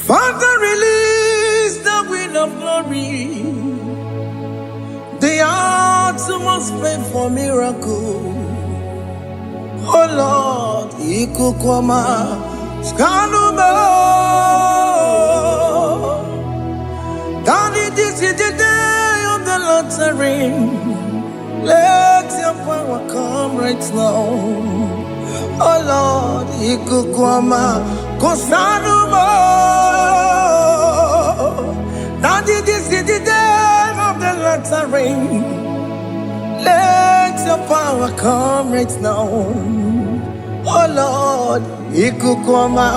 Father, release the wind of glory, the atmosphere for miracle. Oh Lord, Ikukwama, Skanuma. Daddy, this is the day of the Lord's ring. Let your power come right now. Oh Lord, Ikukwama, Kosanuma. Daddy, this is the day of the Lord's ring. Let your power come right now. Oh Lord, Ikukwama,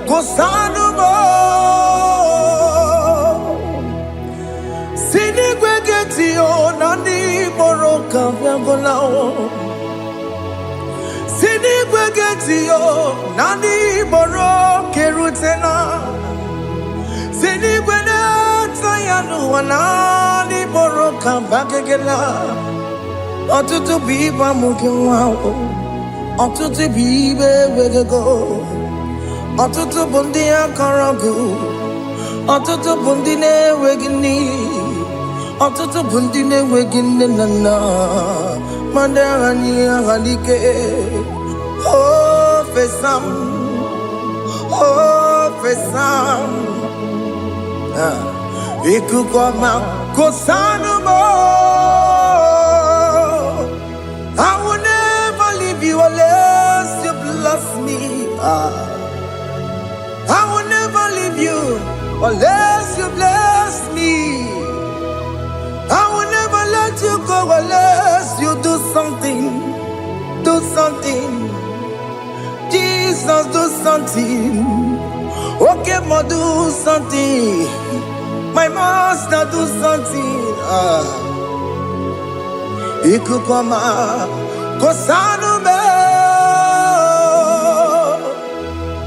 Kosanuma. Sinigwegetio, Nandi Boroka, Viagolao. Sinigwegetio, Nandi Boroke Rutena. Sinigwena, Tayanu, Nandi Boroka, Bagagela. Otutu biba mukiwao, otutu bibe wegego, otutu bundi akaragu, otutu bundi ne wegini, otutu bundi ne wegini nana, mandarani halike, oh fesam, Ikukwama kosanuma. I will never leave you unless you bless me. I will never leave you unless you bless me. I will never let you go unless you do something. Do something. Jesus, do something. Okay, ma, do something. My master, do something. Ikukwama, Kosanume.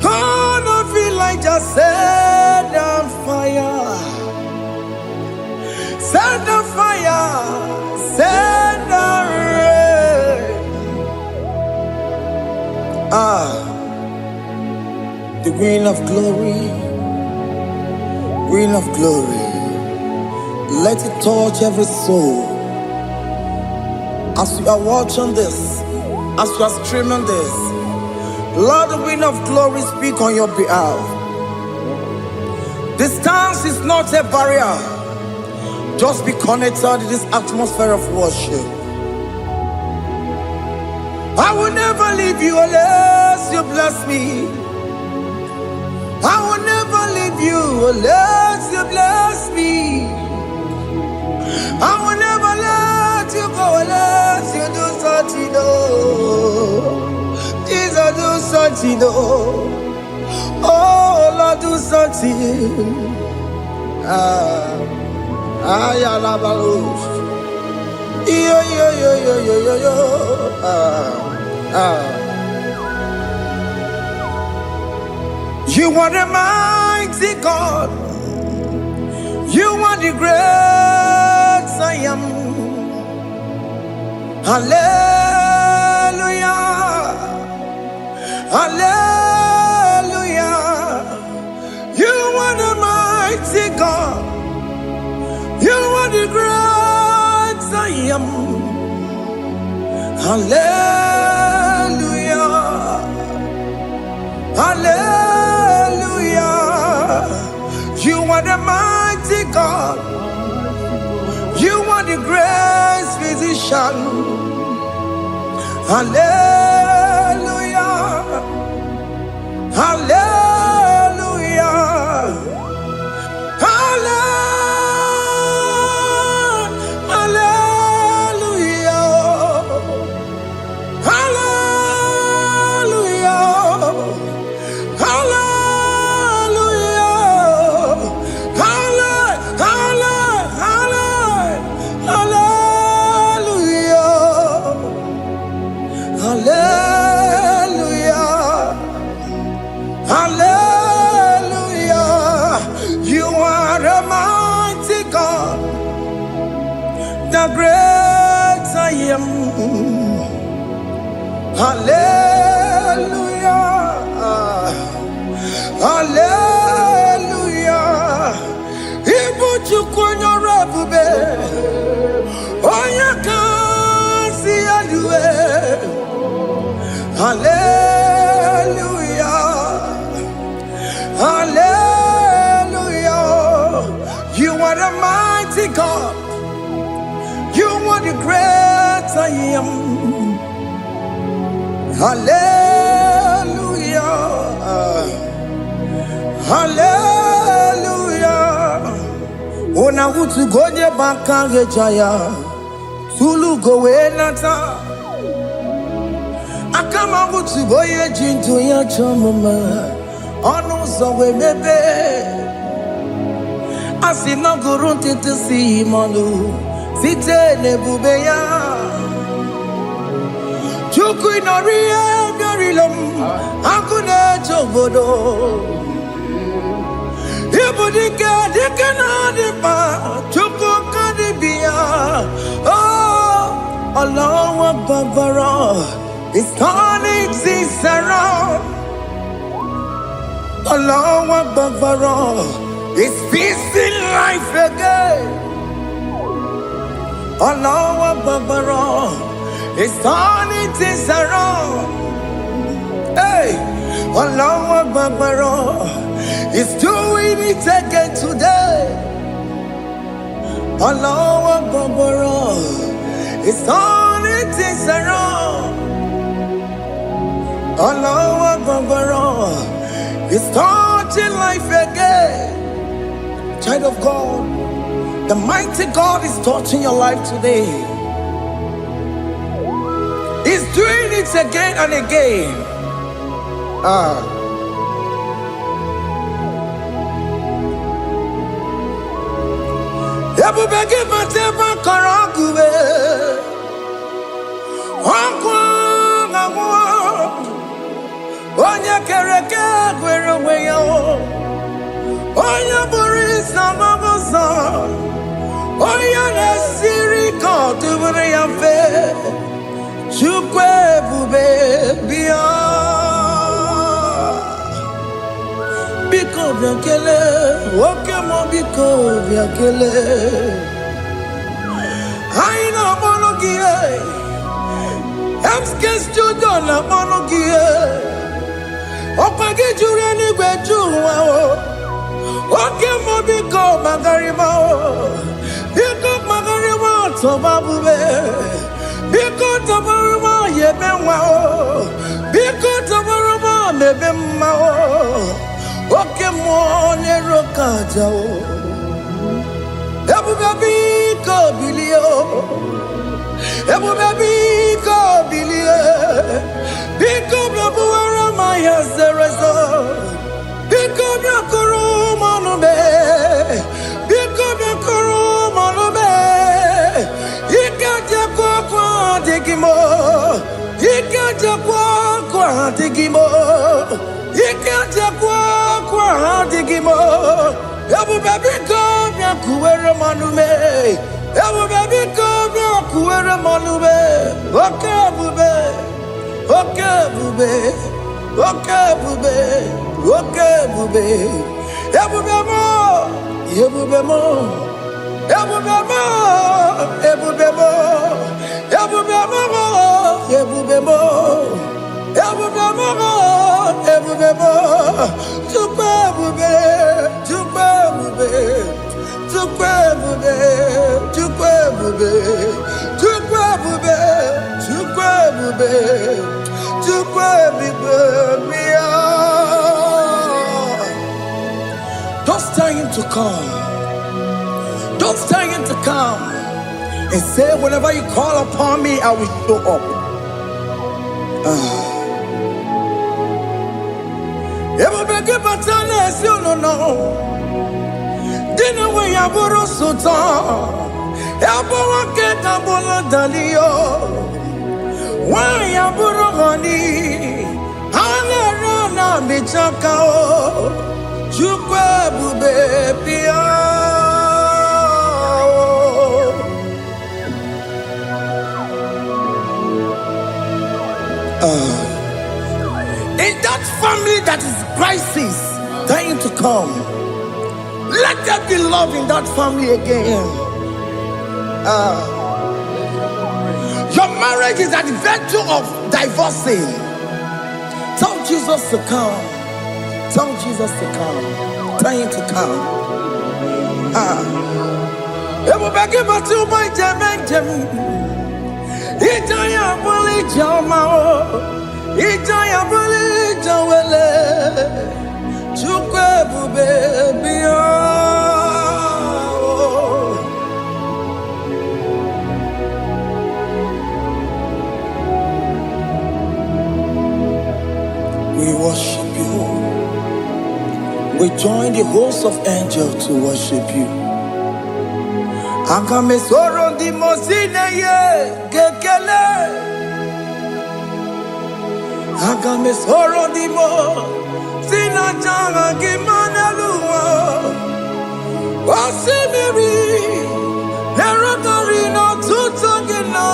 Gonna feel like just set on fire. Set on fire. Set on rain. The green of glory. Green of glory. Let it touch every soul. As you are watching this, as you are streaming this, Lord, the wind of glory speak on your behalf. Distance is not a barrier. Just be connected to this atmosphere of worship. I will never leave you unless you bless me. I will never leave you unless you bless me. I will never let you go unless you do something. Jesus, do something. Oh Lord, do something. Ayalabalush. Yo. You are the mighty God. You are the great I am. Hallelujah. Hallelujah. You are the mighty God. You are the great I am. Hallelujah. Hallelujah. You are the mighty God. You are the great physician. Hallelujah. Hallelujah. The great I am. Hallelujah. Hallelujah. Hallelujah. Hallelujah. Ona utu gonye bakange jaya. Tulu gowe nata. Akama utu boye jintu ya chomama. Ono zowe mebe. Asina gurunti tisi manu. Site nebubeya. Chuku inoria garilom. Akune chobodo. Ibudika dikana dipa. Chuku kadibia. Oh, Allah Babara is turning things around. Allah Babara is fixing life again. Allah Babara is turning things around. Hey, Allah Babara is doing it again today. Allah Babara is turning things around. Allah Babara is touching life again. Child of God, the mighty God is touching your life today. He's doing it again and again. Ebubege mateba karagube. Onya kereke gwerewe yo. Onya burisa mabosa. Onya nesiri kotubure yafe. Chukwe bube biya. Biko biakele. Okemo biko biakele. Aina monogie. Emske studio na monogie. Opage jure ni gwejuwa o. Okemo biko magarima o. Biko magarima toba bube. Biko tobaruma yebenwa o. Biko tobaruma mebemma o. Okemo nero kaja o. Ebube biko bilio. Ebube biko bilie. Biko blabuara maya zerezo. Biko blakuru manube. Biko blakuru manube. Ikaja kwa digimo. Ikaja kwa digimo. Ikaja kwa digimo. Ebube biko blakuere manume. Ebube biko blakuere manume. Okay bube. Okay bube. Okay bube. Okay bube. Ebube mo. Ebube mo. Ebube mo. Ebube mo. Ebube mo. Ebube mo. Ebube mo. Ebube mo. Tukwe bube. Tukwe bube. Tukwe bube. Tukwe bube. Tukwe bube. Tukwe bube. Tukwe bube. Don't tell him to come. Don't tell him to come. And say, whenever you call upon me, I will show up. Ebubege batane si no. Dina we yaburo sultan. Yaburo ke kabolo dalio. Wa yaburo gani. Hanera na bichaka o. Chukwe bube pia. In that family that is crisis, dying to come, let there be love in that family again. Your marriage is at the verge of divorcing. Tell Jesus to come. Tell Jesus to come. Tell him to come. Ebubege batu boy jemen. Itaya boli jama o. Ijaya buli jawele, chukwe bube biya. We worship you. We join the host of angels to worship you. Akame soro di mosine ye kekele. Akame soro di mo sina changa kimanaluwa. Wasimiri nerotori no tutogina.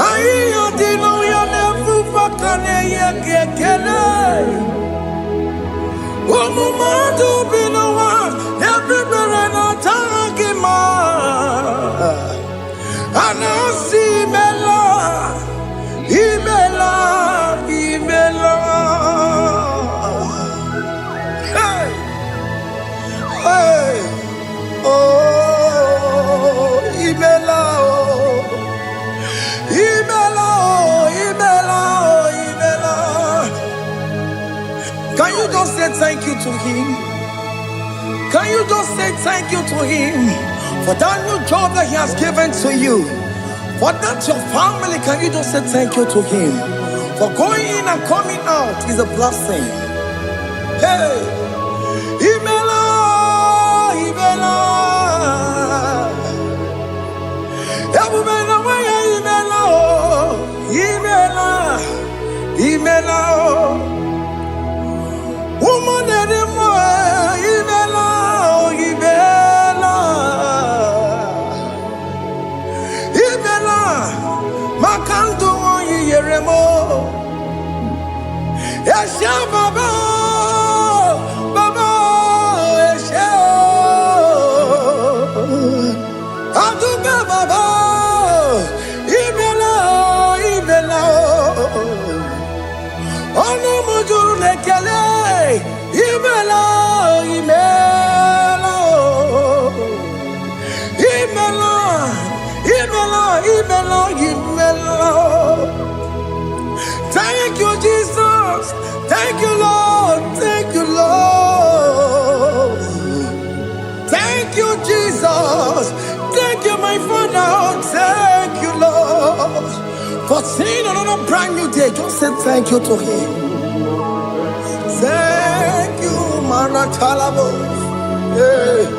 Ayo dino ya nefu fakane ye kekele. Omumadu binowa everybody no tangima. Anasi mela, imela, imela. Hey, hey, oh, imela, oh, imela, oh, imela, oh, imela. Can you just say thank you to him? Can you just say thank you to him for that new job that he has given to you? For that your family, can you just say thank you to him? For going in and coming out is a blessing. Hey, Imela, Imela, Imela, Imela, Imela, woman anymore, Imela, Imela, Imela, Makanto Yeremo, Yasha Baba, Baba, Yasha, Aduba Baba, Imela, Imela. Ono mujuru lekele, imela, imela, imela, imela, imela, imela. Thank you, Jesus. Thank you, Lord. Thank you, Lord. Thank you, Jesus. Thank you, my Father. Thank you, Lord. For seeing another brand new day, just say thank you to him. Thank you, Manatalabo. Yeah.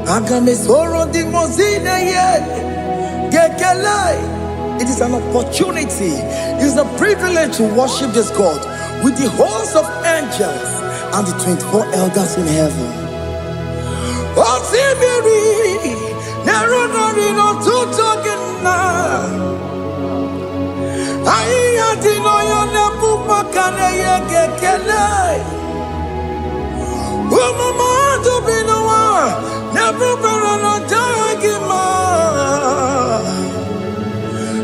Agame soro di mozine ye gekele. It is an opportunity, it is a privilege to worship this God with the host of angels and the 24 elders in heaven. Osimiri, neronari no tutogina. Aiya dino yo nebu makane ye gekele. Umumadu binowa, nebu berano jagima.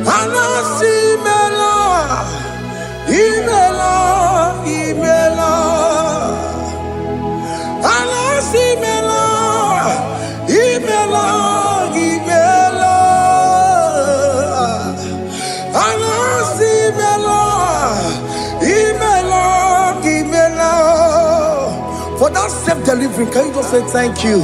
Anasi mela, imela, imela. Anasi mela. Imela, Imela, Anasi Imela, Imela, Imela. For that self-delivery, can you just say thank you?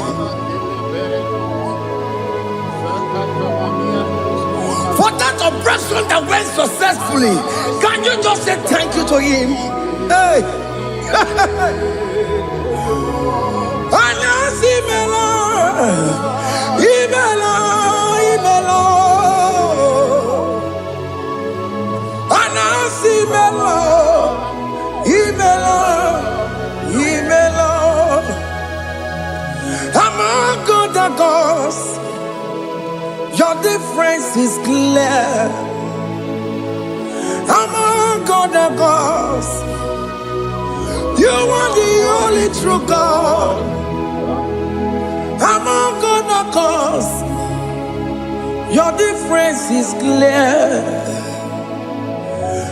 For that operation that went successfully, can you just say thank you to him? Hey. Anasi Imela. Imela, Imela, Anasi Imela, Imela, Imela. Among other gods, your difference is clear. Among other gods, you are the only true God. Among other gods, your difference is clear.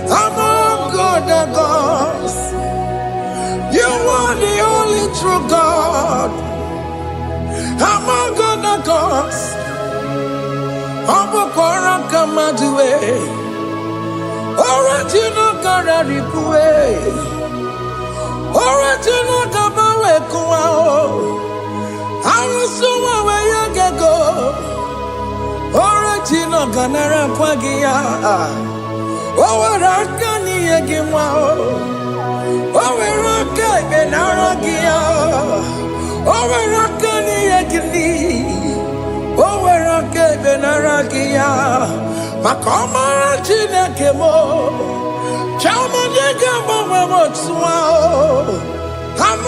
Among other gods, you are the only true God. Among other cause. Obokora Kamaduwe. Original Kararipue. Original Kabawe Kuao. Arusuma where you can go. Original Ganara Kwagia. Owarakani Egimao. Owaraka Benaragia. Owarakani Egini. Owaraka Benaragia. Makoma Chinekemo. Chamanega Mamamotswao. I'm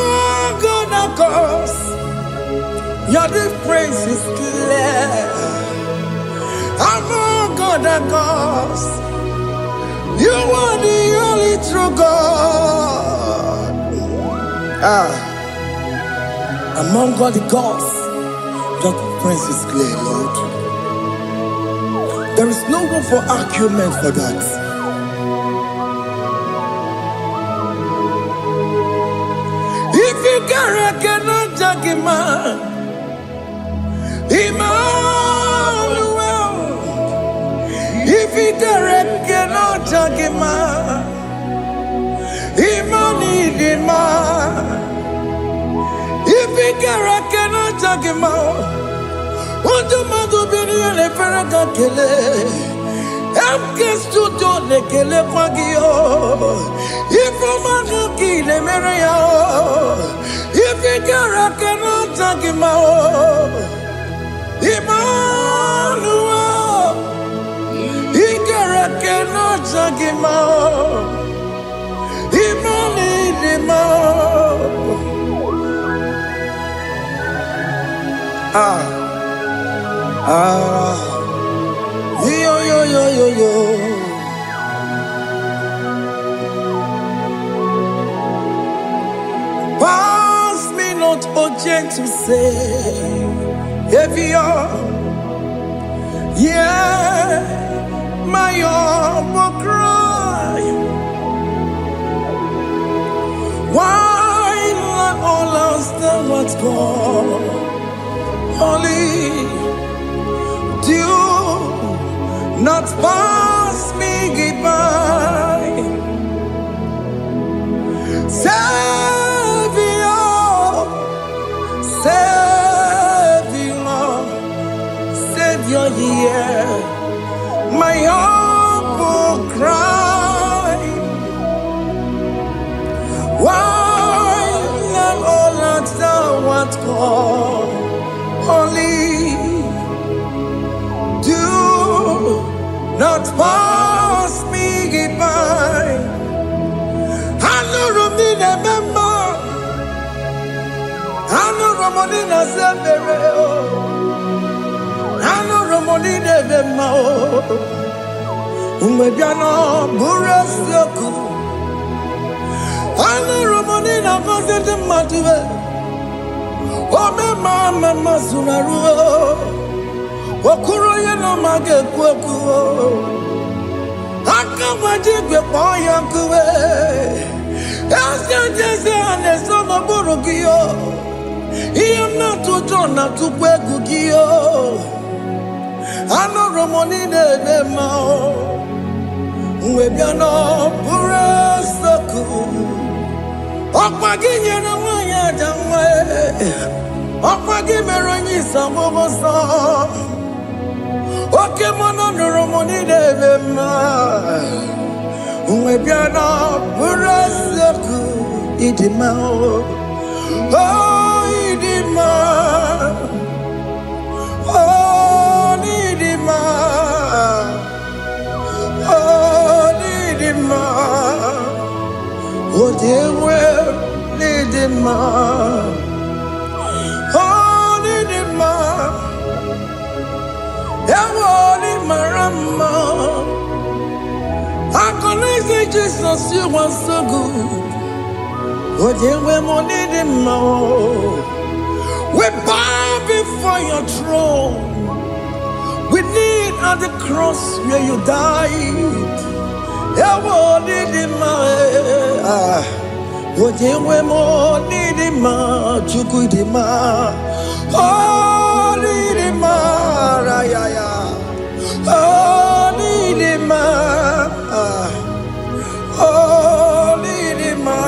gonna cause. Your difference is clear. I'm gonna cause. You are the only true God. Among all the gods, your difference is clear, Lord. There is no room for argument for that. If you cannot judge him, Emmanuel. If you cannot judge him, Emmanuel. If you cannot judge him, what do you do? Le ferraga kele, amkes tuto le kele kwagio. Ifomanga kile mereya. Ifikara kena takimao. Emmanuel, ikara kena takimao. Yo. Pass me not, O gentle Savior. Yeah, my humble cry. Why let all else than what's gone? Only do not pass me by. Savior, yeah, my humble cry. Why not all that thou art called? Only do not pass me by. I know Romina member. I know Romonina Zembere. I know Romonina member. Umebiano Burasioku. I know Romonina Vazende Matue. Oh, mama Sunaru. Okuro yeno mage kweku. Akamajigwe poyankuwe. Asa jese ane sono burugiyo. Iyamna tutona tukwegu giyo. Ano Romonine mao. Uwebiano burasoku. Okwaginye na mwanya jamwe. Okwagimeronyi samobosa. Oke mono Romoni devema. Uwebiana burasoku idimao. Oh idima. Oh idima. Oh idima. Oh dewe idima. Oh idima. Ewoli marama. I say Jesus, you are so good. Oh, yeah, we need him more. We bow before your throne. We need at the cross where you died. Yeah, we need him more. Oh, yeah, we need him more. Oh, need him. Oh, Nidima. Oh, Nidima.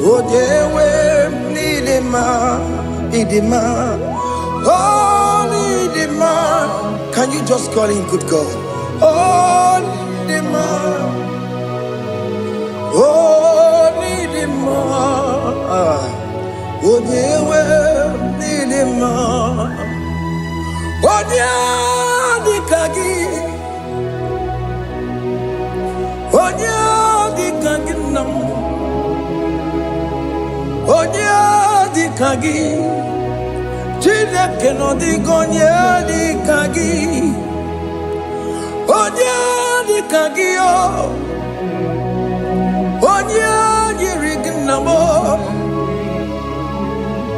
Oh, Dewe, Nidima. Nidima. Oh, Nidima. Can you just call him good God? Oh, Nidima. Oh, Nidima. Oh, Dewe, Nidima. Odia di kagi, nam, odia di kagi, chile que no digo di kagi, odia di kagi odia yirig namo,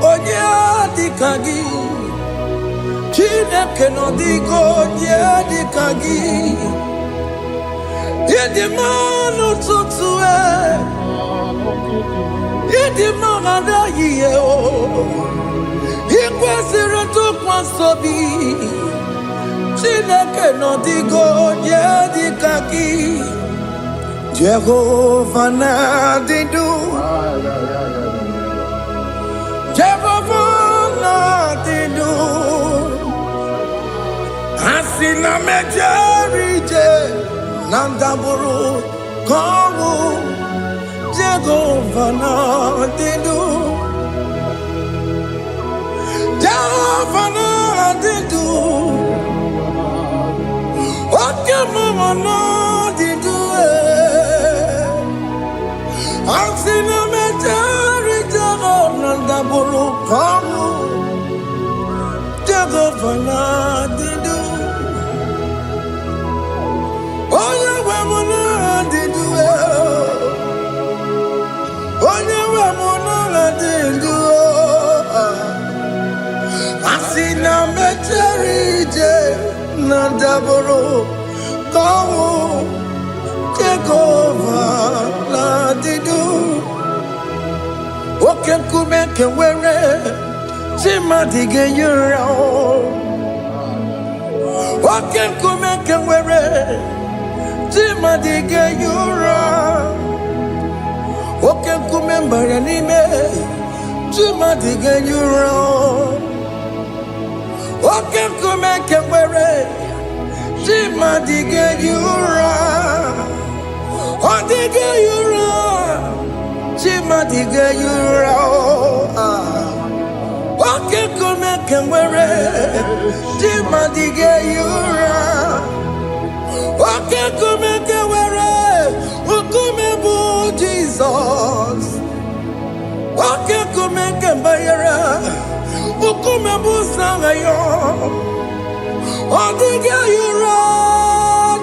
odia di kagi. Chineke no digo di kagi, yedi manu tutue, yedi magada ye o, ikwesiri tukwasobi. Chineke no digo di kagi, Jehovah na didu, Jehovah na didu. Asina mejerije nandaburu komu Jehovah na didu, Jehovah na didu, Okemama na didu. Asina mejerije nandaburu komu Jehovah na didu. Asina mecherije nandaburu komu Jehovah na didu. Oke kume kewere chimadige yura. Oke kume kewere chimadige yura. Oke kume mbara nime chimadige yura. Oke kume kewere chimadige yura. Odige yura chimadige yura. Oke kume kewere chimadige yura. Oke kume kewere ukume bu Jesus. Oke kume kembere ukume bu sangayo. Odige yura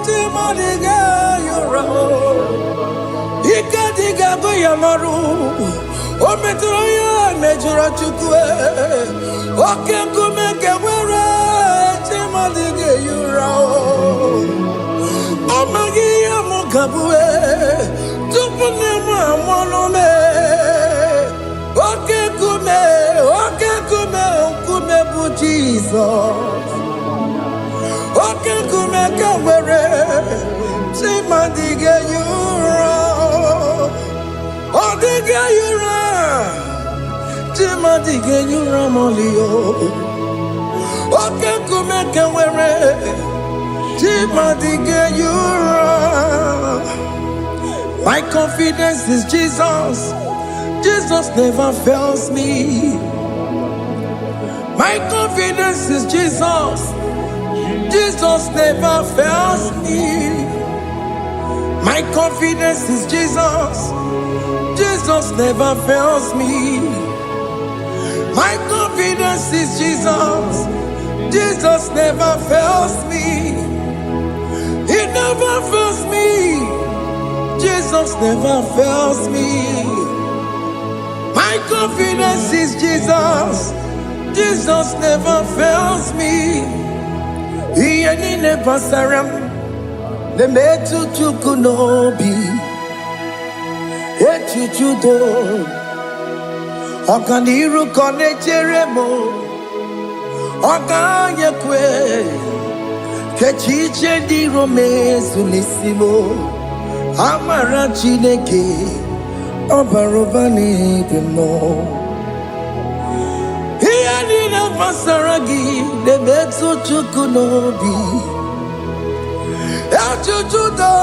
chimadige yura. Ikadiga goyamaru ometro ya mejura chukwe. Oke kume kewere chimadige yura. Amagi amukabue tupune mwamonome. Oke kume bu Jesus. Oke kume kewere chimadige yura. Odige yura chimadige yura molio. Oke kume kewere chimadige yura. My confidence is Jesus. Jesus never fails me. My confidence is Jesus. Jesus never fails me. My confidence is Jesus. Jesus never fails me. My confidence is Jesus. Jesus never fails me. He never fails me. Jesus never fails me. My confidence is Jesus. Jesus never fails me. He ain't never saram. The metu chukunobi. Echuchudo. Okaniru kone cheremo. Oganye kwe kechiche di romezu nisimo amara Chineke obaroba n'ebe no ihe niile gbasara gị na-emetụ Chukwu n'obi echuchu do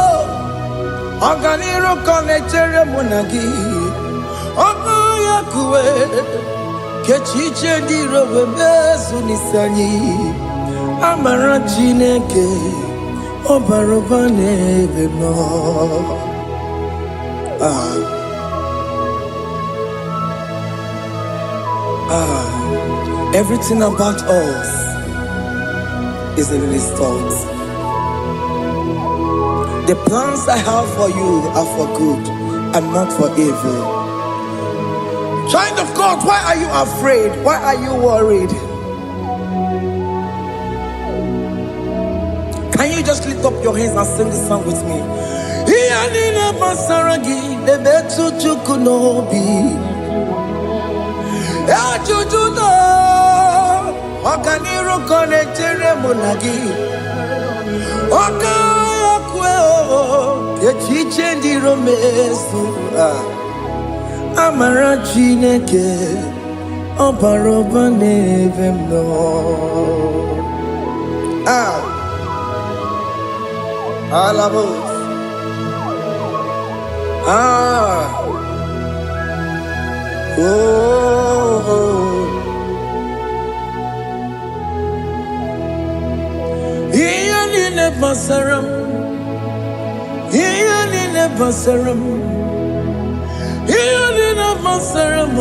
ọganiru ka na-echere mụ na gị oganye kwe kechiche di romezu nisani amara Chineke obaroba n'ebe no. Everything about us is in His thoughts. The plans I have for you are for good and not for evil. Child of God, why are you afraid? Why are you worried? Can you just lift up your hands and sing this song with me? Amara Chineke obaroba n'ebe no. Alabos. Iyalile basaram, iyalile basaram, iyalile basaram.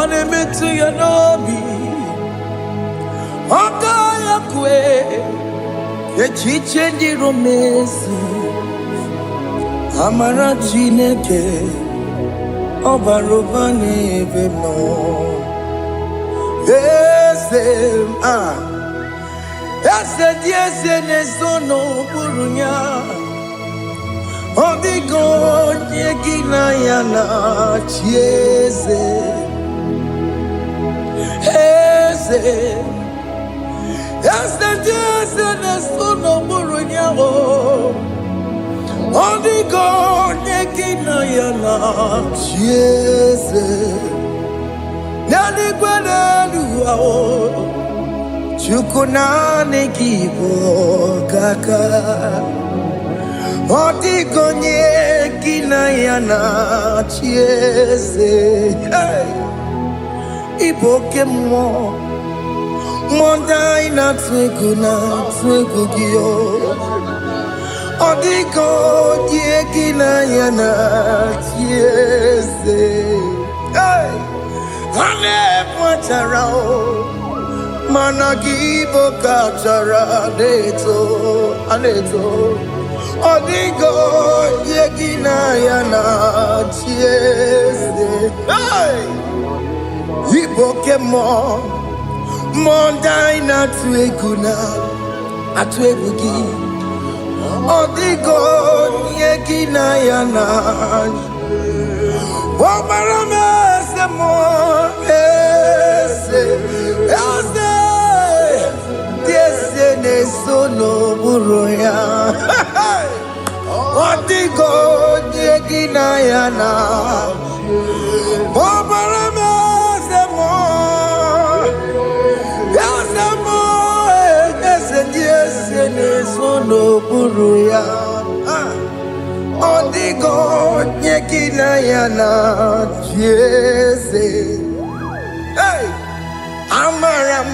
Onemetu ya nobi, okaya kwe. Echiche di romezu amara Chineke obaroba n'ebe no. Ese di ese n'ezo n'okpuru ya ọdịgo onye gị na ya na-achị eze. Ese n'ezo n'okpuru ya ọdịgo onye gị na ya na-achị eze. N'eluigwe n'elu ahụ Chukwu naanị gị bụ ọkaka. Ọdịgo onye gị na ya na-achị eze. Ịbụ oke mmụọ ndị anyị na-atụ egwu gị ọdịgo onye gị na ya na-achị eze. Ha na-ebu achara mana gị bụ ka achara na-eto ọdịgo onye gị na ya na-achị eze. Ịbụ oke mmụọ ndị anyị na-atụ egwu gị ọdịgo onye gị na ya na-achị. Ọbara m eze mmụọ eze dị eze na-eso n'okpuru ya ọdịgo onye gị na ya na-achị. Ọbara m eze mmụọ eze dị eze na-eso n'okpuru ya ọdịgo onye gị na ya na-achị eze. Amara m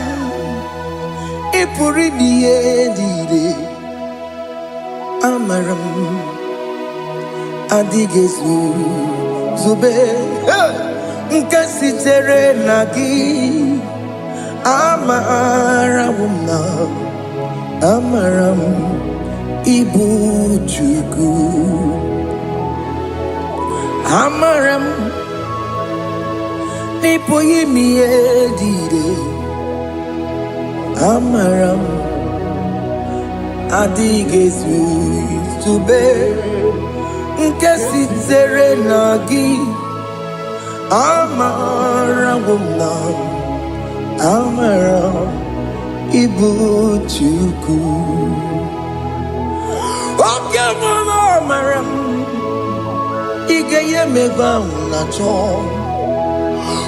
ị pụrụ ime ihe niile. Amara m adịghị zube nke sitere na gị. Amara m ịbụ Chukwu. Amara m n'ịpụghị ime ihe niile. Amara m adịghị ezube nke sitere na gị. Amara m amara ibu chuku. Oke mama amara ige ye meba na cho.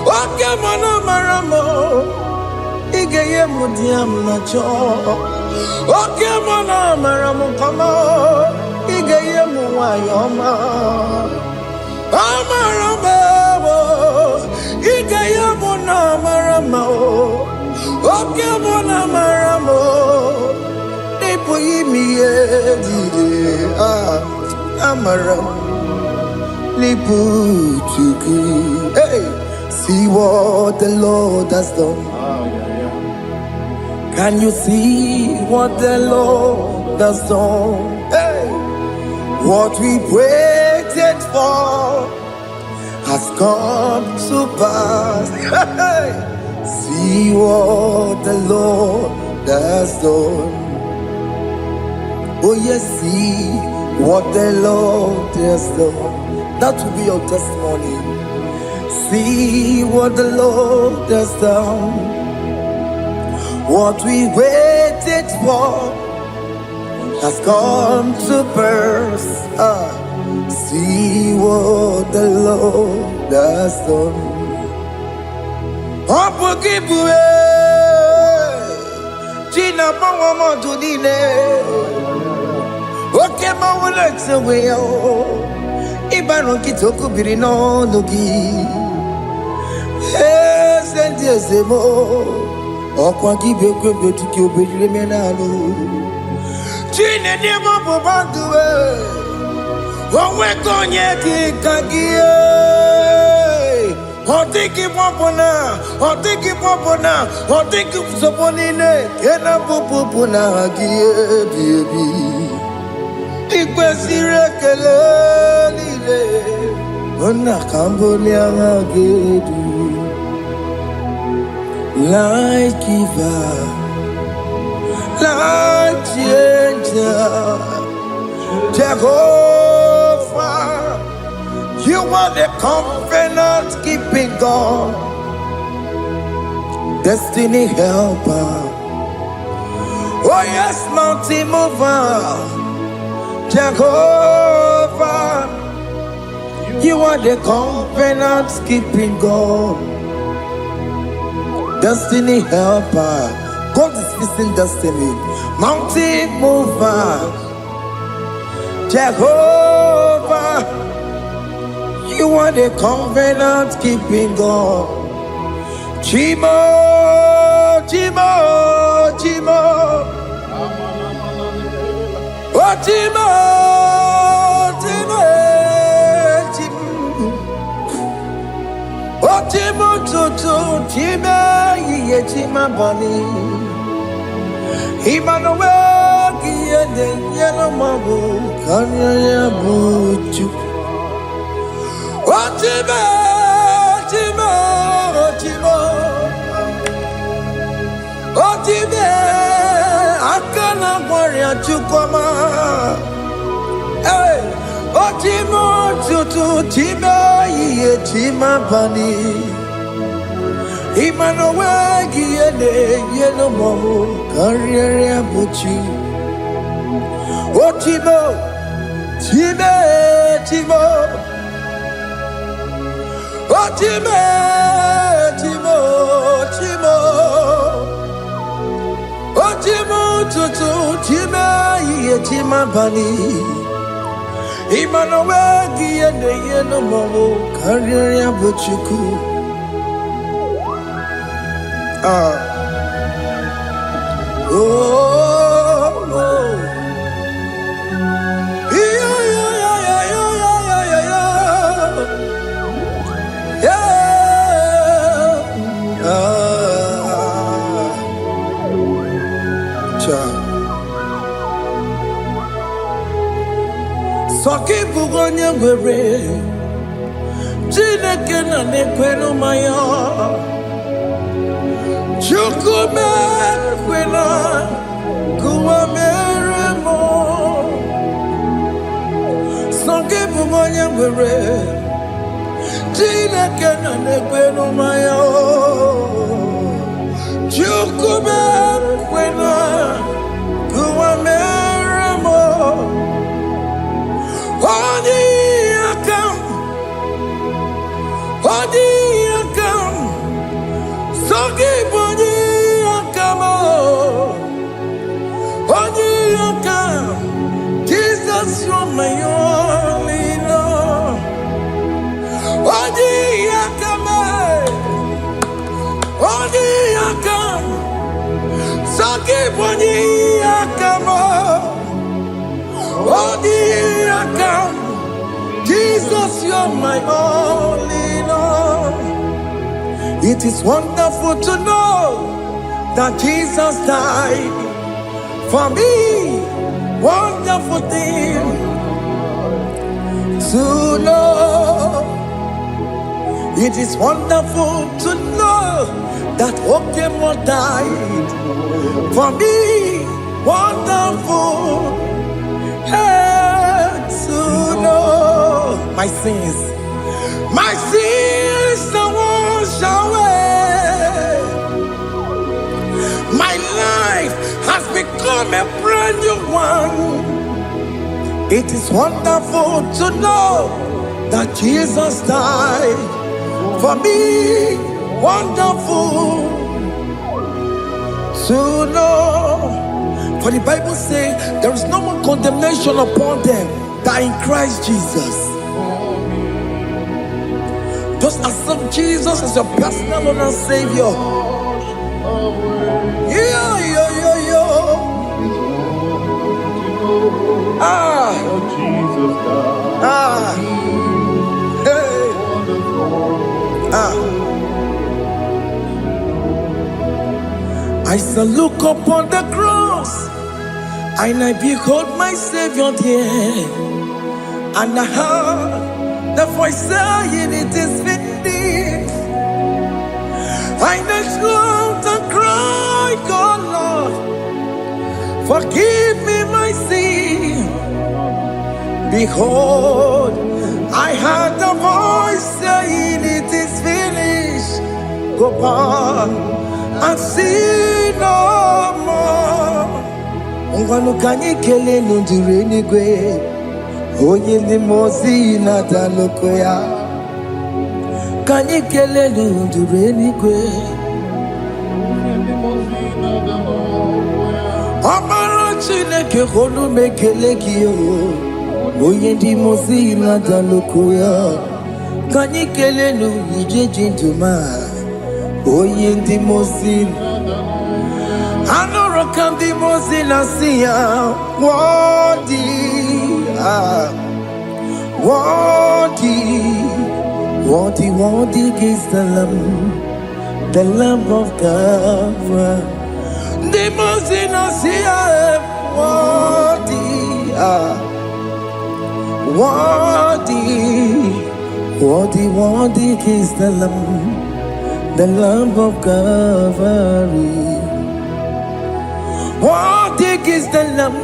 Oke mama amara mo ige ye mudiam na cho. Oke mama amara mo kama ige ye muwayoma. Amara mo ige ye muna amara mo. Oke mama amara mo ipo yimi ye dide amara lipu chuku. Hey, see what the Lord has done. Can you see what the Lord has done? Hey, what we waited for has come to pass. Hey, see what the Lord has done. Oh yes, see what the Lord has done. That will be your testimony. See what the Lord has done. What we waited for has come to pass. See what the Lord has done. Opokibue, China Pawamo Tudine, Okema Wulexaway, Ibano Kitoku Birino Nugi, yes, and yes, more. Okwagi beke betuki obejire menalo. Chine de bobo banduwe. Owe konye ki kagie. Otiki popona, otiki popona, otiki soponine. Kena popona hagie baby. Ikwesire kele lile. Ona kambolia hagedu. Light giver, light changer, Jehovah, you are the covenant keeping God, destiny helper. Oh yes, mountain mover, Jehovah, you are the covenant keeping God. Destiny helper, God is fixing destiny. Mountain mover, Jehovah, you are the covenant keeping God. Chimo, Chimo, Chimo, oh Chimo, Chimo, Chimo, oh Chimo, Chimo. Chima bani, Emmanuel, Giede, Yellow Mabu, Kanya Buchu. What Chima, Chima, Chima, what Chima, Akana Warrior Chukama. Hey, what Chimo, Chutu, Chima, Chima bani. Emmanuel, Giede, Yellow Mabu, Kanya Buchu. Oh Chimo, Chimo, Chimo. Oh Chimo, Chimo, Chimo. Oh Chimo, Tutu, Chimo, Chima Bani. Emmanuel, Giede, Yellow Mabu, Kanya Buchu. Oh, oh, yeah, yeah, yeah, yeah, yeah, yeah, yeah, yeah. Soki bugonye gwere, Chineke na nekweno maya. Chukume kwena kuwa meremo. Soki bugonye gwere, Chineke na nekweno maya. Chukube kwena kuwameramo Odi akam Sogi boni akamo Odi akam Jesus, you're my only Lord. Odi akam Sogi boni akamo Odi akam Jesus, you're my only Lord. It is wonderful to know that Jesus died for me. Wonderful thing to know. It is wonderful to know that Okemo died for me. Wonderful to know. My sins are washed away. My life has become a brand new one. It is wonderful to know that Jesus died for me. Wonderful to know. For the Bible says there is no more condemnation upon them that in Christ Jesus. Just accept Jesus as your personal Lord and Savior. I shall look upon the cross, and I behold my Savior there, and I heard the voice saying, "It is finished." I knelt and cried, "God, Lord, forgive me my sin." Behold, I heard the voice saying, "It is finished." Go on and sin no more. Ungwanu kanyi kele nundure nigwe, oye limozi na daloko ya. Kanyi kele nundure nigwe, Amara Chineke holu mekele kiyo, oye limozi na daloko ya. Kanyi kele nu ije jintuma, oye limozi. Anoro kandi mozi na siya, worthy, worthy is the Lamb of God. The mozi na siya, worthy is the Lamb of Calvary. Worthy is the Lamb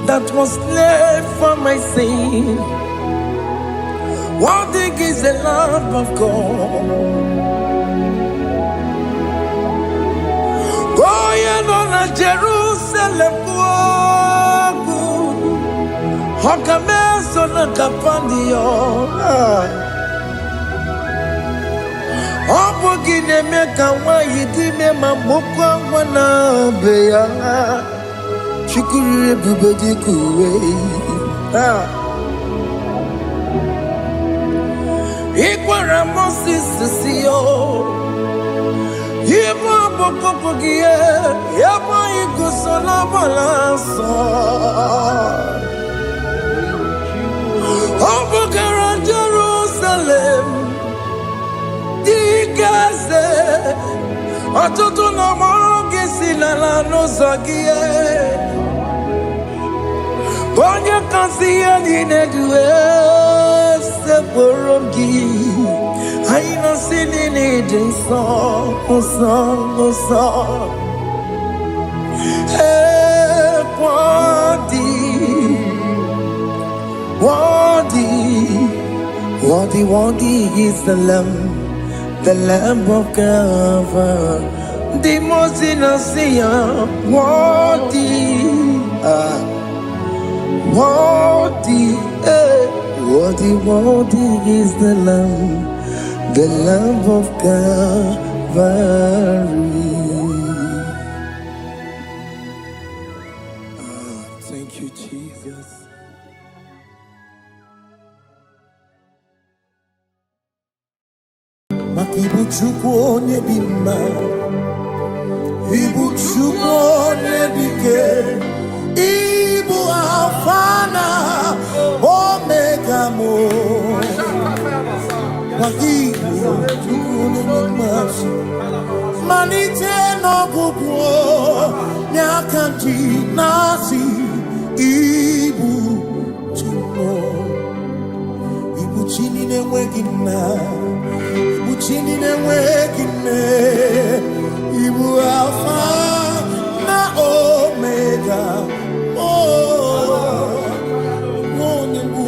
that was slain for my sin. Worthy is the Lamb of God. Going on a Jerusalem walk, Hokames on a Capandio. Obogine meka wa yidime mamokwa wana beya Chukuri bubedi kuwe Ikwara Moses siyo Yema bokopogie Yema igusola balanso Obogara Jerusalem Gaze, atutu na mogi silala no zagie. Bonya kansiya dine duwe se borongi. Aina sini ni jinso, osan. Hey, worthy is the Lamb of God. Dimosinasia, worthy, worthy is the Lamb of Calvary. Thank you, Jesus. Makibuchukwu onye dị mma, Ibuchukwu onye dike, Ibu Alpha na Omega mo. Makibuchukwu onye dị mma, malite n'ọgwụgwụ n'akanti nasi. Ibu chini n'enweghị nna, Ibu chini n'enweghị nne, Ibu Alpha na Omega, onye mbụ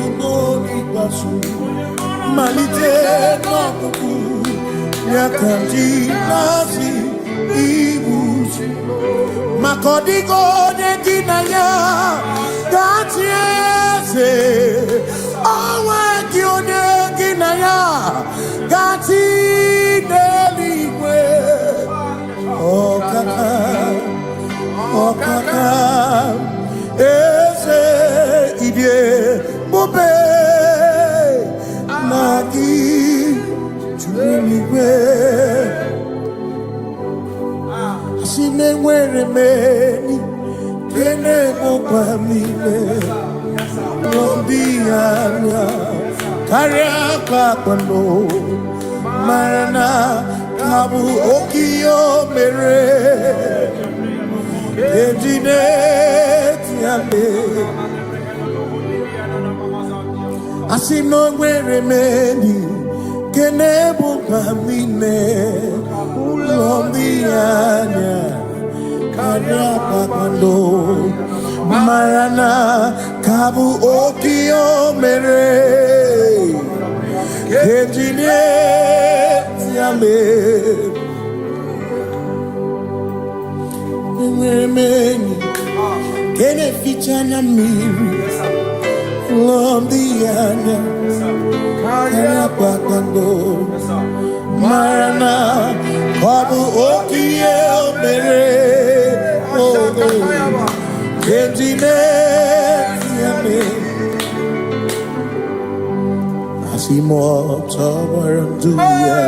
n'ikpeazụ, malite n'ọgwụgwụ n'aka ndị na-asị Ibu maka ọ dịghị onye gị na ya ga-achị eze, onwe gị onye gị na ya ga-achị n'eluigwe. Ọkaka eze ịdị ebube na gị juru eluigwe. Si me nwere meni kene mokwa mile Lombi anya Karya kakwano Marana kabu okiyo mere Ejine tiame Asi no nwere meni kene mokwa mile Lombi anya Karya kakwano Marana kabu okiyo mere Ejine tiame Mweni Kene fichana miri Lombianya Karya kakwano Marana kabu okiyo mere Ejine tiame Asimo tabaranduya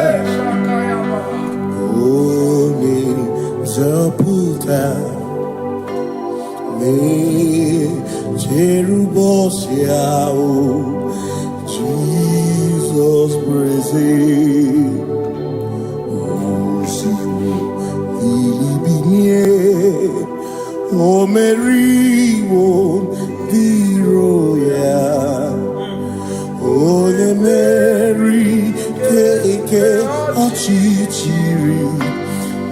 Oni zaputa Me cherubosiao Jesus praise O Mary, O Diroya, O the Mary, Keke, Achichiri,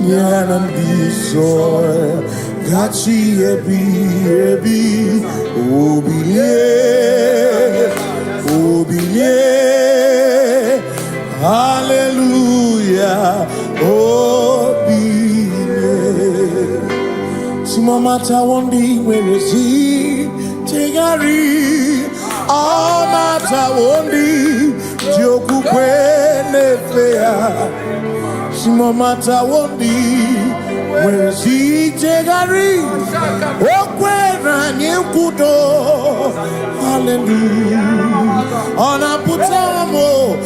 Yanam Bisoy, Gachi Ebi, Obiye, Hallelujah, Mata wondi werezi tegari all mata wondi joku kwene fea Simo mata wondi werezi tegari okwena nyekudo hallelujah ona putamo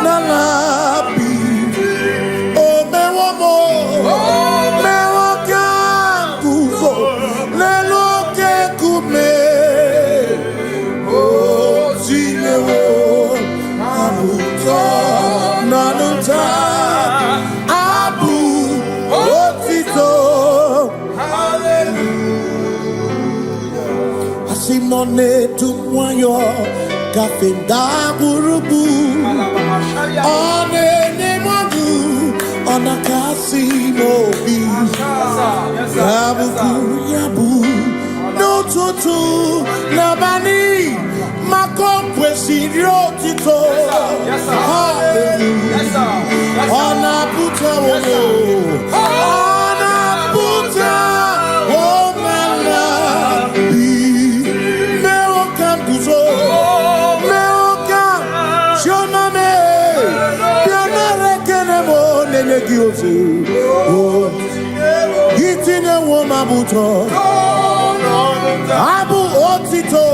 nalabi Simone tumwayo kafenda burubu one nemadu ona kasimo bi yabu no tutu nabani makompwe sirio tito hallelujah Onaputa wono. Onaputa womala. Meokam kuzo. Meokam shoname. Bionare kenemo nenegiozu. Itine womabuto. Abu otito.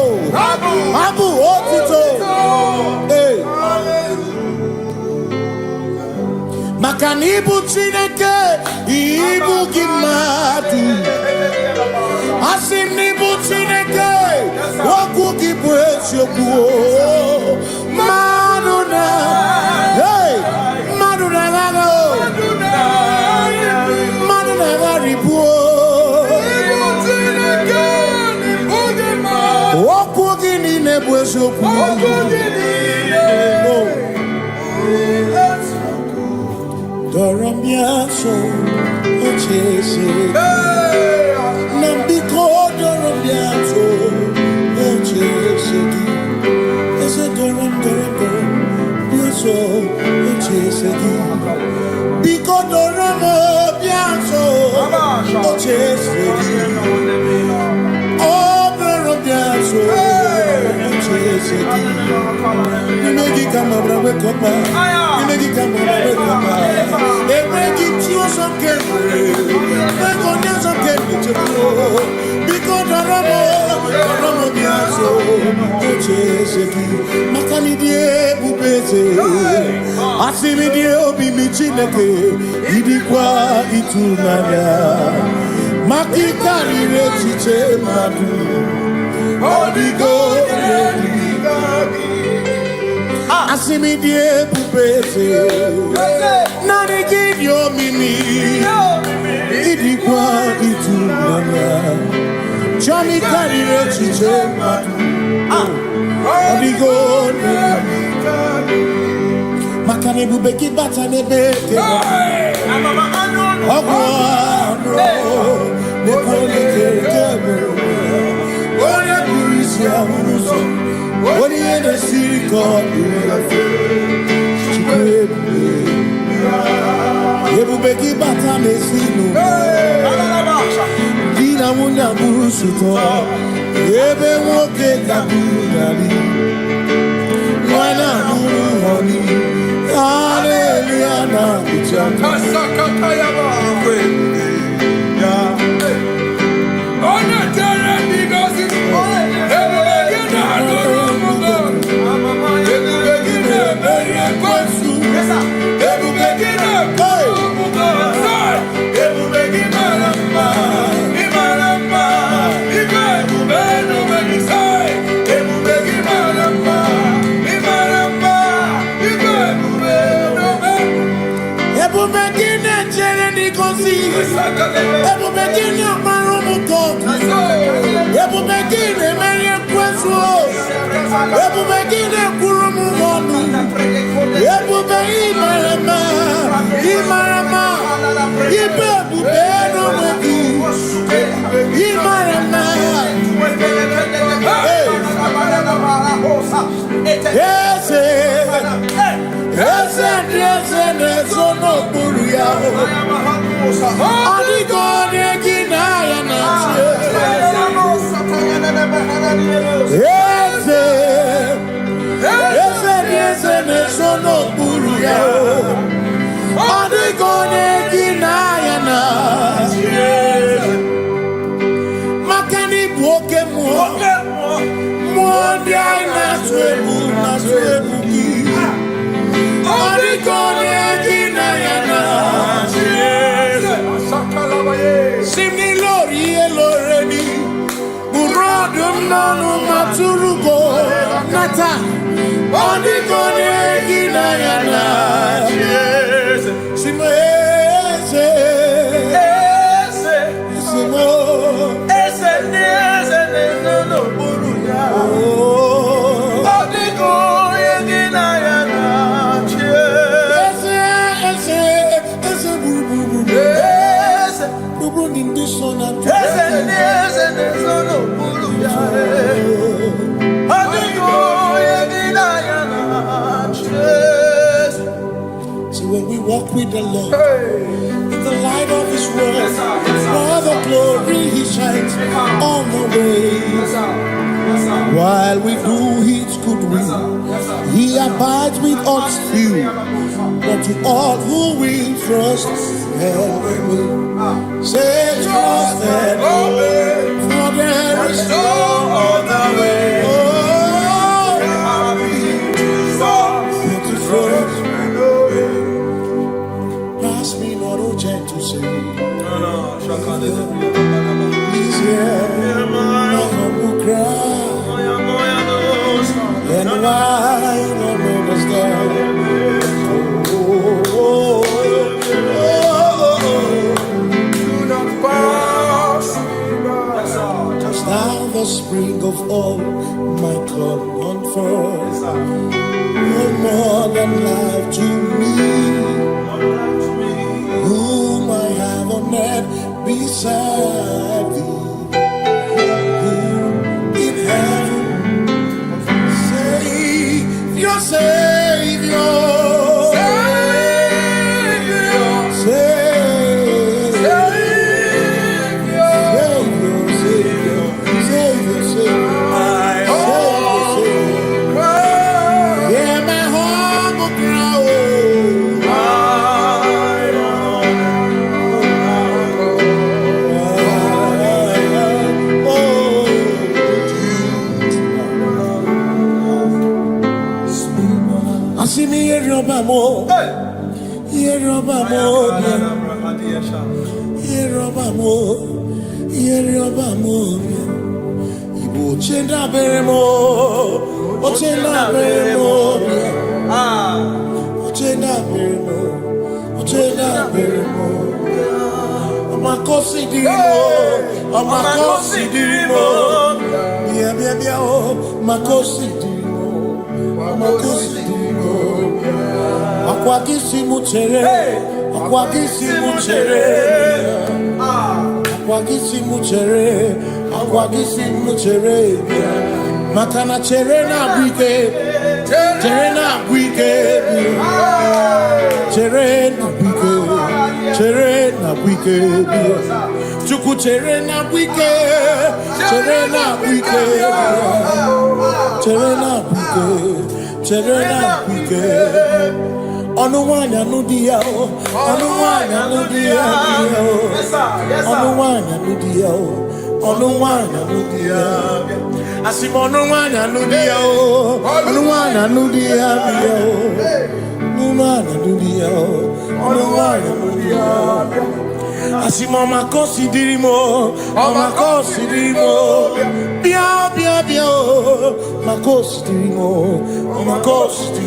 Abu otito. Hey. Makanibu chineke ibu gimadu. Asinibu chineke waku gibwesyoku. Maduna. Hey. Maduna gago. Maduna garibu. Waku gini nebwesyoku. Doramiaso, ochese. Nambiko doramiaso, ochese. Ese doram, biaso, ochese. Biko doramiaso, ochese. Oh, doramiaso, ochese. Nimegi kama brawe kopa. Nimegi kama brawe kopa. Emegi tio sokere. Mekonya sokere choko. Biko doramo biaso. Ocheseki. Makani die bubeze. Asimi die obi michineke. Idikwa itunanya. Makikari rechiche madu. Odigo Asimi die pupese Nani gidio mimi Idikwa itunanya Chami karire chiche madu Odigo Makane bubeki bata nebeke Ogwano Nekone kekebe Oye kurisia unuso Oye ene siriko Chikwebu Ebubeki bata mesinu Dina muna busuto Ebe woke kabunali Mwana munu honi Hallelujah na kuchaka Kasakatayaba Ebu begini amarumu koku. Ebu begini menye kwesu. Ebu begini kurumu wonu. Ebu begini marama. Imarama. Ibebu beno wegu. Imarama. Ese. Ese nesono buru yao. Adigone ginaya nache. Ese nesono buru yao. Adigone ginaya nache. Makani buoke mo. Mwandi aina swebu na swebu ki. Adigone ginaya nache. Simni lori eloreni Burodum nanu maturugo Nata Odigone gina yana Simo ese Simo Ese no buru ya Odigone gina yana Ese buru Buru nindi sona Ese no buru ya Odigone gina yana See when we walk with the Lord Hey. in the light of His word. Yes, sir. Yes, sir. For the glory He shines on the way. Yes, sir. Yes, sir. While we do His good Yes, sir. will, Yes, sir. He abides with us few. But to all who will trust and will say trust and obey, for there is no other way. Oh, but to trust and obey. Pass me not, O gentle Savior. He's here, my humble cry. And why don't understand? Just now the spring of all my come on first. No more than life to me, whom I have on earth beside thee. Who in heaven, Savior, Savior. Yerobamo, Ibo chenda beremo, ochenda beremo, ochenda beremo, ochenda beremo. Amakosi dirimo, bia oh, makosi dirimo, amakosi dirimo. Akwagisi muchere, akwagisi muchere, akwagisi muchere, akwagisi muchere. Makana chere na bwike, chere na bwike, chere na bwike, chere na bwike. Chuku chere na bwike, chere na bwike, chere na bwike, chere na bwike. Onuwanya nudia o, onuwanya nudia o, onuwanya nudia o, onuwanya nudia. Asim onuwanya nudia o, onuwanya nudia o, onuwanya nudia o, onuwanya nudia. Asim omakosi dirimo, omakosi dirimo. Bia bia bia o, makosi dirimo, omakosi dirimo.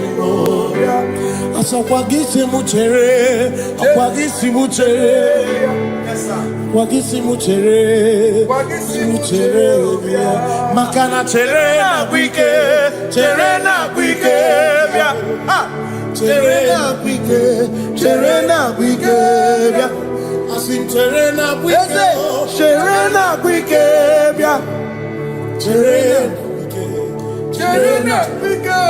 Asakwagisi muchere, akwagisi muchere, akwagisi muchere, muchere. Makana chere na bwike, chere na bwike, chere na bwike, chere na bwike. Asim chere na bwike, chere na bwike, chere na bwike.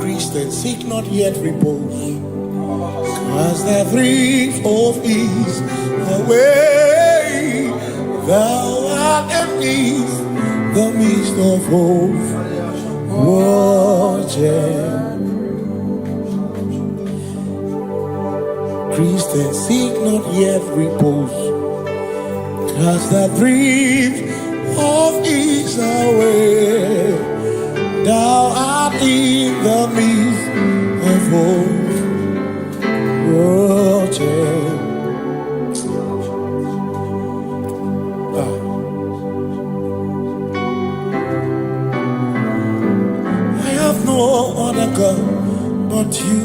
Christians seek not yet repose, as the brief of ease away. Thou art empty the midst of hope. Watching. Christians seek not yet repose, as the brief of ease away. Thou art in the midst of hope, watching. I have no other God but you.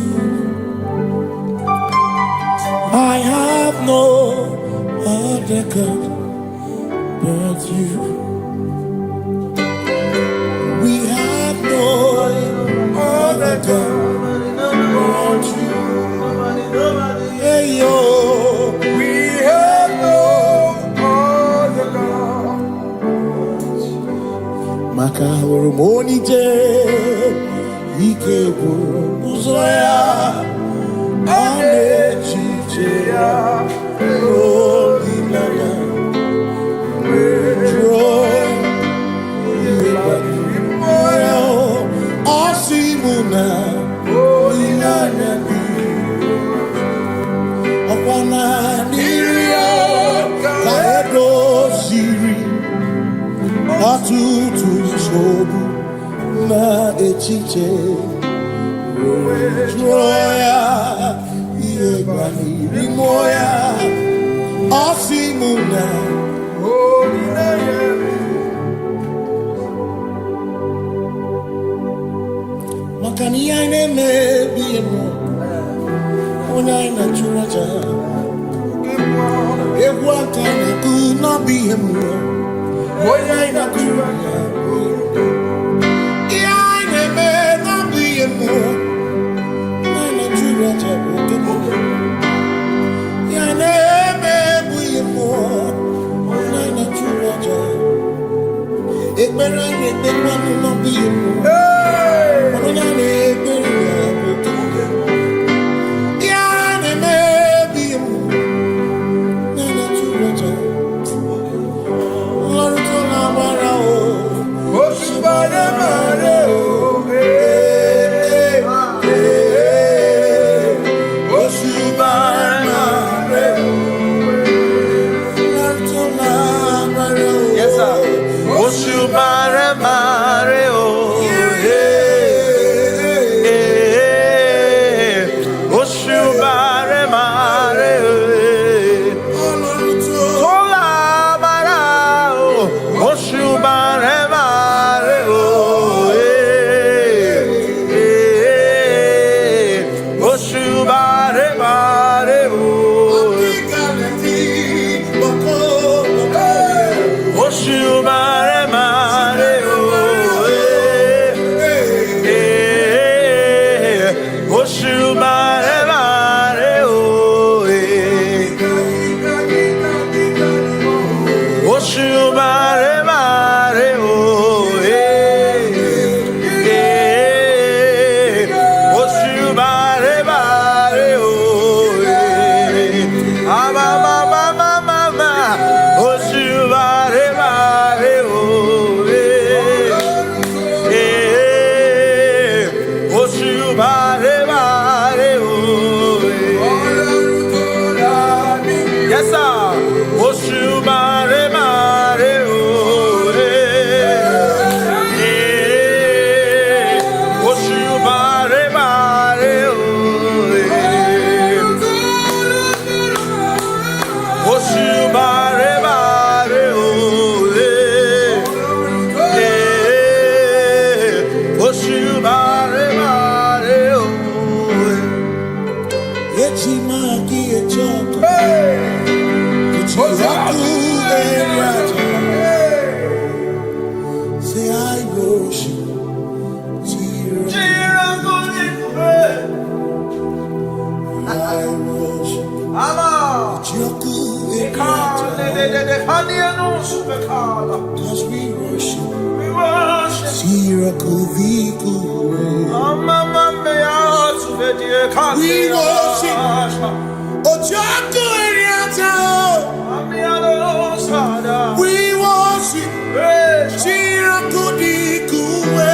I have no other God but you. We have no other God but you. Hey yo, we have no other God. Makahoro monite, ike buru muzoya. tutu isobu na echiche Joya Iebani Rimoya Osimuna Makani aine mebi emo Ona ina churaja Ewa kana kuna bi emo Ona ina churaja Iaine me na bi emo Ona ina churaja Iaine me bi emo Ona ina churaja Ekbera ni ekbera na bi emo Cause we worship, we worship, Ojaku Eriata, we worship, Shirakudikuwe,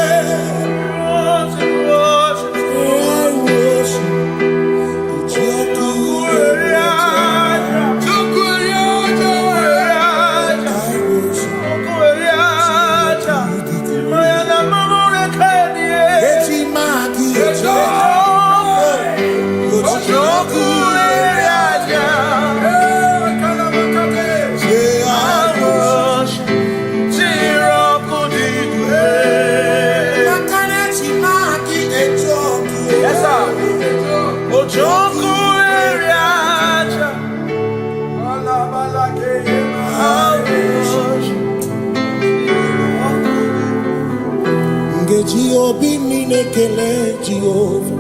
Obi minekele Jehova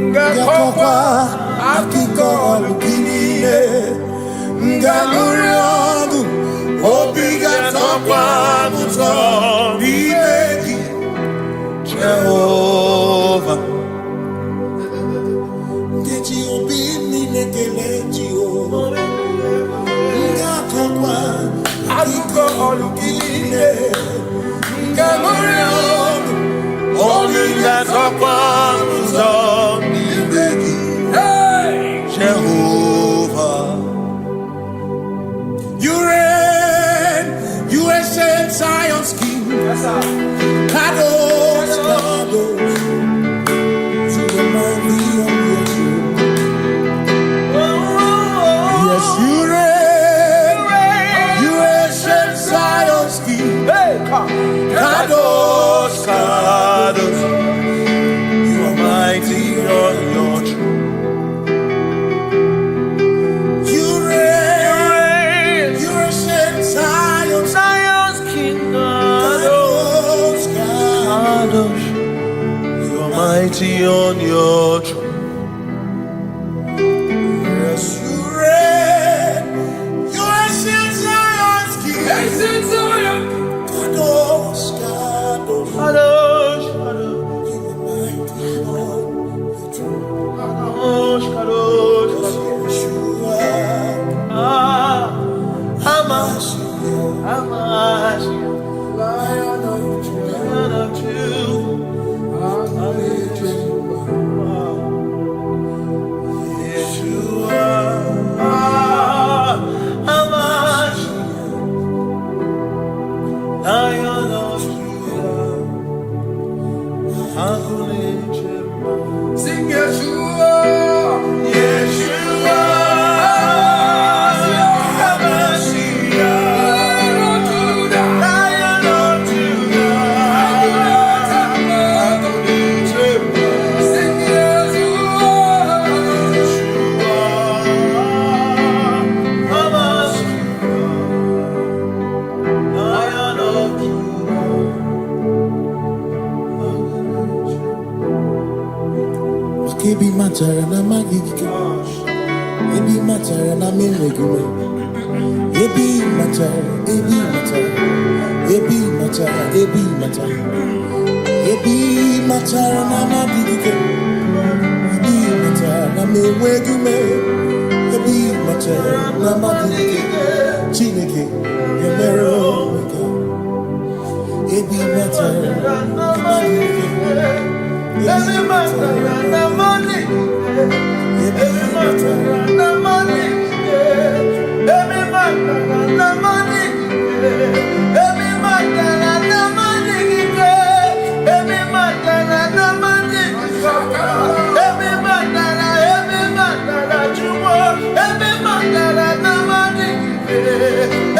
Ngakokwa akiko alukile Ngaluriogu Obi gatokwa muto Bibeki Jehova Ngeji obi minekele Jehova Ngakokwa akiko alukile Ngaluriogu Only that's upon Jehovah. You reign, you are ancient Zion's king. Yes, sir. Kadosh, Kadosh, to the mighty on your throne. Yes, you reign, you ancient Zion's king. Hey, come. Kadosh, Kadosh, you are mighty on your throne. You reign, you ancient Zion's king. Kadosh, Kadosh, you are mighty on your throne. Yes, you reign, you ancient Zion's king. Ancient Zion. Kadosh, Kadosh, Kadosh, Kadosh, you are mighty on your throne. Kadosh, Kadosh, Kadosh. Yeshua, Ah, Hamash, Yeshua, Hamash, Lion of Judah, Lion of Judah. Yeshua, Ah, Hamash, Lion of Judah. Sing Yeshua, Yeshua, Hamashiach, Lion of Judah. Sing Yeshua, Hamashiach, Lion of Judah. Kebi matara na magigike, ebi matara na memegume, ebi matara, ebi matara, ebi matara, ebi matara, ebi matara na magigike, ebi matara na memegume, ebi matara na magigike, Chineke, yemero weka, ebi matara na magigike. Every matter na money, every matter na money, every matter na money, every matter na money, every matter na money, every matter na chumo, every matter na money,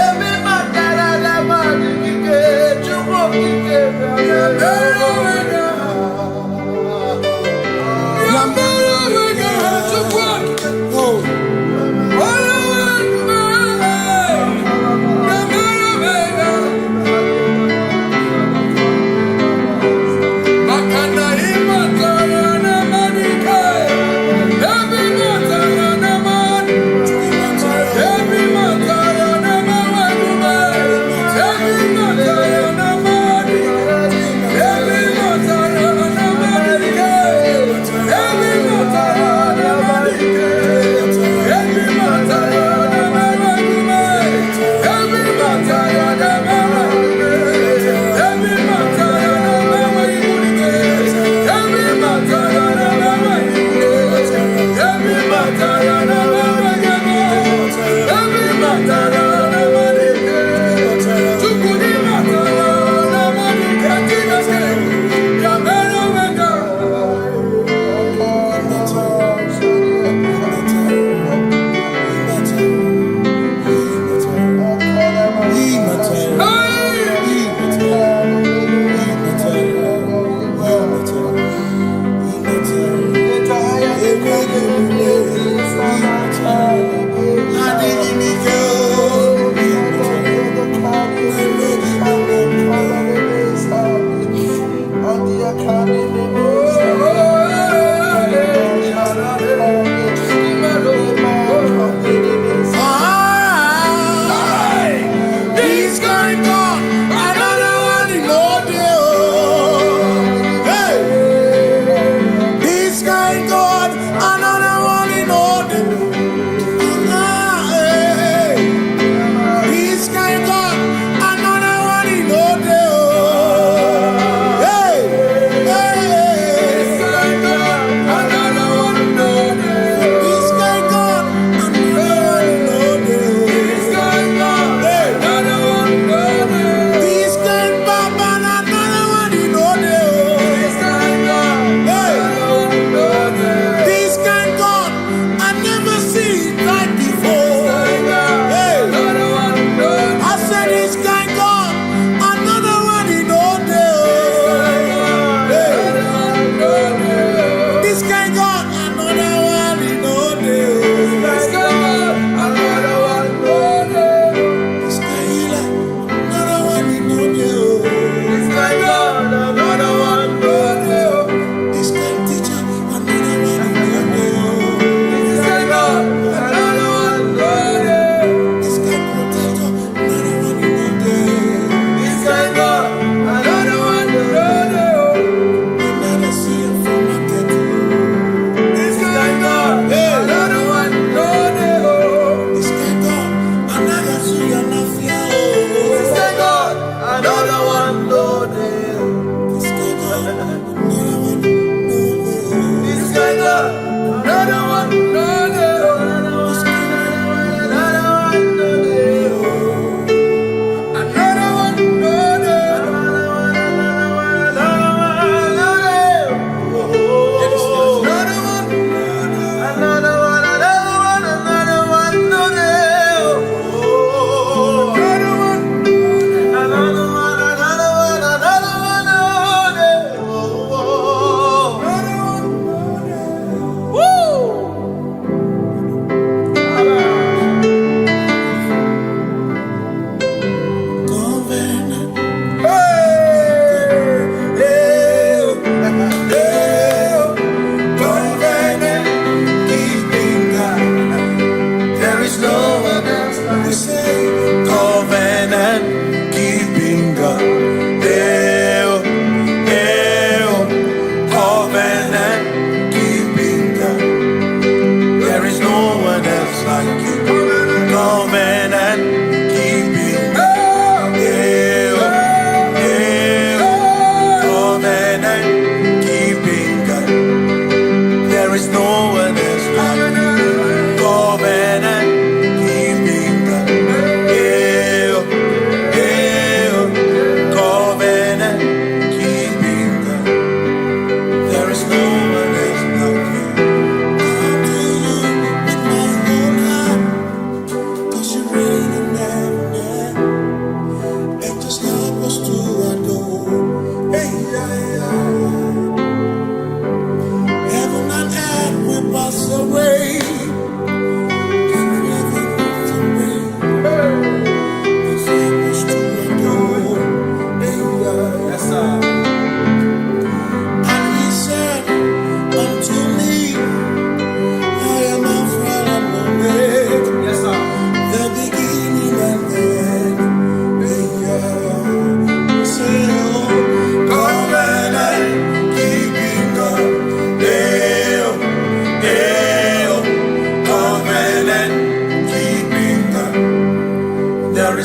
every matter na money, chumo Oh,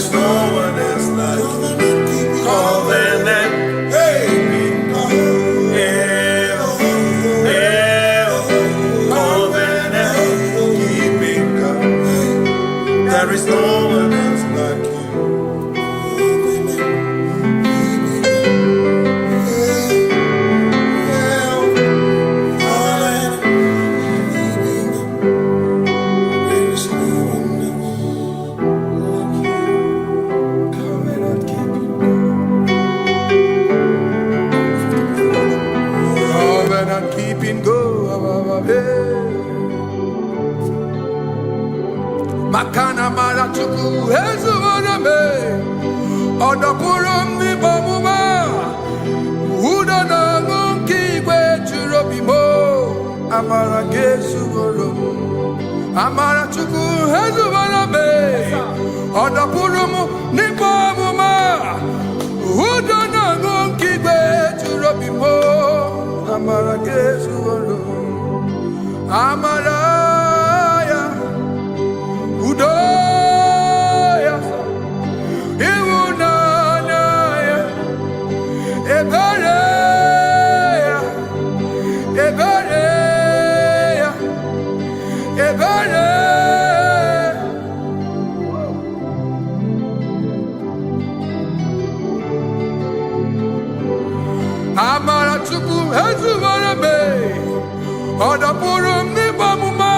is no one else like you. Covenant. Hey. There is no one else like you. Covenant keeping go. Makana mara chuku hezu waname odapurum ni bamuma uda na ngonki gwe churobimo amara gesu worum amara chuku hezu waname odapurum ni bamuma uda na ngonki gwe churobimo amara gesu worum amara Udoya, Iwunanaya, Ebereya, Ebereya, Ebereya. Amara chuku hezu warame, odapurum ni bamuma.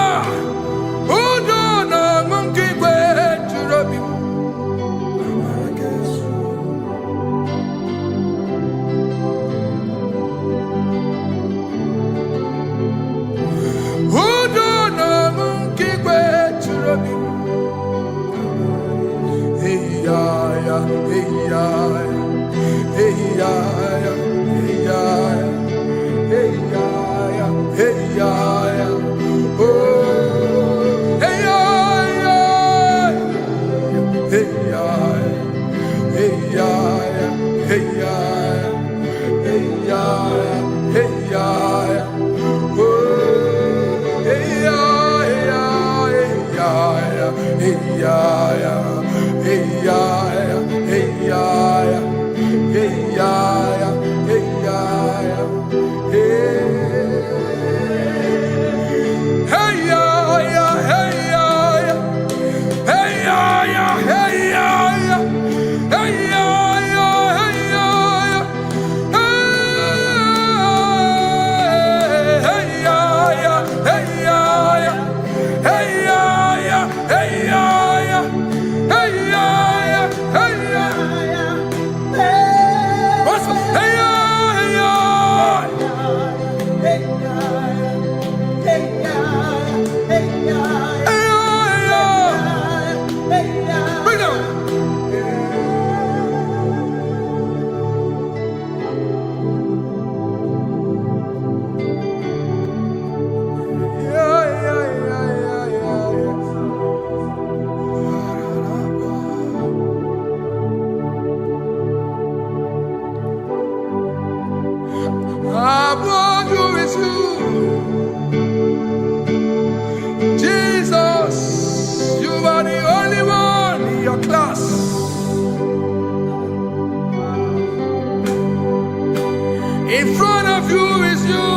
In front of you is you.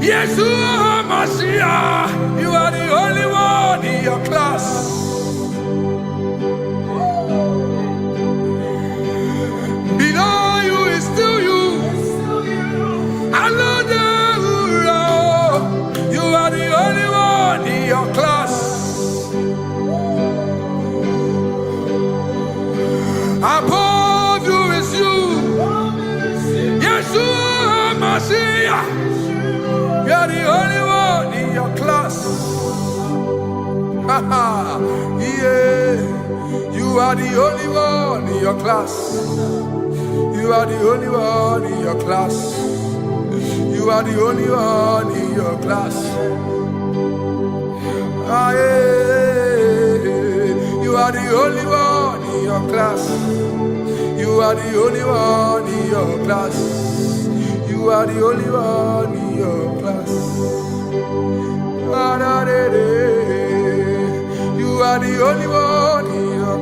Yeshua Mashiach, you are the only one in your class. Below you is still you. You are the only one in your class. Above you is you. Yeshua Mashiach, you are the only one in your class. Yeah, you are the only one in your class. You are the only one in your class. You are the only one in your class. Ah, yeah. You are the only one in your class. You are the only one in your class. You are the only one in your class. You are the only one.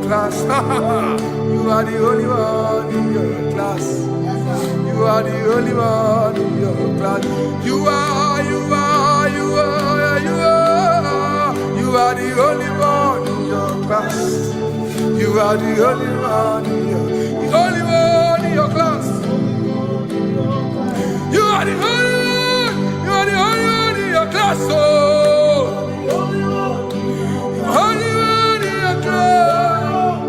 class. You are the only one in your class. You are the only one in your class. You are the only one in your class. You are the only one in your class. You are the only one in your class. Oh, only one in your class.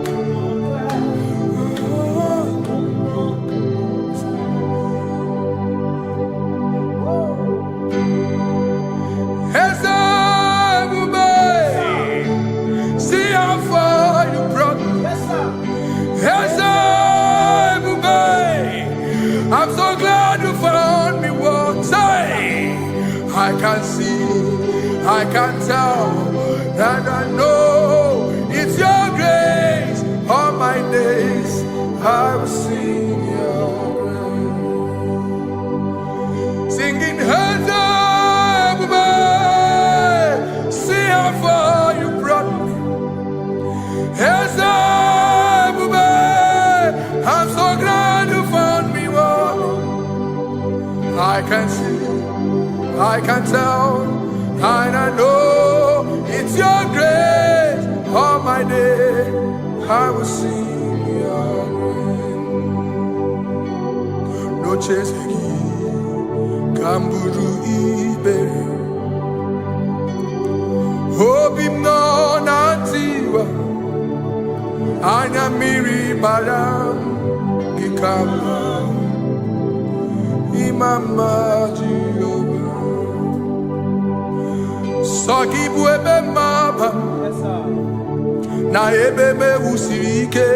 See how far you brought me. I'm so glad you found me once. I can see, I can tell, and I know it's your grace. All my days I will sing your grace. Singing hands up, see how far you brought me. Hands up, I'm so glad you found me one. I can see, I can tell, and I know it's your grace. All my day I will sing your grace. No chasing, Kamburu Ibe. Hope him no nantiwa. Anya miri baram gikama. Imama Jehovah. Soki buebe maba. Na ebebe usirike.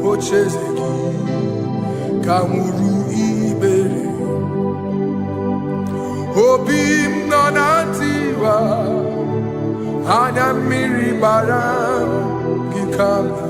Ochezeki. Kamuru ibere. Obim nonantiwa. Anya miri baram gikama.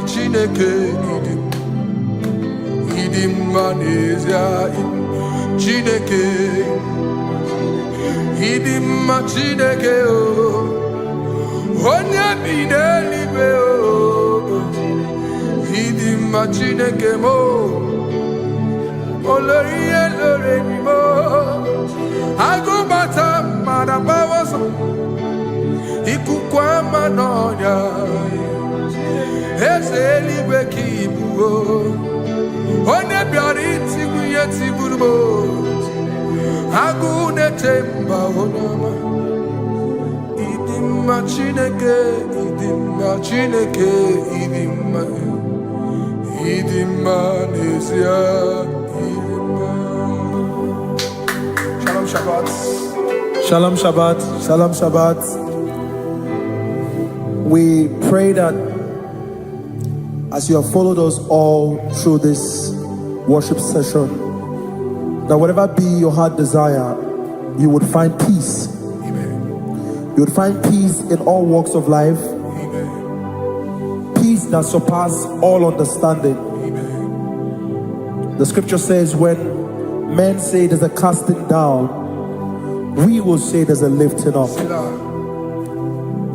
Chineke idim manezia Chineke idim Chineke o onye bidelibe o idim Chineke mo oloriye lore ni mo agubata marabawaso ikukwa manonya Ezeligwe kibuo One biari tiguye tigurubo Agune temba onama Idimma Chineke Idimma nezia Idimma. Shalom Shabbat. Shalom Shabbat. Shalom Shabbat. We pray that as you have followed us all through this worship session, that whatever be your heart desire, you would find peace. Amen. You would find peace in all walks of life. Amen. Peace that surpasses all understanding. Amen. The scripture says when men say there's a casting down, we will say there's a lifting up.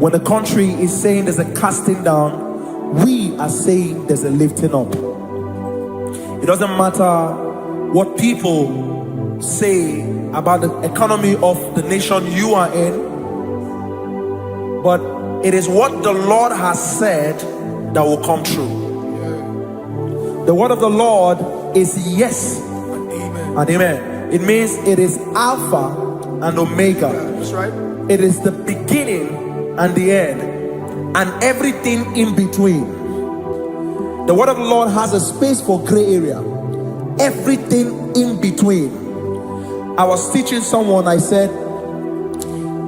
When the country is saying there's a casting down, we are saying there's a lifting up. It doesn't matter what people say about the economy of the nation you are in, but it is what the Lord has said that will come true. The word of the Lord is yes and amen. It means it is Alpha and Omega. That's right. It is the beginning and the end, and everything in between. The word of the Lord has a space for gray area. Everything in between. I was teaching someone, I said,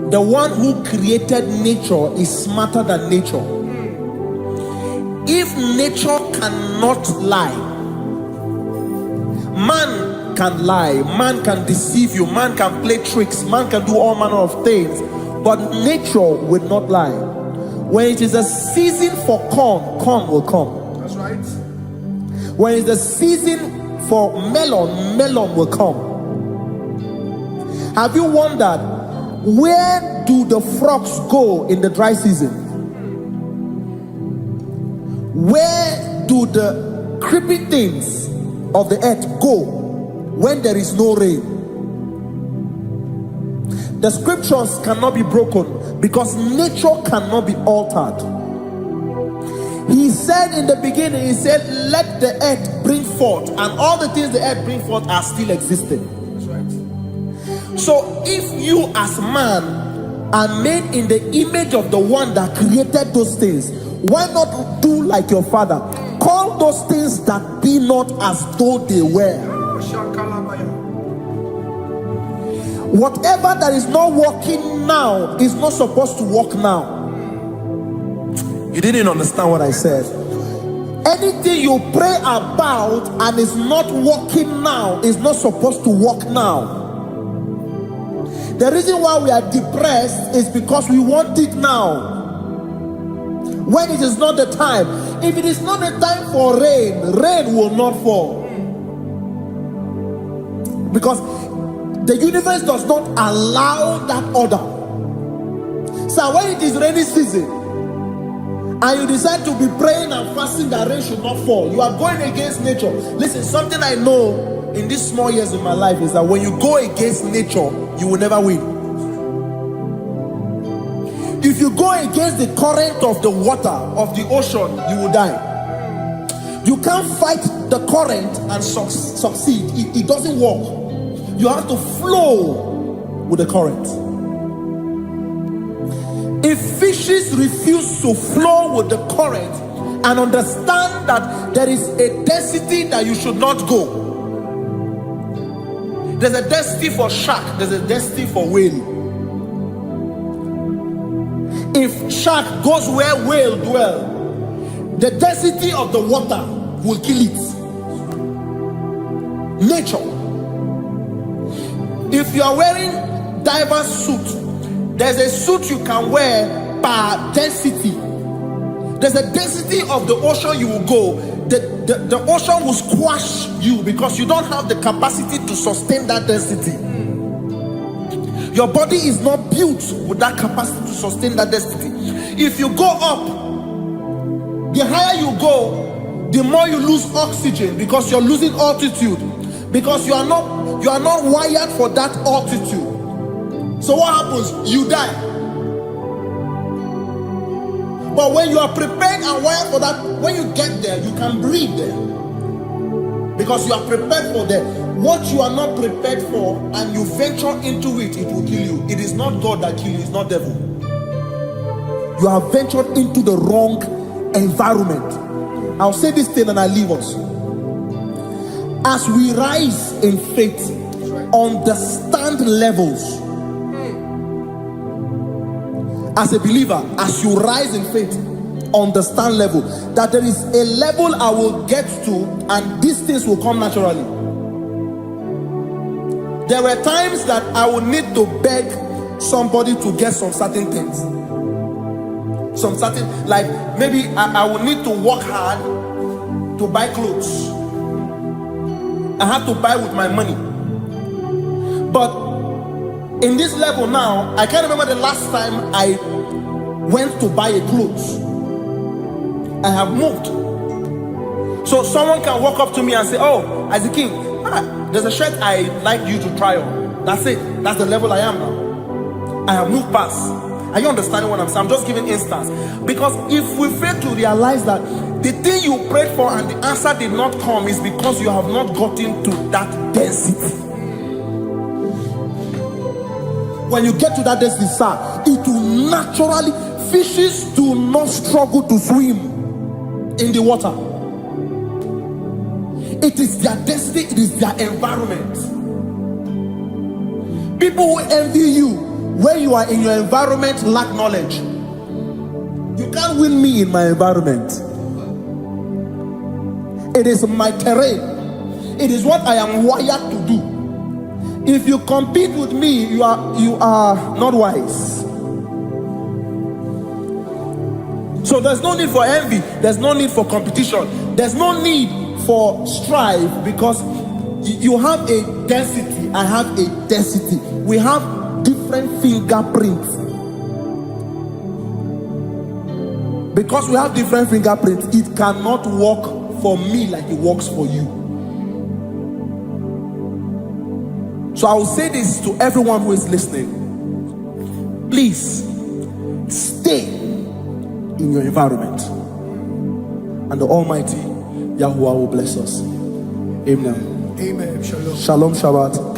the one who created nature is smarter than nature. If nature cannot lie, man can lie, man can deceive you, man can play tricks, man can do all manner of things, but nature will not lie. When it is a season for corn, corn will come. That's right. When it's a season for melon, melon will come. Have you wondered, where do the frogs go in the dry season? Where do the creepy things of the earth go when there is no rain? The scriptures cannot be broken because nature cannot be altered. He said in the beginning, he said, let the earth bring forth, and all the things the earth bring forth are still existing. That's right. So if you as man are made in the image of the one that created those things, why not do like your father? Call those things that be not as though they were. Whatever that is not working now is not supposed to work now. You didn't understand what I said. Anything you pray about and is not working now is not supposed to work now. The reason why we are depressed is because we want it now, when it is not the time. If it is not the time for rain, rain will not fall, because the universe does not allow that order. So when it is rainy season and you decide to be praying and fasting that rain should not fall, you are going against nature. Listen, something I know in these small years in my life is that when you go against nature, you will never win. If you go against the current of the water of the ocean, you will die. You can't fight the current and succeed. It doesn't work. You have to flow with the current. If fishes refuse to flow with the current and understand that there is a density that you should not go, there's a density for shark, there's a density for whale. If shark goes where whale dwell, the density of the water will kill it. Nature. If you are wearing diver's suit, there's a suit you can wear per density. There's a density of the ocean you will go. The ocean will squash you because you don't have the capacity to sustain that density. Your body is not built with that capacity to sustain that density. If you go up, the higher you go, the more you lose oxygen because you're losing altitude, because you are not wired for that altitude. So what happens? You die. But when you are prepared and wired for that, when you get there, you can breathe there, because you are prepared for that. What you are not prepared for and you venture into it, it will kill you. It is not God that kills you, it's not devil. You have ventured into the wrong environment. I'll say this thing and I leave us. As we rise in faith, understand levels. As a believer, as you rise in faith, understand level. That there is a level I will get to and these things will come naturally. There were times that I would need to beg somebody to get some certain things. Some certain, like maybe I would need to work hard to buy clothes. I have to buy with my money. But in this level now, I can't remember the last time I went to buy a clothes. I have moved. So someone can walk up to me and say, oh, Isaac King, there's a shirt I like you to try on. That's it. That's the level I am now. I have moved past. Are you understanding what I'm saying? I'm just giving instance. Because if we fail to realize that the thing you prayed for and the answer did not come is because you have not gotten to that density. When you get to that density, sir, it will naturally, fishes do not struggle to swim in the water. It is their destiny, it is their environment. People who envy you where you are in your environment lack knowledge. You can't win me in my environment. It is my terrain. It is what I am wired to do. If you compete with me, you are not wise. So there's no need for envy. There's no need for competition. There's no need for strife, because you have a density. I have a density. We have different fingerprints. Because we have different fingerprints, it cannot work for me like it works for you. So I will say this to everyone who is listening. Please stay in your environment, and the Almighty Yahuwah will bless us. Amen. Amen. Shalom. Shalom Shabbat.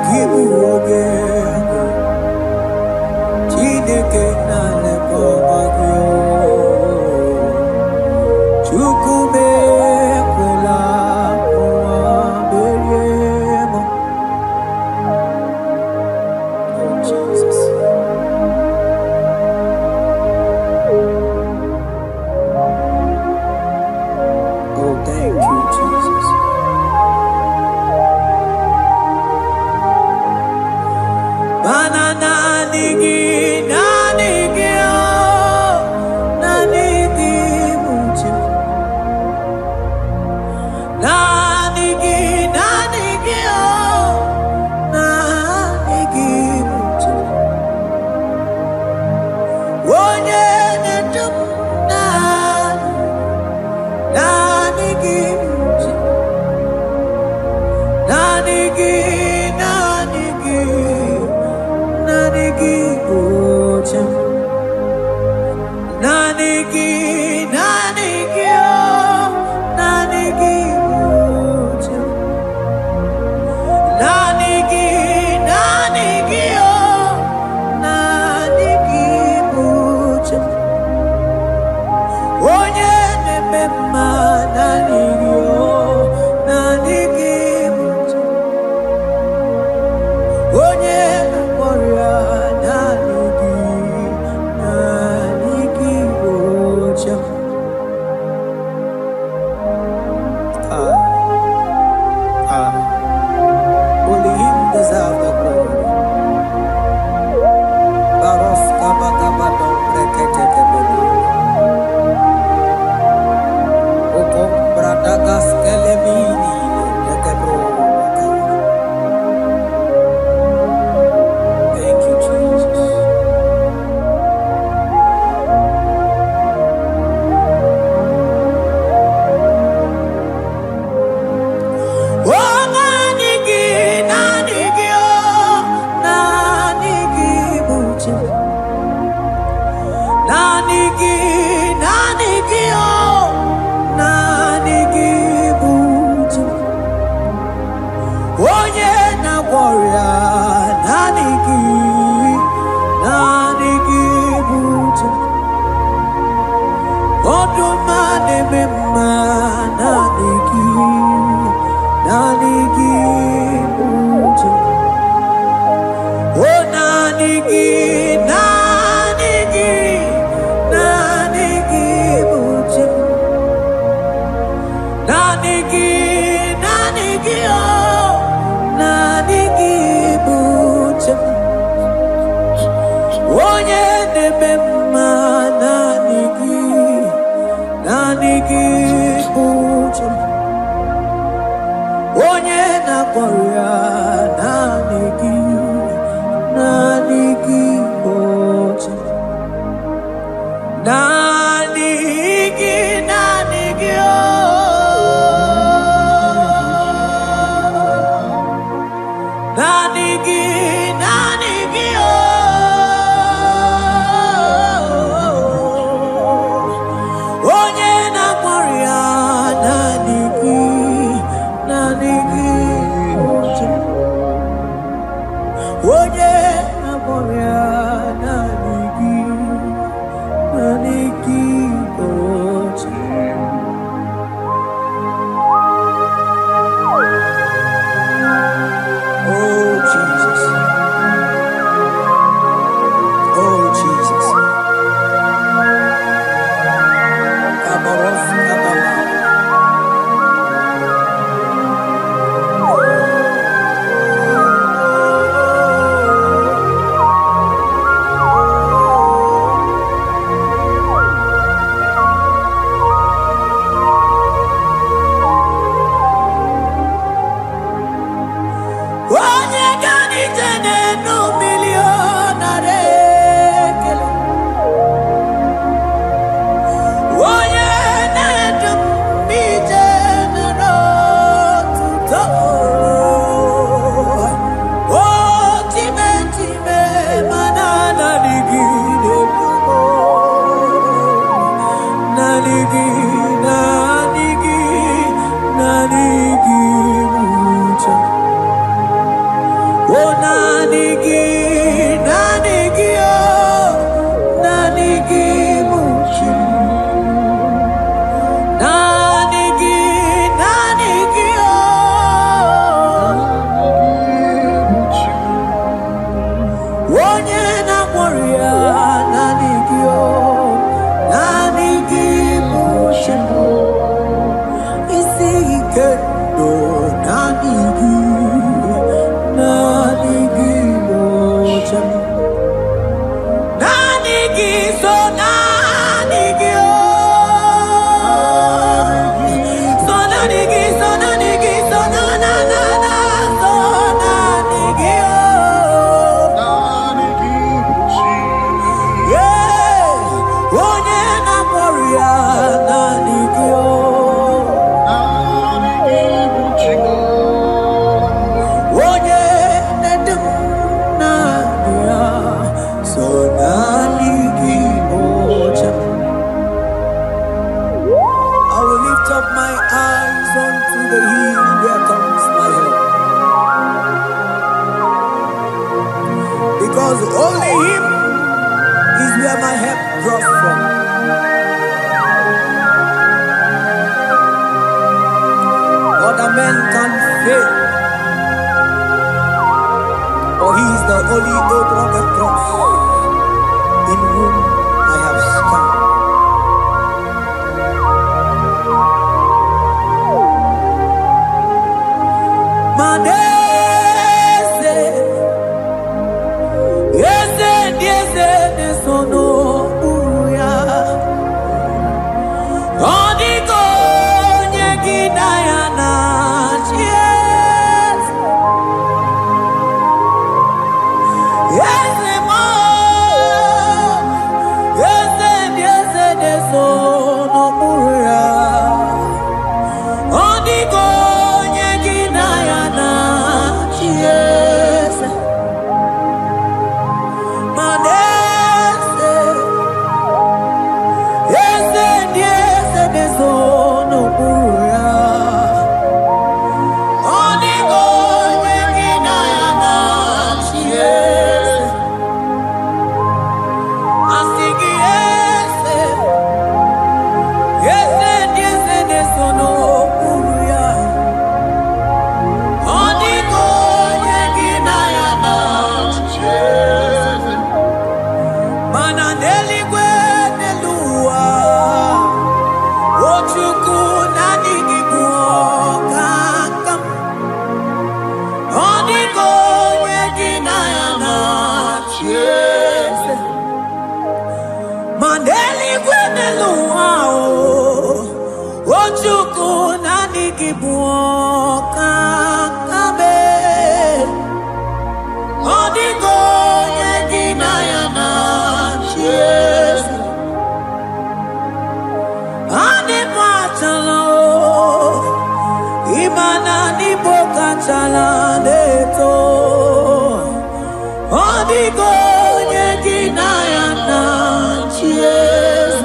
Give you Only him deserve the glory. Barof kabagabado breketekebele. Okom bradagas kelemini lekebro. Thank you, Jesus. Oh, Jesus. Manese, yese, yese, nesono uya. Onigo nyegina yana yes. Yese mo, yese, yese, nesono uya. Onigo nyegina yana yes. Manese, yese, yese, nesono uya. Onigo nyegina yana yes. Asigi yese, yese, yese, nesono uya. Onigo nyegina yana yes. Mananeli gwenelua, ochuku nanigi buokakam. Onigo nyegina yana yes. Maneli gwenelua, ochuku nanigi buokakam. Onigo nyegina yana yes. Ane machala imana ni boka chala neto. Onigo nyegina yana yes.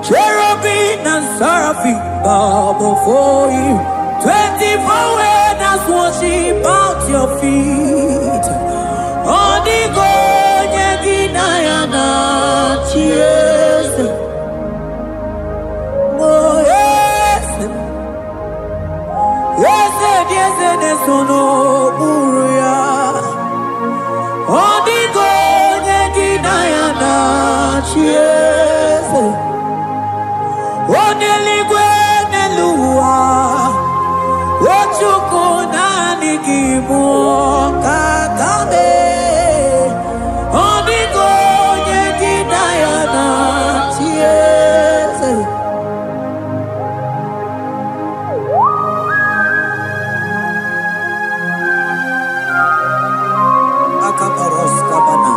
Cherubim and seraphim bow before you. 24 elders worship at your feet. Onigo nyegina yana yes. Oh yes, yes, yes, nesono uya. Onigo nyegina yana yes. Oneligwe nelua, ochuku nanigi buokakame. Onigo nyegina yana yes. Akabaros kabana.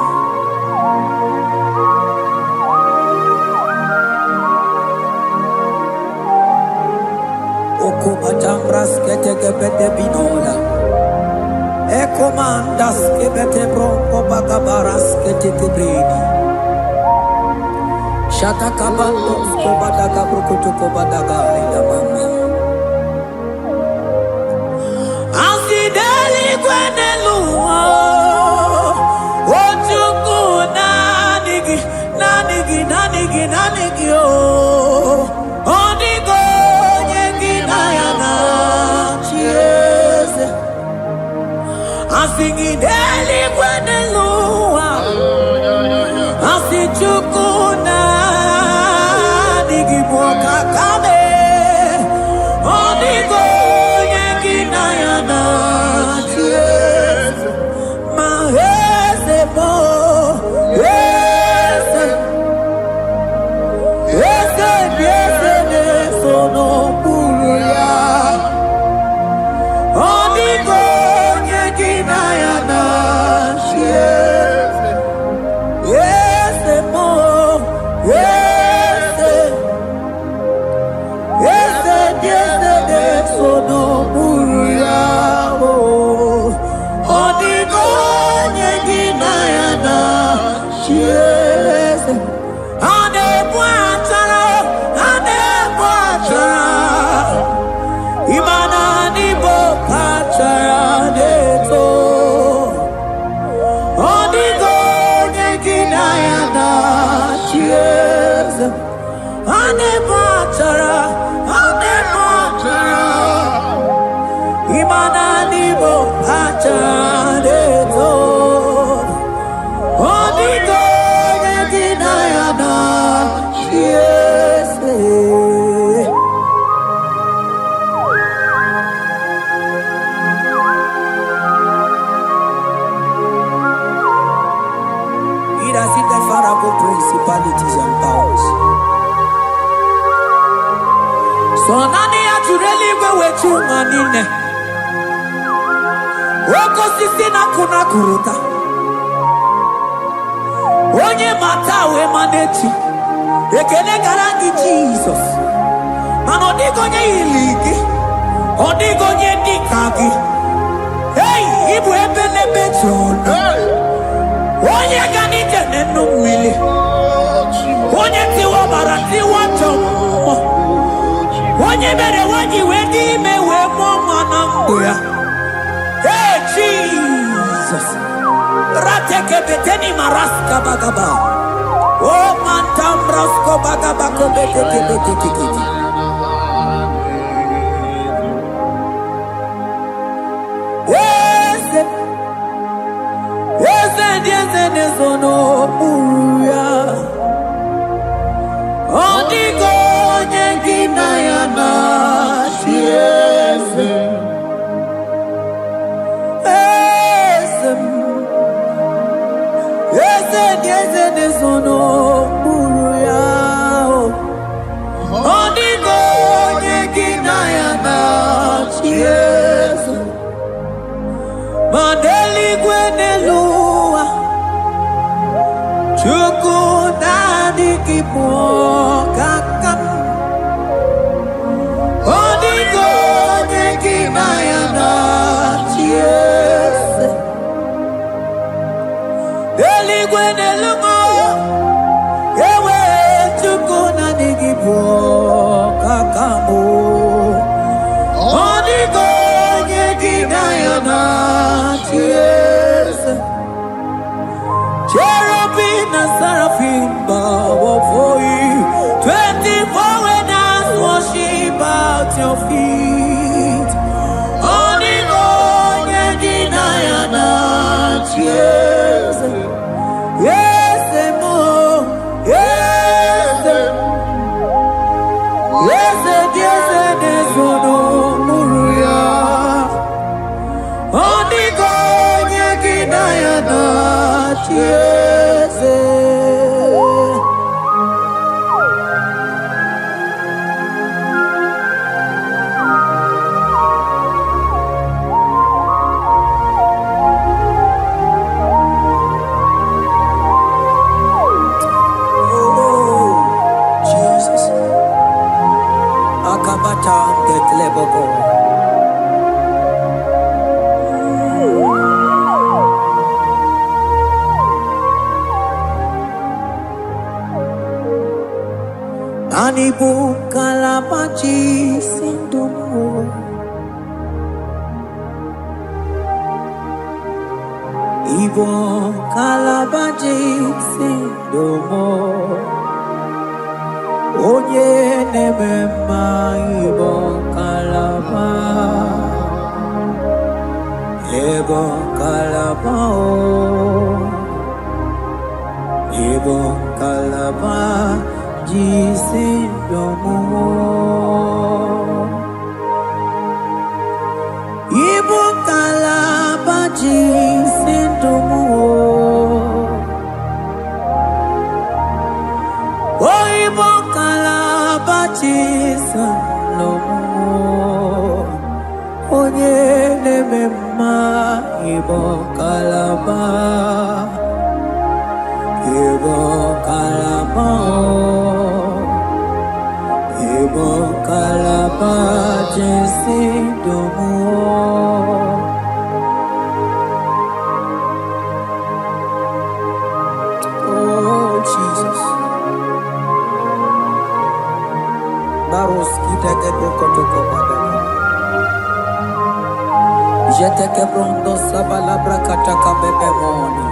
Okopatambras ketegebete binola. Ekomandas kebete bronco bagabaras ketekebrini. Shatakabandos kobadaga brukutu kobadaga ila mama. Asideli gwenelua, ochuku nanigi, nanigi, nanigi, nanigi oh. Onigo nyegina yana yes. Asingideli gwenelua, asichuku nanigi buokakame. Onigo nyegina yana yes. Mahese mo yes. Yes, yes, nesono uya. Onigo nyegina yana yes. Yes, mo yes. Yes, yes, nesono uya. Onigo nyegina yana yes. Ane bwatara, imana ni bokachara neto. Onigo nyegina yana yes. Ane bwatara, imana ni bokachara neto. Onigo nyegina yana yes. Mandeli we wechunga nine. Woko sisi na kuna kuruta. Onye matawe manechi. Ekele garangi Jesus. Mano digonye iligi. Odigonye dikagi. Hey, ibu ebele betrono. Onye ganite nenu mwili. Onye tiwa barati wachomo. Onye bere wanyi wedi mewe mwana mbuya. Hey Jesus. Rateke beteni maraska bagaba. Oh mantam rasko bagaba ko beteke beteke. Yes, nezono uya. Odigo nyengina yana chiese. Yes, nezono uya. Odigo nyengina yana chiese. Mandeli gwenelua. Chuku nadi kipo kakam. Odigo nyekina yana chiese. Deli gwenelungo. Ewe chuku nadi kipo kakamu. Odigo nyekina yana chiese. Cherubim and seraphim bow before you. 24 elders worship at your feet. Onigo yedinayana yes, yes, mo, yes, yes, yes, yes, no muruya. Onigo yedinayana yes. Anibu kalabachi sindumo. Ibo kalabachi sindumo. Onye nemema ibo kalaba. Ibo kalaba Ibo kalaba. Jisindomo Ibo kalaba jisindomo Oh Ibo kalaba jisindomo Onye nemema Ibo kalaba Ibo kalaba Ibo kalaba jisindomo Oh Jesus Baros kitake prokotoko badana Jeteke brondo sabalabra kataka bebe moni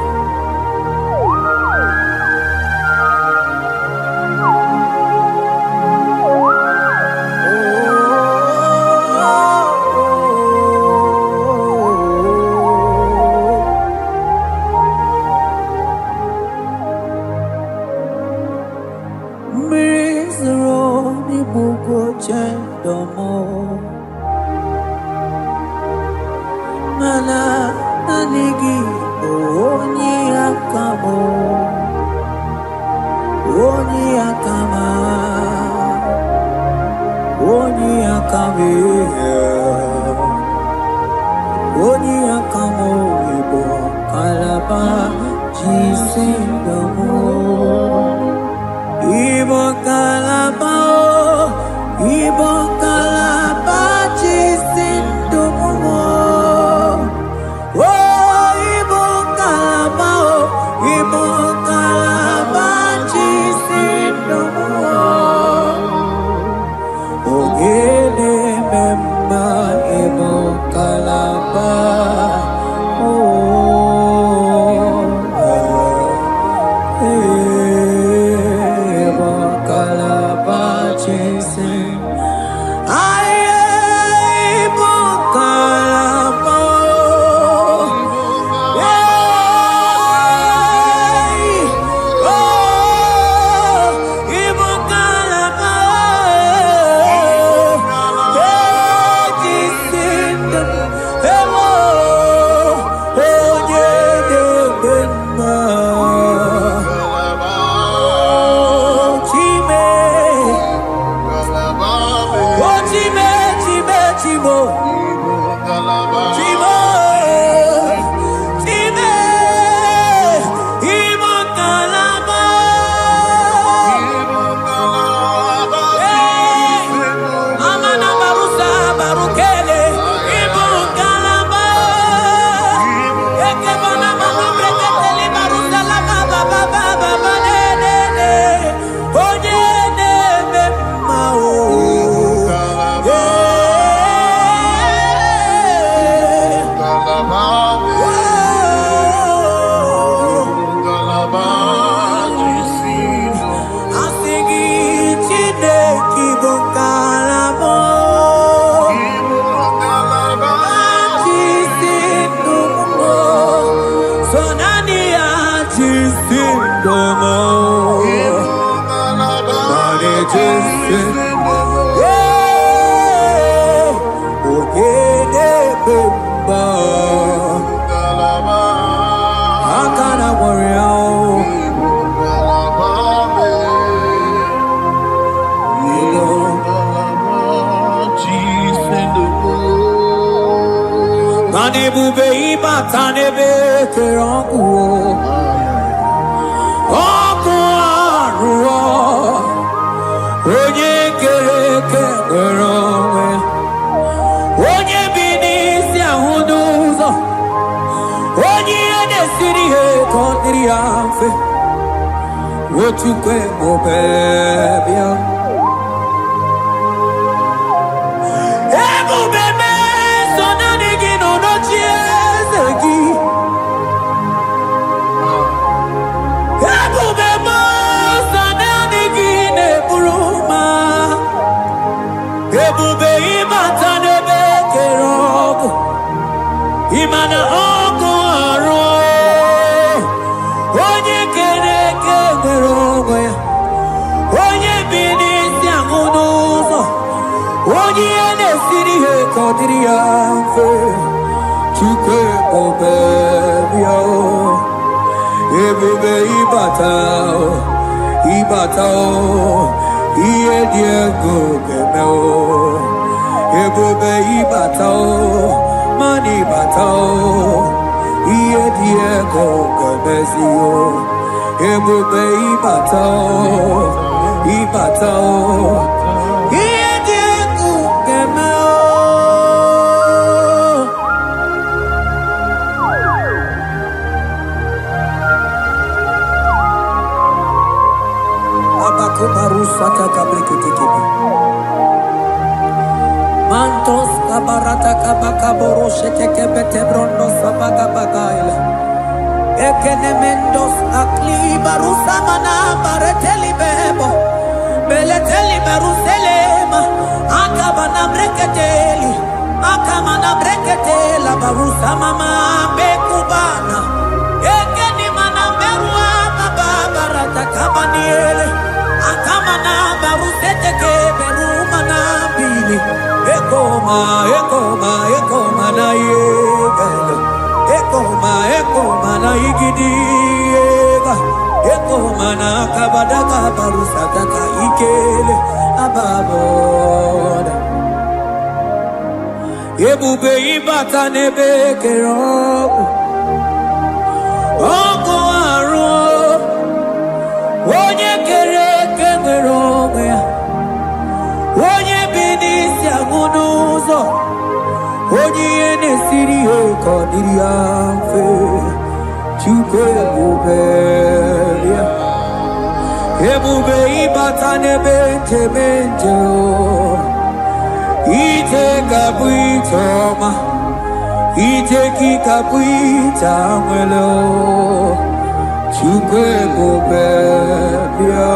Mana nanigi onye akamo onye akama onye akama Akabia, Oni Akamo, Ibo, Kalaba, Jisindamo, Ibo Kalaba, Ibo Kalaba, Jisindamo, Oh, Ibo Kalaba, Ibo Kalaba, Jisindamo. Ogele memba ebo kalaba, ebo kalaba chasing. Ebo kalaba, ebo kalaba. Bube ibatanebe kerangu Oku aruo Onye kereke weronwe Onye binisi ahuduzo Onye edesiri he kondiri amfe Wotukwe mobebia Imana ogo aro Onye kereke werogo ya Onye binisi ahuduzo Onye edesiri he kondiri amfe Chukwe mobebia Ebube ibatao Iye diego gemeo Ebube ibatao Mani batao Iye diego gemezio Ebube ibatao Iye diego gemeo Abakubarusa kabriketekebe Mantos kabarata kabakaboro shetekebete brondo sabagabagaila Ekenemendos akli barusa mana bareteli bebo Beleteli baruselema Akabana breketeli Akamana breketela barusa mama bekubana Ekeni mana berua babarata kabaniele Akamana baruseteke berumana bili Ekoma na yegala Ekoma na igidiega Ekoma na kabadaka barusataka ikele Ababoda ebube ịbata n'ebe kere ọkụ arụ onye kere eke nwere onwe ya onye bi n'isi agụ n'ụzọ onye ihe na-esiri ihe ka ọ dịrị ya mfe Chukwu ebube ya ebube ịbata n'ebe nteme nje ite kabụ ite ọma ite ki kabụ ite anwele Chukwu ebube ya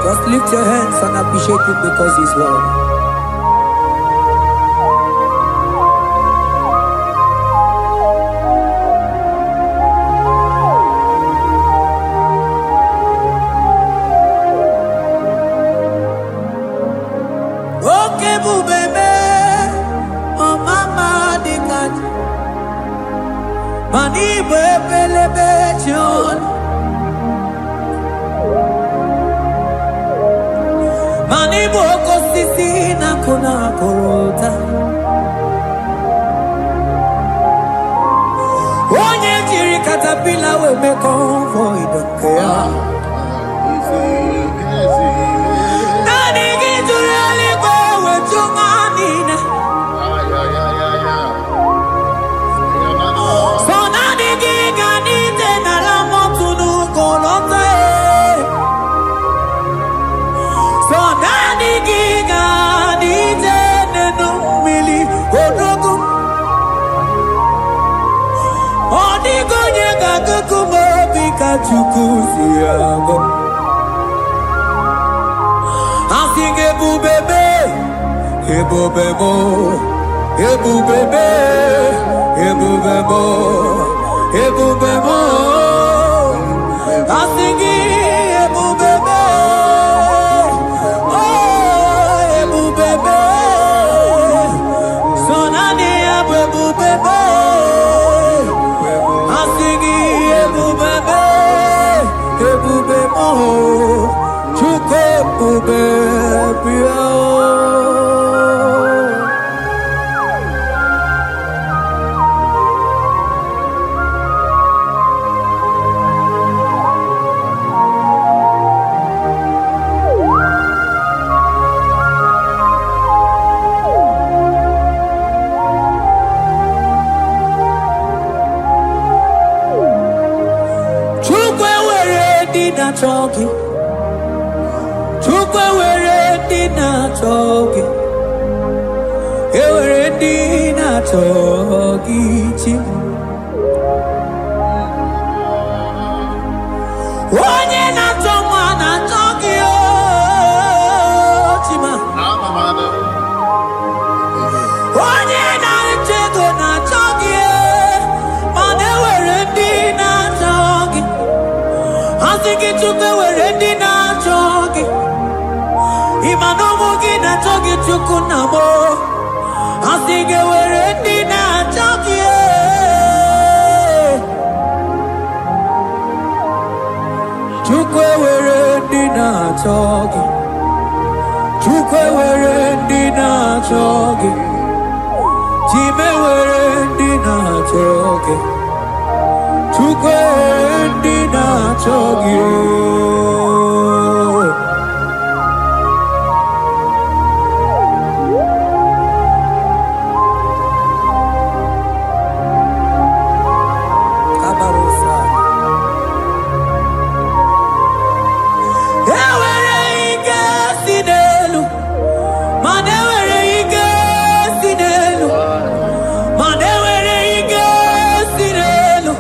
Just lift your hands and appreciate him because he's worthy. Okay, bubebe, oh mama dikat, mani bebelebe chon. Mani boko sisi na kuna korota onye jiri katapila we me convoy don't care nani gijuri aliko we chumanina so nani giganite na la motunu kolota so nani giga nije nenu mili odogu odigo nyega kukumo bika chukuzi yago asinge bubebe ebubebo ebubebe ebubebo ebubebo asinge ebubebe Choki, Chukwe were dina choki, were dina choki chi. Onye na choma na choki o chima. Onye na chego na choki mane were dina choki. Asiki chukwe were dina choki Imanomu gina choki chuku namo Asiki were dina choki Chukwe were dina choki Chukwe were dina choki Chime were dina choki Chukwe dina choki Kabarosa Ewere ike sinelu Mane were ike sinelu Mane were ike sinelu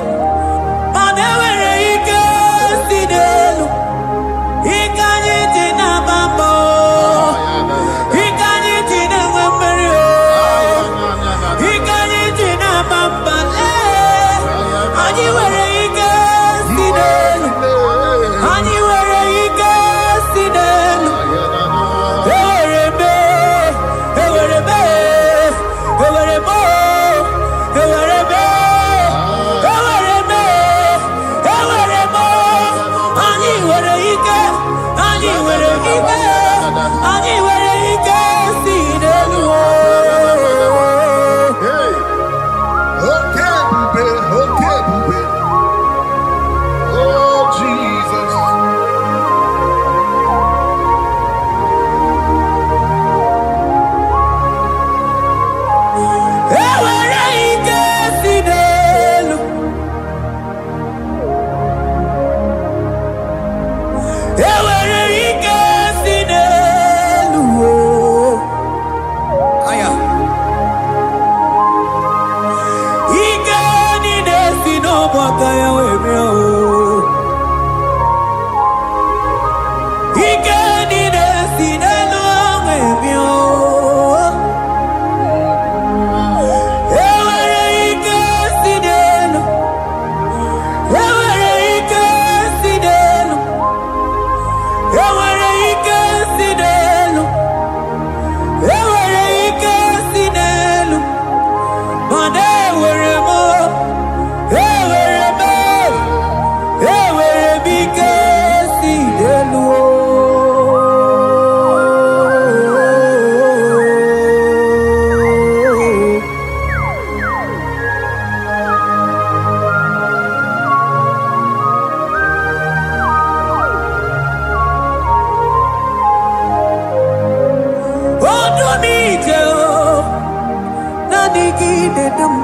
digide dum.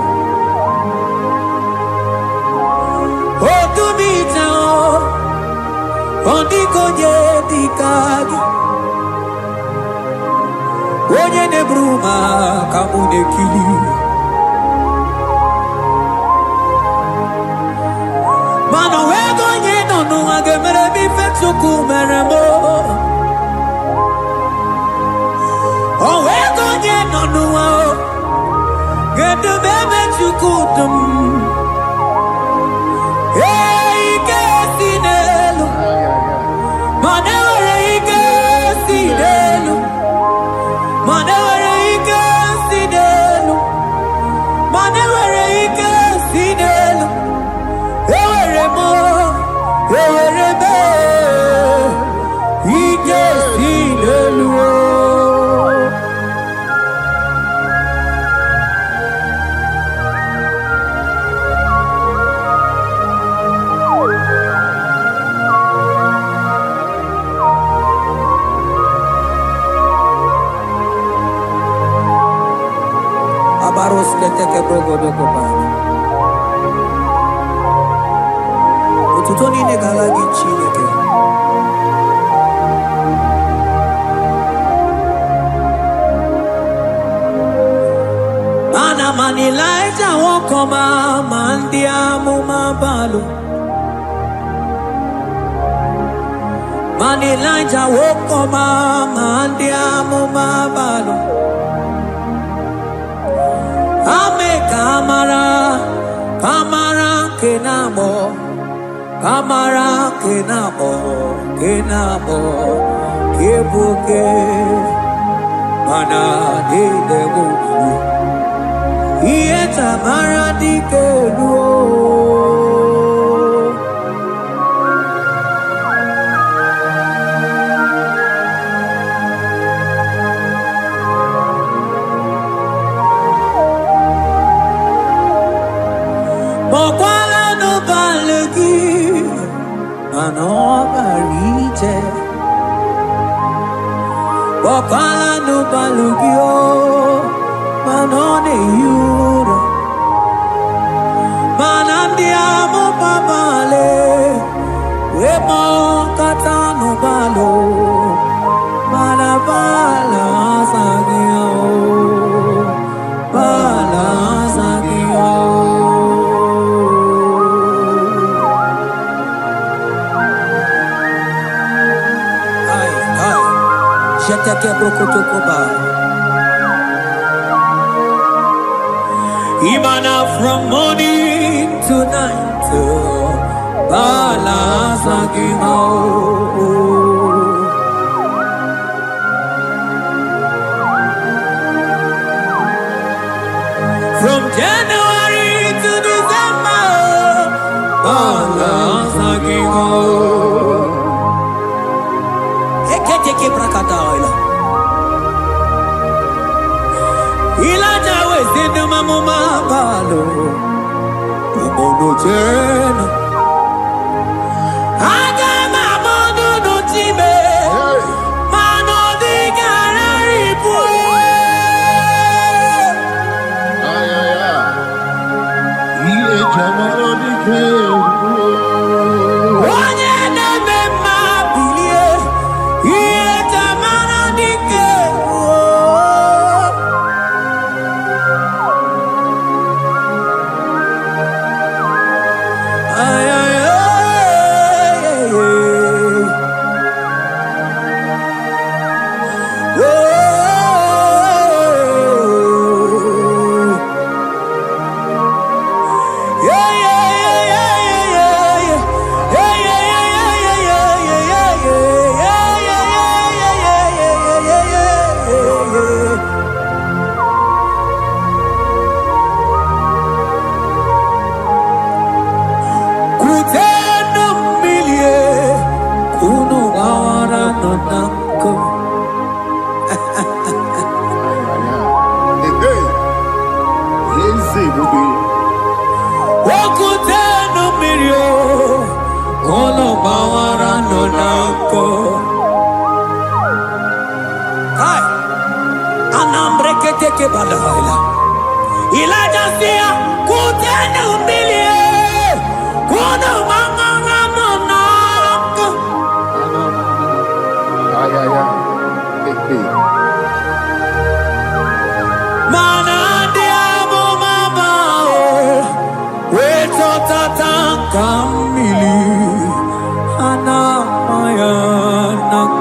Odumita ondikonye dikagi. Onye nebruma kamude kili. Mano wego nye nonu agemere bifetsuku meremo. Oh wego nye nonu ao gedu bebe chukudum. Hey ike sinelu, manewere ike sinelu, manewere ike sinelu, manewere ike sinelu. Ewere mo, ewere be, ike sinelu. Abaros keteke brogodo kopana. Ututoni negalagi chineke. Ana manilaita wokoma mandia mumabalu. Manilaita wokoma mandia mumabalu. Ame kamara, kamara kenamo, kamara kenamo, kenamo, kebuke, mana di debu, iye tamara di keluo. Mokwala no balegi, mano barite. Mokwala no balegi o, mano ne yuro. Manandi amo babale, wemo kata no balo, manabala sagio, bala sagio. Jeteke brokotokoba. Imana from morning to night, balasagimo. From January to December, balasagimo. Eketeke brakadaila. Ilaja wezindu mamuma balo. Umono jena. Aga mamono no time. Mano di gararipu. Ile jamaro di kebu. Onye neme mabilie. Iye tamara di kebu. Ay, ay, ay, ay, ay.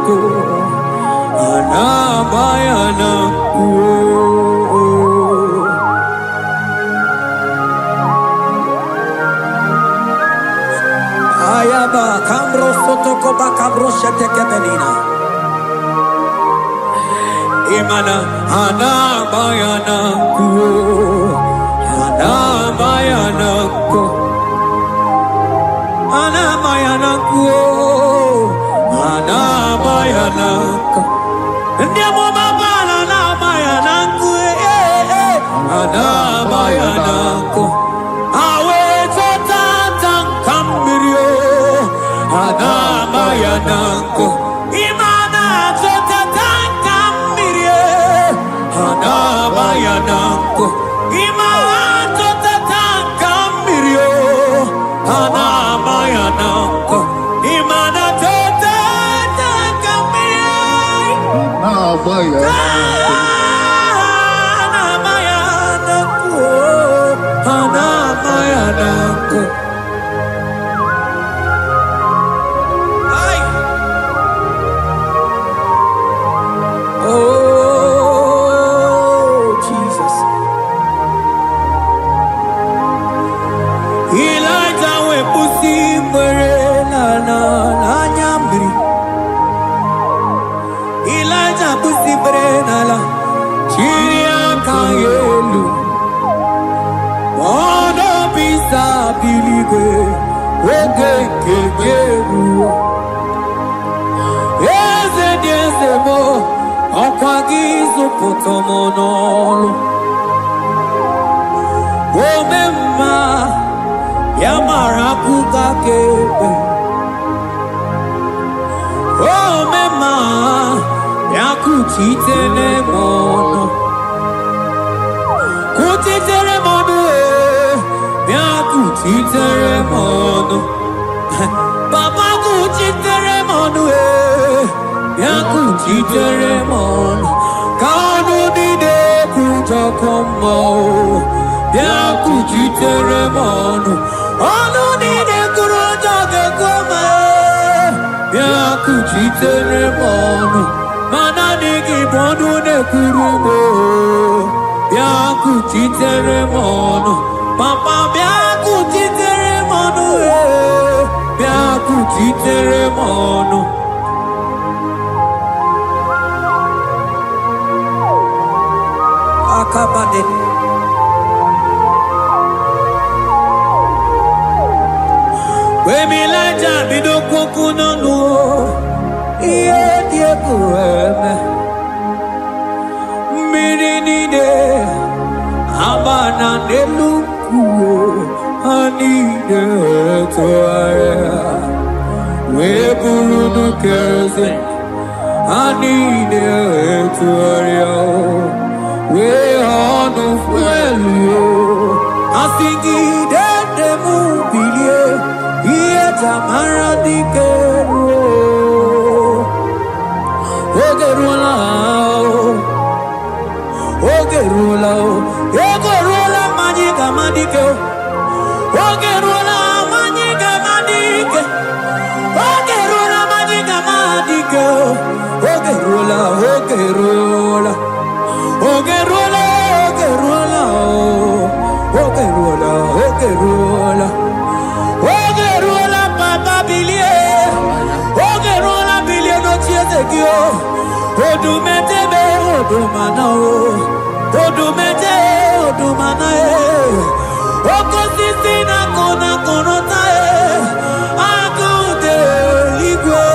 Anabayanako, Anabayanako. Ayaba Cambro Sotokoba Cambro Shetekebelina. Imana Anabayanako, Anabayanako, Anabayanako, Anabayanako. Ndiamo mabala Anabayanako, Anabayanako. Awe Zotan Kambirio, Anabayanako. Imana Zotan Kambirio, Anabayanako. Imana Zotan Kambirio, Anabayanako. Imana Zotan Kambirio, Anabayanako, Anabayanako. Ay. Oh, Jesus. Elijah we pusi mwerela na nyambri. Elijah pusi mwerela la chiria kayelu. Mono bisa biligwe oge kegeru. Eze diese mo okwa gizu potomonolo. Omemma Yamara kuka kebe. Oh mema yakuchitele mono. Kuchitere mono yakuchitere mono. Baba kuchitere mono yakuchitere mono. Kanu dide kutokombo yakuchitere mono. Olu nide kuroja gekome yakuchitere mono. Mana nigi bodu ne kurumo yakuchitere mono. Papa yakuchitere mono yakuchitere mono. Akabade. Wemilaja bidoko no iye die kueme mirinide abana neluku anide toaya we burudu kerze anide toaya we hanu fuelio asingi de mubilie iye tamara dikeru ogerula ogerula majiga madike ogerula majiga madike ogerula majiga madike ogerula ogerula ogerula ogerula ogerula ogerula papa bilie ogerula bilie no chiezekio odumete be odumana odumete odumana okosisi na kona konota akude ligwe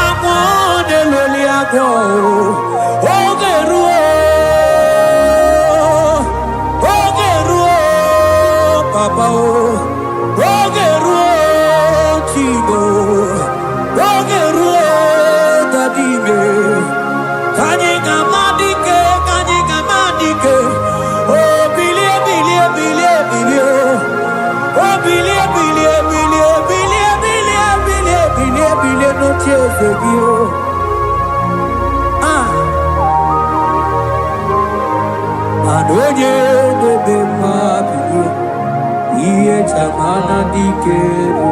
akwode loli akwo ogeruo papa ogeruo chibo ogeruo dadime kanyika madike oh bilie no chezegio adoje bebe mabie iye chamana dikeru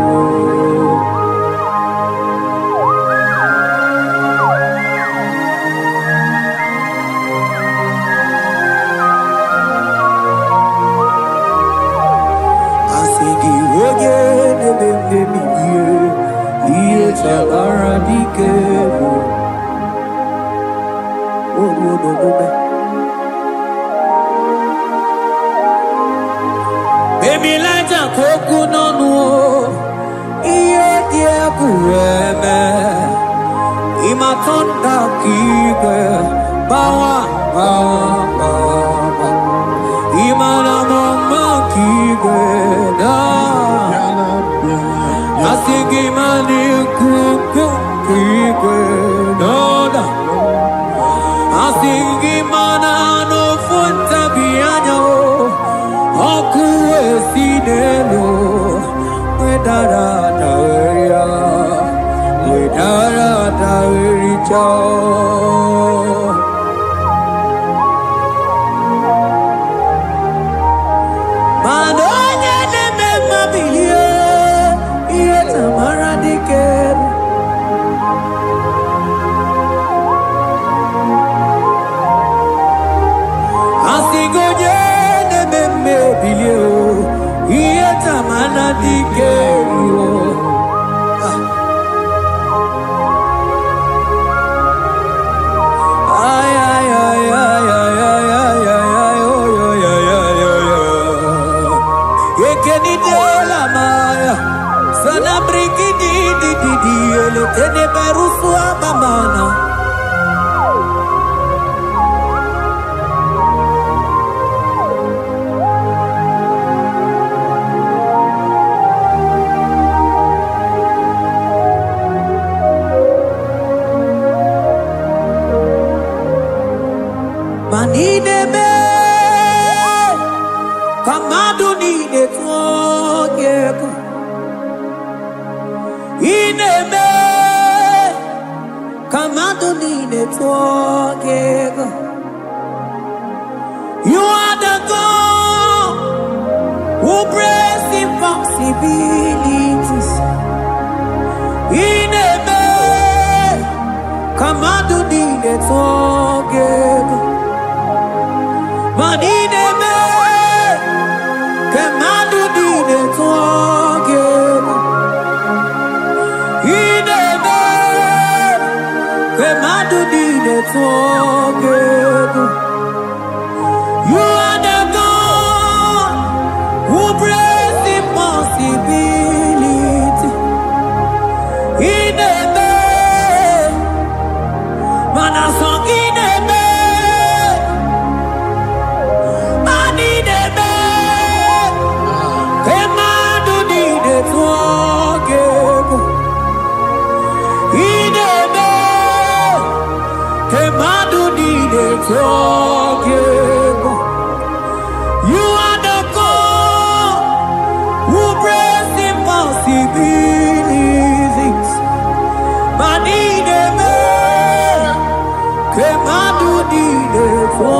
imatonda kike bawa bawa imana mama kike na asigi mani kuku kike na asigi mana no funta bianyo okuwe sinelo wedara daria wedara daria manonya neme mabilie iye tamara diker asigoje neme mabilie iye tamara diker Tene barusua mamana manine me kamadu ni de tuogeko ine me Kamadonine Twagega. You are the God who breaks impossibilities. Ineme Kamadonine Twagega. Manine Kamadonine Twagega. You are the God who breaks impossibility. In a man, man a song in a man, man in a man, man do need it to in a man, man do need it to. You are the God who breaks impossibilities. Man in a man, man do need it to.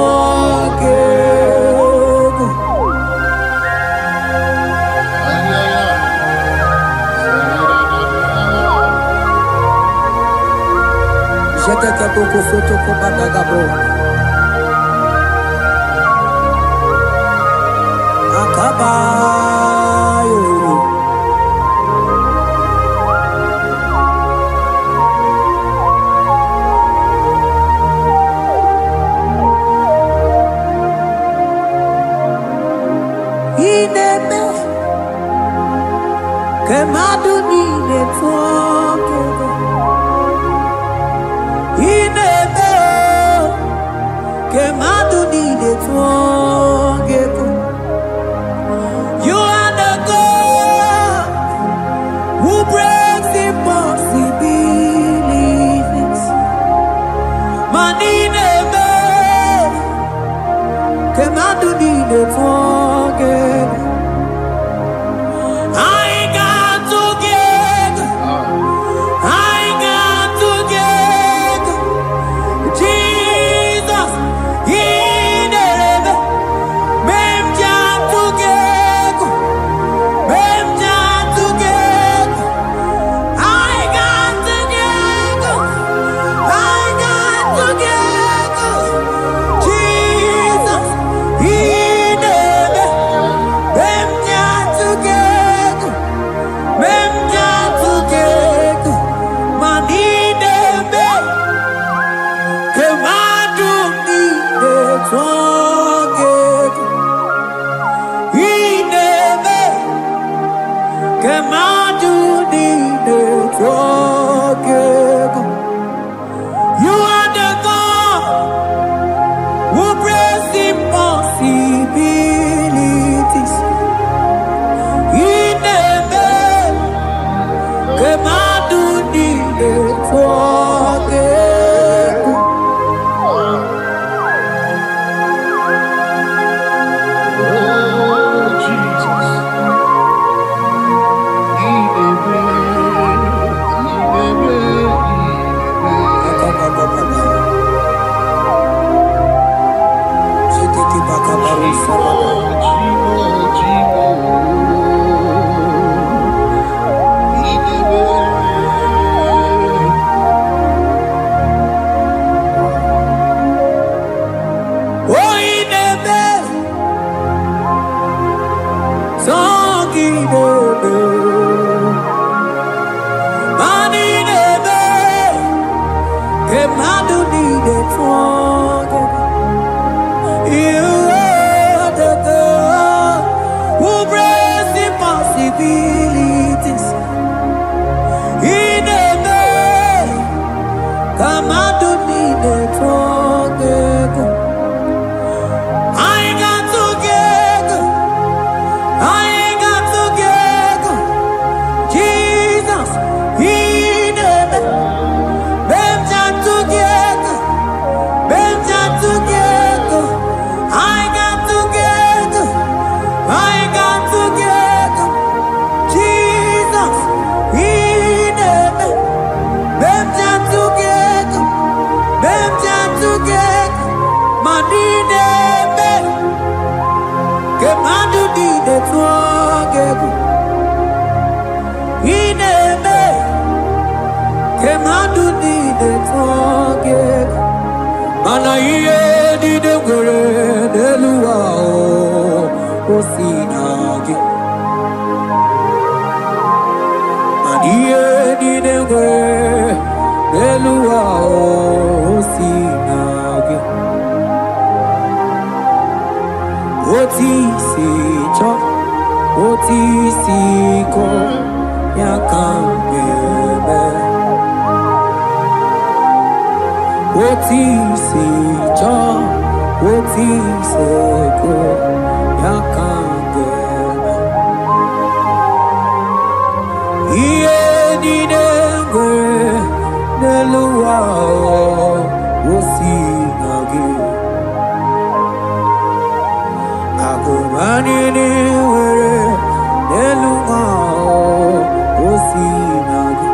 Jete boko soto ko badagabo akabayo ineme kemadu ni netwoke ineme kemadu ni netwoke que mando need it forget. You are the God who brings impossibilities. In a day, come out to need it forget. I ain't got together. I ain't got together. Jesus, in a day, them jam together. Them jam together. I got together. I got together. Jesus, in a day, them jam together. Them jam together. Manine me, que mando di de together. Ine me, que mando di de together. Mana iye di de gore de luwa o sinagi. Mana iye di de gore de luwa o sinagi. Oti si cho, oti si ko, ya kambebe. Oti si cho, oti si ko, ya kambebe. Iye di dengwe, neluwa o sinagi. Manini were nelunga o sinagi.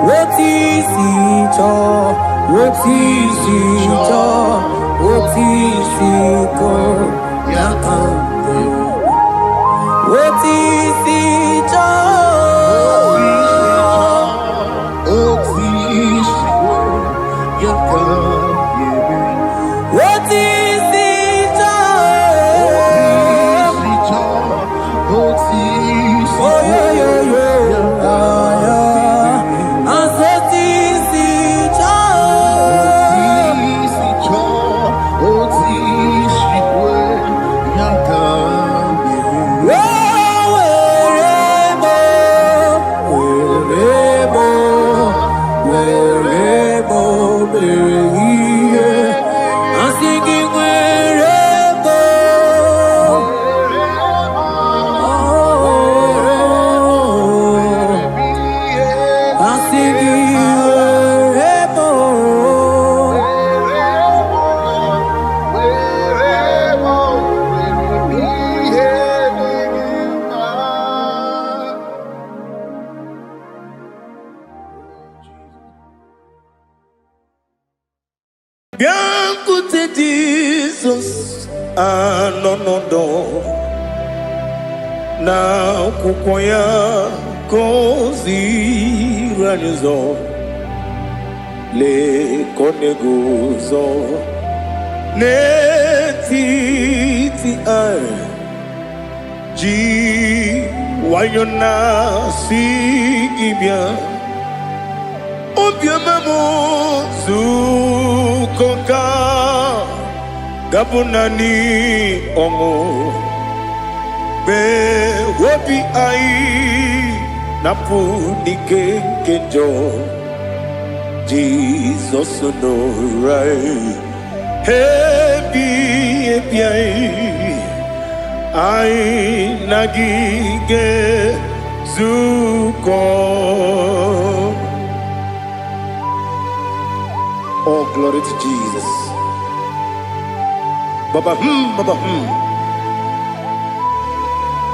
Woti si cho, woti si cho, woti si ko yakambe. Woti si cho, woti si ko yakambe. Woti Biancote Jesus, anonodo na kukoya kozi ranizo le koneguzo ne titi ai ji wayona sigibia obiamamo zukoka gabunani ongo be wobi ai napu nikenjo Jesus no right hebi ai nagige zuko. Oh, glory to Jesus. Baba Baba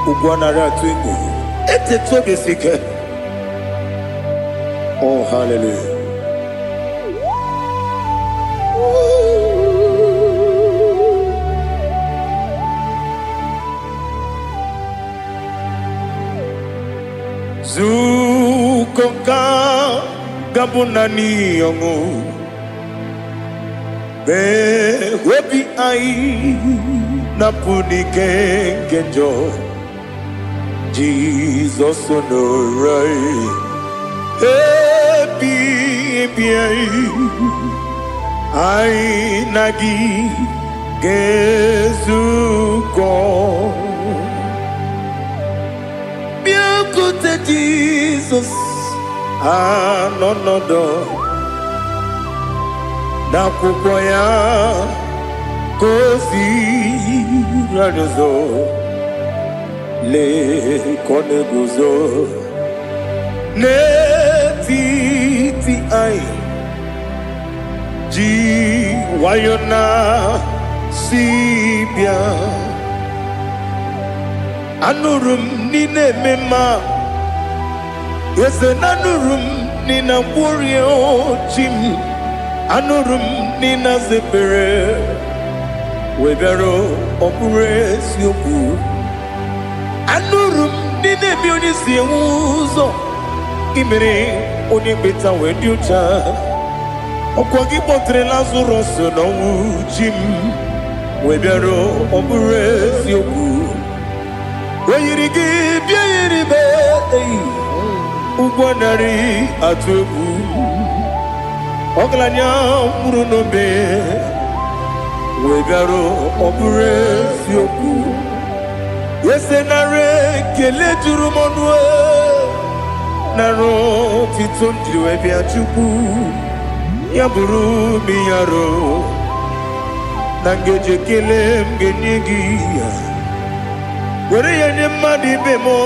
Ugwanara twingu. Ete tobe sike. Oh, hallelujah. Zukoka gabunani yongu. Be webi ai napuni kenjo Jesus no right. Hey Ai nagi gezuko Biakute Jesus anonodo Nakwụkwọ ya kosi radozo Le kone guzo Netiti ai Ji wayona sibia Anurum nine mema Yese nanurum nina warrior chim Anurum nina zepere Webero opure sioku Anurum nine bionisi uzo Imere onibeta wediucha Okwagi potre Lazarus no jim Webero opure sioku Weyirigi biayiribe Ugwanari atubu Oglanya murunobe Webero opure sioku Yesenare kele jurumonwe Naro titondi webia chuku Yaburu miyaro Nangeje kele mgenyigia Were yenye madi bemo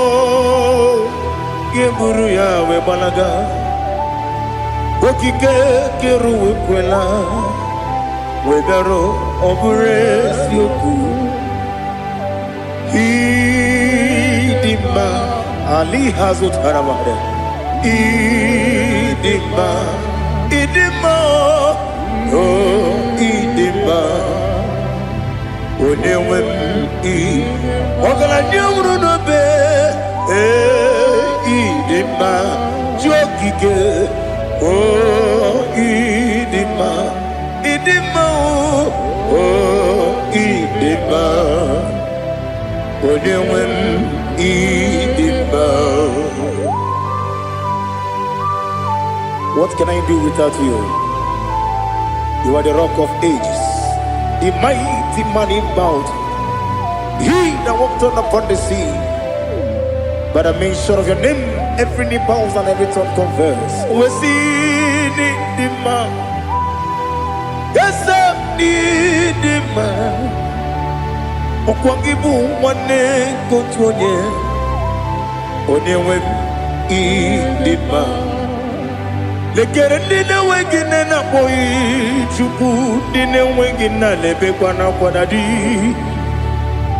Yaburu ya webalaga Okike keru wekwela Webero obure sioku Idima Ali Hazut Haramade Idima Oh Idima Onewem Ogala nyamru no be Idima Jokike Oh Idima Oh Idima Onewem Idima What can I do without you? You are the rock of ages, the mighty man in mountain. He that walked on upon the sea. By the mention of your name, every knee bows and every tongue confess. We see the man. Yes, I need the man. Okwangibu wane kotonye. Onyewe the man. Lekere ndine wengine na boyi chuku ndine wengine lebe kwa na kwa dadi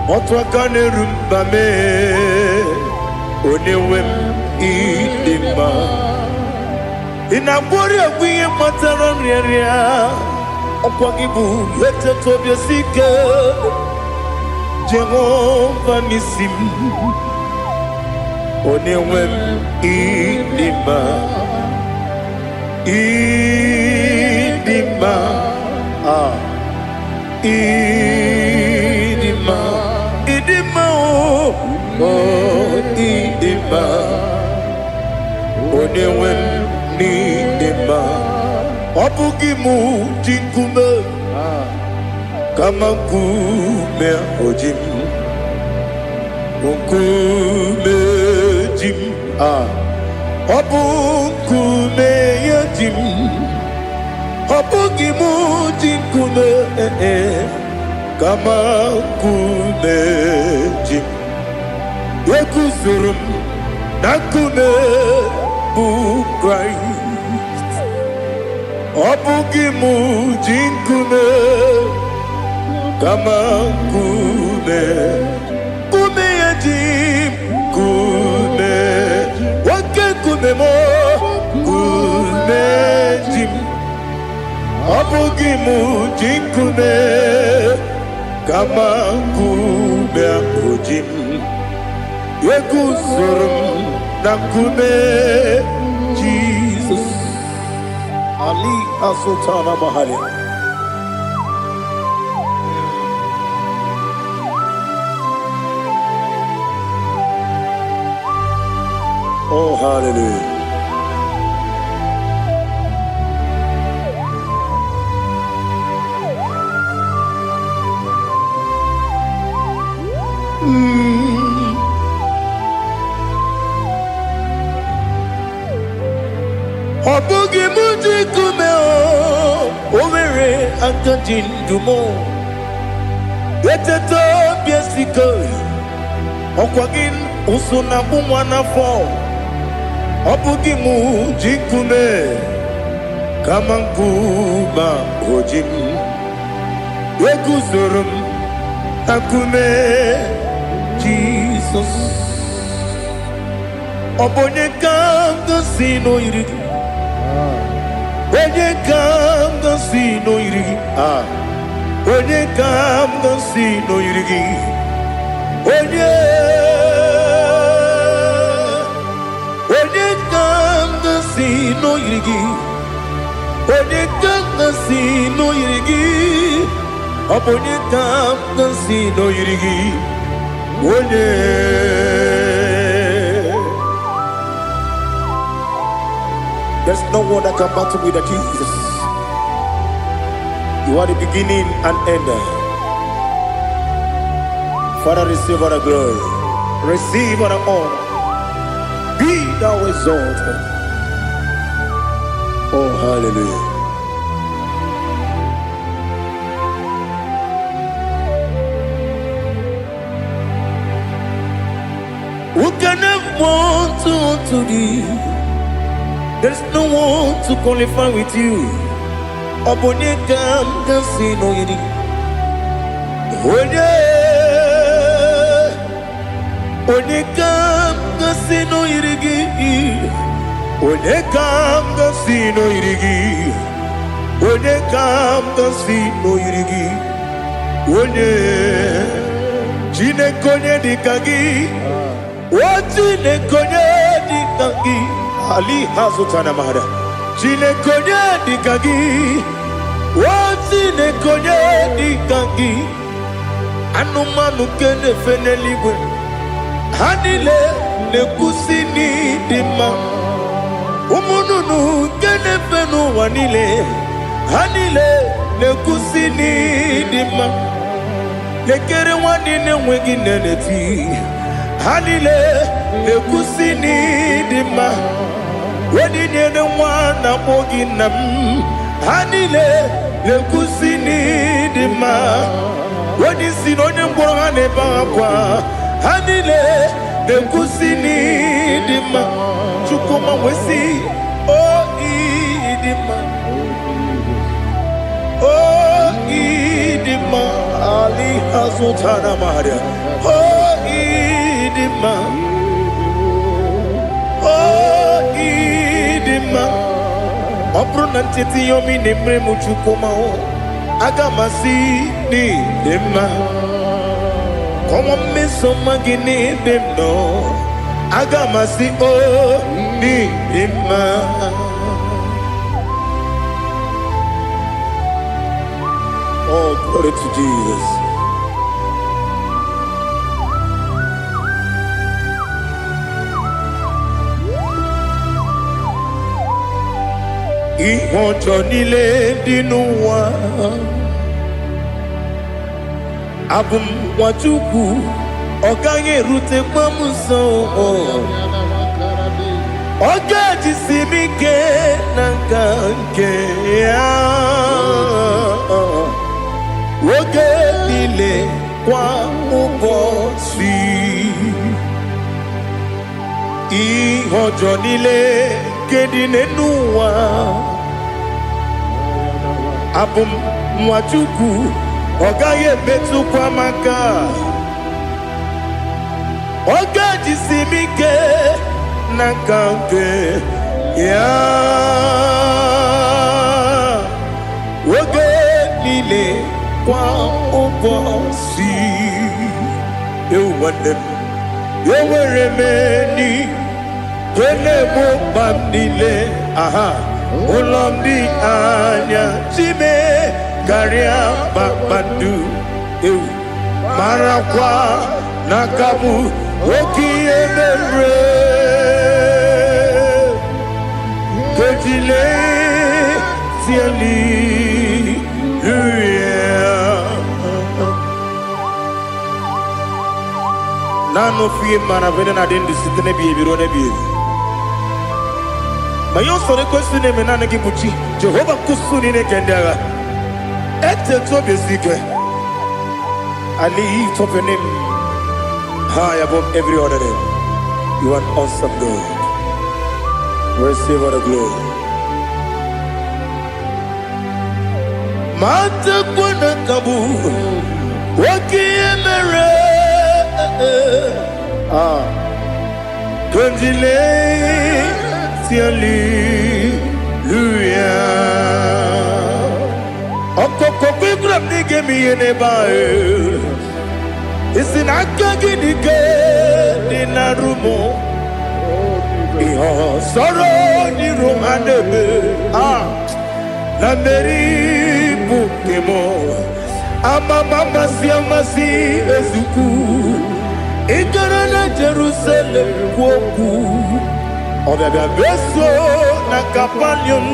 Otwakane rumbame Onewem idima Inabori agwiye matara nriaria Okwagibu yete tobye sike Jehova nisim Onewem idima Idima Idima Idima Oh Idima Onewem Nidima Obugimu Jinkume Kama kume ojim Unkume jim Obukume yajim Obugimu jinkume Kama kume jim Yekuzurum Nakume Christ Obugimu jinkume Kama kume Kume yajim Kume Kumemo Kumejim Abugimu Jinkume Kama Kume Ojim Yekuzurum Nakume Jesus Ali Asultana Mahali Oh, hallelujah. Jindumo. Eteto biesiko. Okwagin usuna bumwana fo. Obugimu jikume. Kamankuba ojim. Weguzurum akume. Jesus. Obonye kanga sino irigi. Onye kanga sino irigi. Onye kanga sino irigi. Onye kanga sino irigi. Onye kanga sino irigi. Obonye kanga sino irigi. Onye. There's no one that can battle with Jesus. You are the beginning and end. Father, receive all the glory. Receive all the honor. Be thou exalted. Oh, hallelujah. Who can have one to thee? There's no one to qualify with you. Obonye kam kasino yidi. Onye kam kasino yidi. Onye kam kasino yidi. Onye kam kasino yidi. Onye jine konye dikagi. Wajine konye dikagi. Ali hazutana mahada. Jine konye dikagi. Wajine konye dikagi. Anumanu kene feneligwe. Hanile ne kusini dima. Umununu kene fenu wanile. Hanile ne kusini dima. Nekere wanine wengi neneti. Hanile ne kusini dima. Wedi nyene wana mogi nam. Hanile ne kusini dima. Wedi sinonye mbora ne bakwa. Hanile ne kusini dima. Chukuma wesi oh idima. Oh idima. Ali hazutana maria. Oh idima. Oh idima. Obrunantiti yomi nemre muchukuma o. Agamasi ni dema. Como me somagini demno. Agamasi o ni dema. Oh, glory to Jesus. Ihojo nile dinuwa. Abum wajuku oganye rute mamuso. Oga jisimike nanganke ya. Oge nile kwa ubosi. Ihojo nile kedine nuwa. Abum mwachuku ogaye betu kwa maka. Oga jisimike nakanke ya. Oge nile kwa ubosi. Ewanem Eweremeni Wenemo bandile aha Ulomdi anya Chime Garia babandu Marakwa Nakamu Okiemere Kejile Tiali Nano fiye mana vene na den disitene biye biro ne biye. Mayon sore kwesune menane kibuchi. Jehova kusuni ne kendaga. I lift up your name high above every other name. You are an awesome God. Receive all the glory. Mata kuna kabu wakiemere Kanjile Hallelujah. Okoko kikram nige miyene bae. Isin akagi nige dinarumo. Iho soro ni romanebe. La meri bukemo. Ama mama si ezuku. Ikarana Jerusalem woku. Obebe beso na kapanium.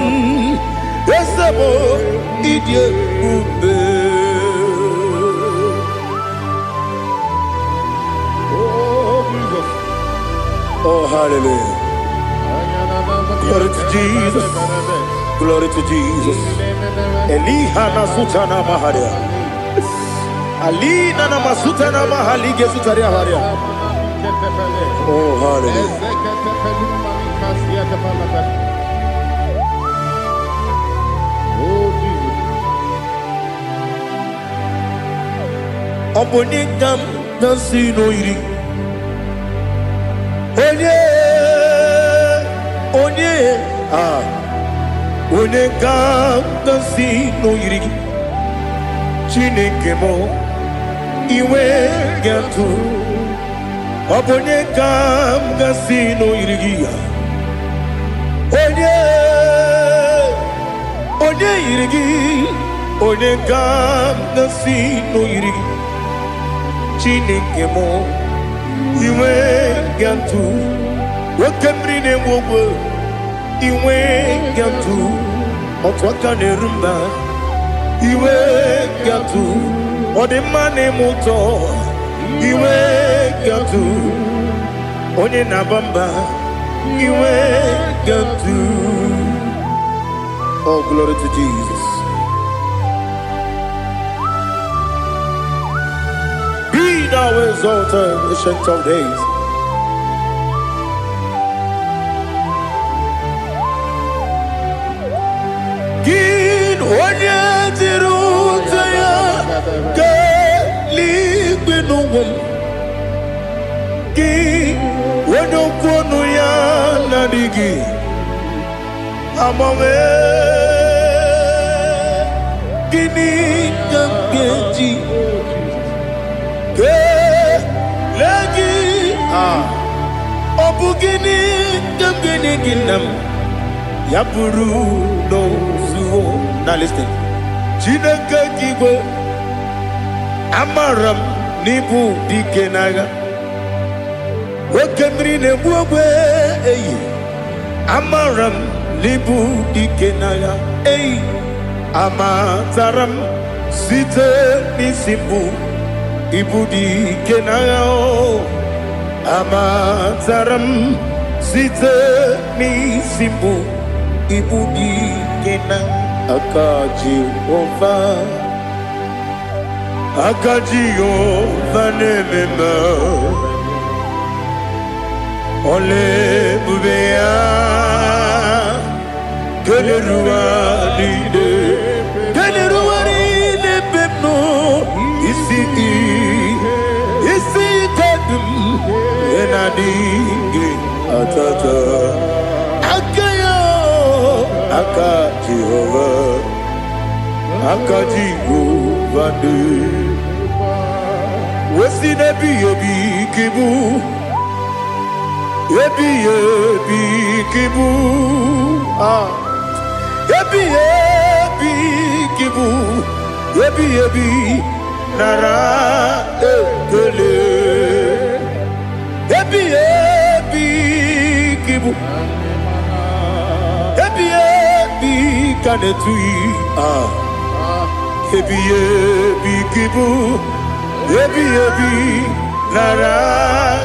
Esabo idie ube. Oh Jesus. Oh hallelujah. Glory to Jesus. Glory to Jesus. Elihana sutana maharia. Alina na masuta na mahali gesutaria haria. Oh hallelujah. Obonikam nasino iri. Onye Onekam nasino iri. Chineke mo iwe gatu. Obonekam nasino iri. Onye iri. Onekam nasino iri. Chineke mo iwe gatu. Wakemri ne wowo iwe gatu. Otwaka ne rumba iwe gatu. Odemane moto iwe gatu. Onye nabamba iwe gatu. Oh glory to Jesus. Thou exalted, ancient of days. Gin onye tirutaya ke ligbinum. Gin onye kwonu ya nadigi amame. Gini kamgeji. Obugini gini ginam Yapuru no zuo. Now listen. Chineke kigwe Amaram nibu dikenaga. Wakemri ne buwe Amaram nibu dikenaga. Amataram site nisimbu Ibudi kenao Amataram site nisimbu Ibudi kenang Akaji ova nemema Ole bubea Keleruwa lide pepno Isi kadum Enadingi atata Akayo Aka Jehova de Wesi nebi yebi kibu Yebi kibu Yebi kibu Yebi Nara ekele Yebi kibu Yebi kanetui Yebi kibu Yebi Nara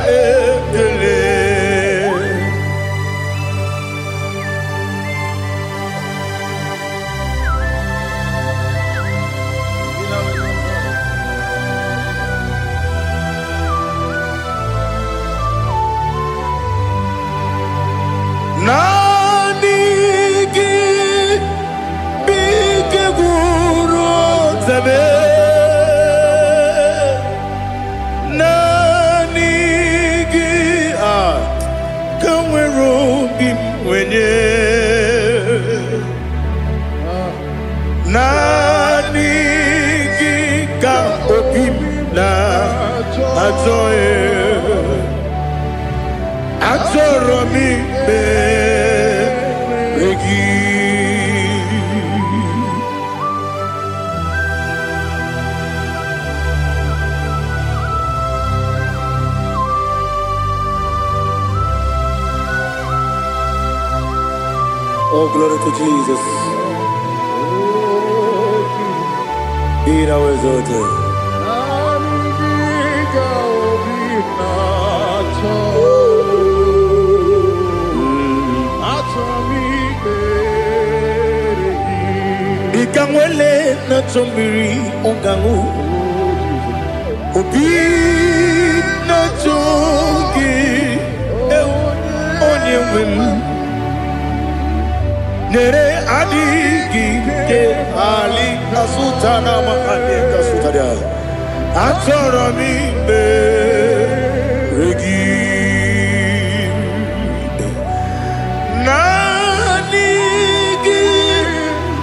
ekele zame nanigi kanwero bim wenye nanigi ka obim na atoe atoro mi be regi. Oh, glory to Jesus. Be thou exalted. Ikangwele na chombiri ongangu obi na chongi onye wem nere adigi ke ali kasutana mahali kasutaria atoro mi be regi nanigi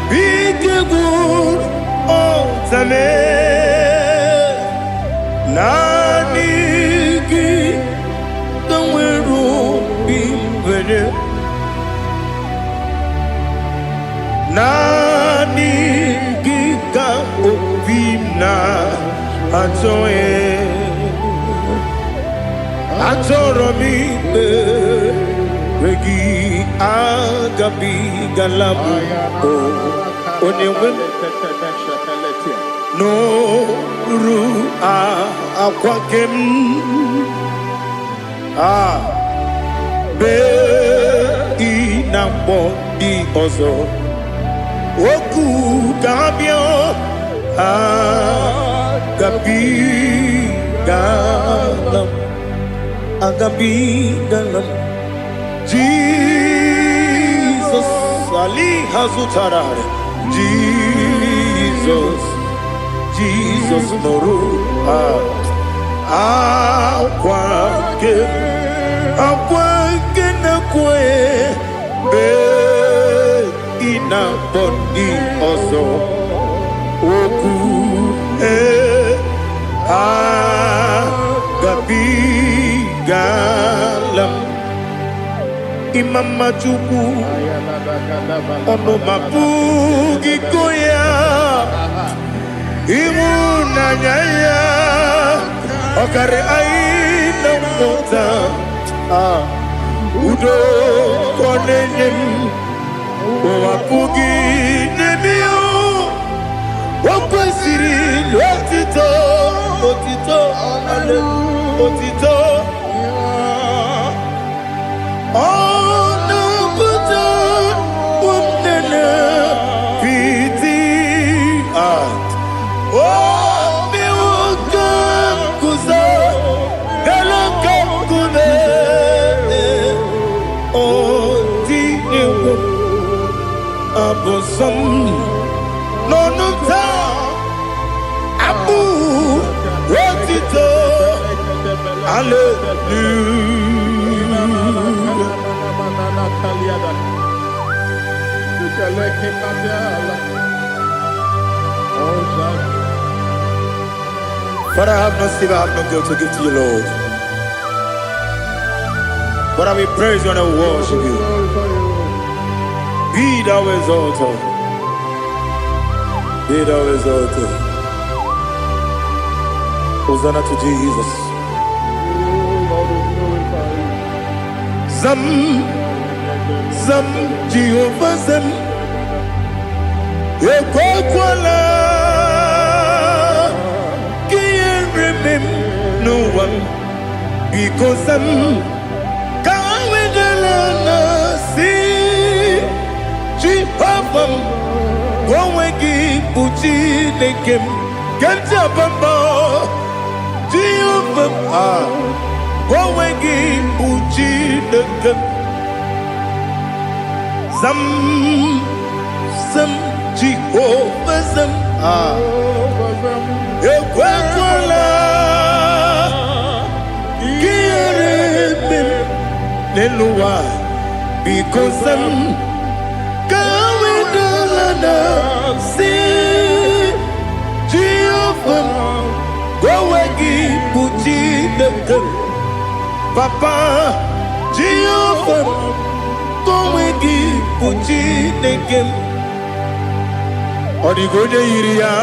bikegur otame nanigi kanweru bimwere nanigi ka obimna atoe atoro mi regi agabi galabu onyewe no ru akwakem be inambo di ozo oku kabio agabi galam Jesus Ali Hazutarare Jesus Noru akwake na kwe be ina boni ozo oku agabi galam Imam Majuku ono mapugi koya imuna nyaya okare aina mota udo konenyem wapugi nemio wakwasiri lotito ale otito Abosam nonuta abu rotito Father, I have no silver, I have no gold to give to you, Lord. But I will praise you and I will worship you. Be thou exalted. Be thou exalted. Hosanna to Jesus. Zam Jehovah Zam Ekwakwala Can't remember no one because Zam Kawedalana see Jehovah Gwawegi Buchi Nekem Ganja Bamba Jehovah Gwawegi Buchi Nekem Zam Jehovah Zam ekwekwala gịrị n'elu ụwa because ka wedala na si Jehova gowe gị bụ Chineke Papa Jehova gowe gị bụ Chineke ọ dịghị onye yiri ya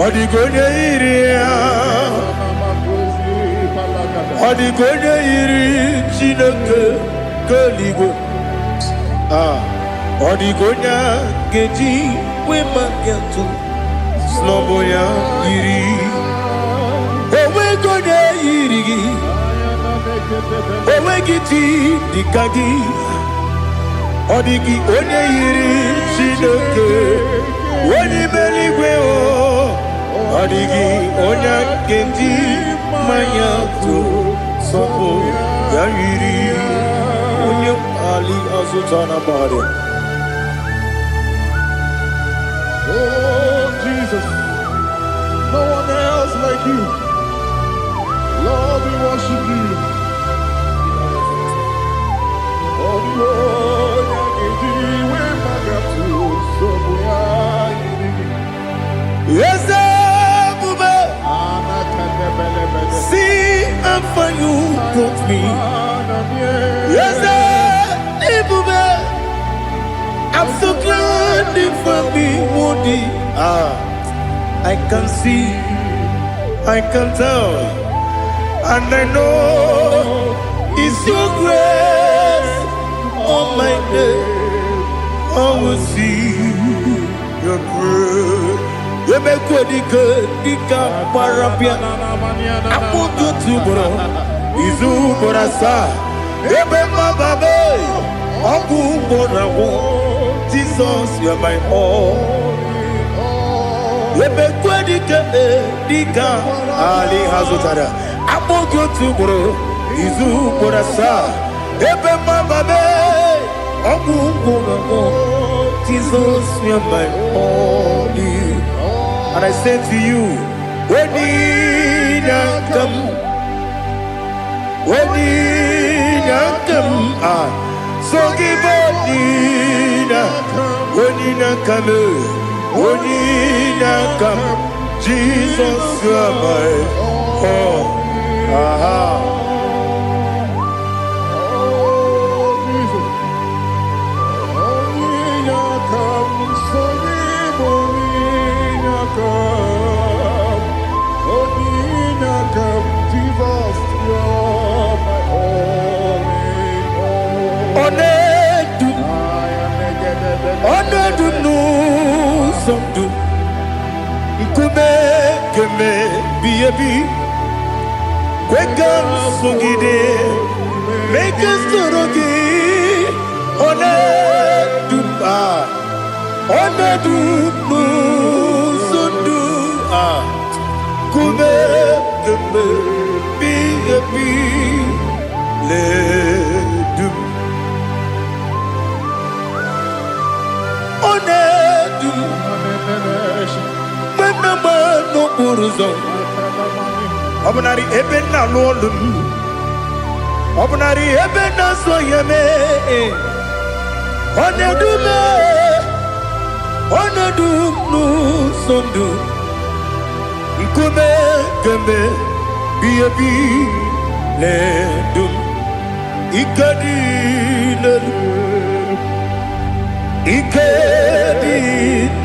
ọ dịghị onye yiri ya ọ dịghị onye yiri Chineke keligwe ọ dịghị onye ga-eji wee maka atụ n'ọbụ ya yiri onweghị onye yiri gị onweghị chi dịka gị ọ dịghị onye yiri Chineke onye eluigwe ọ dịghị onye ga-eji mmanya atụ sọpụ ya yiri onye ali azụta na bari. Oh Jesus, no one else like you. Lord, we worship you. Oh Lord, yes, Bube. See how far you brought me. Yes, Bube. I'm so glad for me, Woody. I can see, I can tell, and I know it's your grace. Oh my God, I will see your grace. You make good, dika parapia. Apu tu bro, izu borasa. Ebe mababe, apu borawo. Jesus, you are my all. Ebe good, dika ali hazutara. Apu tu bro, izu borasa. Ebe mababe, apu borawo. Jesus, you are my all. And I say to you, when you come, so give up, when you come, Jesus, you are my all. Keme biyabi kwekam sungide make us torogi one du sundu kume keme biyabi le du one du no uruzo obunari ebe na lolum obunari ebe na soyeme onedu nu sondu nkume kembe biebi le dum ikadi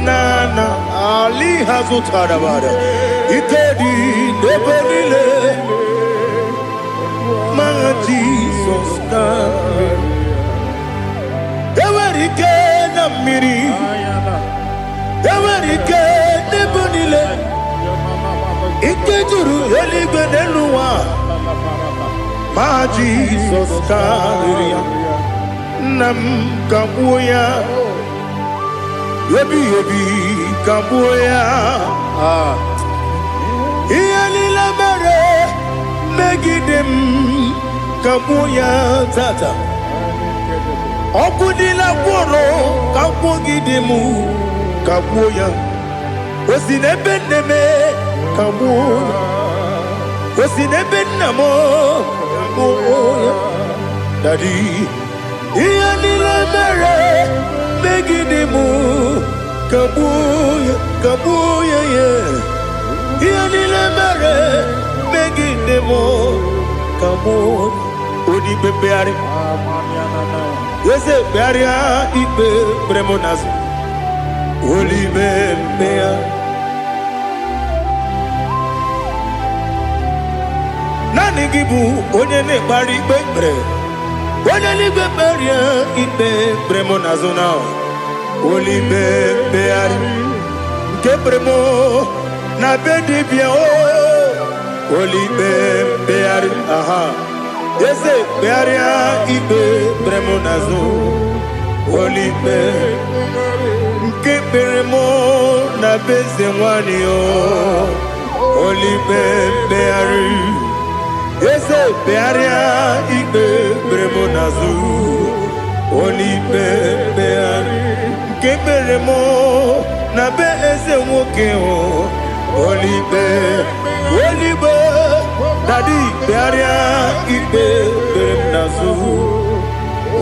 nana ali hazutara bara ikedi nebelile ma Jesus na ewerike na mmiri ewerike nebelile ikejuru eligwe n'eluwa ma Jesus karịa nam kagbuo ya Yebi kabuya Iyalila mere megidem kabuya tata Okudila kworo kabugidemu kabuya Osinebene kamuya. Osinebene mo kamuya. Daddy, iyanile mere megidemu kamuya kamuya ye. Iyanile mere megidemu kamuya. Odi bebeari. Yese bearia ibe bremonas. Oli bebea. Nani gibu onye ne bari bebre. Onye ni beberia ibe bremonazona. Oli bebeari. Ke bremo na bedi bia o. Oli bebeari. Aha. Yese bearia ibe bremonazo. Oli bebeari. Keperemo na beze mwani o. Oli bebeari. Ese bearia ibe bremo nazu. Oli bebeari. Keperemo na beze mwoke o. Oli be. Daddy bearia ibe bremo nazu.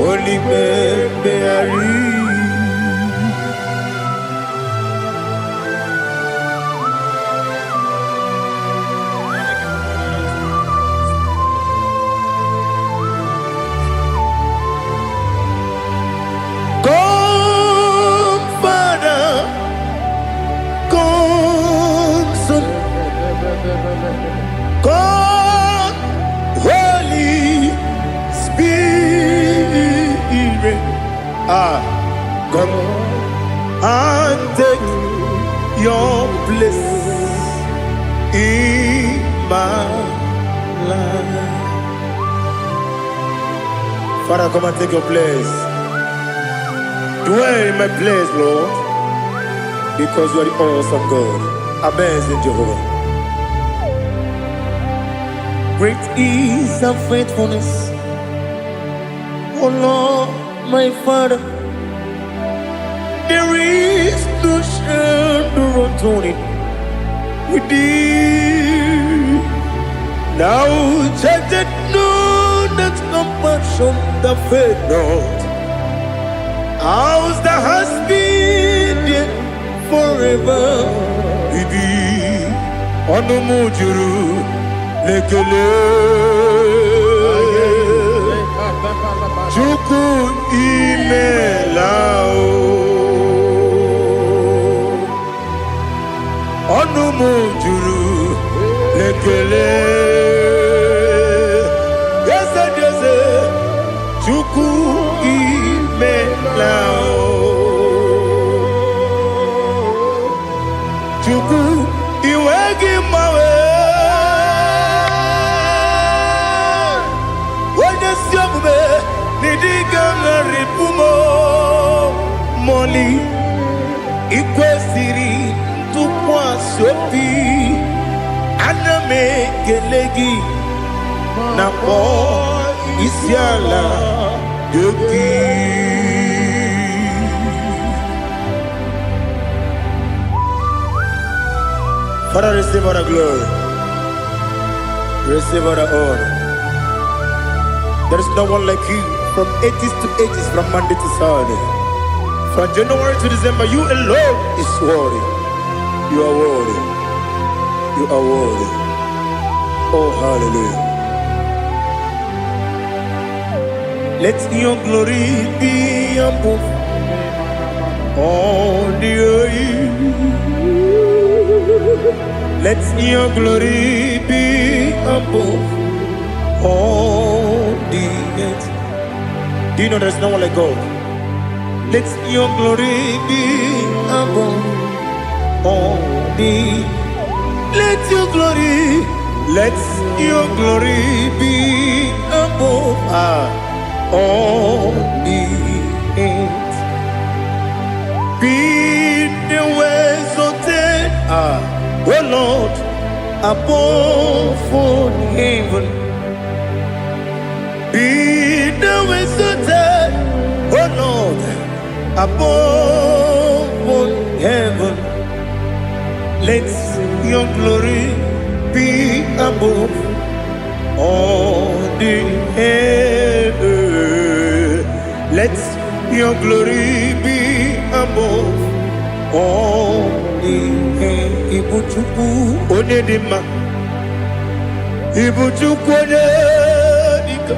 Oli bebeari. God, Holy Spirit, come and take your place in my life. Father, come and take your place. Dwell in my place, Lord, because you are the awesome God. Amazing Jehovah. Great is thy faithfulness, O Lord, my Father. There is no shadow of turning with thee. Now check that no, that compassion that faith not. Ours that has been there forever with thee. Onomujuru lekele Chuku imelao Onomujuru lekele Yese Chuku imelao Chuku iwegi mawe Moli ikwesiri tukwa sopi aname kelegi na po isiala yoki. Father, receive all the glory, receive all the honor. There is no one like you. From ages to ages, from Monday to Sunday, from January to December, you alone is worthy. You are worthy. You are worthy. Oh, hallelujah. Let your glory be above all the earth. Let your glory be above all the earth. Do you know there's no one like God? Let your glory be above all the. Let your glory be above all the earth. Be the ways of death, oh Lord, above all heaven. Be the ways of death, oh Lord, above all heaven. glory be above all the earth. Let your glory be above all the earth. Ibuchukwu Onedima, Ibuchukwu Onedika,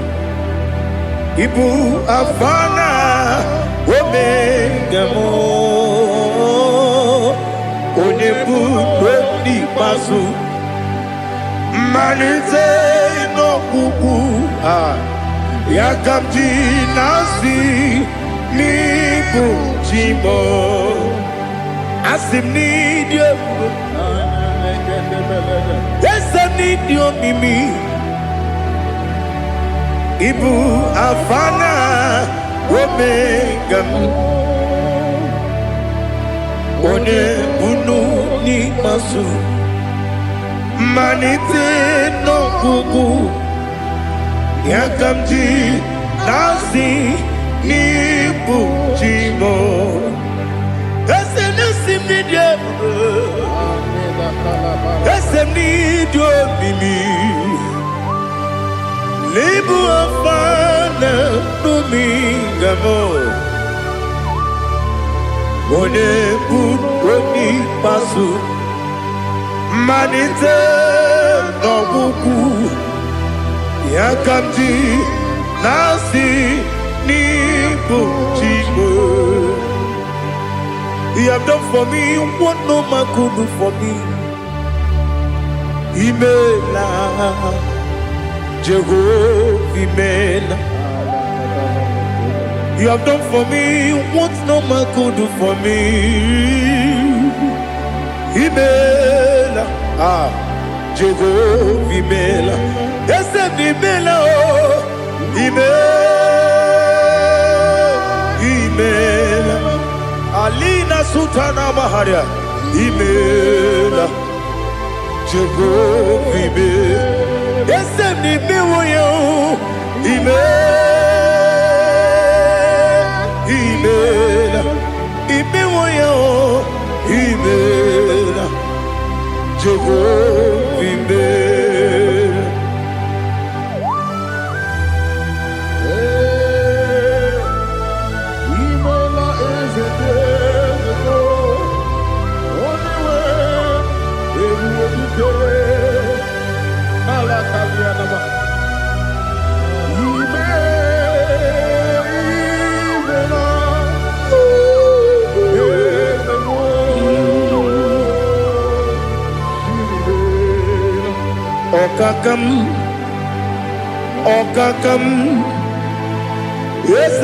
Ibu Afana Omega mo, Onebu Oni Pasu, Manite no Kuku, Yakamji Nasi, Nibu Chimo, Asim need you, yes I need you Mimi, Ibu Afana Omega One Bunu Ni Masu Manite no Kuku Yakamji Nasi Nibu Chimo Ese Nasim Nidia Ese Nidio Mimi Libu Afana Numingamo One Buni Pasu Manite no Buku Yakamji Nasi Nibu Chibo. You have done for me what no man could do for me. Imela Jehovah Imela. You have done for me what no man could do for me. Imela, Jehovah Imela. Yes, Imela, Imela, Alina Sultana Maharia. Imela, Jehovah Imela. Yes, Imela, Imela, Imela, Jehovah Imela. Imela is a devil. Only way it will be good. Alakalianaba. Okakam, yes,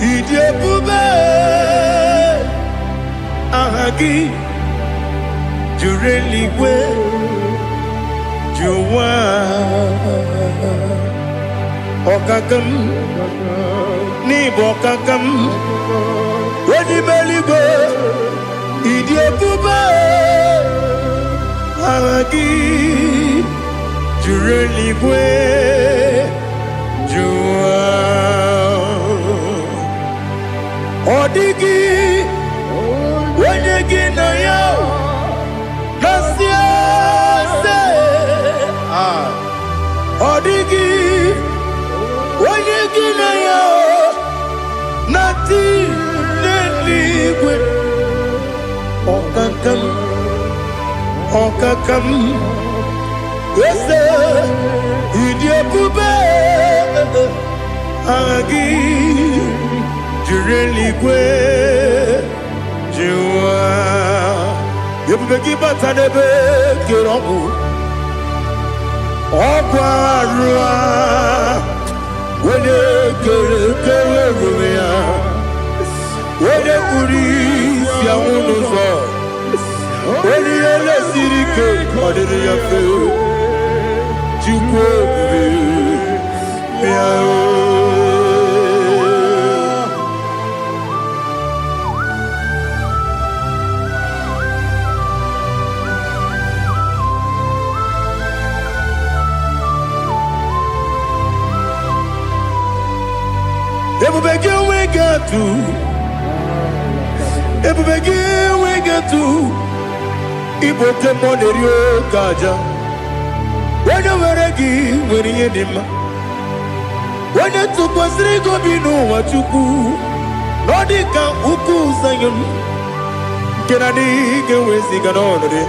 Idebube, Ahagi, Jureliwe, Juwa, Okakam, Nibokakam, Wedibeligo, Idebube, Ahagi. Jureligwe Jua Odigi Wenyegi na yo Nasia se Odigi Wenyegi na yo Nati Neligwe Okakam Okakam Yes, Idebube Agi Jureligwe Jua Yebubeki Batanebe Kirongu Okwarua Wene Kere Rumia Wene Kuri Siamunuzo Wene Ele Sirike Kodiri Yafe Chukwu Ebubegi we get to Ibo temonerio gaja. When you were gi when you dima. When you took was rego binu wachuku. Nodika uku sayon. Kenadi ge wezi ganonore.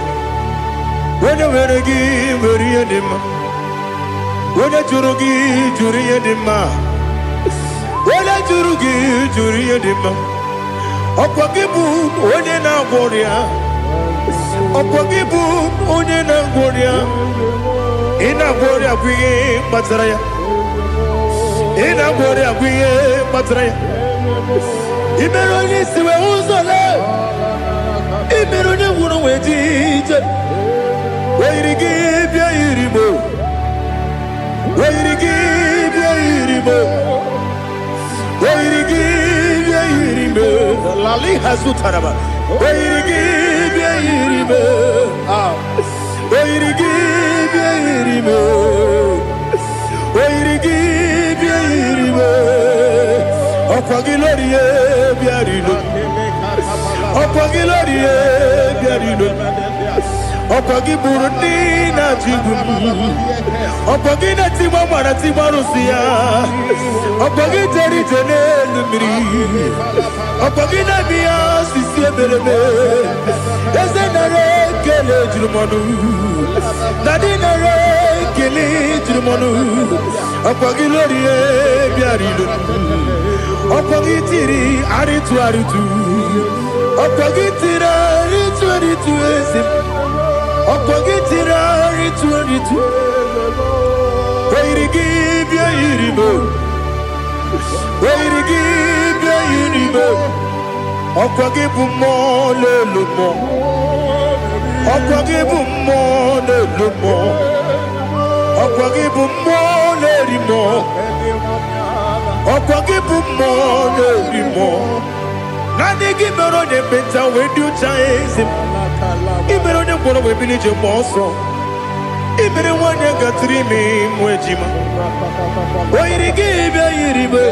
When you were gi when you dima. When you jurugi juri dima. When you jurugi juri dima. Okwagibu onye na gworia. Okwagibu onye na gworia. Ina gworia kwiye mataraya. Ina gworia kwiye mataraya. Imero ni siwe uzole. Imero ni wunu wejije. Weirigi bia irimo. Weirigi bia irimo. Weirigi bia irimo. Lali hazutaraba. Weirigi bia irimo. Weirigi bia irimo. Weirigi bia irimo. Okwagilorie bia irimo. Okwagilorie bia irimo. Okwagiburundi na jigum. Okwagina timama na timarusia. Okwagiteri jene lumiri. Okwagina biya sisi ebelebe. Ezenare kele jirumonu. Nadinare kele jirumonu. Okwagilorie biarilu. Okwagitiri aritu aritu. Okwagitira aritu aritu ezim. Okwagitira aritu aritu. Weirigi bia irimo. Weirigi bia irimo. Okwagibu mo lelumo. Okwagibu mo lelumo. Okwagibu mo lerimo. Okwagibu mo lerimo. Nani gimero ne beta wedu chaizim. Imero ne kono we bilije moso. Imere wanya gatrimi mwejima. Weirigi bia irimo.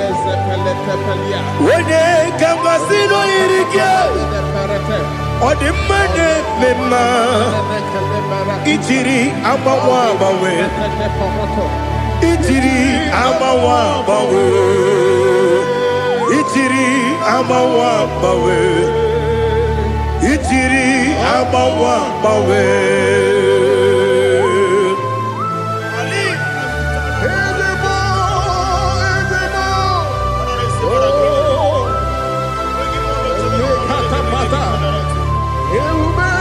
Wene kamasino irige. Odimane mema. Ichiri amawa bawe. Ichiri amawa bawe. Ichiri amawa bawe. Ichiri amawa bawe.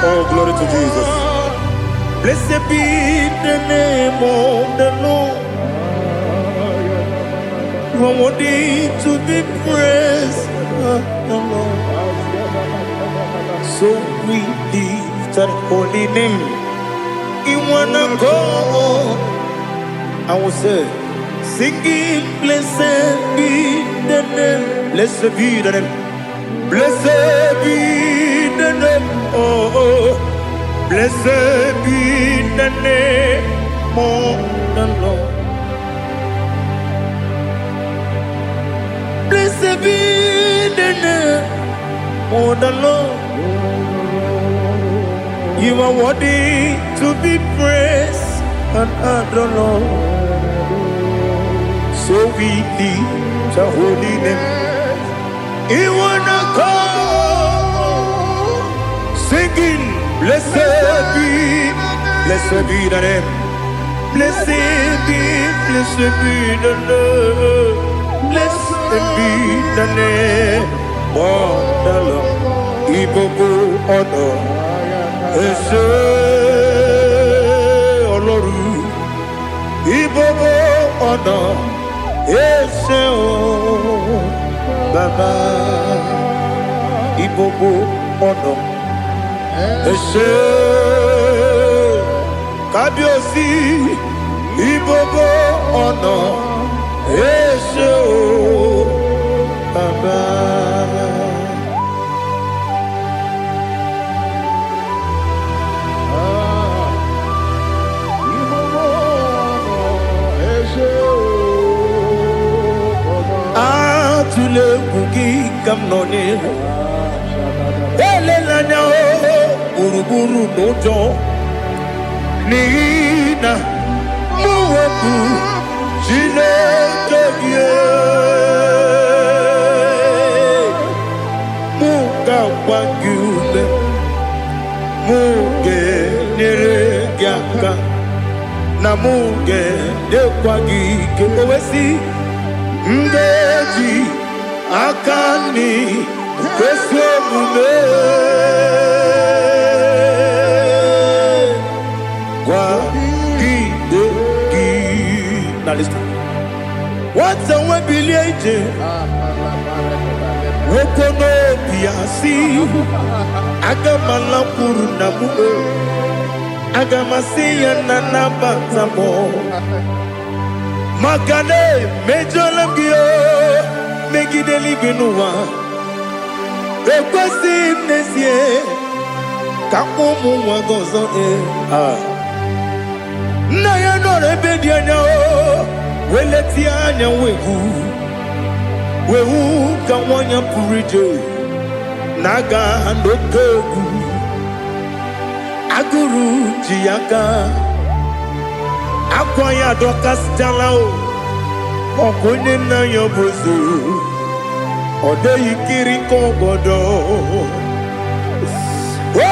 Oh, glory to Jesus. Blessed be the name of the Lord. You are worthy to be praised, the Lord. So we lift that holy name. You wanna go? I will say, singing, blessed be the name. Blessed be the name. Blessed be the name. Oh, blessed be the name of the Lord. Blessed be the name of the Lord. You are worthy to be praised and adored, Lord. So we lift the holy name. You wanna call, singing, blessed be the name. Blessed be the Lord. Blessed be the name of the Lord. Ibobo honor, Ese Oloru. Ibobo honor, Ese O Baba. Ibobo honor, Ese Kabiosi. Ibobo honor, Ese O Baba. Atule kugi kamnone. Ele lanya o uru gburugburu n'ụjọ n'ihi na mụ wepụ Chineke gị mụ ga-agba gị ume mụ ga-enyere gị aka na mụ ga-edekwa gị ike o wesị ngeji aka nri kwesị omume gwagide gị na lista nwata nwe bilie ije nwoke n'obi ya si aga m alakwuru na mụ aga m asị ya na nabata m maka na emejọla m gị megide eluigwe n'ụwa ekwesịghị m n'ezie ka ụmụ nwa gị ọzọ nna ya nọrọ ebe dị anya wee letie anya wehu ka nwanyị pụrụ ije na-aga n'oke egwu agụrụ ji ya aka akwa ya dọkasịchala ọkụ onye nna ya bụzo ọ dịghị kiri ka ọgọdọ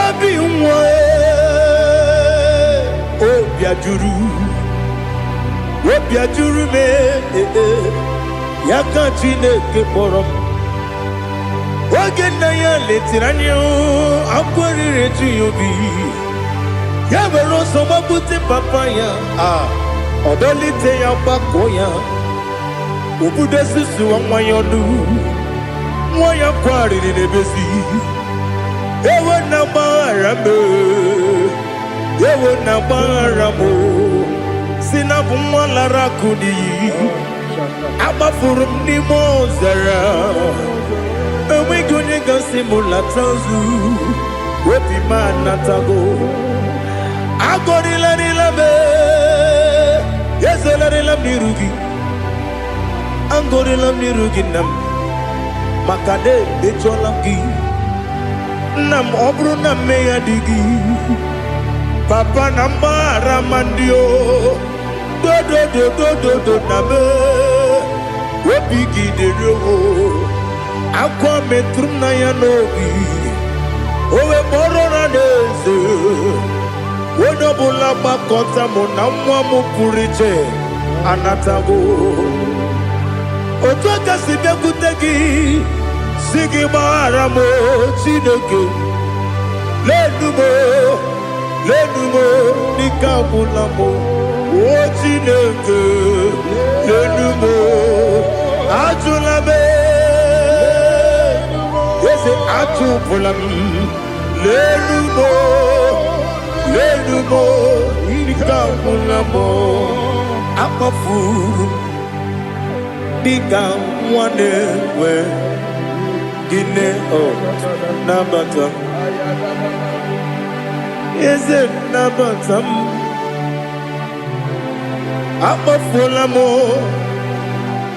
obi nwa obi ajuru m ya ka Chineke kpọrọ m oge nna ya letiri anya akwa riri eju ya obi ya were ọsọ gbapute papa ya ọ dọlite ya gbakọ ya obodo susuwa nwa ya ọnụ nwa ya kwarịrị n'ebezi ewe na gbaghara m si na bụ nwa lara akụ n'iyi agbafuru m n'ime ọzara enweghị onye gasị m lata nzu obi m anatago agọrịlarịla m ezelarịla m n'iru gị agọrịla m n'iru gị nna m maka na emejọla m gị nna m ọ bụrụ na mmehie dị gị papa na mgbaghara ma ndị dodododododo na m obi gị dịrị akwa metụrụ m na ya n'obi o wee kpọrọ na n'eze onye ọbụla gbakọta mụ na nwa m pụrụ iche anatago otu aka si bịakwute gị si gị gbaghara m Chineke lenumo dịka agwụla m o Chineke lenumo ajụla m eze atụpụla m lenumo dịka agwụla m akpafuru dịka nwa na-enwe gịnị nabata m eze nabata m akpafuola m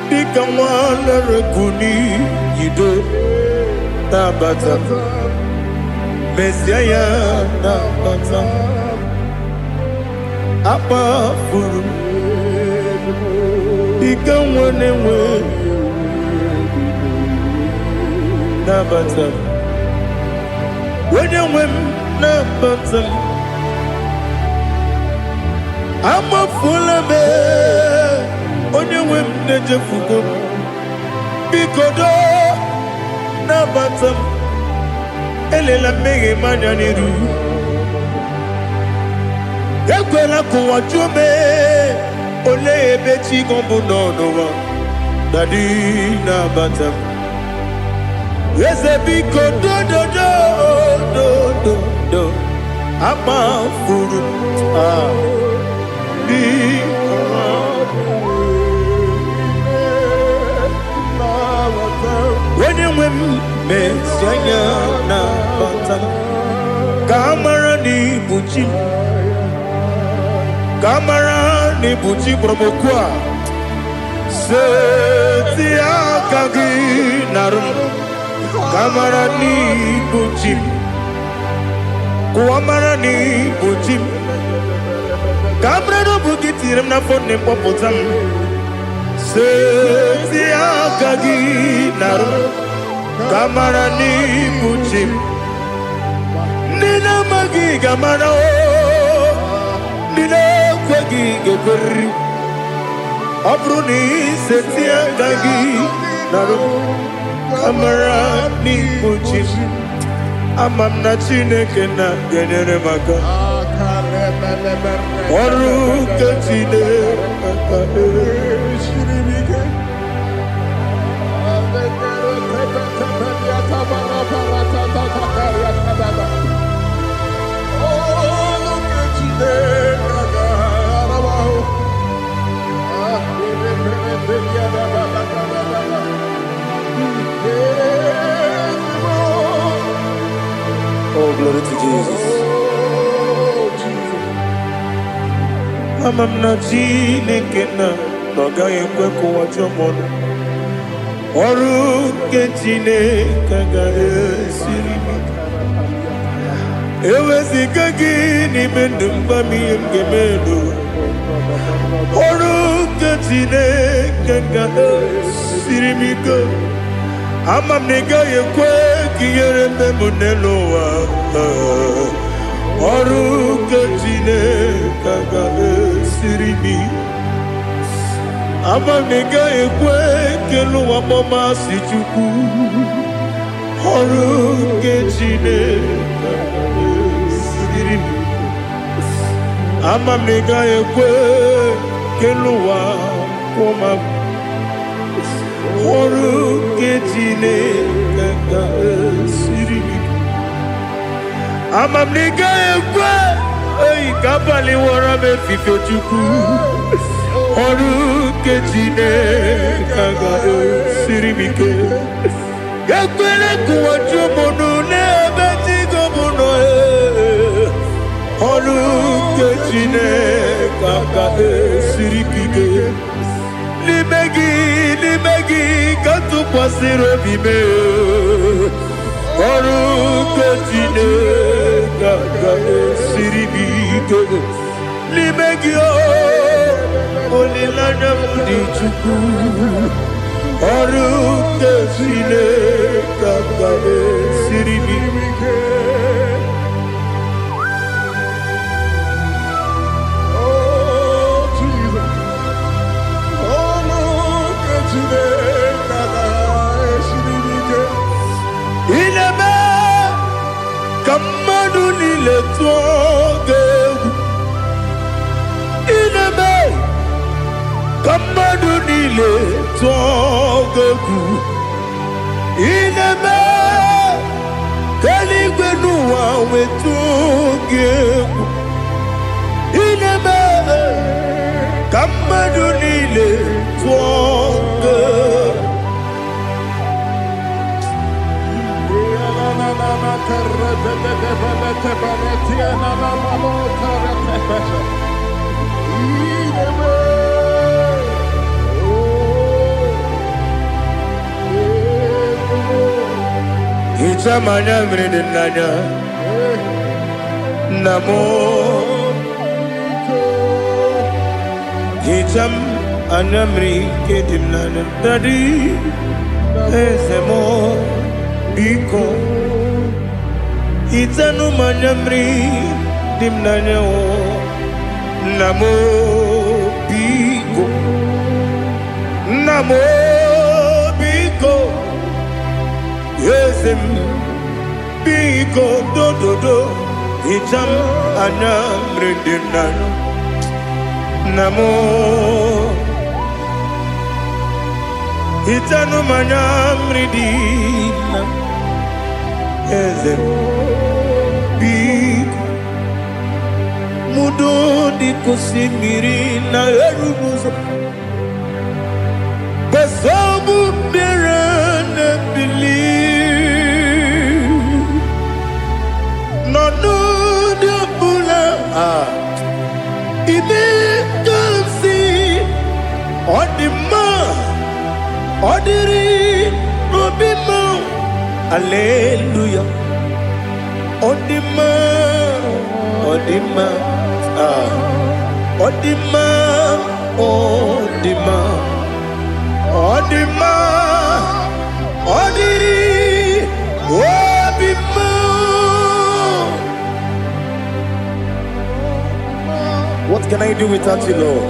dịka nwa na-erekwu n'iyido nabata m mezie ya nabata m akpafuru dịka nwa na-enwe nabata m onye nwe m nabata m amafuola m onye nwe m na-ejefugo m biko nabata m elela mmehie m anya n'iru ekwela ka ụwa jụọ m olee ebe chi gị bụ n'ụwa dadi nabata m eze biko do akpafuru onye nwe m mezi anya nabata m ka a mara n'ibu chi ka a mara n'ibu chi kpọrọ m okwu a seti aka gị narụ m ka a mara n'ibu chi Kuamarani Bujim Cabrero Bukitirim na phone Popotam Setia Gagi Naru Kamarani Bujim Nina Magi Gamana Nina Kwagi Gabri Abruni Setia Gagi Naru Kamarani Bujim Amam na Chineke na genere maka Oru ke Chineke shiribike Oh, glory to Jesus. Amam na Chineke na noga yekwe kuwachomono Oru ke Chineke ga esiribike Ewezika gini mendumba miyemgemelo Oru ke Chineke ga esiribike Amam nega yekwe kiyere memunelo wa Oru ke Chineke ga esiribi Amam nega yekwe kelu wa mama si chukwu Oru ke Chineke ga esiribi Amam nega yekwe kelu wa mama Oru ke Chineke ga esiribi Amam nega yekwe Ei kabali wara me fife chukwu Oru ke Chineke ga esiribi Yakwele kuwa chomono nebe tigo mono Oru ke Chineke ga esiribi Limegi katu kwasiro bime Oru ke Chineke ga esiribi Limegi olilanya mudi chukwu Oru ke Chineke ga esiribi Ineme kamadu nile tuogegu Ineme kamadu nile tuogegu Ineme kaligwe nuwa wetuogegu Ineme kamadu nile tuogegu Hichamanya mridinanya Namo Hicham anamri kedimnanya Dadi Ezemo Biko Itanu manyamri dimnanya o Namo Biko Namo Biko Yezem Biko do do do Icham anamri dimnanya Namo Itanu manyamri dimnanya Yezem Biko Mudo di kusimiri na erumuzo Besobu mirane believe No no de bula Ibe kansi Odima Odiri Obima Alleluia Odima Odima, Odima, Odima, Odima, Odiri, Odima. What can I do without you, Lord?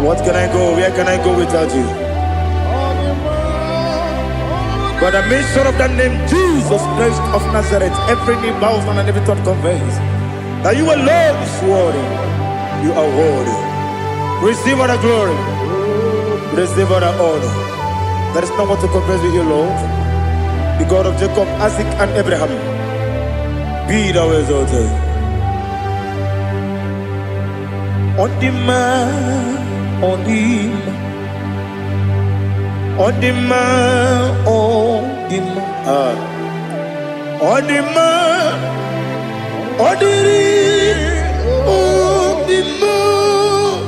What can I go? Where can I go without you? By the mention of that name, Jesus Christ of Nazareth, every knee bows down and every tongue confesses that you alone is worthy. You are worthy. Receive all the glory. Receive all the honor. There is no one to compare with you, Lord. The God of Jacob, Isaac, and Abraham. Be thou exalted. On the man, on the man. On the man, on the man, on the man, on the man.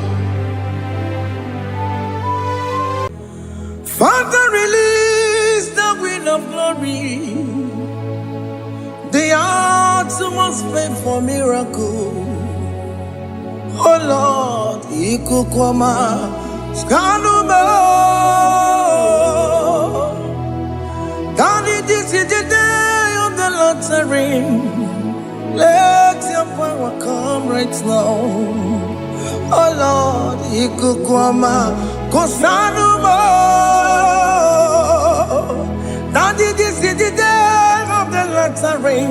Father, release the wind of glory. The atmosphere for miracle. Oh Lord, Ikukwama, Skanuma. Daddy, this is the day of the lottery. Let your power come right now. Oh Lord, Ikukwama, Kosanuma. Daddy, this is the day of the lottery.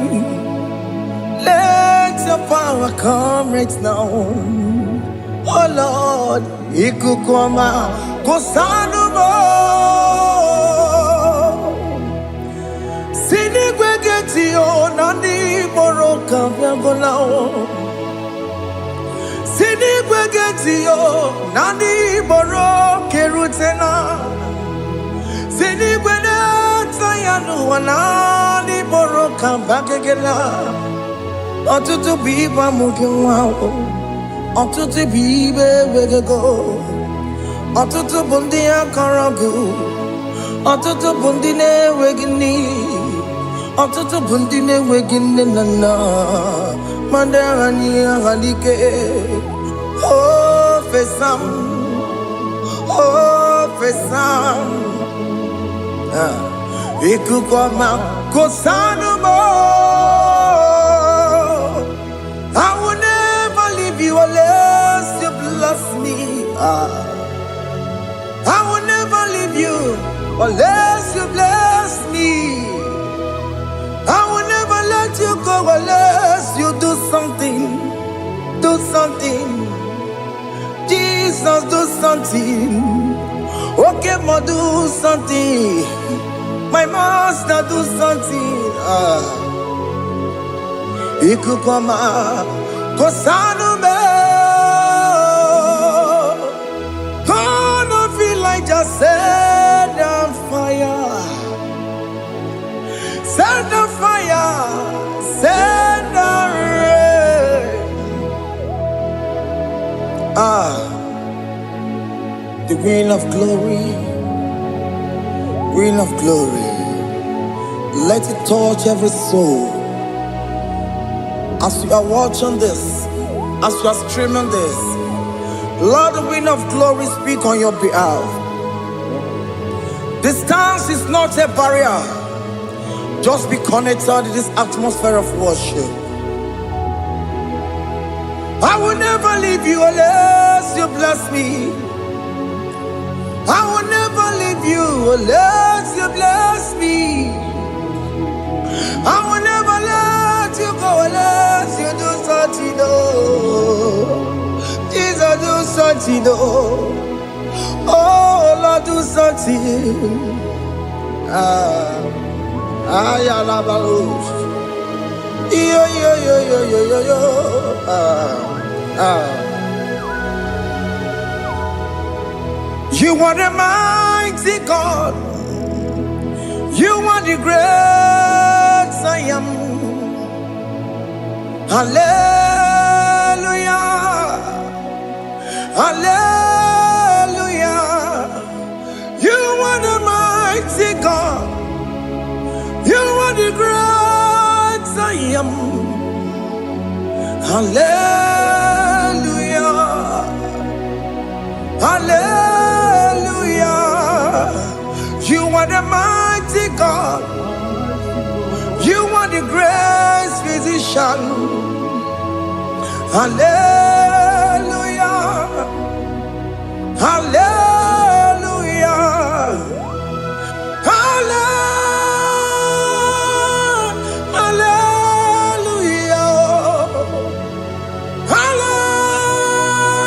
Let your power come right now. Oh Lord, Ikukwama, Kosanuma. Sinigwegetio nani boroka vyangolao. Sinigwegetio nani boroke rutena. Sinigweneta yanu wanani boroka bakegela. Otutu biba mukiwao. Otutu bibe wegego. Otutu bundi akaragu. Otutu bundi ne wegini. Otutu bundi ne wegini nana. Mandarani ahalike. Oh fesam. Oh fesam. Ikukwama kosanuma. I will never leave you unless you bless me. I will never leave you unless you bless me. I will never let you go unless you do something. Do something. Jesus, do something. Okay, ma, do something. My master, do something. Ikukwama, Kosanume. Gonna feel like just set on fire. Set on fire. Set on rain. The wind of glory. Wind of glory. Let it touch every soul. As you are watching this, as you are streaming this, Lord, the wind of glory speak on your behalf. Distance is not a barrier. Just be connected to this atmosphere of worship. I will never leave you unless you bless me. I will never leave you unless you bless me. I will never let you go unless you do something. Jesus, do something. Oh Lord, do something. Ayalabalush. Yo. You are the mighty God. You are the great I am. Hallelujah. Hallelujah. You are the mighty God. You are the great I am. Hallelujah. Hallelujah. You are the mighty God. You are the great physician. Hallelujah. Hallelujah. Hallelujah.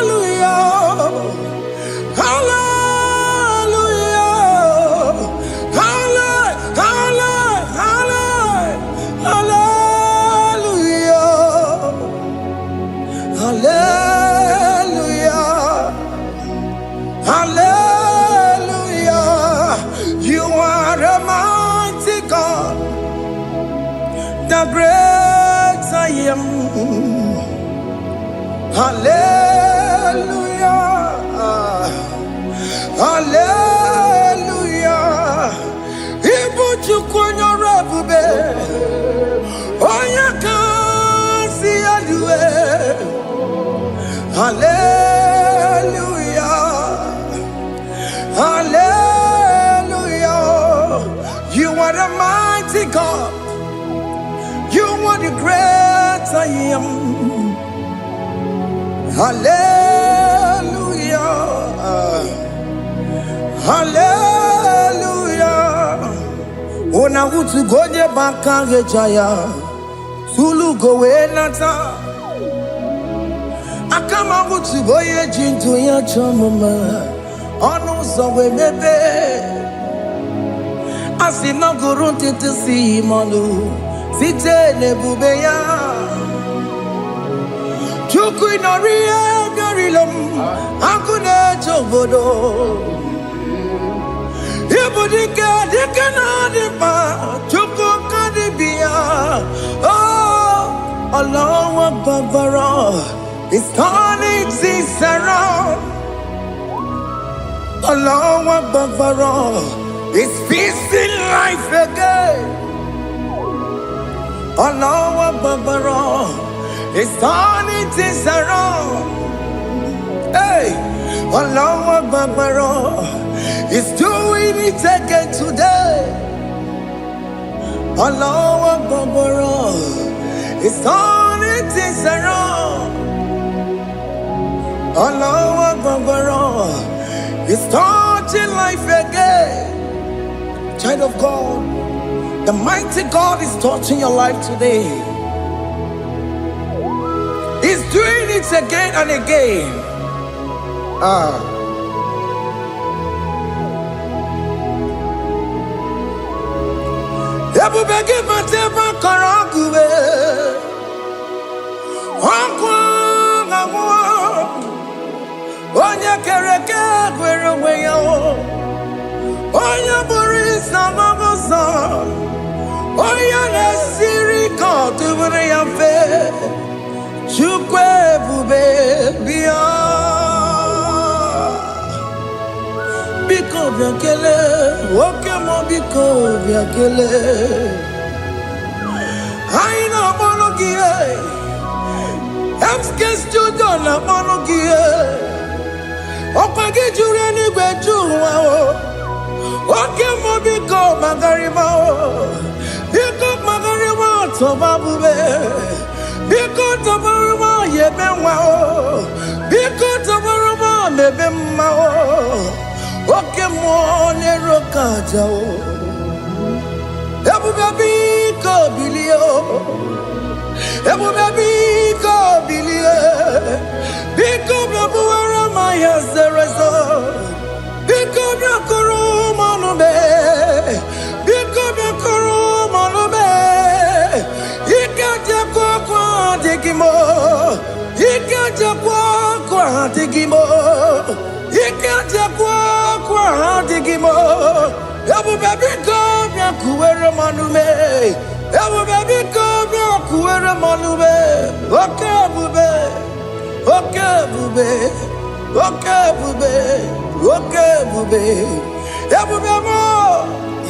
Hallelujah. Hallelujah. Hallelujah. Hallelujah. You are the mighty God, the great I am. Hallelujah. Hallelujah. Ibuchukwu rabube. Oya kasi alue. Hallelujah. Hallelujah. You are the mighty God. You are the great I am. Hallelujah. Hallelujah. Ona utu goje bakange jaya. Sulu gowe nata. Akama utu boye jintu ya chamama. Onu sowe mebe. Asina gurun tete si manu. Site nebubeya. Chuku inorie garilom. Akune chobodo. Ibudike dikana dipa. Chuku kadibia. Oh, Allah Akbar. It's turning things around. Allah Akbar. It's feasting life again. Allah Akbar. It's turning things around. Hey, Allah Akbar. It's doing it again today. Allah Akbar. It's turning things around. Allah Akbar. It's touching life again. Child of God, the mighty God is touching your life today. He's doing it again and again. Ebubegi mateba karakube. Onye kereke gwere onwe ya. Onye bụrụ isa mabusa. Onye na-esiri ka ọ tụbụrụ ya mfe. Chukwu ebube bịa. Biko bịa kelee, oke mọ biko bịa kelee. Anyị na-akpọrọ gị FK Studio na-akpọrọ gị ọkwa gị juru eluigwe ju ụwa oke mọ biko magarịma biko magarịma tọba bube biko tọbarịma yebe nwa biko tọbarịma mebe mma oke mọ n'ero kaja ebube biko bilie ebube biko bilie biko bịabuwara ma ya zerezo biko bịakọrọ manube biko bịakọrọ manube ike jekwa kwa adịghị mo ike jekwa kwa adịghị mo ike jekwa kwa adịghị mo ebube biko bịakuwere manube ebube biko bịakuwere manube oke ebube oke ebube oke ebube oke ebube ebube mo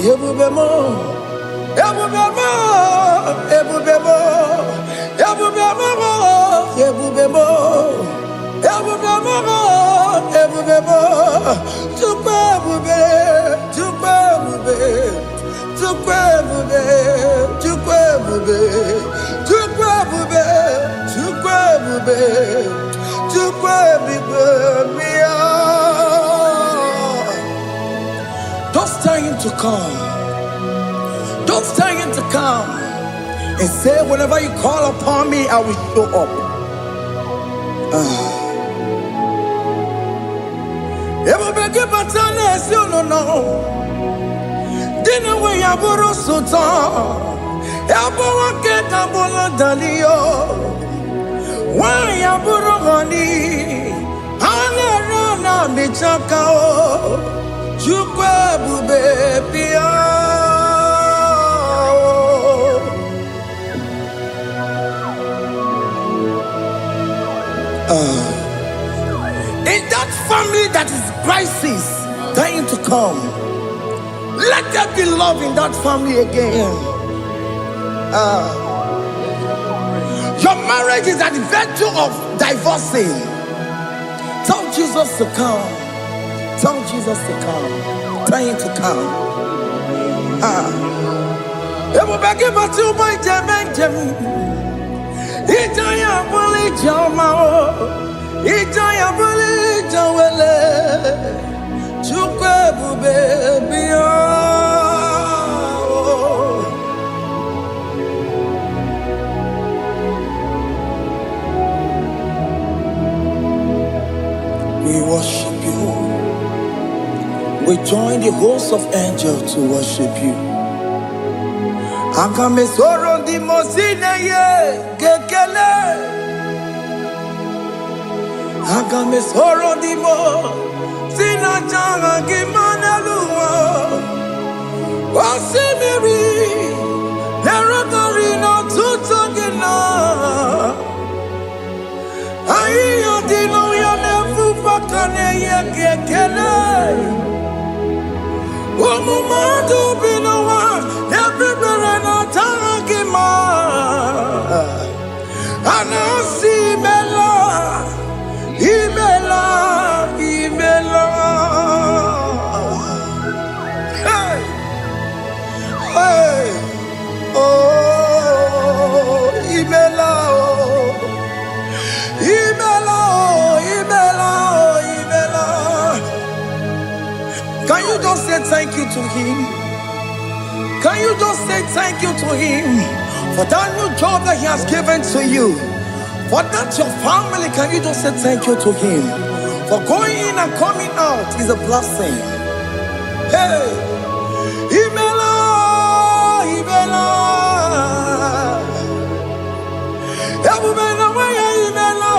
ebube mo ebube mo ebube mo ebube mo bube, chukwe bube, mia. Don't tell him to come. Don't tell him to come. And say, whenever you call upon me, I will show up. Everybody but unless you don't know. Dinner way I borrow so tall. Elbow get a bola dalio. Why I borrow honey? Rana michakao. Chukwe bube pia. In that family that is crisis, dying to come, let there be love in that family again. Your marriage is at the virtue of divorcing. Tell Jesus to come. Tell Jesus to come. Tell him to come. Everybody but you by Jemenjem. Itaya bully Jamao. Itaya bully Jawele. Chukwe bube bia. We worship you. We join the host of angels to worship you. Akame soro di mosine ye gekele. Akame soro di mo sina janga gimana luwa. Wasimiri nerotari no tutogina. Ayo dino ya nefu fakane ye gekele. Umumadu binowa everywhere na tangima. Anasi mela, imela, imela. Hey, hey, oh, imela, oh, imela, oh, imela, oh, imela. Can you just say thank you to him? Can you just say thank you to him for that new job that he has given to you? For that your family, can you just say thank you to him? For going in and coming out is a blessing. Hey, Imela, Imela, Imela,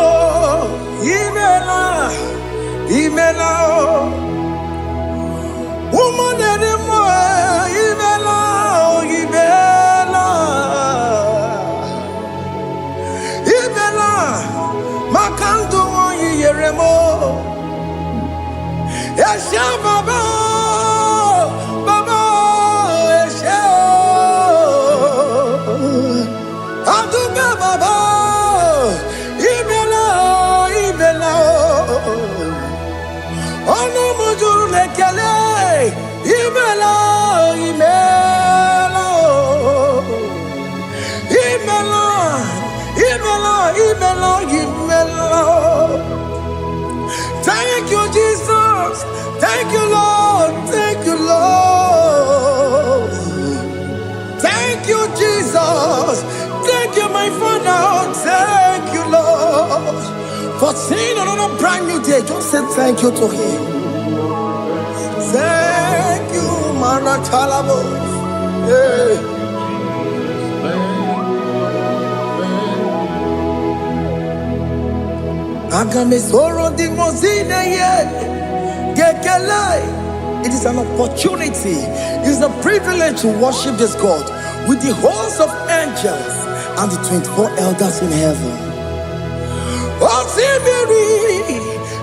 Imela, Imela, woman anymore, Imela, Imela, Imela, Makandu Yeremo, Yasha Baba, Baba, Yasha, Aduba Baba, Imela, Imela. Ono mujuru lekele, imela, imela, imela, imela, imela, imela. Thank you, Jesus. Thank you, Lord. Thank you, Lord. Thank you, Jesus. Thank you, my Father. Thank you, Lord. For seeing another brand new day, just say thank you to him. Thank you, Manatalabo. Yeah. Agamesoro di mozine ye gekele. It is an opportunity, it is a privilege to worship this God with the host of angels and the 24 elders in heaven. Osimiri,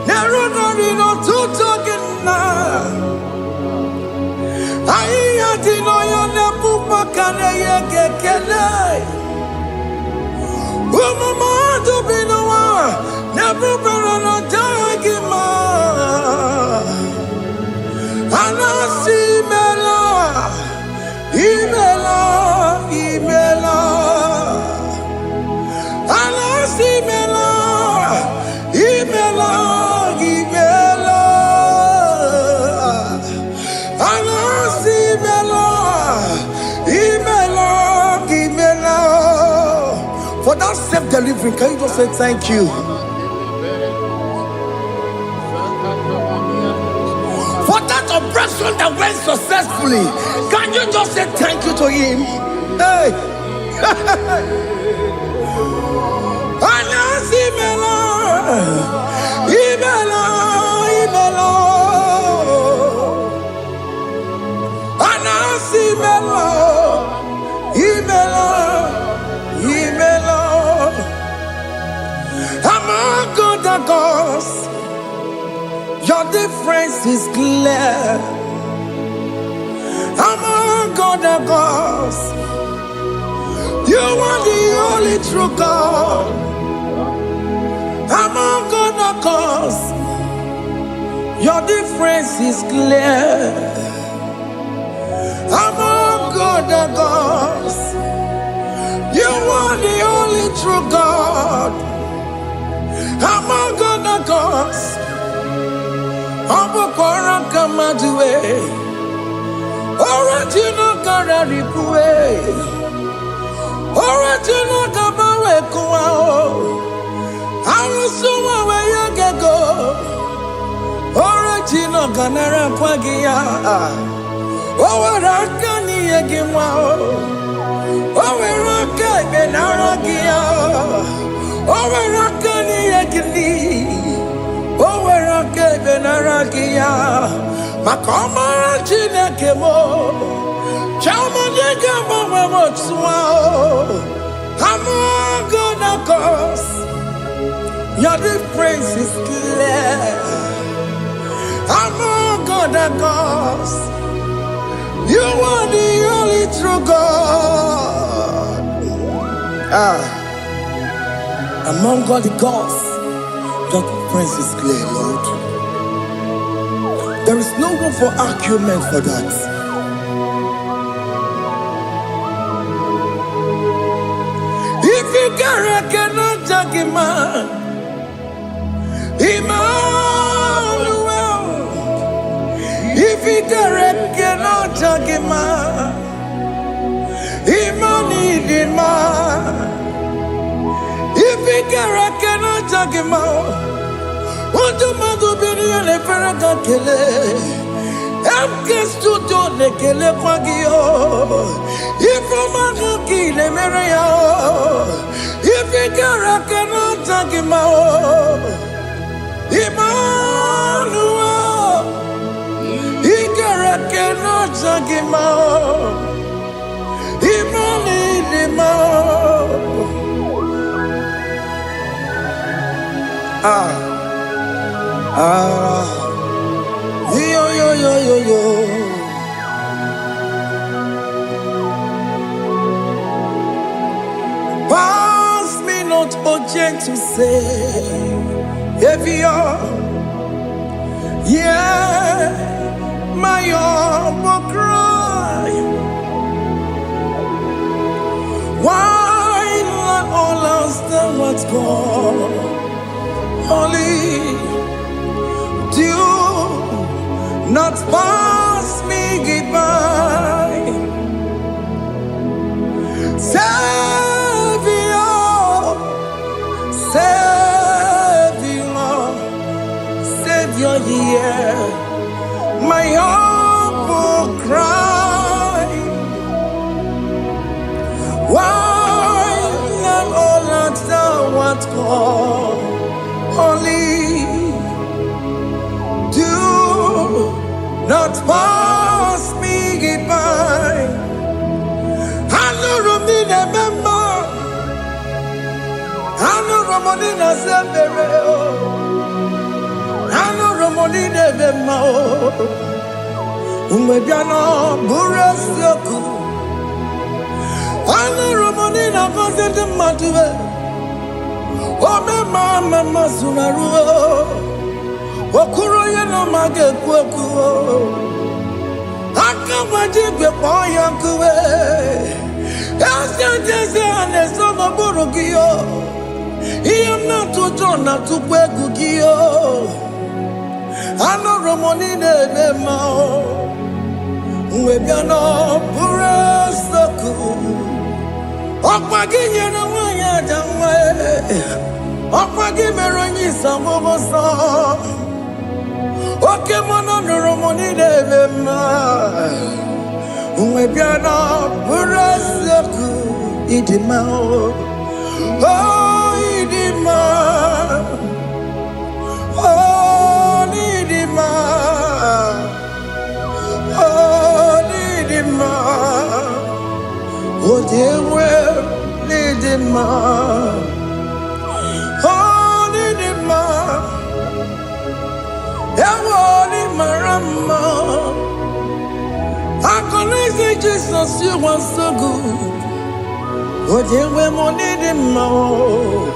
nerunari no tutogina. Ayati no yone pupakane ye gekele. Umamadu binowa, nebubera no dagima. Anasi mela, imela, imela. Anasi mela. For that self-delivery, can you just say thank you? For that operation that went successfully, can you just say thank you to him? Hey! Among other gods, your difference is clear. Among other gods, you are the only true God. Among other gods, your difference is clear. Among other gods, you are the only true God. Among other gods, Abukora Kamadue, Original Kararikue, Original Kabawe Kuao, Arusuma Wayagego, Original Ganara Kwagia, Owarakani Yagimao, Owaraka Benaragia, Owarakani Yagini, Owaraka Benaragia, Makoma Chinakemo, Chamanega Mamamotswao, Among gods, your difference is clear. Among other gods, you are the only true God. Among all the gods, your difference is clear, Lord. There is no room for argument for that. If you cannot judge him, Emmanuel. If you cannot judge him, Emmanuel. If you cannot judge him, what do you do? Be the Ferraga Kele. Emke studio ne kele kwagio. If I'm a kile mereyo. If you cannot judge him, Emmanuel. If you cannot judge him, yo. Pass me not, O gentle Savior. Yeah, my humble cry. Why not all else than what's gone? Only do not pass me by. Savior, yeah, my humble cry. Why not all that thou art called? Only do not pass me by. I know Romina member. I know Romonina Zembere. I know Romonina member. Umwebiano Burasioku. I know Romonina Cosette Matue. Oh, mama Sunaru. Okuro yeno mage kweku. Akamaji boy yankuwe. Jese anesomo burugio. Iyam na tujona tukwegugio. Ano Romonine bemao. Webiano burasoku. Okmaginye na wanya jangwe Okwagi meronyi sangogo sa Oke mono nurumoni devema Unwe piana buraseku idima Oh idima Oh idima Oh idima Oh dewe idima Oh idima Ewoli marama I can say Jesus, you are so good. Oh, dear, we need him more.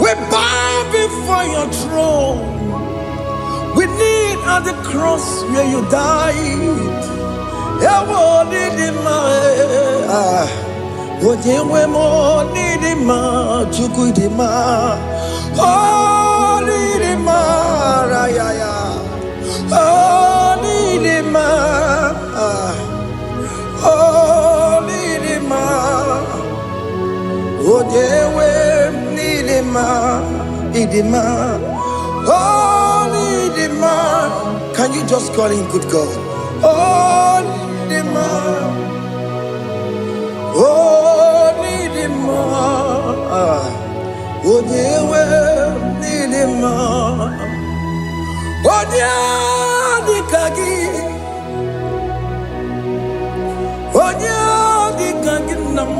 We bow before your throne. We need at the cross where you died. Yeah, we need him more. Oh, dear, we need him more. You could him more. Oh, need him more. Oh, need him more. Oh, Nidima, oh, dewe, Nidima, Nidima, oh, Nidima. Can you just call him good God? Oh, Nidima, oh, Nidima, oh, dewe, Nidima, oh, Nidikagi. Onya di kaginam,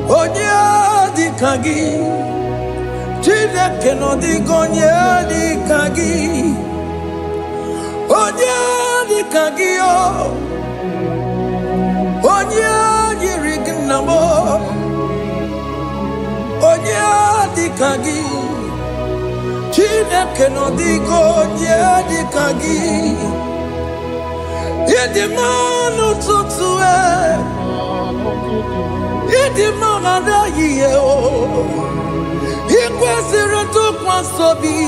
onya di kagi, chile keno di gonya di kagi, onya di kagi o, onya di rignamo, onya di kagi, chile keno di gonya di kagi. Yedimano tutue, yedimano da yeo, ikwesire tu kwasobi,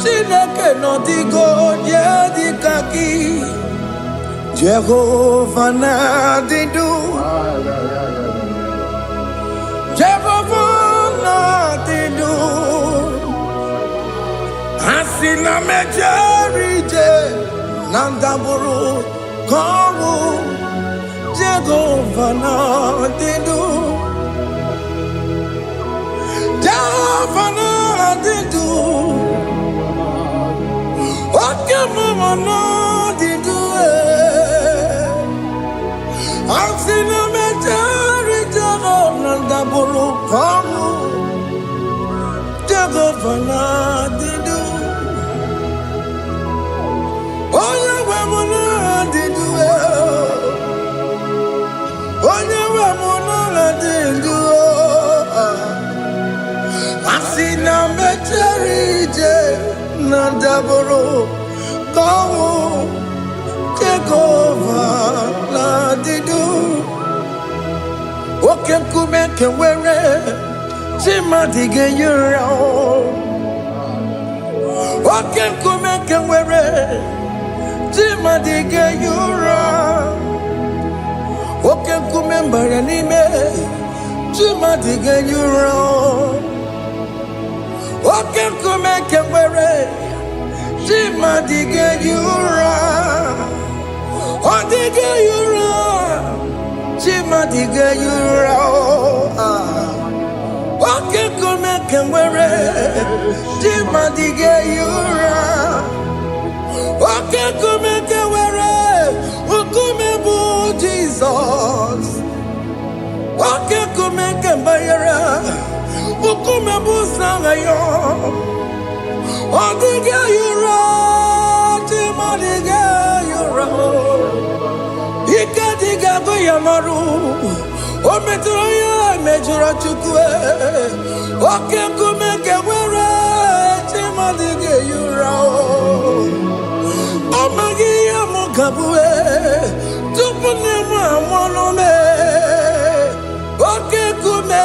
chineke no digo yedikaki, Jehovah na didu, Jehovah na didu, asina mejerije. Nandaburu Kawu Jehovah na didu Jehovah na didu Okemama na didu Asina mejari Jehovah Nandaburu Kawu Jehovah na didu Asina mecherije Nandaburu Kawu Jehovah na didu Oke kume kewere Chimadige yura Oke kume kewere Chimadige yura Oke kume mbaranime Chimadige yura Oke kume kewere Chimadige yura Odige yura Chimadige yura Oke kume kewere Chimadige yura Oke kume kewere Ukume bu Jesus Oke kume kembayera Ukume bu sangayo Odige yura Chimadige yura Ikadiga goyamaru Ometroya mejura chukwe Oke kume kewere Chimadige yura Amagiya mukabue Tupune mwamonome Oke kume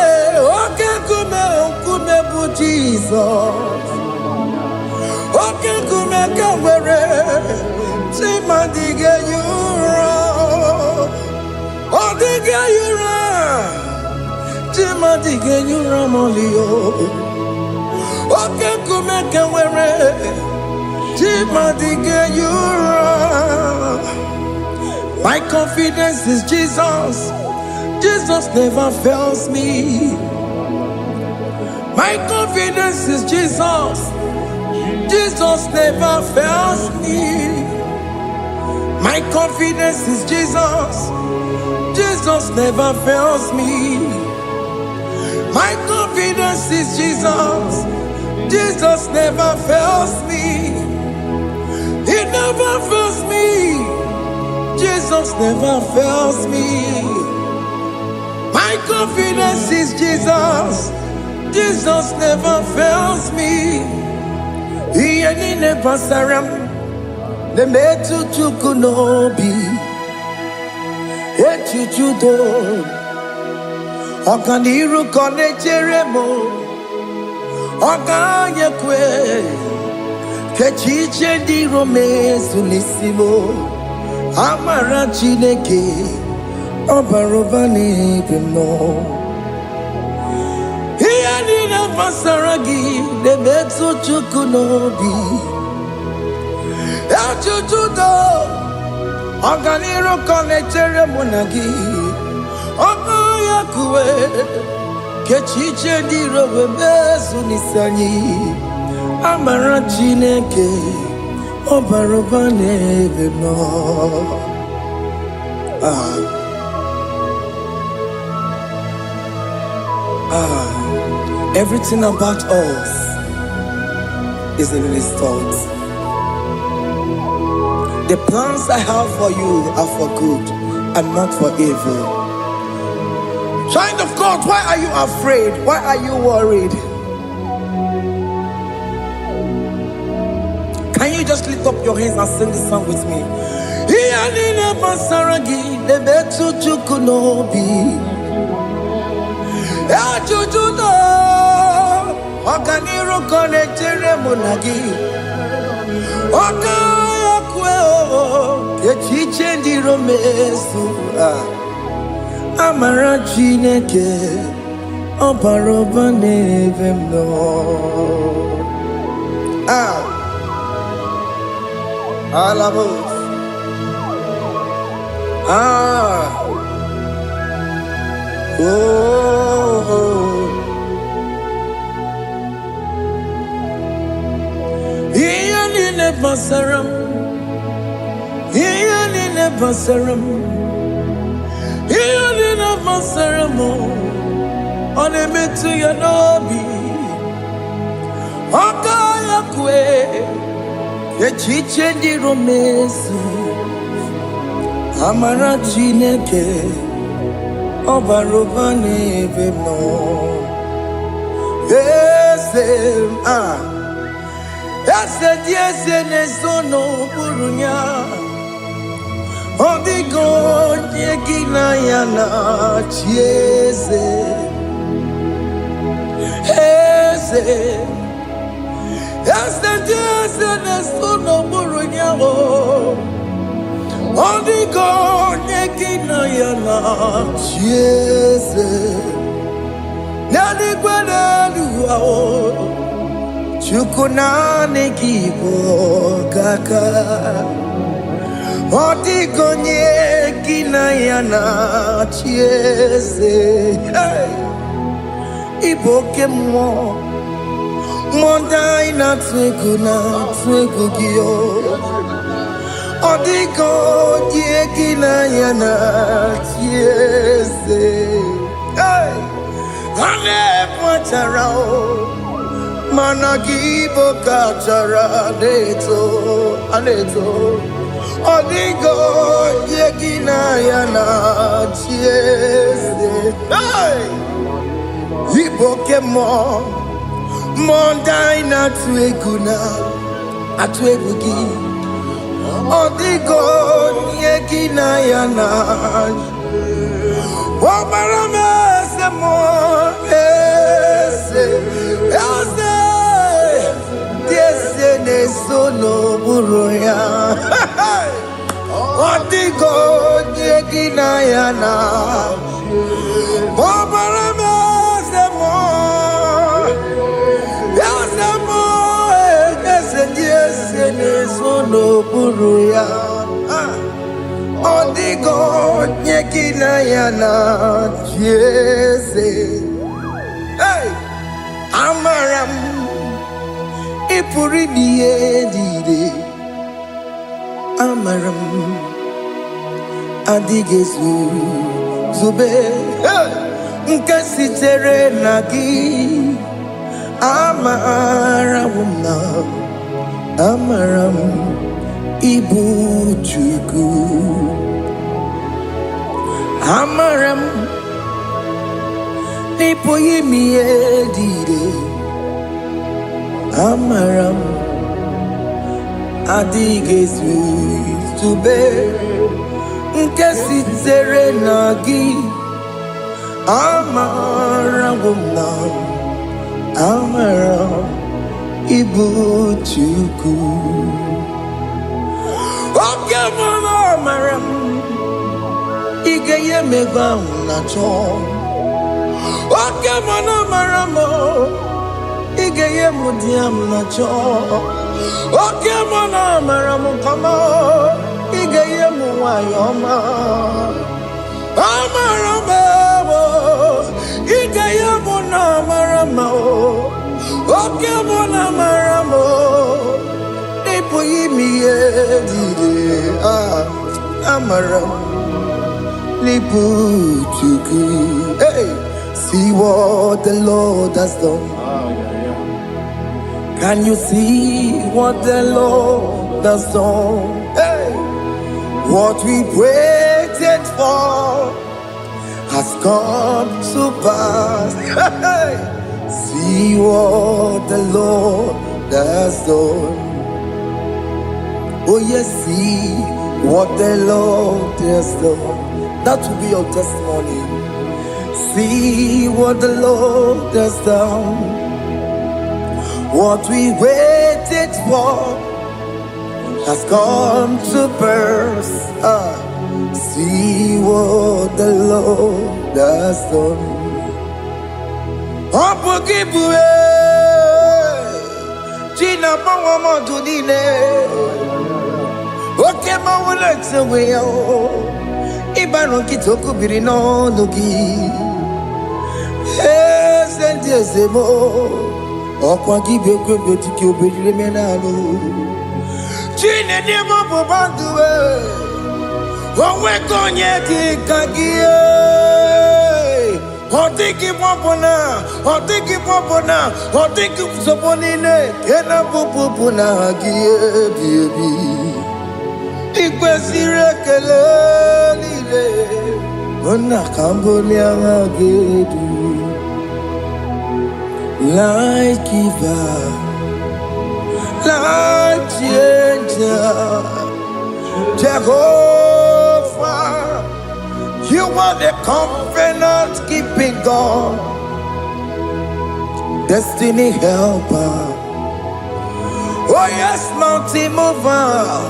bu Jesus Oke kume kewere Chimadige yura Odige yura dige nyura molio. Oke kumeke were. Chima dige nyura. My confidence is Jesus. Jesus never fails me. My confidence is Jesus. Jesus never fails me. My confidence is Jesus. Jesus never fails me. My confidence is Jesus. Jesus never fails me. He never fails me. Jesus never fails me. My confidence is Jesus. Jesus never fails me. He ain't never saram. The metu chukunobi. Echuchudo. Okaniru kone jeremo. Okanye kwe. Kechiche di rome sunisimo. Amara chineke. Obarobani bimo. Pasaragi, the Metsu Chukunobi, Achuchudo, Oganiro Connectere Monagi, Okoyakue, Kechiche di Robesunisani, Amarachineke, Obarobane Bimo. Everything about us is in His thoughts. The plans I have for you are for good and not for evil. Child of God, why are you afraid? Why are you worried? Can you just lift up your hands and sing this song with me? Okaniro connectere monagi. Okaya kweo. Kechiche ndi romesu. Amara chineke. Oparoba nevemno. Alabos. Oh. Basaram, Ianina Basaram, Ianina Basaramo, on a metu yanobi, Okaya kwe, Echiche di romesu, Amara chineke, Obarobane vemno, yes, yes, nesono burunya. Odigo nyegina yana chiese. Ese. Yes, nesono burunya. Odigo nyegina yana chiese. Nani gwana Chukunane kibo kaka Otikonye kinayana chiese Iboke mo Mondai na twegu giyo Otikonye kinayana chiese Ane pacharao Managibo kachara aneto Odigo yegina yana chiese Iboke mo Mondai na tueguna Atuegugi Odigo yegina yana Wamarame se mo Nesono buruya Odigo nyegina yana Obaramese Uruya Odigo Nyekina Yana Jese Hey Amaram Ipuri Dide Amaram Adigezu Zube Nkasitere Nagi Amaram Ibu Chuku Amaram Nipo Yimi Edide Amaram Adigezu Zube Nkasitere Nagi Amaram Ibu Chuku Oke mwana Amaram Igeye megwa unacho Oke mwana Amaram Igeye mudiam nacho Oke mwana Amaram kama Igeye muwayoma Amaram Igeye mwana Amaram Oke mwana Amaram Nipo yimi edide Amaram Nipo chuku Hey, see what the Lord has done. Can you see what the Lord has done? Hey, what we waited for has come to pass. Hey, see what the Lord has done. Oh yes, see what the Lord has done. That will be your testimony. See what the Lord has done. What we waited for has come to pass. See what the Lord has done. Opokibue, China Pawamo Dunine, Okema Wulexaway, Ibano Kitoku Birino Nugi, and Yesemo, Okwagi Betiki Menalo, China Demo Bandue, Owekonyeti Kagie. Otiki popona, otiki soponine, kena popona gie baby. Ikwesire kele lile, ona kambonia gedu. Like giver, like changer, Jehovah. You are the covenant keeping God, destiny helper. Oh yes, mountain mover,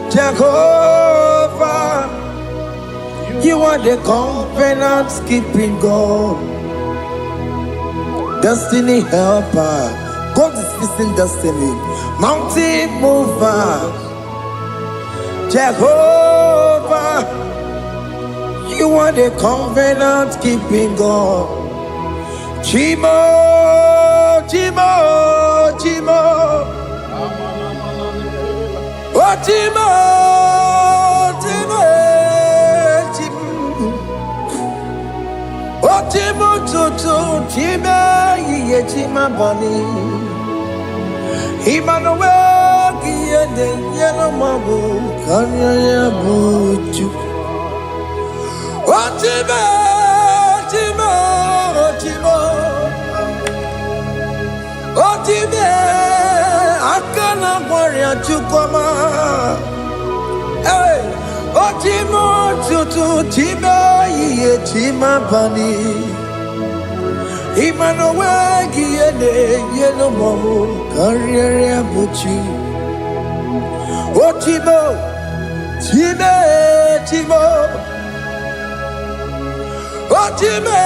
Jehovah. You are the covenant keeping God, destiny helper. God is fixing destiny. Mountain mover, Jehovah. You are the covenant keeping God. Chimo. Oh, Chimo. Oh, Chimo, Chimo, ye Chima Bani. Emmanuel, Kiende, Yellow Mabu, Kanya Buchu. Otime, akana warrior chukoma. Hey, otimo tutu time ye tima bani. Emmanuel giene yeno momo career buchi. Otimo, Timo. Otime,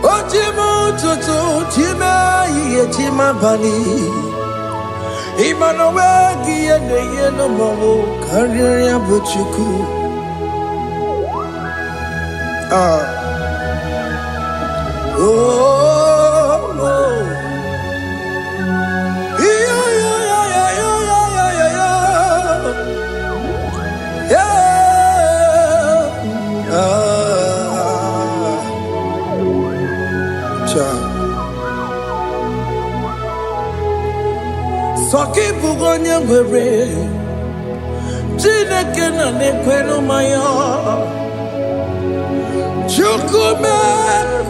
Otimo tutu time ye ejima bani. Imano wegi ene yeno momo kariri abuchuku. Soki bugonye mwere Chineke na nekwenu maya Chukume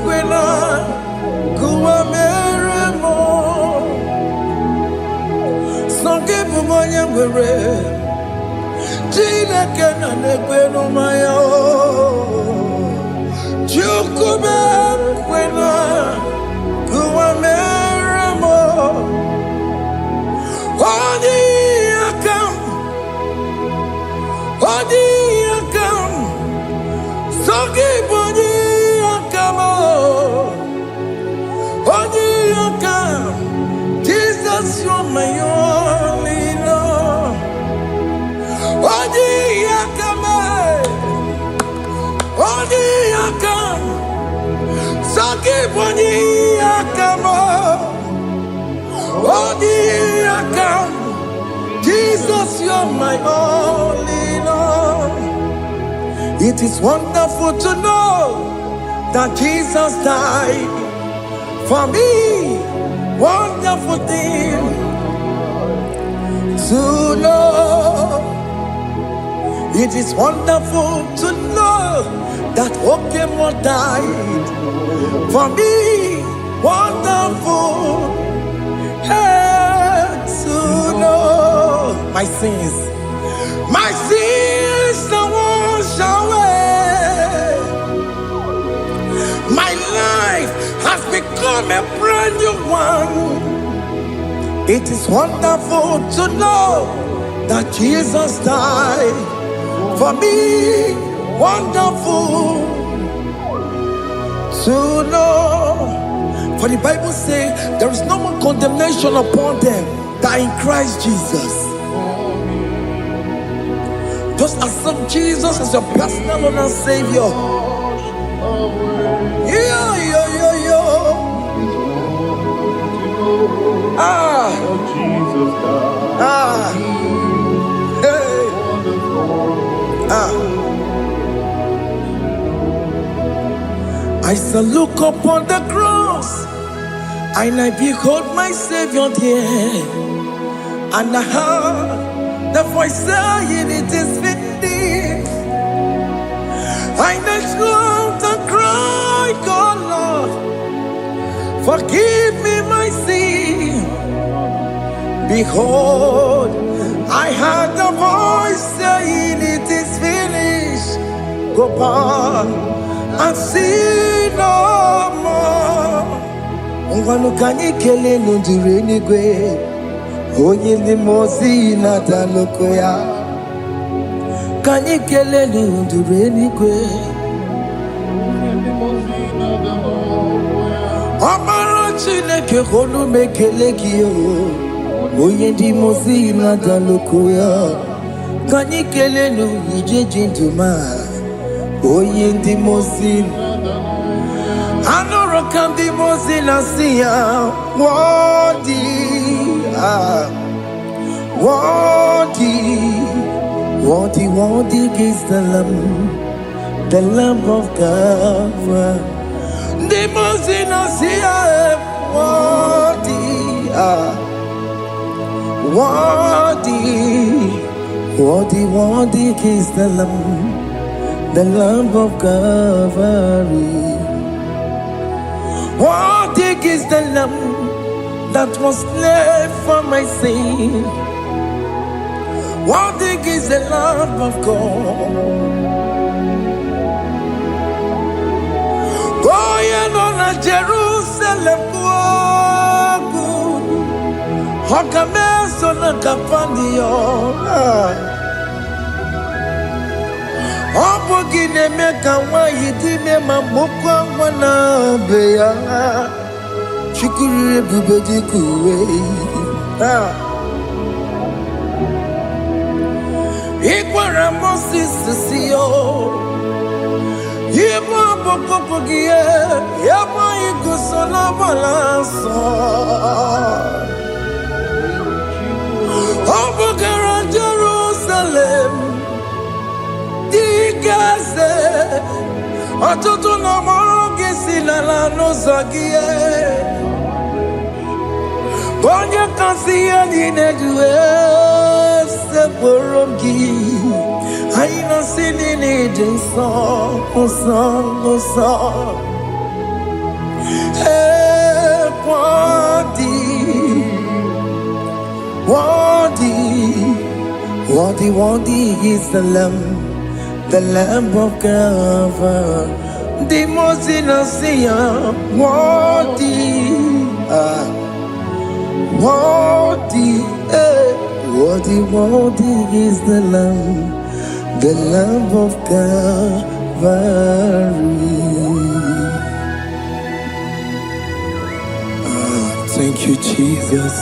kwena Kuwa meremo Soki bugonye mwere Chineke na nekwenu maya Chukume kwena Kuwa meremo Odi akam, sogi bodi akam, odi akam. Jesus, you're my only love. Odi akam, sogi bodi akam, odi akam. Jesus, you're my only Lord. It is wonderful to know that Jesus died for me. Wonderful thing to know. It is wonderful to know that Okemo died for me. Wonderful. To know my sins are washed away. My life has become a brand new one. It is wonderful to know that Jesus died for me. Wonderful to know. For the Bible says there is no more condemnation upon them that in Christ Jesus. Just accept Jesus as your personal Lord and Savior. I shall look upon the cross and I behold my Savior there, and I heard the voice saying, it is finished. I next looked and cried, God Lord, forgive me my sin. Behold, I heard the voice saying, it is finished. Go back and sin no more. Ngwanu kanyi kele nundure nigwe, onye ndi mozi na daloko ya. Kanyi kele nundure nigwe, Amara Chineke konu mekele kiyo, onye ndi mozi na daloko ya. Kanyi kele nu ije jinduma, onye ndi mozi. Anoro kandi mozi na siya, worthy is the Lamb of God. The mozi na siya, worthy is the Lamb of Calvary. Worthy is the Lamb that was slain for my sin. Worthy is the Lamb of God. Going on a Jerusalem, Hokameso na kapandio. Obogine meka wa yidime mamukwa wana beya. Chukuru ebube kuwe. Ikwara Moses siyo. Ibo boko gie. Yaba igusona balanso. Obugara Jerusalem. Digaze. Ọtụtụ na mọrọ gị si n'ala n'ụzọ gị. Onye kasị ya niile jụọ sekpụrụ gị. Anyị nọsị niile dị nsọ, nsọ, nsọ. Worthy is the Lamb of God. The most innocent, worthy is the Lamb of Calvary. Thank you, Jesus.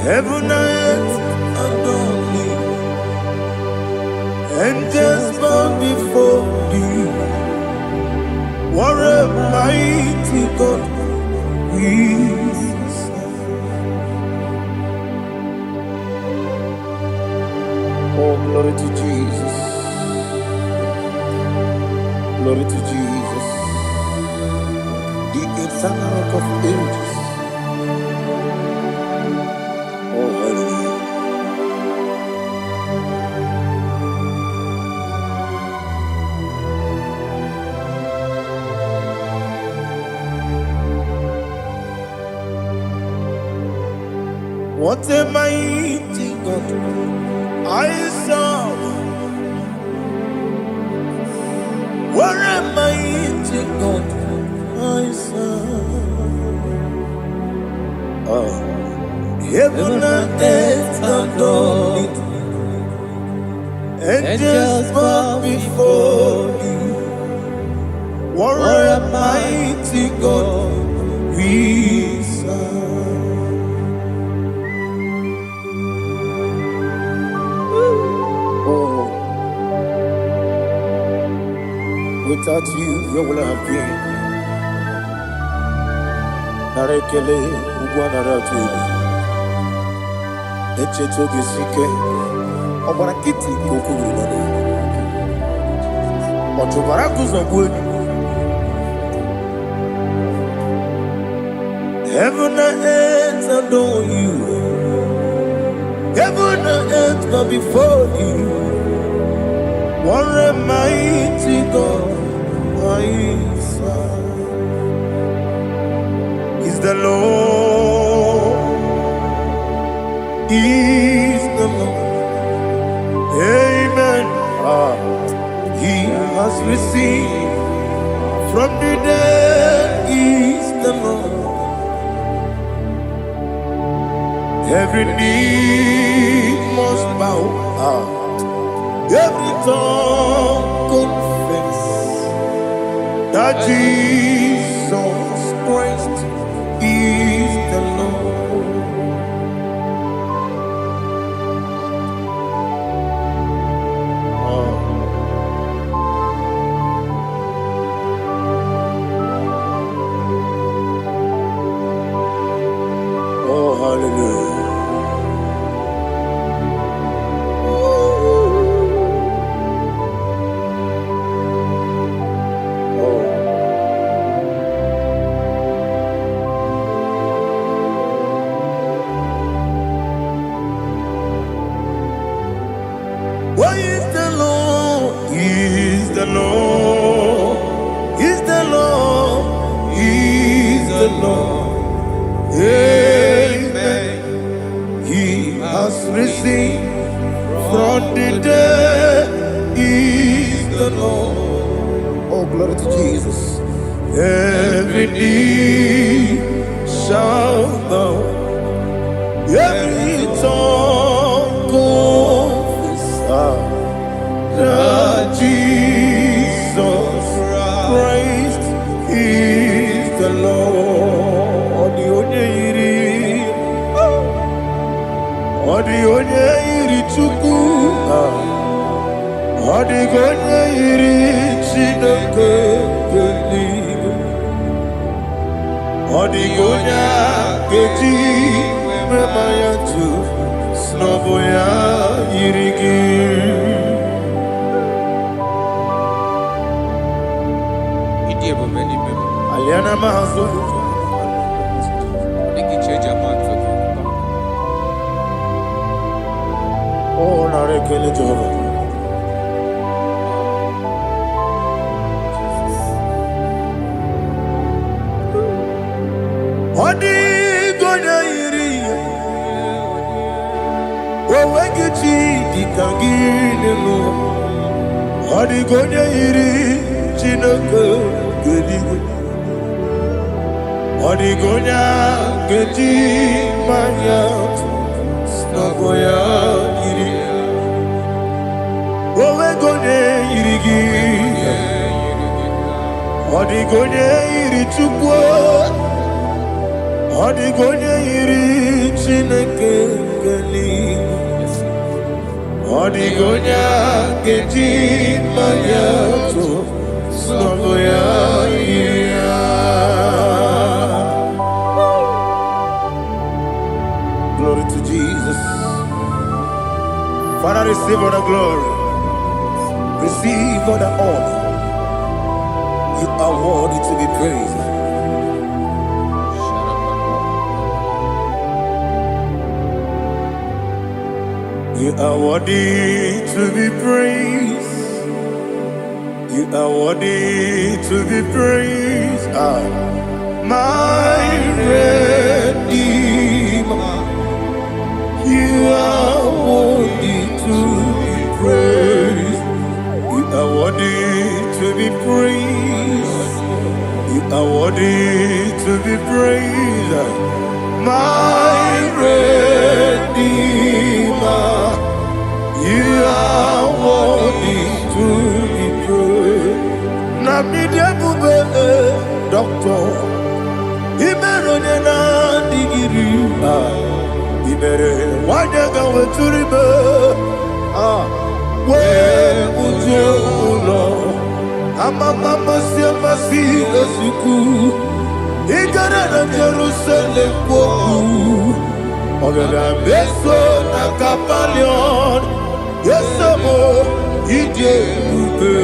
Heaven and earth adore thee, angels bow before thee. What a mighty God we serve. Oh, glory to Jesus. Glory to Jesus. The eternal rock of ages. Oh, hallelujah. What a mighty God I serve. What a mighty God I serve. Oh. Heaven and earth adore it, angels bow before thee. What a mighty God we serve. Oh, without you, where would I have been? Narekele ugwanaratu. Echetogizike ọgbara kiti kokuru nọ ọtụbara guzogbu. Heaven and earth adore you. Heaven and earth bow before you. What a mighty God I serve. Is the Lord. Is the Lord. Amen. He has received from the dead. Is the Lord. Every knee must bow. Every tongue confess that Jesus Christ is the Lord. Oh, hallelujah. Why is the Lord? He is the Lord. risen from the dead is the Lord. Oh, glory to Jesus. Every knee shall bow, every tongue confess that Jesus Christ is the Lord. Odi onye iri Chukwu, odi onye iri Chineke eluigwe, odi onye keji mema ya tu, n'ọbụ ya yiri gị. Aliana mahazo, oh, narekele Jehovah. Odi gonya iri, wawegi chi dikangini lo. Odi gonya iri, Chineke gedigwe. Odi gonya geji manya, snaboya iri. Wawegonya iri gi, odi gonya iri Chukwu. Odi gonya iri Chineke eluigwe, odi gonya geji manya to n'ọbụ ya yiri ya. Glory to Jesus. Father, receive all the glory, receive all the honor. You are worthy to be praised. You are worthy to be praised. You are worthy to be praised. My Redeemer. You are worthy to be praised. You are worthy to be praised. You are worthy to be praised. My Redeemer. You are worthy to be praised. Namidebube, Doctor. Imerone na digiri. Imere wanyaga weturibe. We ujo ulo. Amama siamasi esuku. Igara na Jerusalem woku. Ogada beso na kapalion. Yesamo ije ube.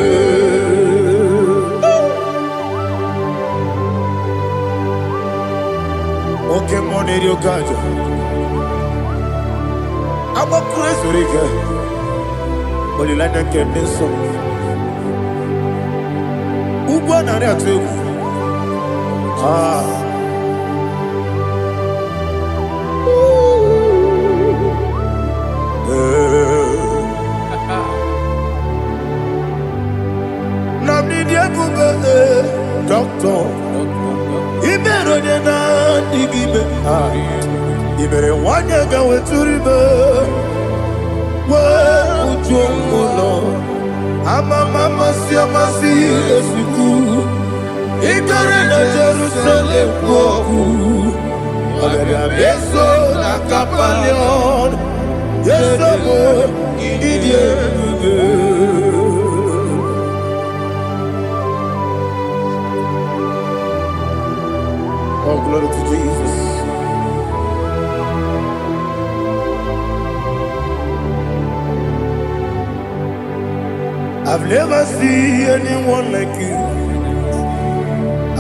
Okay, money rio kaja. Aba crazy rika. Oli lana keneso. Ugwa na ria tegu. Doctor, Ibero na digibe. Ibere wanyaga weturibe. We ujomulo. Mama siamasi esuku. Igare na Jerusalem woku. Agara beso na kapalion. Yesamo idie ube. Oh, glory to Jesus. I've never seen anyone like you.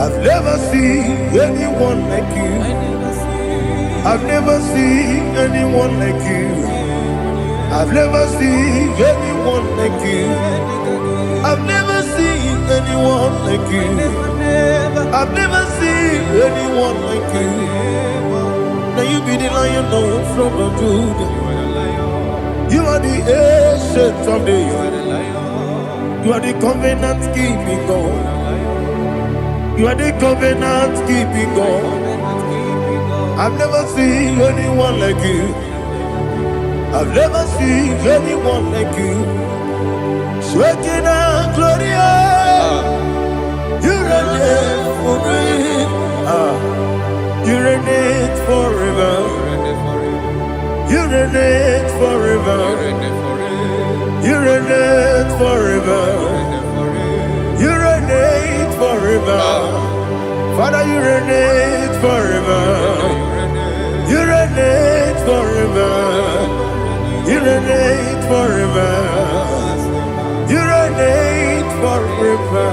I've never seen anyone like you. I've never seen anyone like you. I've never seen anyone like you. I've never seen anyone like you. I've never seen anyone like you. Now you be the Lion of from the Judah. You are the ancient of days. You are the covenant keeping God. You are the covenant keeping God. I've never seen anyone like you. I've never seen anyone like you. Shekinah Gloria, you reign forever. You reign forever. You reign forever. You reign forever. You reign forever. Father, you reign forever. You reign forever. You reign forever. You reign forever.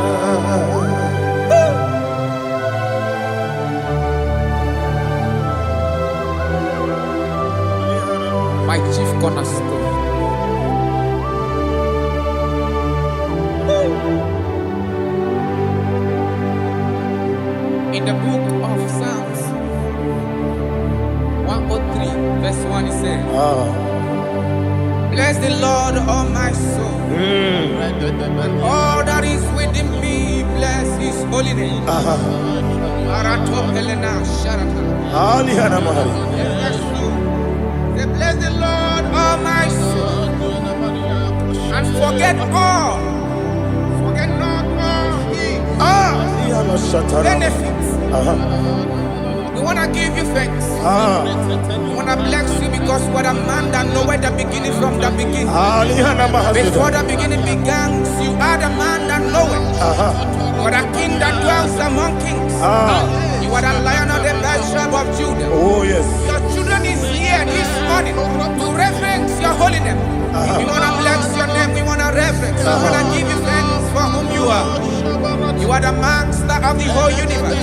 My chief cornerstone. In the book of Psalms 103, verse 1, it says, Bless the Lord, all my soul, and all that is within me, bless his holy name. Marato Helena Sharata. Say, bless the Lord, all my soul, and forget not all his benefits. We want to give you thanks. We want to bless you because what a man that knoweth the beginning from the beginning. Before the beginning began, you are the man that knoweth. You are the king that dwells among kings. You are the lion of the tribe of Judah. Oh yes. Your children is here this morning to reverence your holy name. We want to bless your name. We want to reverence. We want to give you thanks for whom you are. You are the master of the whole universe.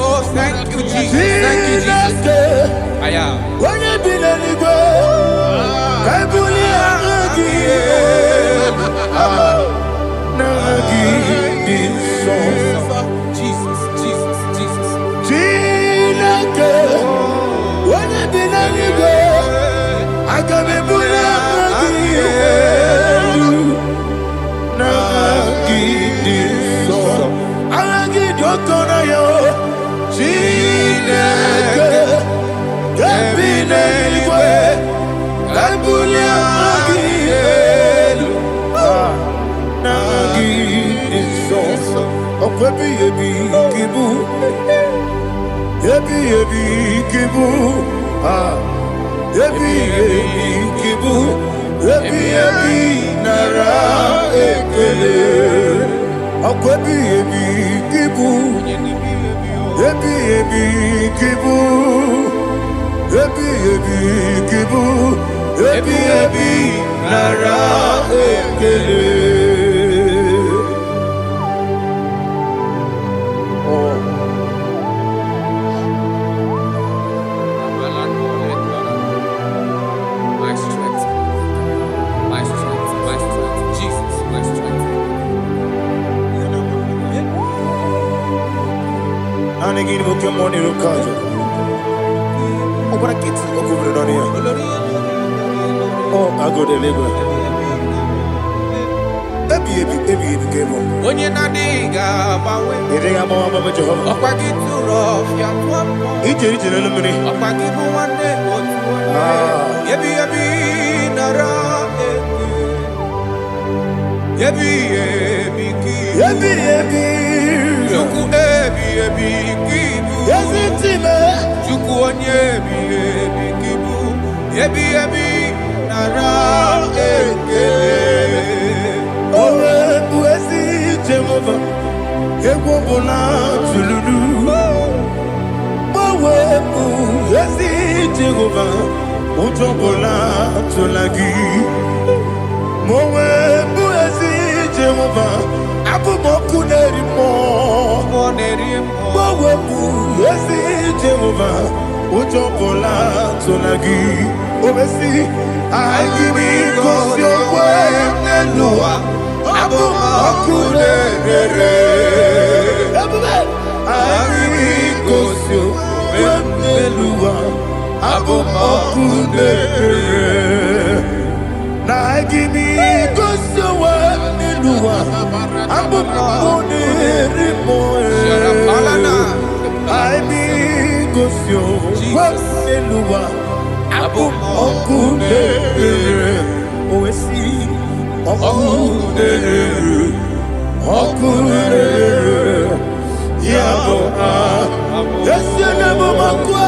Oh, thank you, Jesus. Thank you, Jesus. I am. Jesus, Jesus, Jesus. I can My strength, my strength, my strength. Jesus, my strength. And again, we come on in Kaja. Oh, but I get to go over it here. Oh, I go to Lagos. Baby, came on. When you're not diga, bawe. You think I'm on my Jehovah? Opa gitu rough, ya tuapo. It's a little minute. Opa gitu one day, yebi nara. Yebi ki. Juku ebi kibu. Yes, it's me. Juku onyebi kibu. Yebi nara Owe buesi Jehovah, Ewobola Tululu. Owe buesi Jehovah, Utobola Tulagi. Mowe buesi Jehovah, Abumoku Nerimo. Owe buesi Jehovah, Utobola Tulagi. Obesi, I give me cause your way, Noah. Abumakune I cause your way, Noah. Abumakune Na gimi kusuwa niluwa abu monere moe. I be kusyo wa niluwa abu monere oesi okunere yabo yesene bomakwa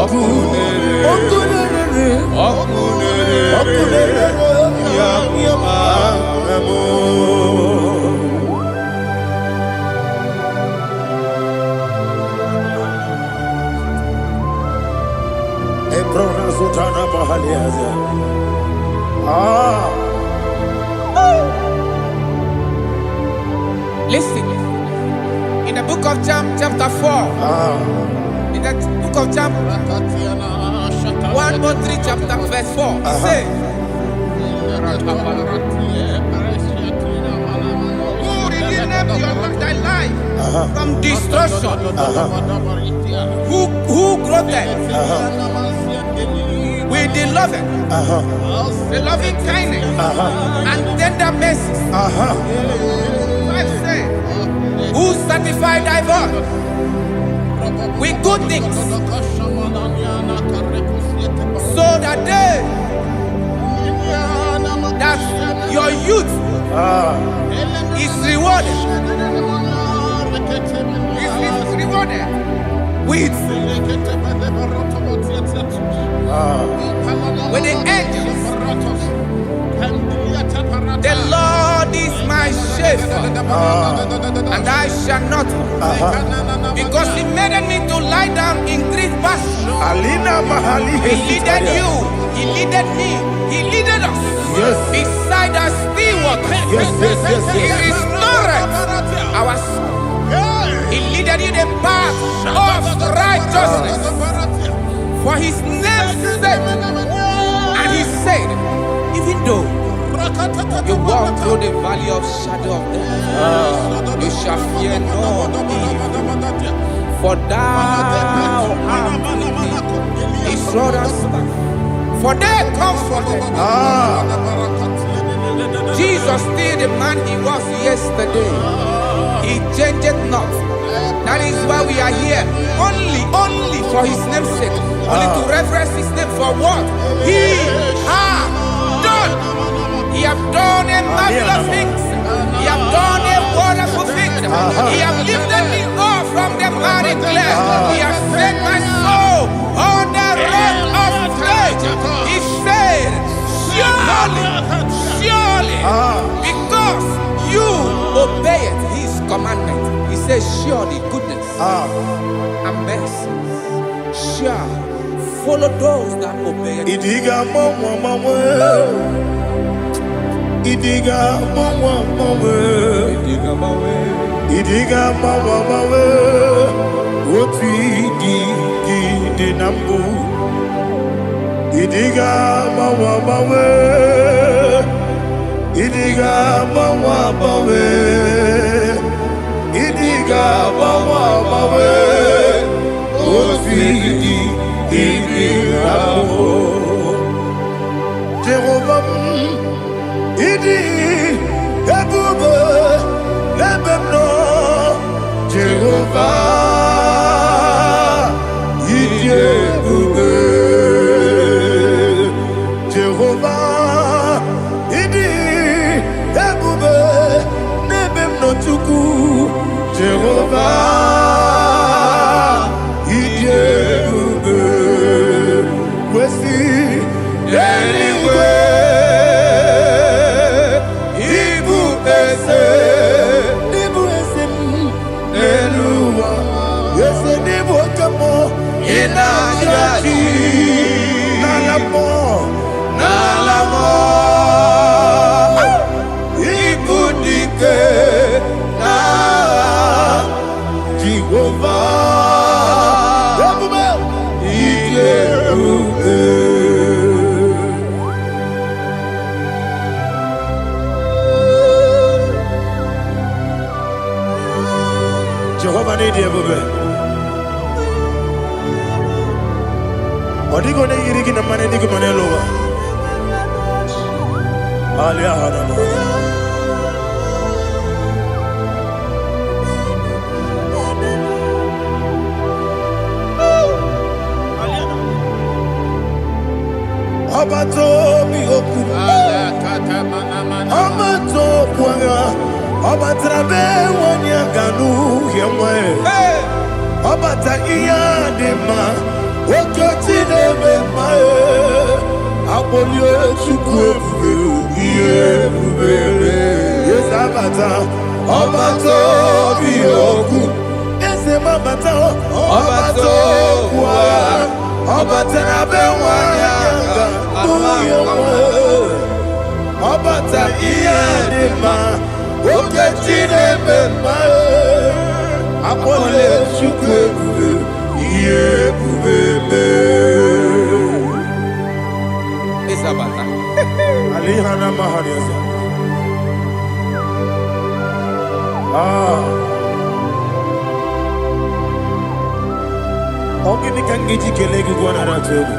okunere yabo Ebrona Sultana Mahaliaza. Listen, in the book of John, chapter 4, in the book of John, 1:3, chapter verse 4, it says, who redeemed thy life from destruction, who groweth with the loving kindness and tender mercies. Who satisfy thy voice with good things, so that your youth is rewarded. Is rewarded with the angels. The Lord is my shepherd, and I shall not want, because He made me to lie down in green pastures. He leaded you, He leaded me, He leaded us beside the still waters. He restored our soul. He leaded you the path of righteousness for His name's sake. And He said, even though you walk through the valley of shadow of death, you shall fear no evil, for thou art with me. His rod and staff, for they comforted. Jesus still the man He was yesterday. He changed not. That is why we are here. Only for His name's sake. Only to reverence His name for what He has done. He have done a marvelous things. He have done a wonderful thing. He have lifted me up from the miry clay. He has set my soul on the rock of faith. He said, surely, because you obeyed His commandment. He says, surely goodness and mercy shall follow those that obey it. Idiga mawe Otu di nambu Idiga mawe Idiga mawe Otu di nambu Jehovah Idi ebube lebemno Jehovah Idi ebube Jehovah Idi ebube lebemno chuku Jehovah Idi ebube wesi anyway Nalamo Ibudike na Jehovah Jehovah need you. Odigo ne yirigi na mane digo mane lowa. Obato mi oku Obato kwanga Obatrabe wanya ganu yemwe Obata iya dema Okoti nebe mae Abolio chukwe Iye bubebe Yes abata Obato mi oku Ese mabata Obato kwa Obatrabe wanya Obata iya dema Oketine bema Apole chukwe Iye bubebe Isabata. Alihana mahariasa Ogini kangiji kelegi gwana ratogu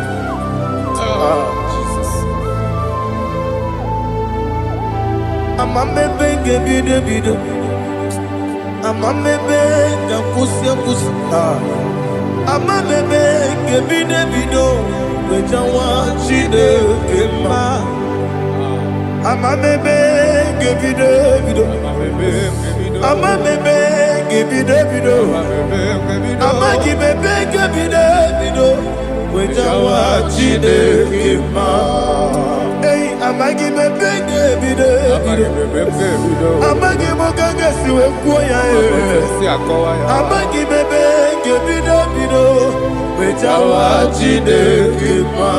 Amamebe ngebide bido Amamebe ngakusia kusi Amamebe ngebide bido Wejawa chide kema Amamebe ngebide bido Amamebe ngebide bido Amagibebe ngebide bido Wejawa chide kema Amagi bebe bido Amagi mogaga siwe kuya Amagi bebe bido Wejawa chide kima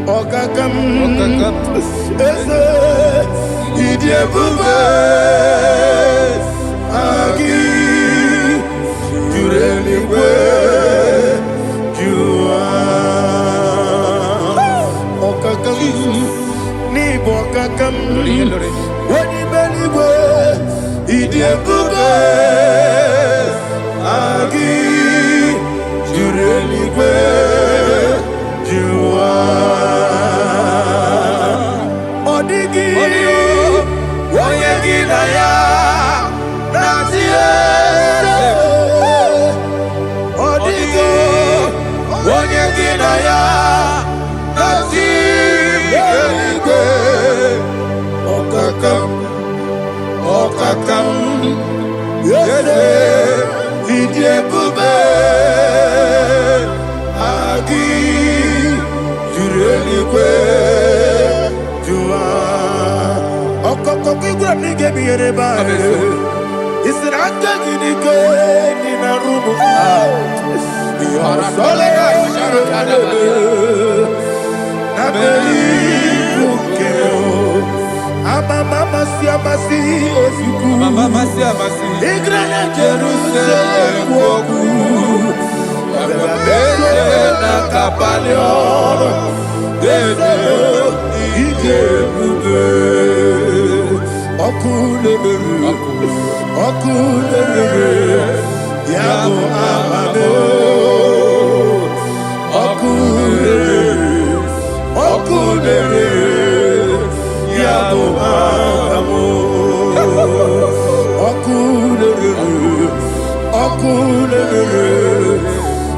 Okakam Eze Idie bube Agi Jurelingwe Ni bokakam Wani beligwe Idie bube Agi Jureligwe Jua Odigi Woyegi daya Natie Odigi Woyegi daya Natie Okakam Yede Idie bube Agi Jureligwe Jua Okokoki grab ni gebi yereba Isiraka ginike Nina rumu Yosole Nabeli Ukeo Mama siamasi ofiku Mama siamasi Igrana Jerusalem woku Bebe na kapalion Bebe ije bube Okule Yago amame Okule Yago amamo Okule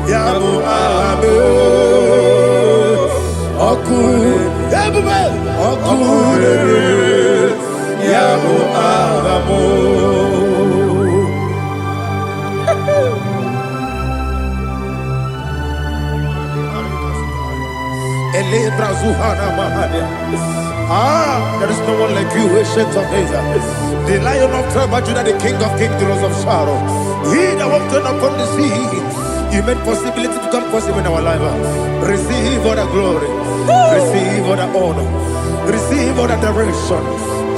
Yago amamo Okule Yago amamo There is no one like you, ancient of days. The Lion of tribe of Judah, the King of kings, the Rose of Sharon. He that walked upon the sea, you made possibility to come possible in our life. Receive all the glory, receive all the honor, receive all the direction.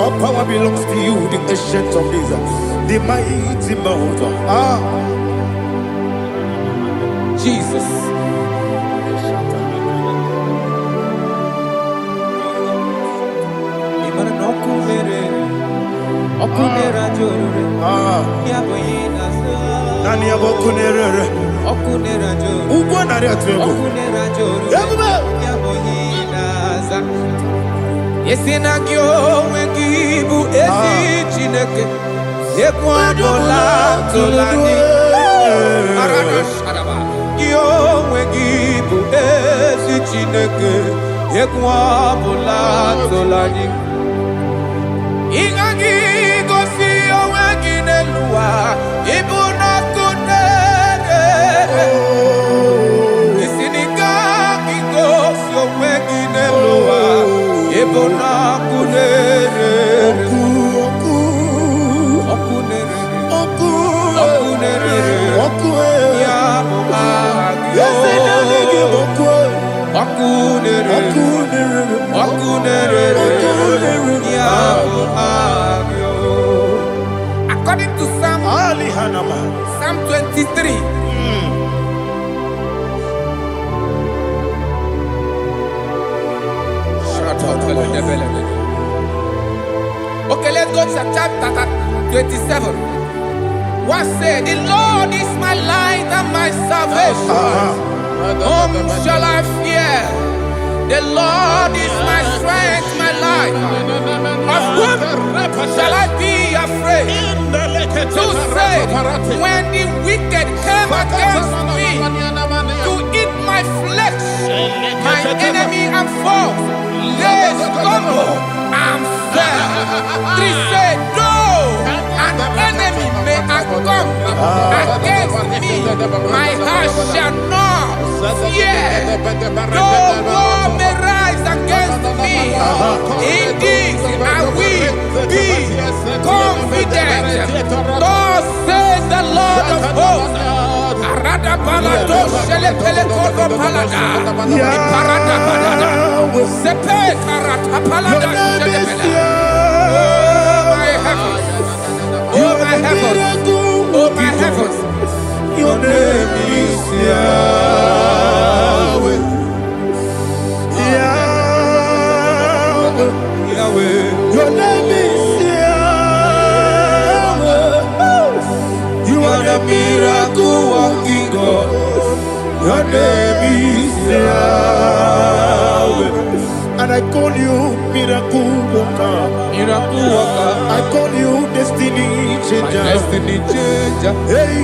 All power belongs to you, the ancient of days, the mighty mountain. Jesus. Okunera jorore yaboyina nani abokunera okunera jorore ugwa nari atwego okunera jorore yaboyina za Yesinagyo wegibu ezi chineke. Ekwadola tolani. Arada sharaba. Yo wegibu ezi chineke. Ekwadola tolani. Ingagi gosi oweginelua. Ibuna kunere. Isiniga gosi oweginelua. Ibuna kunere. According to Psalm 23. Okay, let's go to chapter 27. What said? The Lord is my light and my salvation. Whom shall I fear? The Lord is my strength, my life. Of whom shall I be afraid? To say, when the wicked came against me to eat my flesh, my enemy and foe, they stumble and fell. 3 said, though an enemy may come against me, my heart shall not fear. Though war may rise against me, in this I will be confident. Thus says the Lord of hosts. Arada balado shele pele kodo palada. Iparada balada. Sepe karata palada shele pele. Oh my heavens. Oh my heavens. Oh my heavens. Your name is Yahweh. Yahweh. Yahweh. Your name is Yahweh. You are the miracle working God. Your name is Yahweh. And I call you miracle worker. Miracle worker. I call you destiny changer. Destiny changer. Hey,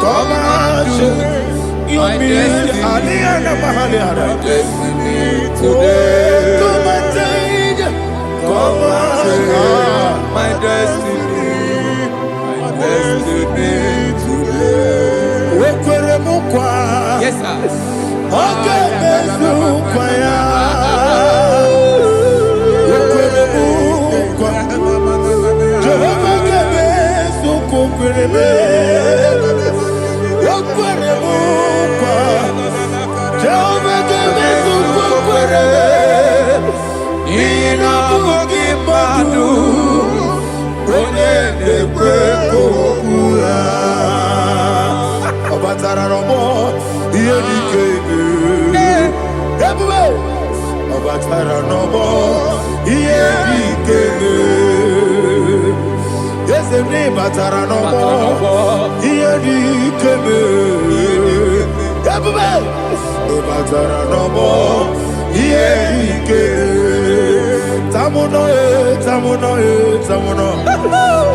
come on, you mean Aliana Mahaliana. Destiny today. Come and change. Come on, my destiny. My destiny today. Yes, sir. Okay,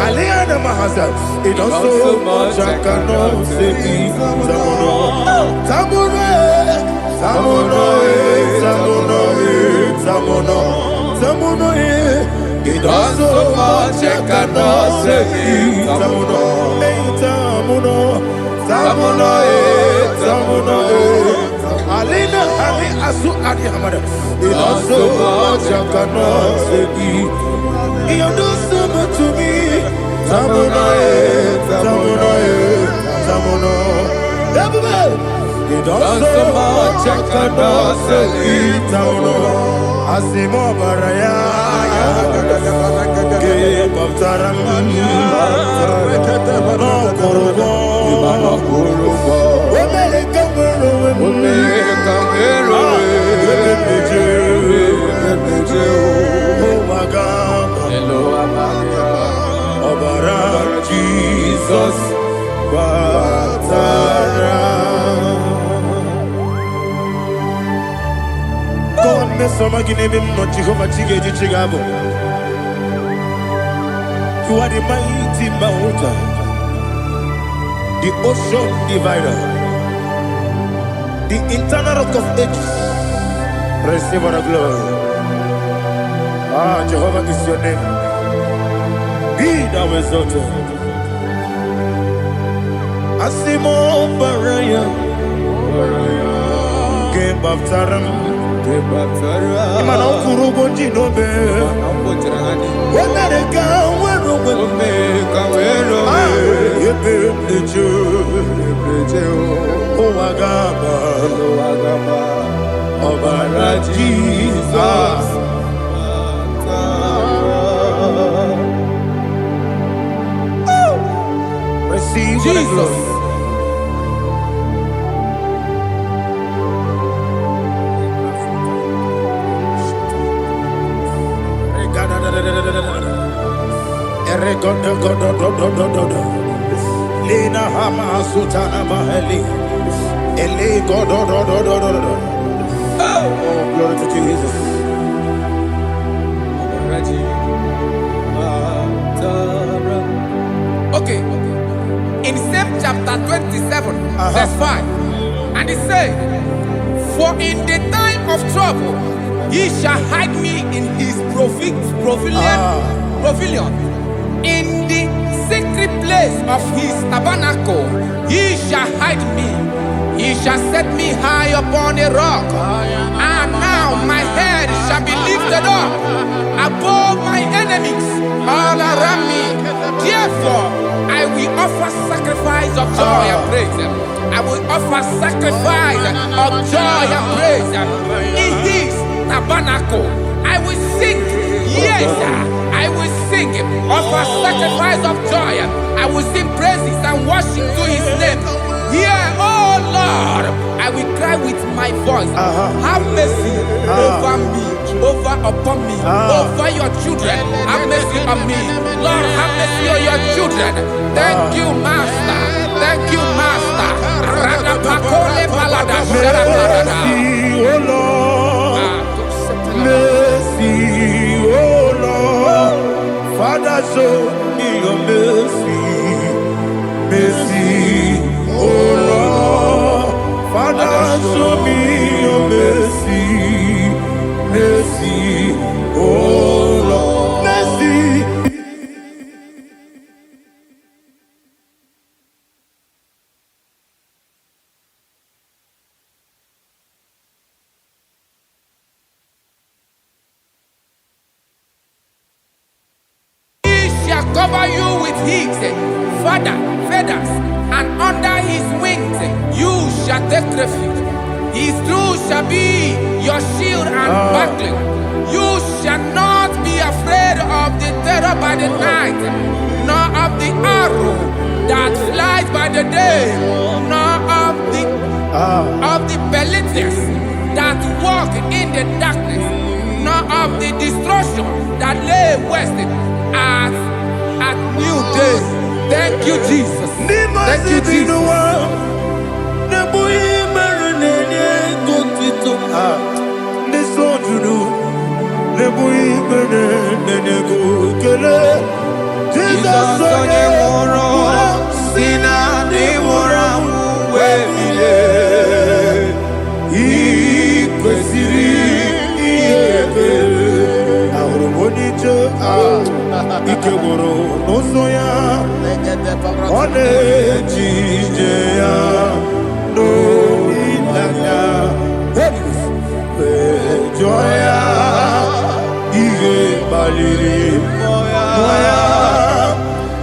Aliana Mahazal, it also much I cannot say. Tamuno, it also much I cannot say. Tamuno, Alina, Ali Asu Adi Hamada, it also much I cannot say. You do so much to me. Tamuno. You do so much I cannot say. Tamuno. Asimo Baraya. Give up Taram. No Kurubo. Jesus, Batara. God You are the mighty mountain, the ocean divider, the eternal rock of ages. Receive all the glory. Jehovah is your name. Be thou exalted. Asimo Baraya, Game Baptaram, Imana Kurubo Jinobe, Wamereka, Obara Jesus. Receive Jesus. Lina Hama Sutana Mahali. Ele Godo. Oh, glory to Jesus. Okay. In same chapter 27, verse 5, and it says, "For in the time of trouble, he shall hide me in his pavilion. In the secret place of his tabernacle, he shall hide me. He shall set me high upon a rock, and now my head shall be lifted up above my enemies all around me. Therefore, I will offer sacrifice of joy and praise. I will offer sacrifice of joy and praise in his tabernacle. I will sing, yes, I will sing, offer sacrifice of joy. I will sing praises and worship to his name. Hear, oh Lord, I will cry with my voice. Have mercy over me, upon me, over your children. Have mercy on me. Lord, have mercy on your children. Thank you, Master. Thank you, Master. Mercy, oh Lord. Mercy, oh Lord. Father, show me your mercy. Mercy, oh Lord. Father, show me your mercy. Mercy, oh Lord. Mercy. Cover you with his feathers, and under his wings you shall take refuge. His truth shall be your shield and buckler. You shall not be afraid of the terror by the night, nor of the arrow that flies by the day, nor of the pestilence that walk in the darkness, nor of the destruction that lay waste at new day. Thank you, Jesus. Thank you, Jesus. Ikegoro nosoya one jijeya no ilanya joya ige baliri moya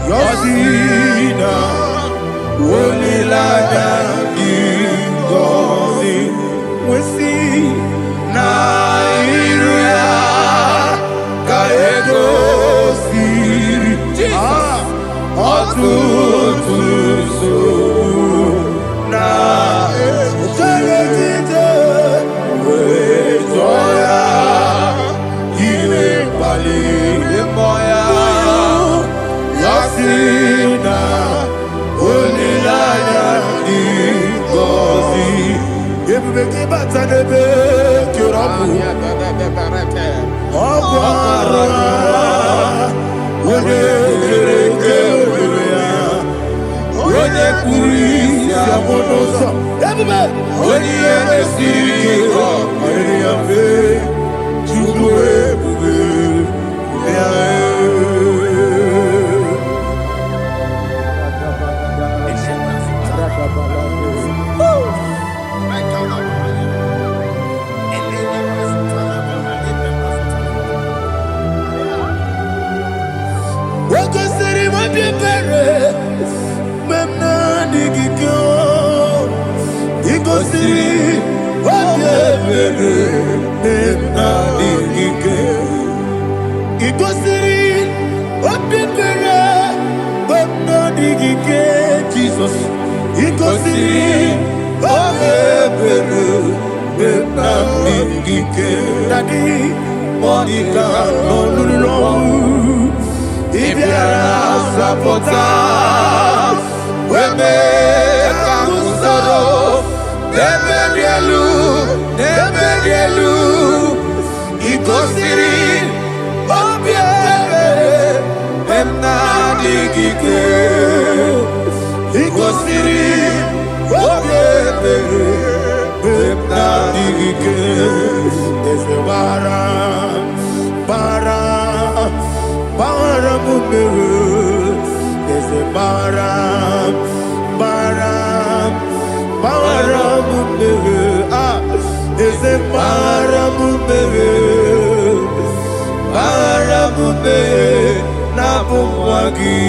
yosina olilanya ingoni wesi na iruya kaego Okwara onye kereke were ya, onye kpụrụ isi abụ n'ụzọ, onye ihe na-esiri ike ọ mere ya mfe, Chukwu ebube ya. Wakosiri mabibere memna digiko, ikosiri mabibere memna digike, ikosiri mabibere memna digike, Jesus, ikosiri mabibere memna digike, Daddy, Monica, no. Ibiara sapota, weme kamusoro, neberielu, ikosiri, obiere, emna digike, ikosiri, obiere, emna digike, ese bara. There's a baram, there's a baramube, Napumwagi.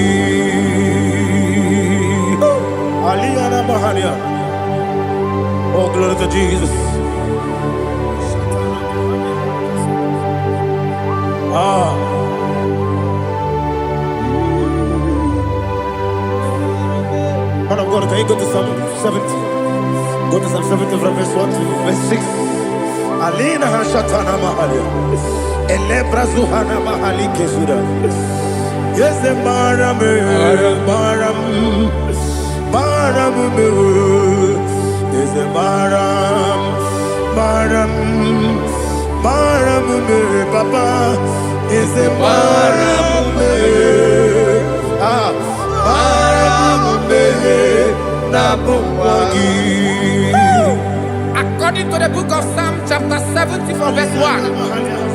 Aliyana Mahalia. Oh, glory to Jesus. Man of God, can you go to Psalm 70? Go to Psalm 70 from verse 1 to verse 6. Alina Hashatana Mahalia. Elebra Zuhana Mahali Kesuda. Yes, the Baram. Yes, the Baram. Papa. Yes, the Baram. According to the book of Psalm chapter 70 from verse 1,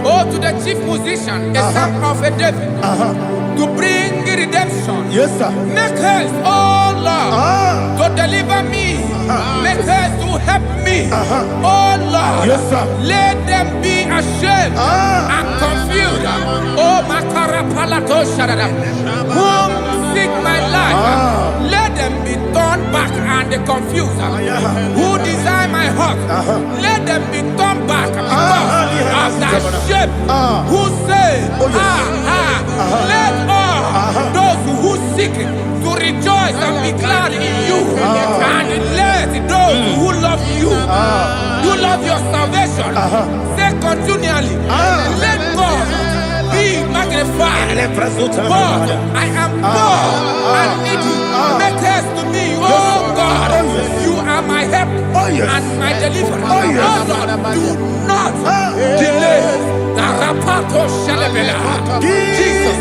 oh, to the chief musician, a psalm of a David, to bring redemption. Yes, sir. Make haste, oh Lord, to deliver me. Make haste to help me. Oh Lord, yes, sir. Let them be ashamed and confused. Oh, Makara Palato Shadada, whom seek my life, let them be turned back and confused. Who desire my heart, let them be turned back because of that shape. Who say, let all those who seek to rejoice and be glad in you, and let those who love you, you love your salvation, say continually, let God be magnified. God, I am poor and needy. Make haste to me, oh God. You are my help and my deliverer. Oh Lord, do not delay. Tarapato Shalabela. Jesus.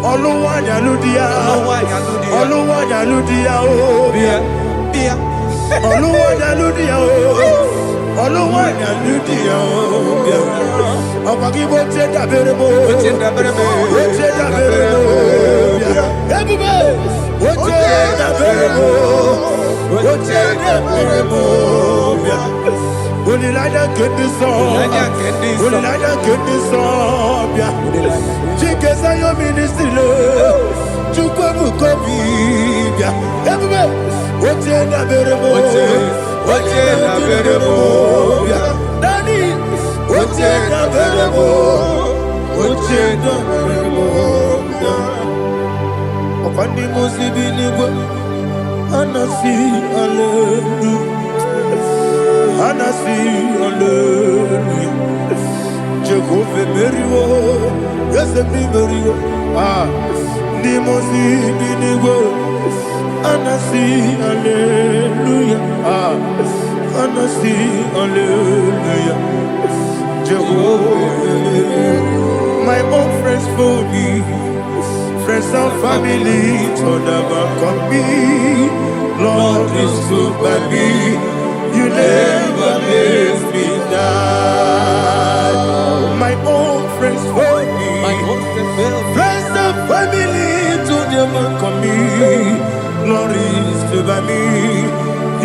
Oluwanya Ludia, Oluwanya Ludia, Oluwanya Ludia, Oluwanya Ludia, Apagibo Chenda Berebo, Chenda Berebo, Chenda Berebo, Chenda Berebo, Chenda Berebo. Unilada get this song, Unilada get this song, Chikesa yo ministry lo, Chukwabu kopi, everybody, Ochenda berebo, Ochenda berebo, Daddy, Ochenda berebo, Ochenda berebo. Opandi musibini go, Anasi hallelujah. Anasi hallelujah. Jehovah Meriwo, yes Meriwo. Nimosi binigo. Anasi hallelujah. Anasi hallelujah. Jehovah. My own friends for me, friends and family told them come me. Lord is good by me. You never leave me down. My own friends for me, friends and family to them come me. Glory is to by me.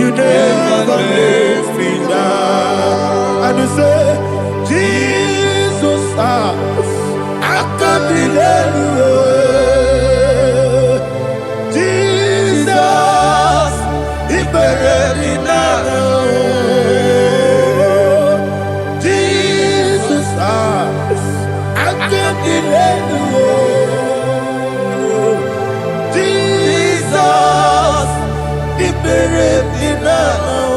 You never leave me down. And you say, Jesus, I can't deny you. Jesus, He buried in Jesus, He buried me now.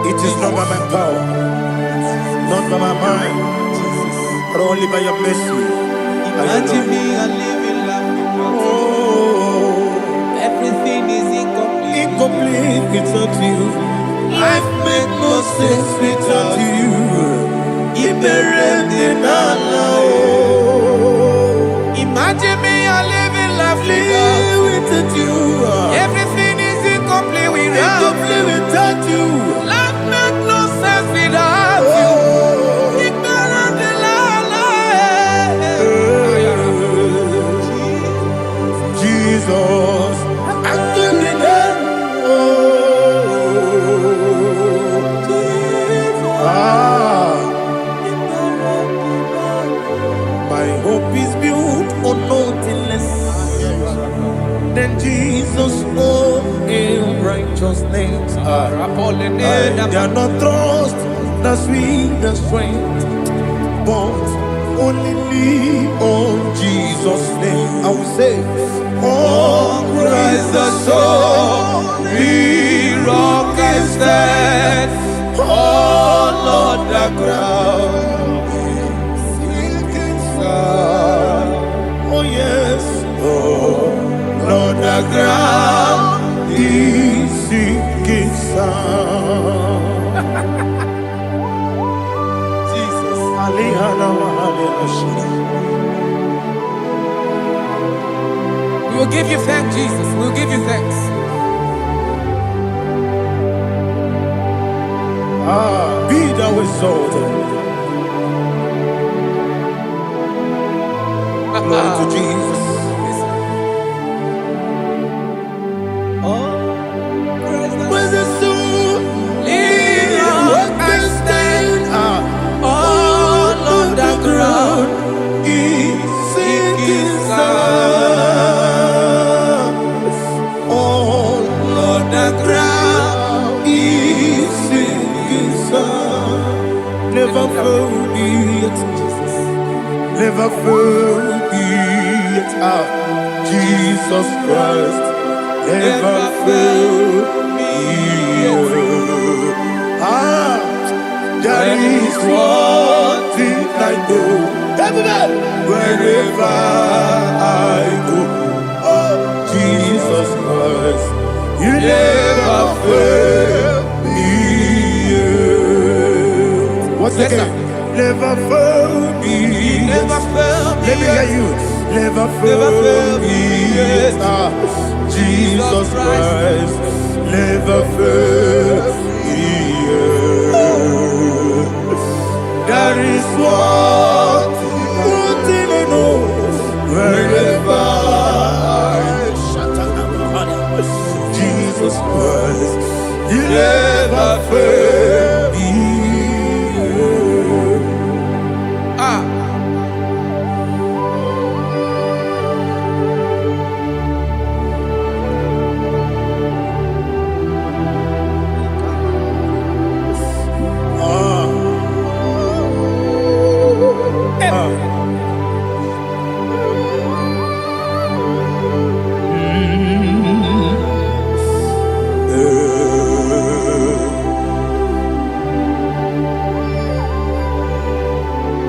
It is not by my power, not by my mind, but only by your mercy. Imagine me a living life without you. Everything is incomplete. Incomplete without you. Life makes no sense without you. Imagine me a living life without you. Everything is incomplete without you. Life makes no sense without you. Jesus, my hope is built on nothing less than Jesus' own righteousness. They are not trust the sweetest strength, but only lean on Jesus' name. I will say, oh, Christ the solid rock I stand. Oh, Lord, the ground is sinking sand. Oh, yes, oh, Lord, the ground is sinking sand. Jesus, We will give you thanks, Jesus. We will give you thanks. Be thou exalted. Glory to Jesus. When the soul can stand, all on the ground is sinking sand. All on the ground is sinking sand. Never found it, never found it. Jesus Christ never failed me. There is one thing I know, wherever I go, oh, Jesus Christ never failed me yet. What's Yes, again? Never failed me. Never failed me Let me hear yet. you. Never failed failed me me yet. yet. Jesus Christ never failed me yet. That is what thing I know. Wherever Jesus Christ, He never failed me yet. Ah.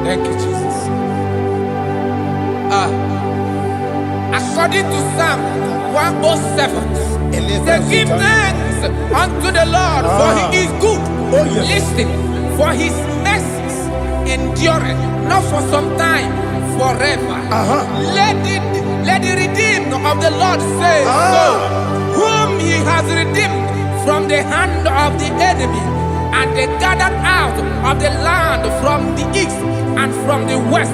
Thank you, Jesus. According to Psalm 107, they give thanks unto the Lord, for He is good. Oh, yes. Listen, for His mercies endureth, not for some time, forever. Let the redeemed of the Lord say so, whom He has redeemed from the hand of the enemy, and they gathered out of the land from the east and from the west,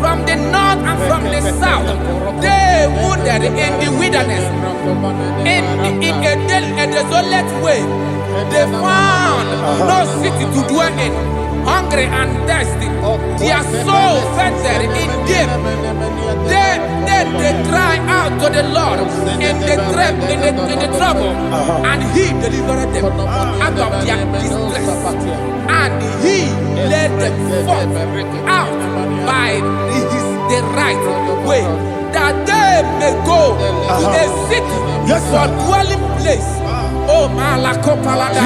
from the north and from the south. They wandered in the wilderness, in a desolate way. They found no city to dwell in, hungry and thirsty. Their soul fainted in deep. They cry out to the Lord in the trouble, and He delivered them out of their distress, and He led them forth out by the right way, that they may go to a city for dwelling place. Oh, Malakopalada,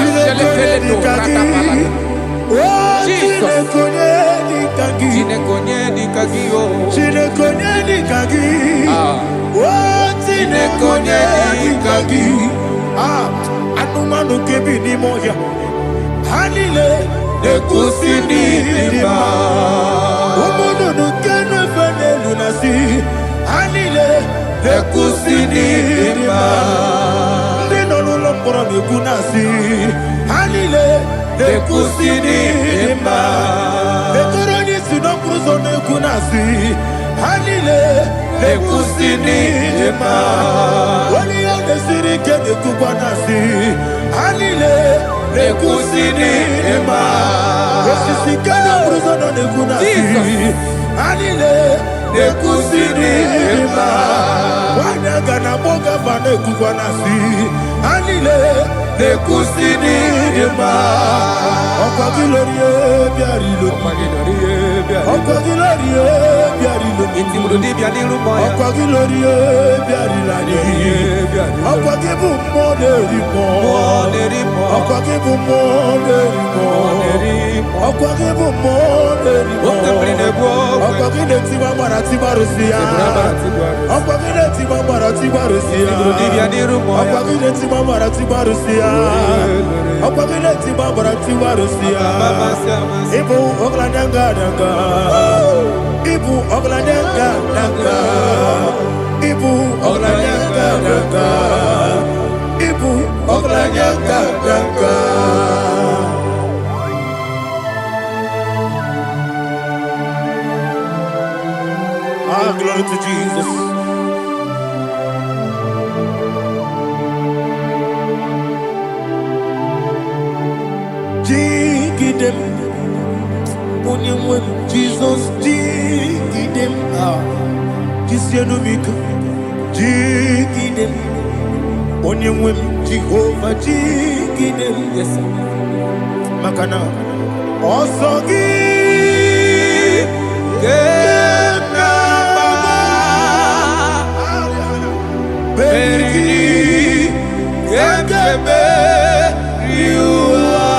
Jesus. Tinekonyeni kagio. Tinekonyeni kagi. Tinekonyeni kagi. Anumanu kebi ni moya. Hanile nekusini lima. Umudu nukene fene lunasi. Hanile nekusini lima. Ndino nulokora nukunasi. Hanile nekusini lima. Nekoroni sinokruzo nekunasi. Hanile nekusini lima. Wali yande sirike nekukwanasi. Hanile nekusini lima. Wesisikana bruzo nekunasi. Hanile nekusini lima. Wanyaga na boga vane kukwanasi. Hanile nekusini lima. Ọkọ̀ gílóríé biarilo. Ọkọ̀ gílóríé biarilo. Ọkọ̀ gílóríé biarilani. Ọkọ̀ gíbù mọ́ lérí mọ́. Ọkọ̀ gíbù mọ́ lérí mọ́. Ọkọ̀ gíbù mọ́ lérí mọ́. Ọkọ̀ gílé tí wọ́n mọ̀ra tí wọ́n rò sí ya. Ọkọ̀ gílé tí wọ́n mọ̀ra tí wọ́n rò sí ya. Ọkọ̀ gílé tí wọ́n mọ̀ra tí wọ́n rò sí ya. Ọkọ̀ gílé tí wọ́n mọ̀ra tí wọ́n rò sí ya. Ibu oglananga danga. Ibu oglananga danga. Ibu oglananga danga. Ibu oglananga danga. Glory to Jesus. Jigidem, Onyemwem, Jesus, Jigidem, Jisianumika, Jigidem, Onyemwem, Jehovah, Jigidem, yes, Makana, Osogi, Beri, Gekebe, Riua,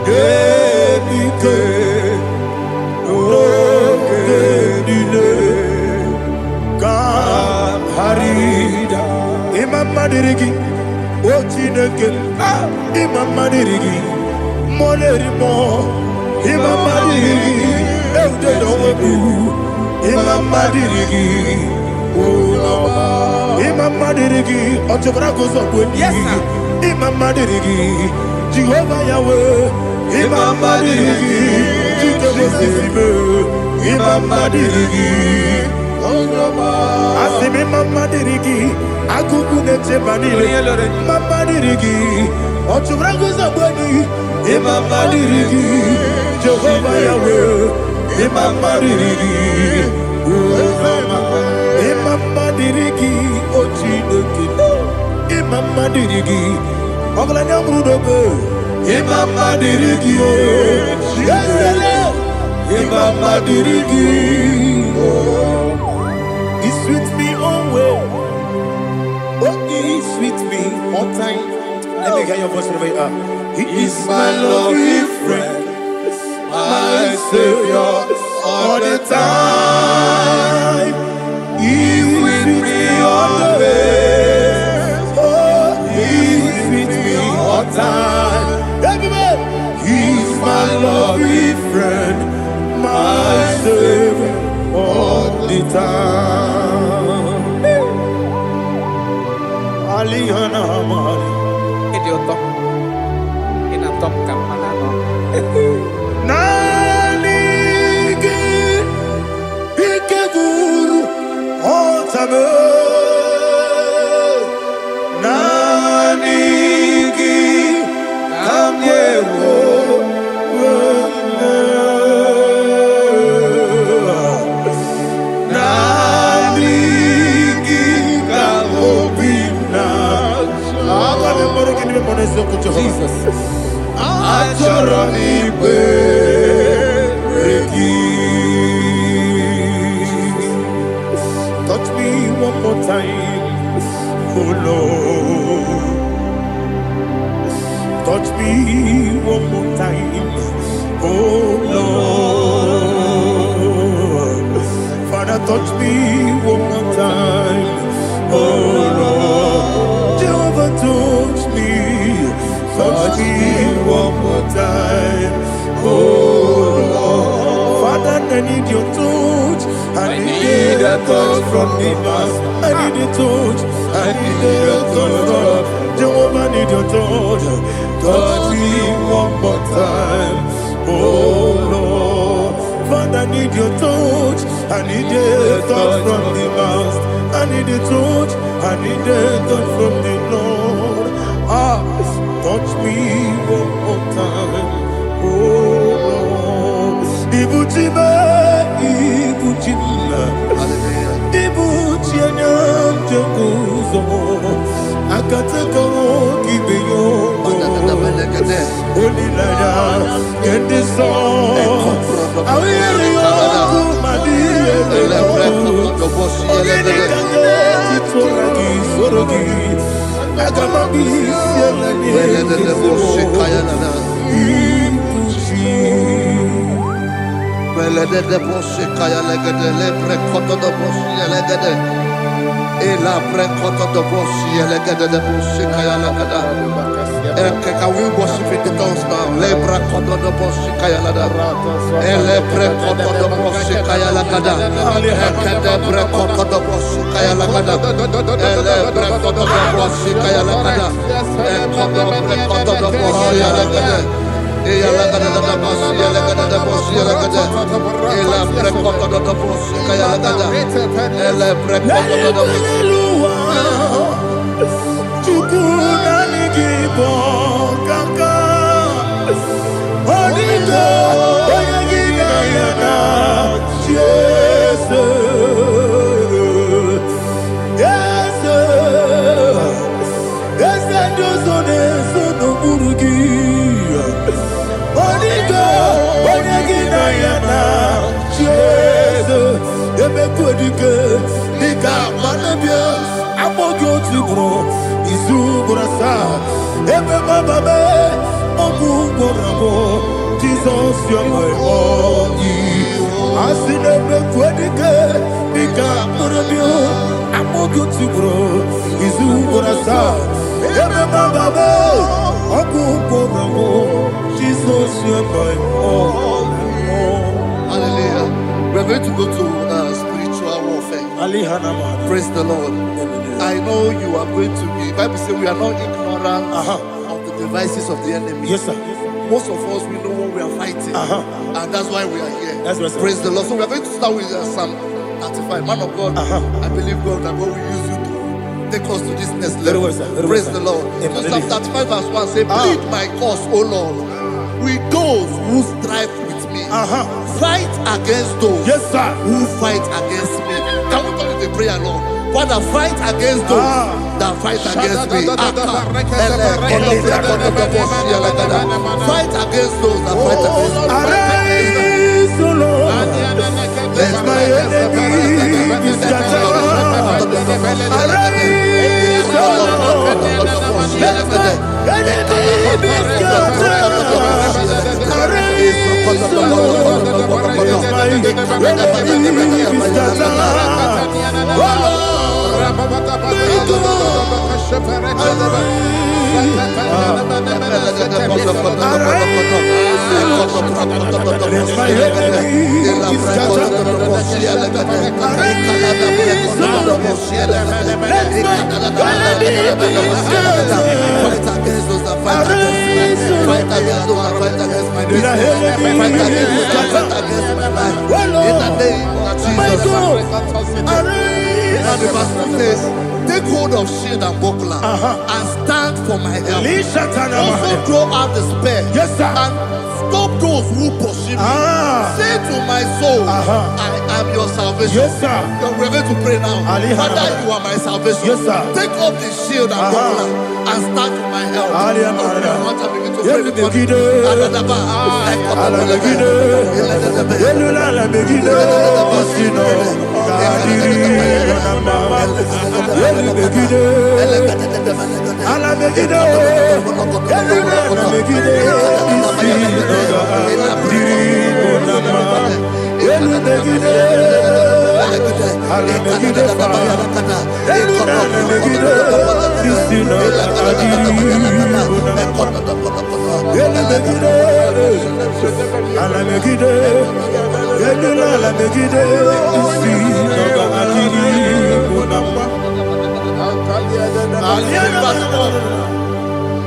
Gebike, Rokedile, Harida, Imama dirigi, moneri mo. Imama dirigi, eude dowebu. Imama dirigi, Imama dirigi, otobra gozo kweni. Yes, sir. Imama dirigi, Jehovah Yahweh. Imama dirigi, Jehovah Sisibe. Imama dirigi, Asimi Mama dirigi, Akuku nete banile. Mama dirigi, otobra gozo kweni. Imama dirigi, Jehovah Yahweh. Imama dirigi, Imama dirigi, Ochidoki. Imama dirigi, Oglanya Mudobe. Imama dirigi, Yesele. Imama dirigi, He sweet me always. Oh, He sweet me all time. Let me hear your voice wherever you are. He is my lovely friend, my Savior all the time. He with me always. Oh, He with me all time. Everybody, He's my lovely friend, my Savior all the time. Aliana Mari. Nanigi ikeguru otame. Nanigi kamyewo. Nanigi kamobina. Jesus. Touch me one more time, oh Lord. Touch me one more time, oh Lord. Father, touch me one more time, oh Lord. Jehovah, touch me. Touch me one more time, oh Lord. Father, I need your touch. I need a touch from the past. I need a touch. I need a touch from Jehovah. I need your touch. Touch me one more time, oh Lord. Father, I need your touch. I need a touch from the past. I need a touch. I need a touch from the Lord. Touch me one more time, oh Lord. Ibuchime, Ibuchime, Ibuchianya Jaguzo, Akatako Kibeyo, Olilaya, get this song. I will hear you, Madi, Can we worship in the tongues now? Lebra koto do bosi kaya lada. Ele pre koto do bosi kaya lada. Ekede pre koto do bosi kaya lada. Ele pre koto do bosi kaya lada. Ekodo pre koto do bosi lada. Eya lada da bosi lada da bosi lada. Ele pre koto do bosi kaya lada. Ele pre koto do bosi. Jesus, you are my all. I see them make amogo tibro izu borasa ebe baba oku komo Jesus you my all. Hallelujah. We're going to go to spiritual warfare. Praise the Lord. I know you are going to be. Bible says we are not ignorant of the devices of the enemy. Yes, sir. Most of us, we know what we are fighting. And that's why we are here. That's right, sir. Praise the Lord. So we are going to start with Psalm 35. Man of God, I believe God that God will use you to take us to this next level. Very well, sir. Praise the Lord. Amen. So Psalm 35 verse 1 say, plead my cause, O Lord, with those who strive with me. Fight against those Yes, sir. who fight against me. Can we call it a prayer, Lord? Father, fight against those that fight against me. Fight against those that fight against me. Arise, O Lord, let my enemy be scattered. Arise, O Lord, let my enemy be scattered. Arise, O Lord, let my enemy be scattered. Oh Lord, and the verse says, take hold of shield and buckler and stand for my help. Also throw out the spear. Yes, sir. And stop those who pursue me. Say to my soul, I am your salvation. Yes, sir. We're going to pray now. Father, you are my salvation. Yes, sir. Take up the shield and buckler and stand for my help.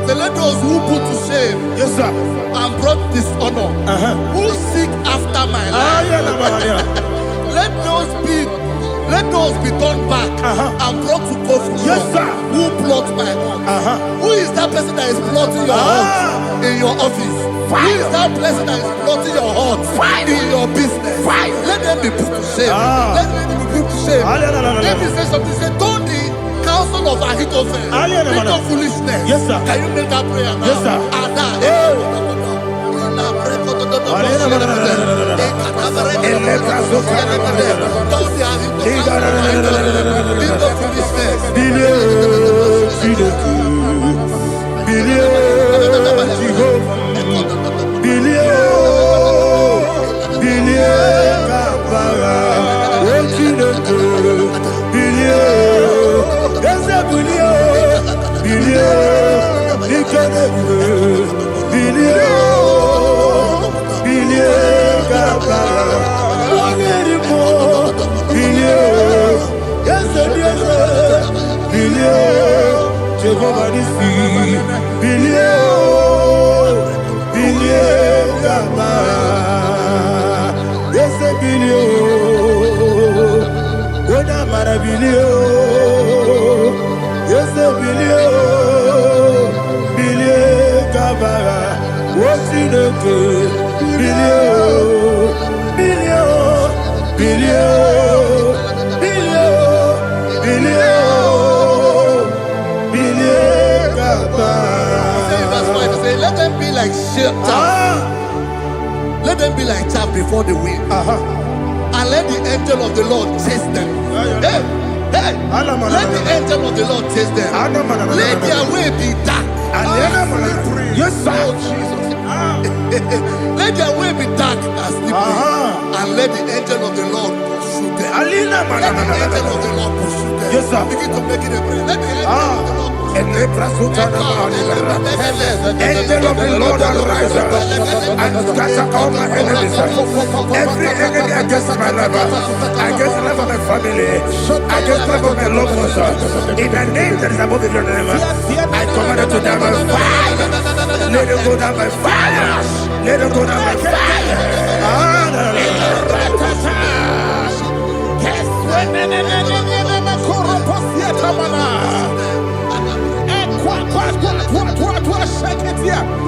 So let those who put to shame, Yes, sir. and brought dishonor, who seek after my life, let those be turned back and brought to confusion. Yes, sir. Who plot my hurt? Who is that person that is plotting your hurt in your office? Who is that person that is plotting your hurt in your business? Let them be put to shame. Let them be put to shame. Let me say something. Say, don't the counsel of Ahithophel become foolishness. Yes, sir. Can you make that prayer now? Yes, sir. Let them be like chaff. Let them be like chaff before the wind. And let the angel of the Lord chase them. Hey, let the angel of the Lord chase them. Let their way be dark. Yes, sir. Oh, Jesus. Let their way be dark as sleeping, and let the angel of the Lord pursue them. Let the angel of the Lord pursue them. Yes, sir. Begin to make it a prayer. Let the angel of the Lord pursue them. Angel of the Lord arise and scatter all my enemies. Every enemy against my life, against the life of my family, against the life of my loved ones. In the name that is above the name, I command it to die by fire. Let it go down by fire. Let it go down by fire.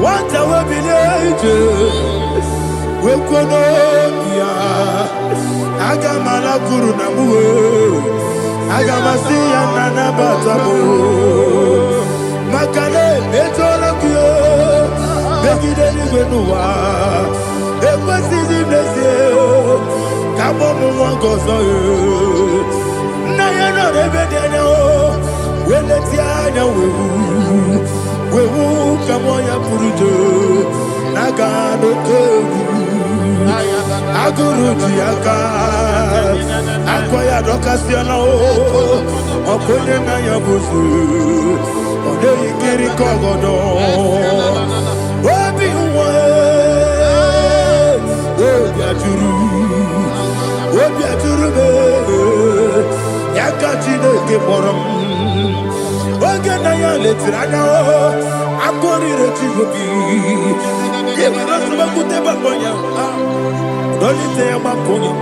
What I will be angels, we could I got my guru namu, I got my see and nana batamu. Makale, it's all of you. Make it anywhere no one. It was easy, bless you. Come on, one goes on you. Now you're not ever there. When it's your we will come on your puru. Nagano Togu. Agurujiaka. Akoya Dokasiano. Okoye na yabusu. Ode ikiri kogodo. Obi uwe. Obi aturu be. Yakachine ke borom. Oge na ya letirana. Akori rechivobi. Yebiro suba kute babonya. Dolite ya babonya.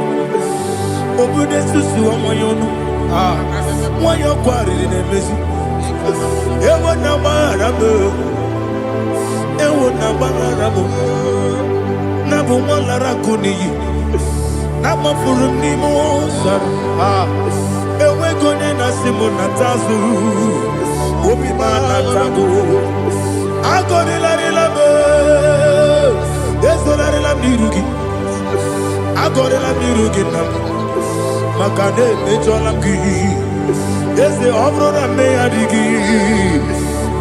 Obude susu omoyonu. Moyo kwari ne mesi. Ewo na marabu. Ewo na marabu. Na bu molara kuni. Na mafuru ni mosa. Ewe gone na simu na tazu. Obi mana tago. Agone la relabe. Eso la relabe nirugi. Agone la nirugi na. Makane mechola ki. Ese obro na me adigi.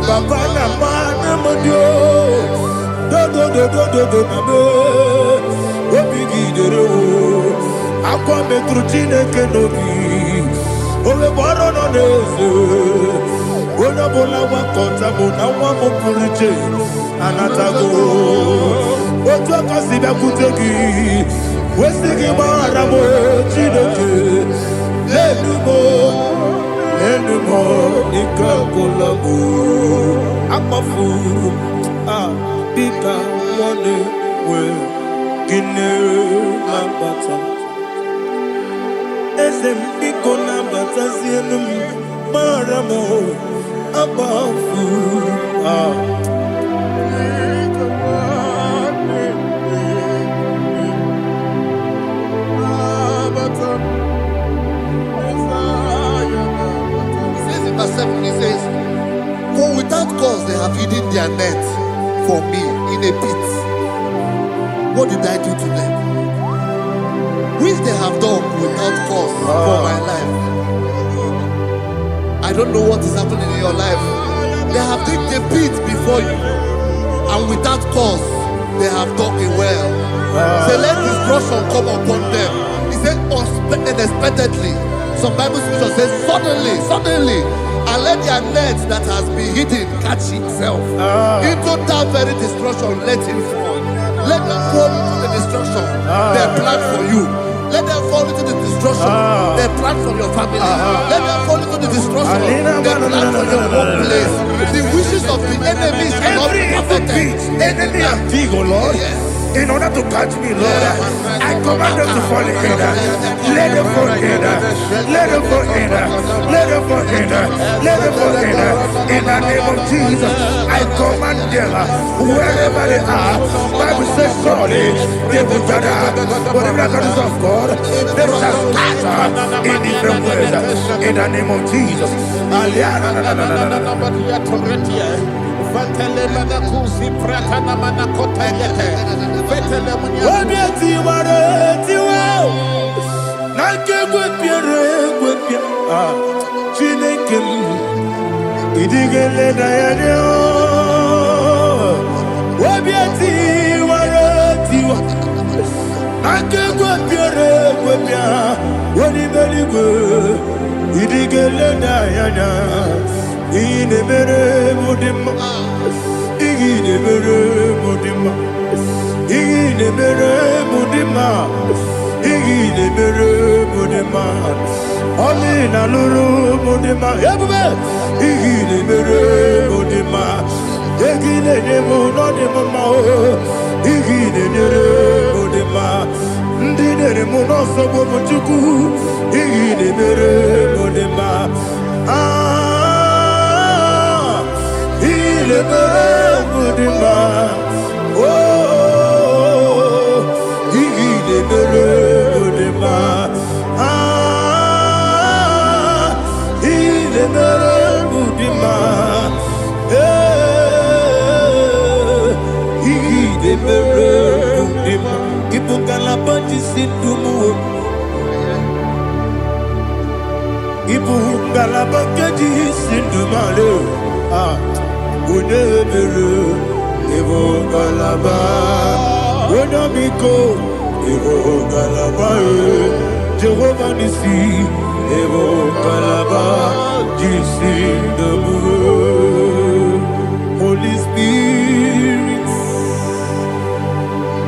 Papa na mana modio. Do na me. Obi gidere o. Akwa metrutine kenobi. Ole boro no neze. Ona bola wa kota bona wa mo puriche. Anatago. Ojo kasiba kutegi. Wesigi mara mo chineke. Lenumo ikakolago. Amafu bika one we kine mabata. Esem biko na bata sienum maramo abafu Verse 7, he says, for without cause they have hidden their net for me in a pit. What did I do to them? Which they have done without cause for my life. I don't know what is happening in your life. They have digged a pit before you, and without cause they have dug it well. Say, let destruction come upon them. He said, unexpectedly. Some Bible scripture says, suddenly, and let their net that has been hidden catch itself. Into that very destruction, let it fall. Let them fall into the destruction they plan for you. Let them fall into the destruction they plan for your family. Let them fall into the destruction they plan for your workplace. The wishes of the enemy shall not be perfected. Enemy and big, oh Lord. Yes. In order to catch me, Lord, I command them to fall in. Let them fall in. Let them fall in. Let them fall in. Let them fall in. In the name of Jesus, I command them wherever they are. Bible says surely they will gather. But the miracles of God, they shall scatter in different ways. In the name of Jesus. Chineke Ake gwapiere gwapia wani beligwe idigele dayana ine mere mudima ine mere mudima ine mere mudima ine mere mudima ali na luru mudima yabube ine mere mudima egile demo no demo ma ine mere mudima ndidere muno sobo muchuku ine mere mudima ile mere mudima oh ile mere mudima ile mere mudima ile mere mudima ibukala bati sindumu ibukala bati sindumale unebere ibukala ba unamiko ibukala ba Jehovah nisi ibukala ba jisindumu Holy Spirit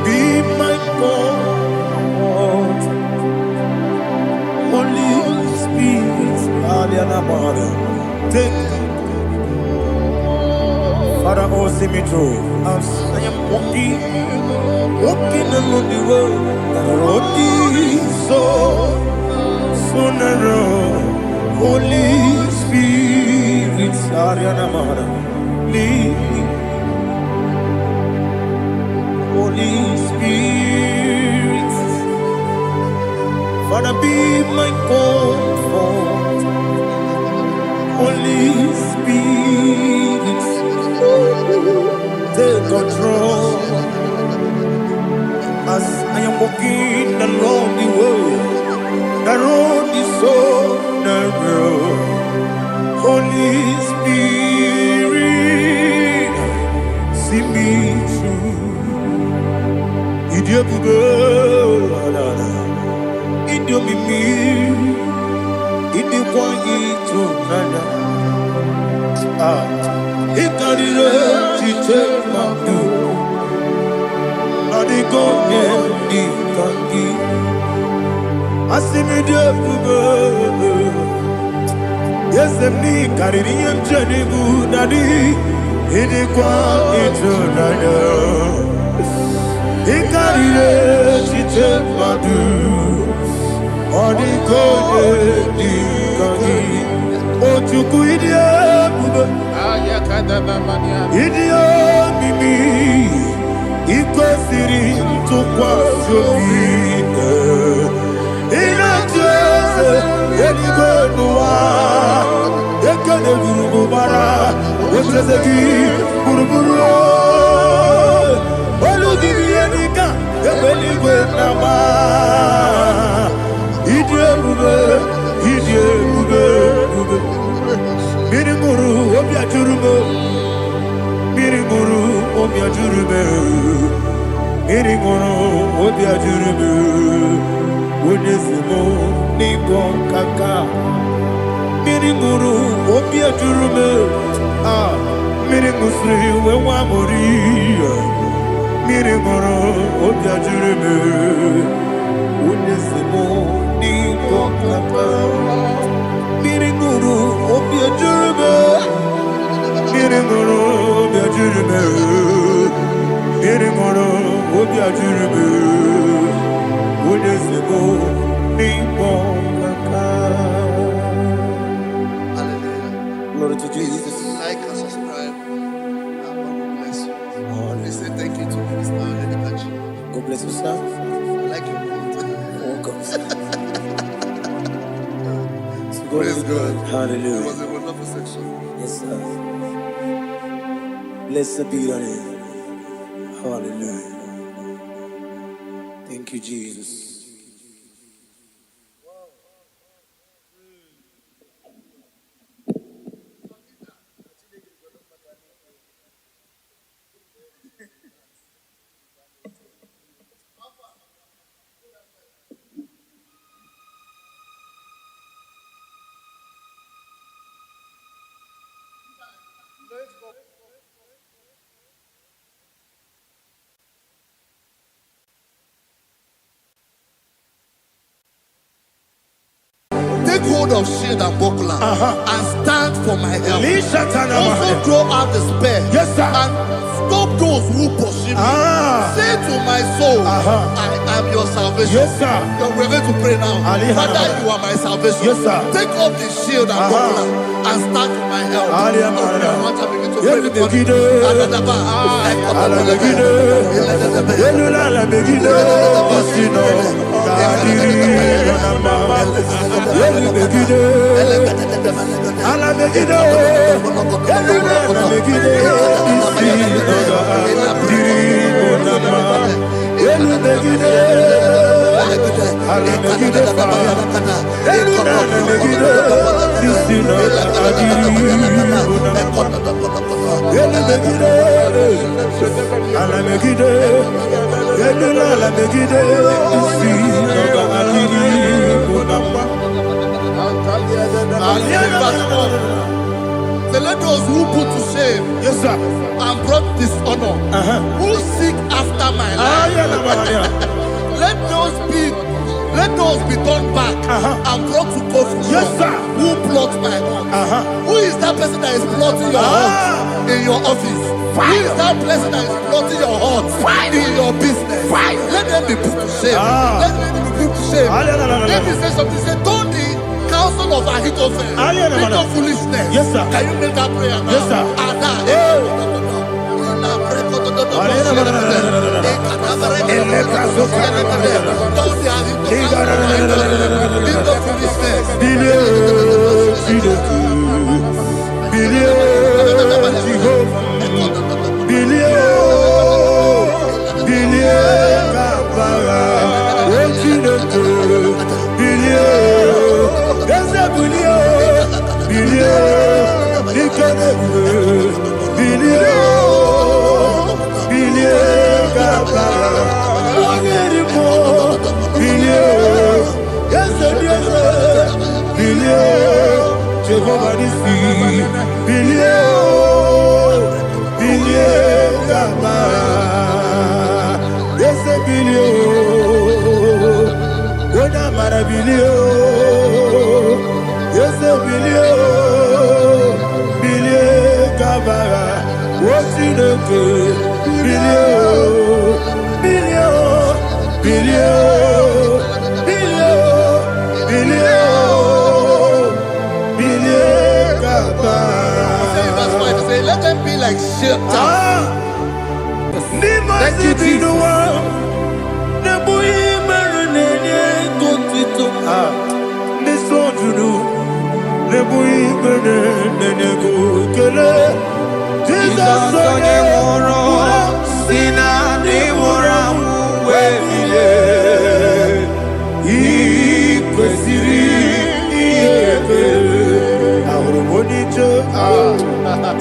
be my God, Holy Spirit, take Father, oh, see me through. As I am walking along the road, the road is so narrow. Holy Spirit, lead me. Holy Spirit, Father, be my comfort. Holy Spirit, take control as I am walking along the road. The road is so narrow. Holy Spirit, see me through. Idiobube, Idiomimi, Idiwanyi to Nana. Ikarire, Chichemadu, Adigone, Ikangi. Asimidebube, yes, Emni, Kaririyem Jenibu, Nadi, Idiwanyi to Nana. Ikarire chitemadu Odikode dikagi Ochuku idie bube Idie mimi Iko siri tukwa shobi Inatese Edigwe nuwa Ekene gurubu bara Otreseki buruburu Olugibiyenika Ebeligwe nama Idiebube Mirimuru obiajurume Mirimuru obiajurume Mirimuru obiajurume Unesimo nigo kaka Mirimuru obiajurume Mirimusri wewamuri Mirimuru obiajurume Unesimo nigo kaka Mirimuru obiajurume Mirimuru obiajurume Mirimuru obiajurume Unesimo nigo kaka. Hallelujah. Glory to Jesus. Like and subscribe. God bless you. Please say thank you to Minister Lady Kachi. God bless you, sir. I like your quote. Welcome. Praise God. It Hallelujah. was a wonderful section. Yes, sir. Blessed be your name. Hallelujah. Thank you, Jesus. hold of shield and buckler and stand for my help. Lishatana Also Mahaya. draw out the spear Yes, sir. and stop those who pursue me. Say to my soul, I am your salvation. Yes, sir. We're going to pray now. Ali Father, Hana. you are my salvation. Yes, sir. Take off the shield and buckler and stand for my help. Ali Open Hana. your heart and begin to Yes, pray with me. Begide. Adadaba. Ala Begide. Elula la Begide. Osino. Kadiri. Onama. Eli Begide. Ala Begide. Elula la Begide. Isi. Kadiri. Onama. Eli Begide. Ala Begide. Elula la Begide. Isi. Kadiri. Ele Begide, ala Begide, ele la Begide, isi noga adiri kunamba. Say, let those who put to shame, Yes, sir. and brought dishonor, who seek after my life, let those be turned back and brought to confusion. Yes, sir. Who plot my heart? Who is that person that is plotting your heart in your office? Who is that person that is plotting your heart in your business? Let them be put to shame. Let them be put to shame. Let me say something. Say, don't the counsel of Ahithophel make no foolishness. Yes, sir. Can you make that prayer now? Yes, sir. Jehovah Nissi, Bilio, Gaba, yes, Bilio, Ona Marabilio, yes, Bilio, Gaba, what's in the good, Bilio. Let them be like shelter. Thank you, Jesus.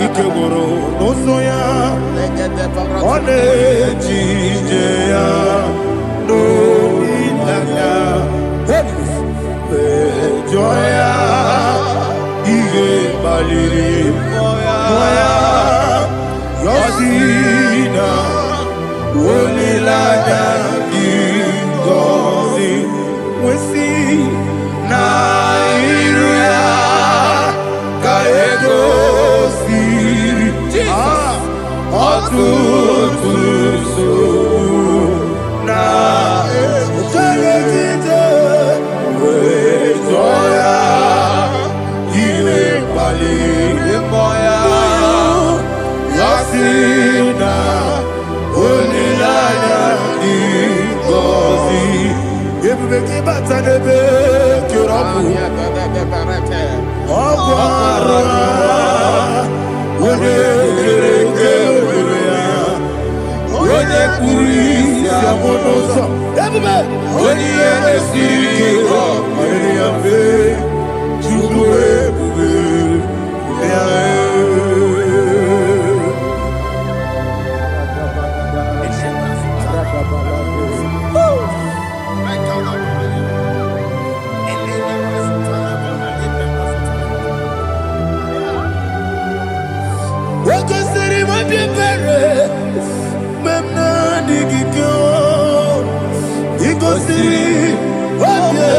Ikegoro nosoya one jijeya no ilaya joya ige baliri moya yosina olilaya igozi wesi na iruya kaego Tutu na Utelekite Wejoya Iwe Bali Moya Yasina Unilaya Igozi Ebubeki Batanebe Kirabu Okwara Onye kuri siamonoso Ebube Onye esiri Onye afe Chukwu ebube Wakasiri mabibere Memna digikyo Igosiri Wabye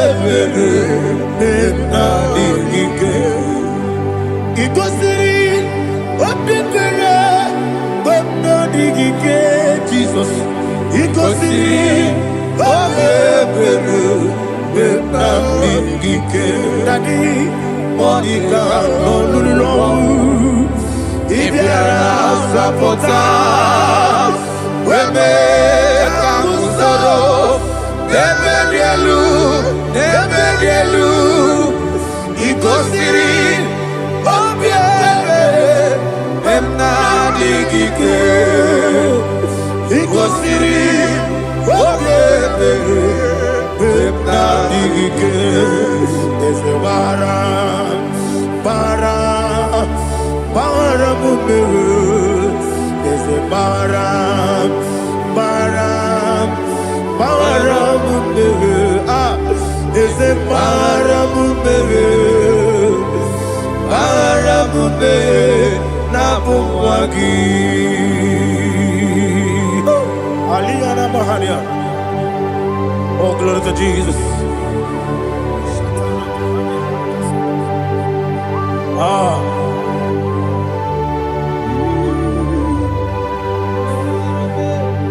Ikosi Obebere Benamigike Dadi Monica Nolulu Ibiara Sapota Weme Kamusoro Debedielu Ikosiri Obebere Benamigike Ikosiri Obebere Benamigike Eze Bara Mumere Eze Bara Mumere Eze Bara Mumere Nabumwagi Aliyana Mahalia. Oh, glory to Jesus.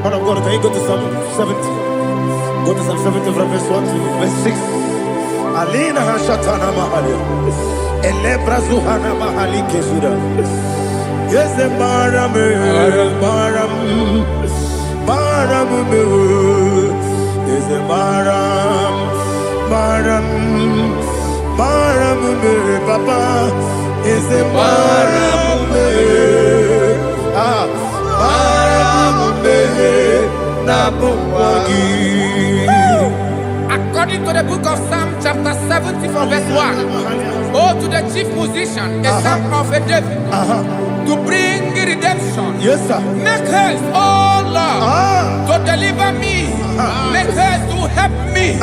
Man of God, can you go to Psalm 70? Go to Psalm 70 from verse 1 to verse 6. Alina Hashatana Mahalia. Elebra Zuhana Mahali Kesura. Yes, the Maram. Is a Maram, Papa. Is a Maram, According to the book of Psalm chapter 70 from verse 1, oh, to the chief musician, a psalm of a David, to bring redemption. Yes, sir. Make haste, oh Lord, to deliver me. Make haste to help me.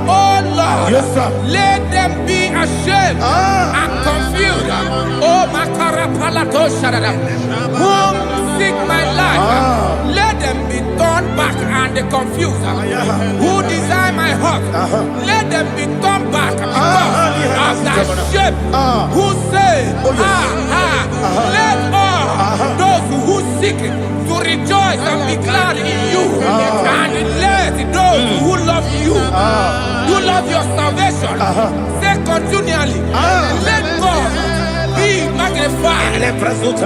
Oh Lord, Yes, sir. let them be ashamed and confused. Oh Makara Palato Shadada, whom seek my life, let them be turned back and confused. Who desire my heart, let them be turned back because of that shame. Who say, let all those who seek to rejoice and be glad in you, and let those who love you, who love your salvation, say continually, let God be magnified.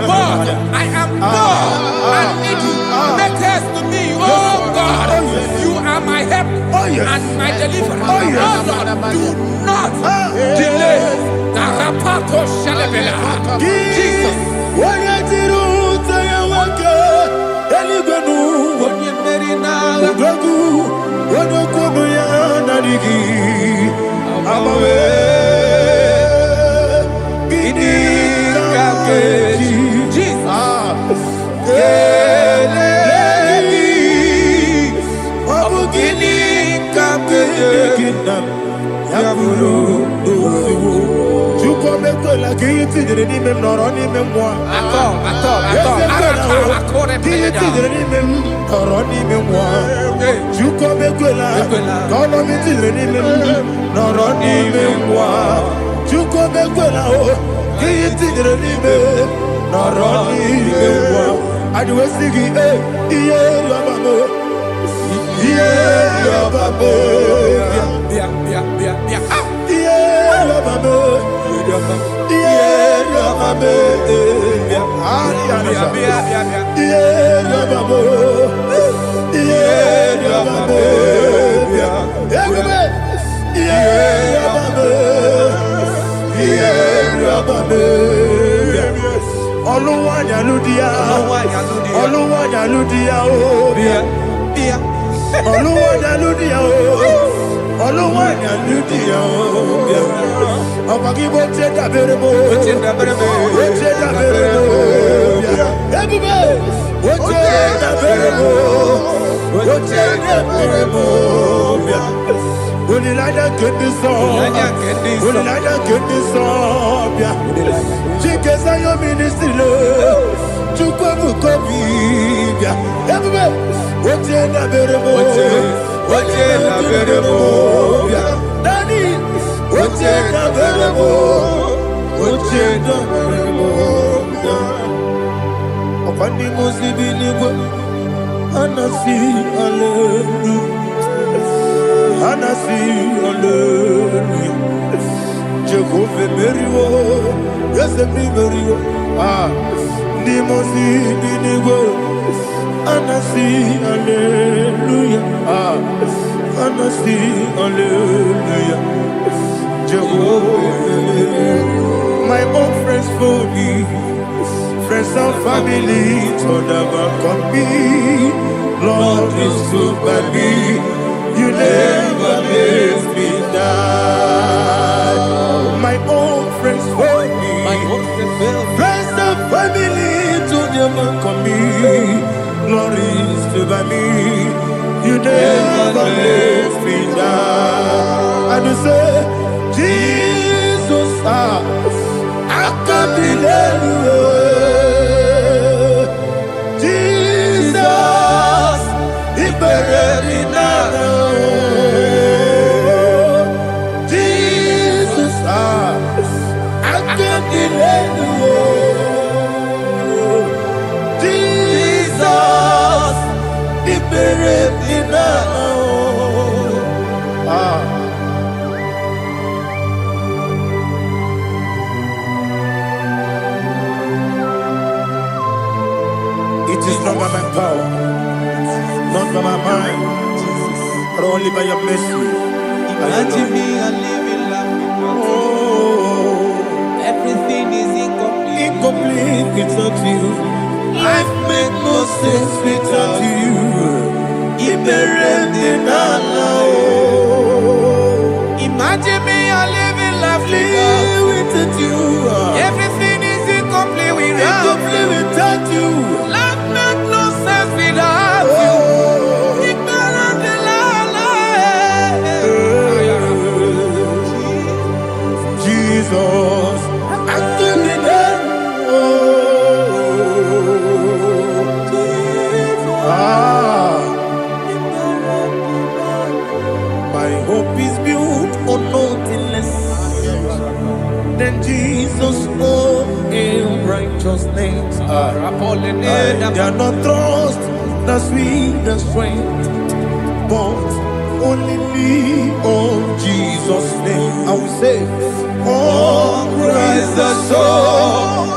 God, I am poor and needy. Make haste to me, oh God. You are my help and my deliverer. Oh Lord, do not delay. Tarapato Shalabela. Jesus. Anasi, hallelujah. Anasi, hallelujah. Jehovah Merio, yes, Merio. Ah, Nimosi, Dinigo. Anasi, hallelujah. Ah, Anasi, hallelujah. Jehovah, my own friends for me, friends and family, told never come me. Lord is good by me, you never let me die. My own friends for me, friends and family, told never come me. Lord is good by me, you never let me die. And you say, Jesus, I can't believe you. Jesus, He buried me now. Jesus, I can't believe you. Jesus, He buried me now. It is not by my power, not by my mind, but only by your mercy. Imagine me a living life without you. Oh, Everything is incomplete. incomplete without you. Life makes no sense without you. Imagine me a living life Without you. Everything is incomplete without Incomplete without you. Life makes no sense without you. Ignorant the Jesus, I give you that. My hope is built on nothing less than Jesus' own righteousness. They are not trust the sweetest strength, but only lean on Jesus' name. I will say, oh, Christ the solid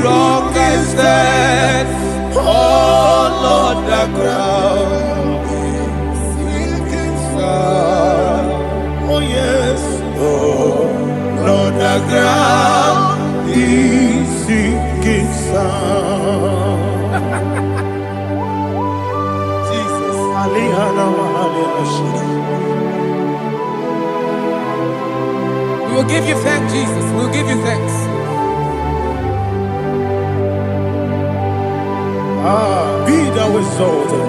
rock and stand. Oh, Lord, the ground is sinking sand. Oh, yes, oh, Lord, the ground is sinking sand. Jesus, We will give you thanks, Jesus. We will give you thanks. Be thou exalted.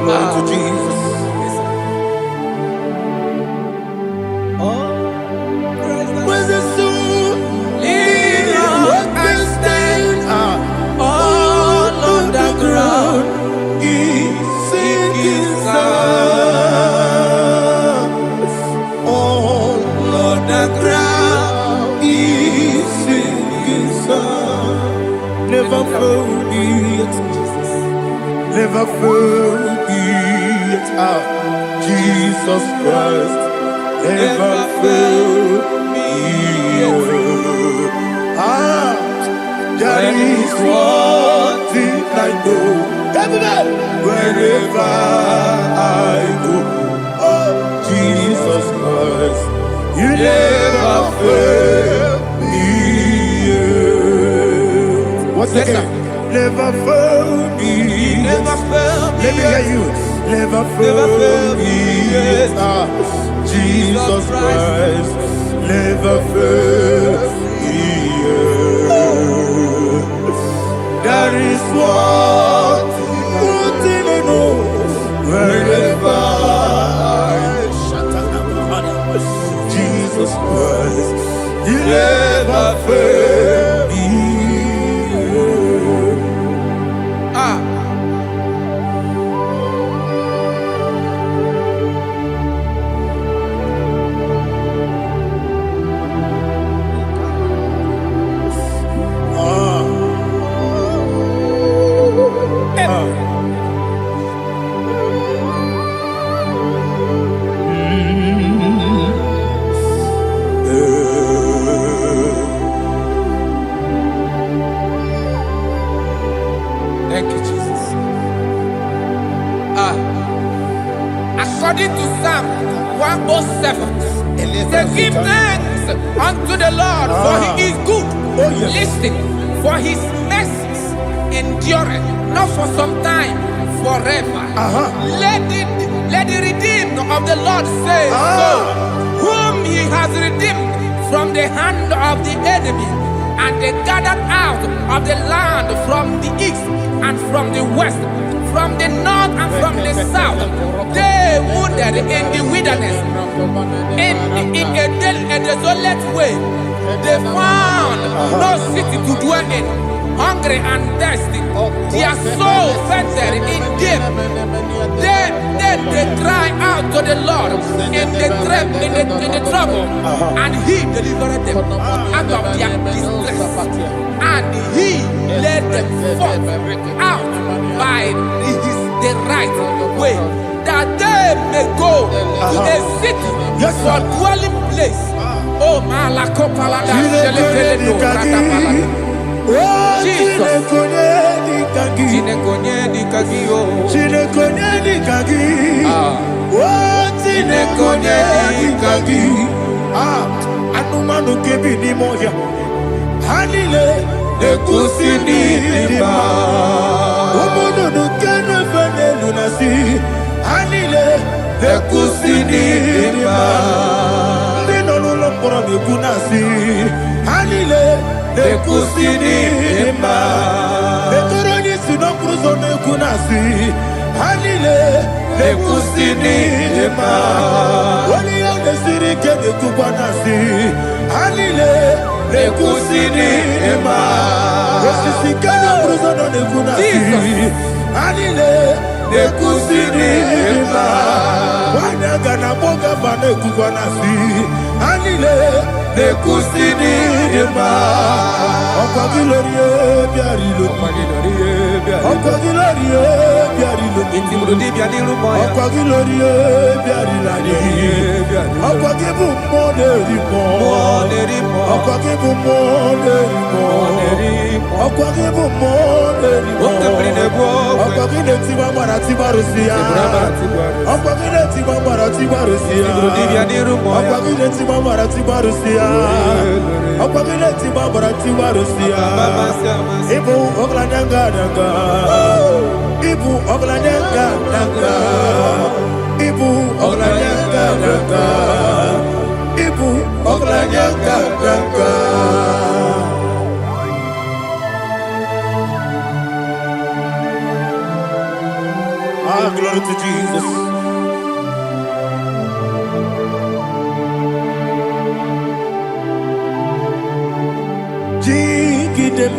Glory to Jesus. Where's the soul? What can stand? All on the ground is sinking sand. All on the ground is sinking sand. Never forget, never forget, Jesus Christ. Never fail me. There is one thing I know. Wherever I go, oh, Jesus Christ, you never fail me. What's the name? Never fail me. Never fail me. Let me hear you. Never fail me. Jesus Christ, never fail me. There is one thing I know. Wherever I Jesus Christ, you never fail me. According to Psalm 107, say, give thanks unto the Lord, for he is good. Listen, for his mercies endureth, not for some time, forever. Let the redeemed of the Lord say so, whom he has redeemed from the hand of the enemy, and they gathered out of the land from the east and from the west, from the north and from the south. They wandered in the wilderness, in a desolate way. They found no city to dwell in, hungry and thirsty. Their soul fainted in deep. Then they cried out to the Lord in the trouble, and he delivered them out of their distress. And he led them forth out by the right way, that they may go to a city for dwelling place. Oh, Malakopalada, Anumanu kebi ni moya Hanile Nekusini lima Umudu nukene fene lunasi Hanile Nekusini lima Ndino lulopora nukunasi Hanile Nekusini lima Netoroni sinokruzo nekunasi Hanile Nekusini lima Wali yone sirike nekubanasi Hanile Nekusini lima Wasisikana bruzono nekunasi Hanile Nekusini lima Wanaga na boga bane kubanasi Hanile Nekusini lima Okwa gilorie biarilo Okwa gilorie biarilo Okwa gilorie biarilani Okwa gibu moderimo Okwa gibu moderimo Okwa gibu moderimo Okwa gine tiba marati barusia Okwa gine tiba marati barusia Okwa gine tiba marati barusia Okwa gine tiba marati barusia Ibu oglanyanga nanga Ibu oglanyanga nanga Ibu oglanyanga nanga Ibu oglanyanga nanga Ah, glory to Jesus. Jigidem,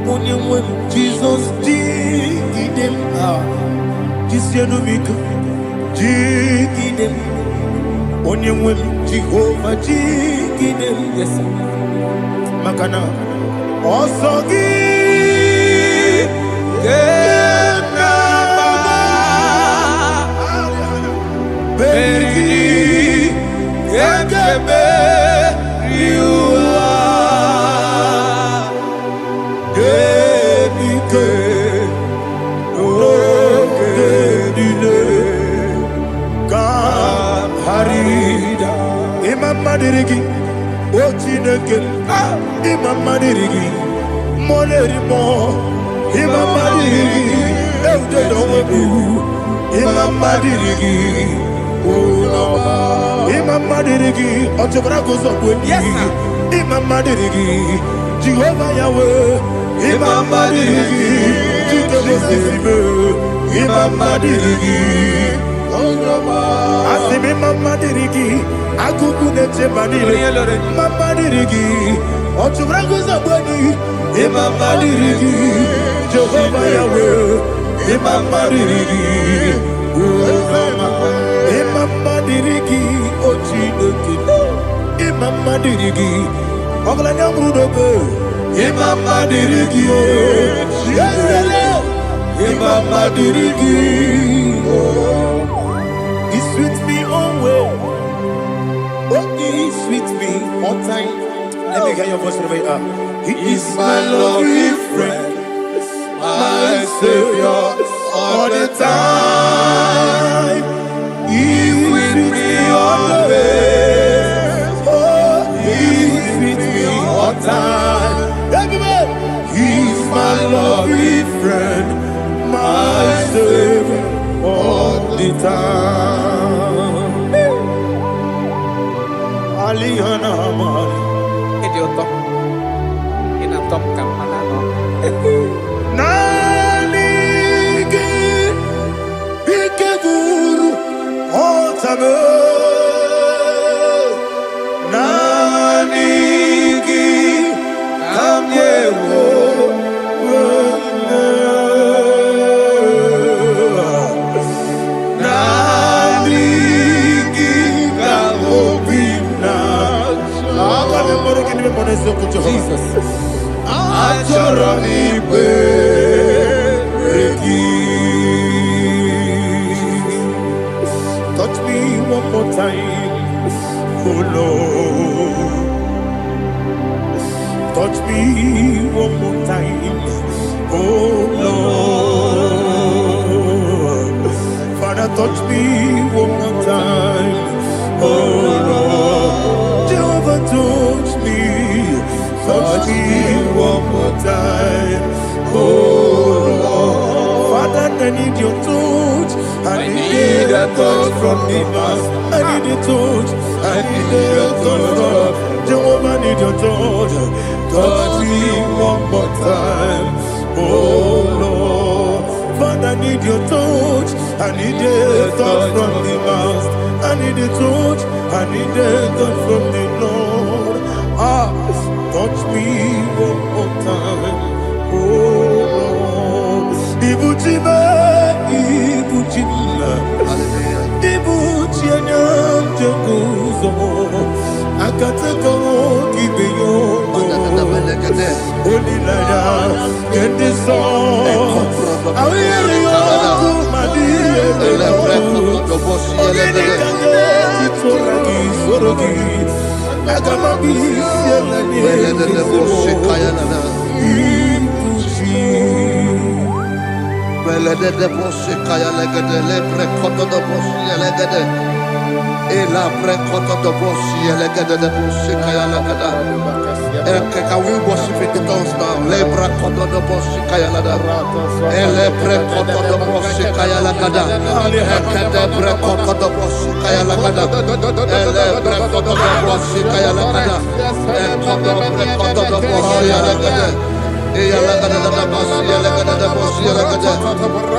Onyemwem, Jesus, Jigidem, Jisianumika, Jigidem, Onyemwem, Jehovah, Jigidem, yes, Makana, Osogi, Beri, Gekebe, Riua, Gebike, Gedile, Harida, Imam Madirigi, Ochineke, Imam Madirigi, Molerimo, Imam Madirigi, Eudedobu, Imam Madirigi. Imam Madirigi, Otobrago Zobweni, Imam Madirigi, Jehovah Yahweh, Imam Madirigi, Jitobosime, Imam Madirigi, Asim Imam Madirigi, Akukune Chemanile, Imam Madirigi, Otobrago Zobweni, Imam Madirigi, Jehovah Yahweh, Imam Madirigi, Imam Madirigi, Ochineke, Imam Madirigi, Oglanya Brudobe, Imam Madirigi, Imam Madirigi, He sweet me always, He sweet me all time. Let me hear your voice from here. He is my lovely friend, my Savior all the time. the time. Alihana Mari. Nanigi Ikeguru Otame Nanigi Kamyewo Nanigi Kamobina Jesus Achoronipe touch me one more time, oh Lord. Touch me one more time, oh Lord. Father, touch me one more time, oh Lord. Jehovah, touch me one more time, oh Lord. Father, I need your touch. I need a touch from the past. I need a touch. I need a touch from Jehovah. I need your touch. Touch me one more time, oh Lord. Father, I need your touch. I need a touch from the past. I need a touch. I need a touch from the Lord. Touch me one more time, oh Lord. Ibuchima, Ibuchima, Ibuchina, Jaguzo, Akatako, Kibiyongo, Olilaya, get this song. I will hear you, Madi, Can we worship in the tongues now? Lebra koto do boshi kaya lada. Elebre koto do boshi kaya lada. Ekede bre koto do boshi kaya lada. Elebre koto do boshi kaya lada. Ekodo bre koto do boshi lada. Eya lada da boshi lada da boshi lada.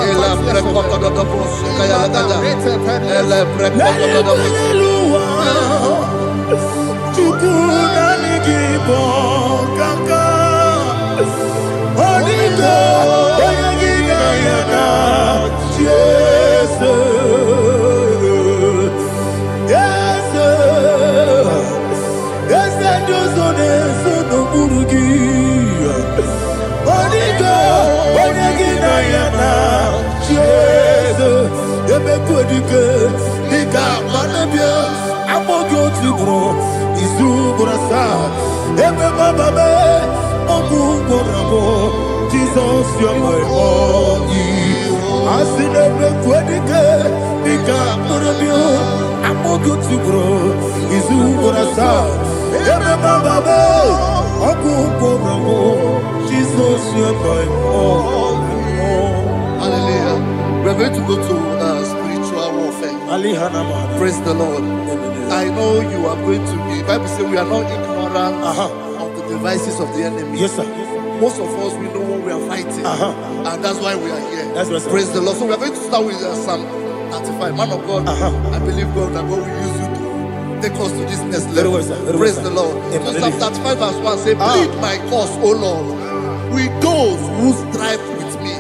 Elebre koto do boshi kaya lada. Elebre koto do boshi. Jesus, you're my all. I see never quedike, Nika Murabio, I'm more good to grow. Is who gonna start? Jesus, you're my all. Hallelujah. We're going to go to spiritual warfare. Praise the Lord. I know you are going to be. Bible says we are not ignorant of the devices of the enemy. Yes, sir. Most of us, we know what we are fighting, and that's why we are here. That's right, sir. Praise the Lord. So we are going to start with Psalm 35. Man of God, I believe God that God will use you to take us to this next level. Well, sir. Praise the Lord. So Psalm 35 verse 1 say, plead my cause, O Lord, with those who strive with me.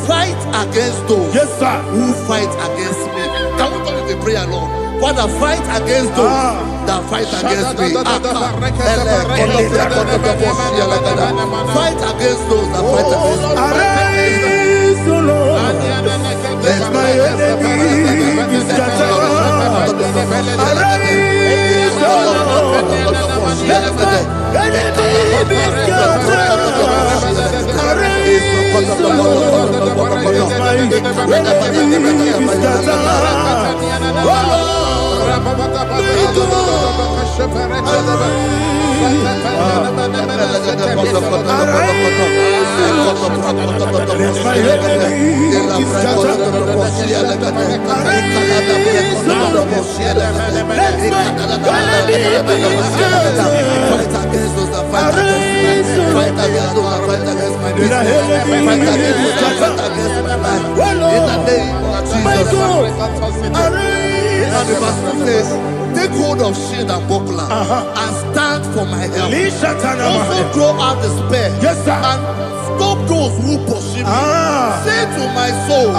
Fight against those who fight against me. Can we turn the prayer, Lord? Father, fight against those that fight against me. Fight against those that fight against me. Arise, O Lord, let my enemy be scattered. Arise, O Lord, let my enemy be scattered. Arise, O Lord, let my enemy be scattered. Oh Lord, my enemy take hold of shield and buckler and stand for my help. Also throw out despair. Yes, sir. And stop those who pursue me. Say to my soul, I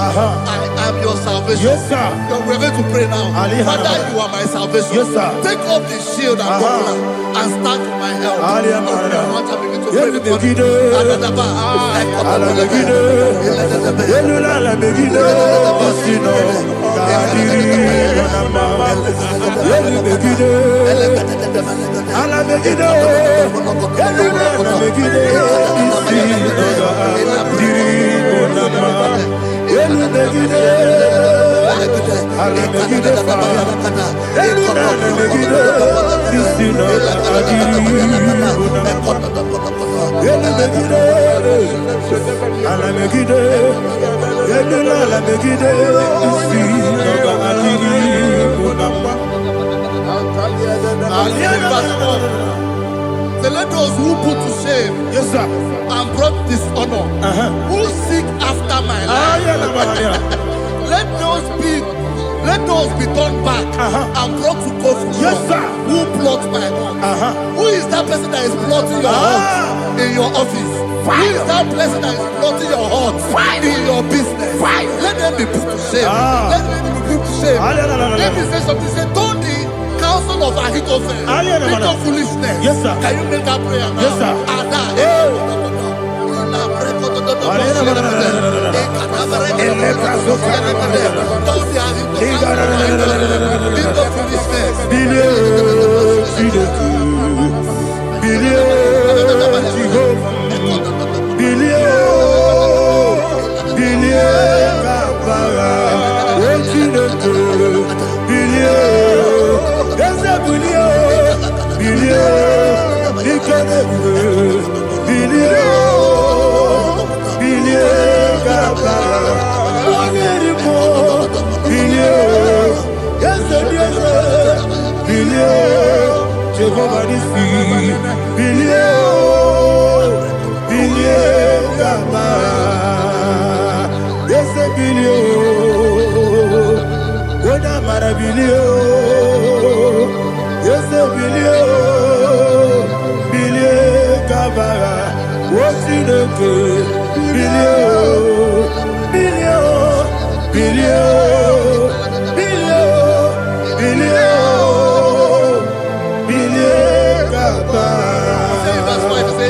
am your salvation. Yes, sir. We're going to pray now. Father, you are my salvation. Yes, sir. Take off the shield and buckler and stand for my help. So let those who put to shame, yes, sir, and brought dishonor, who seek after my life, let those be turned back and brought to confusion. Yes, sir. Who plot my hurt? Who is that person that is plotting your hurt in your office? Who is that person that is plotting your hurt in your business? Let them be put to shame. Let them be put to shame. Let me say something. Say, don't the counsel of Ahithophel think of foolishness. Yes, sir. Can you make that prayer now? Yes, sir.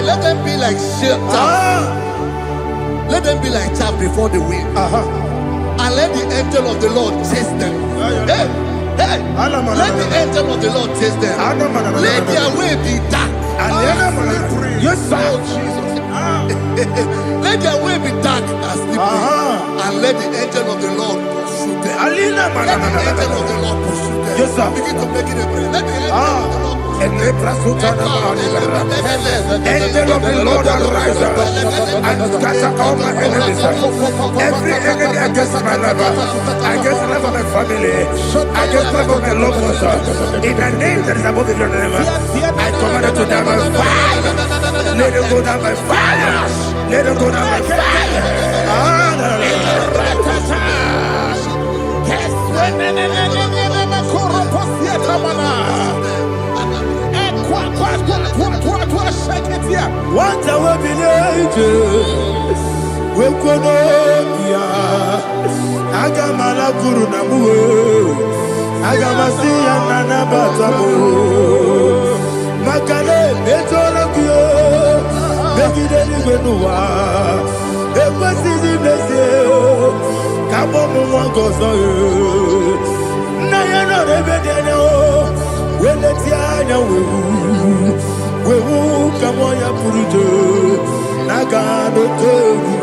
Let them be like chaff. Let them be like chaff before the wind. And let the angel of the Lord chase them. Hey, let the angel of the Lord chase them. Let their way be dark. Yes, sir. Oh, Jesus. Let their way be dark and slippery. And let the angel of the Lord pursue them. Let the angel of the Lord pursue them. Yes, sir. Begin to make it a prayer. Let the angel of the Lord Angel of the Lord arise and scatter all my enemies. Every enemy against my life, against the life of my family, against the life of my loved ones. In the name that is above your name, I command it to die by fire. Let it go down by fire. Let it go down by fire. What a weapon we Wekonomia Agamala Guru Namu Agamasia Nana Batamo Makale Betolokio Begideni Benua Ekwasizi Nesio Kabomu Wangozo Nayana Rebedeno Weletiana Wewu Kamoya Purujo Nagano Togu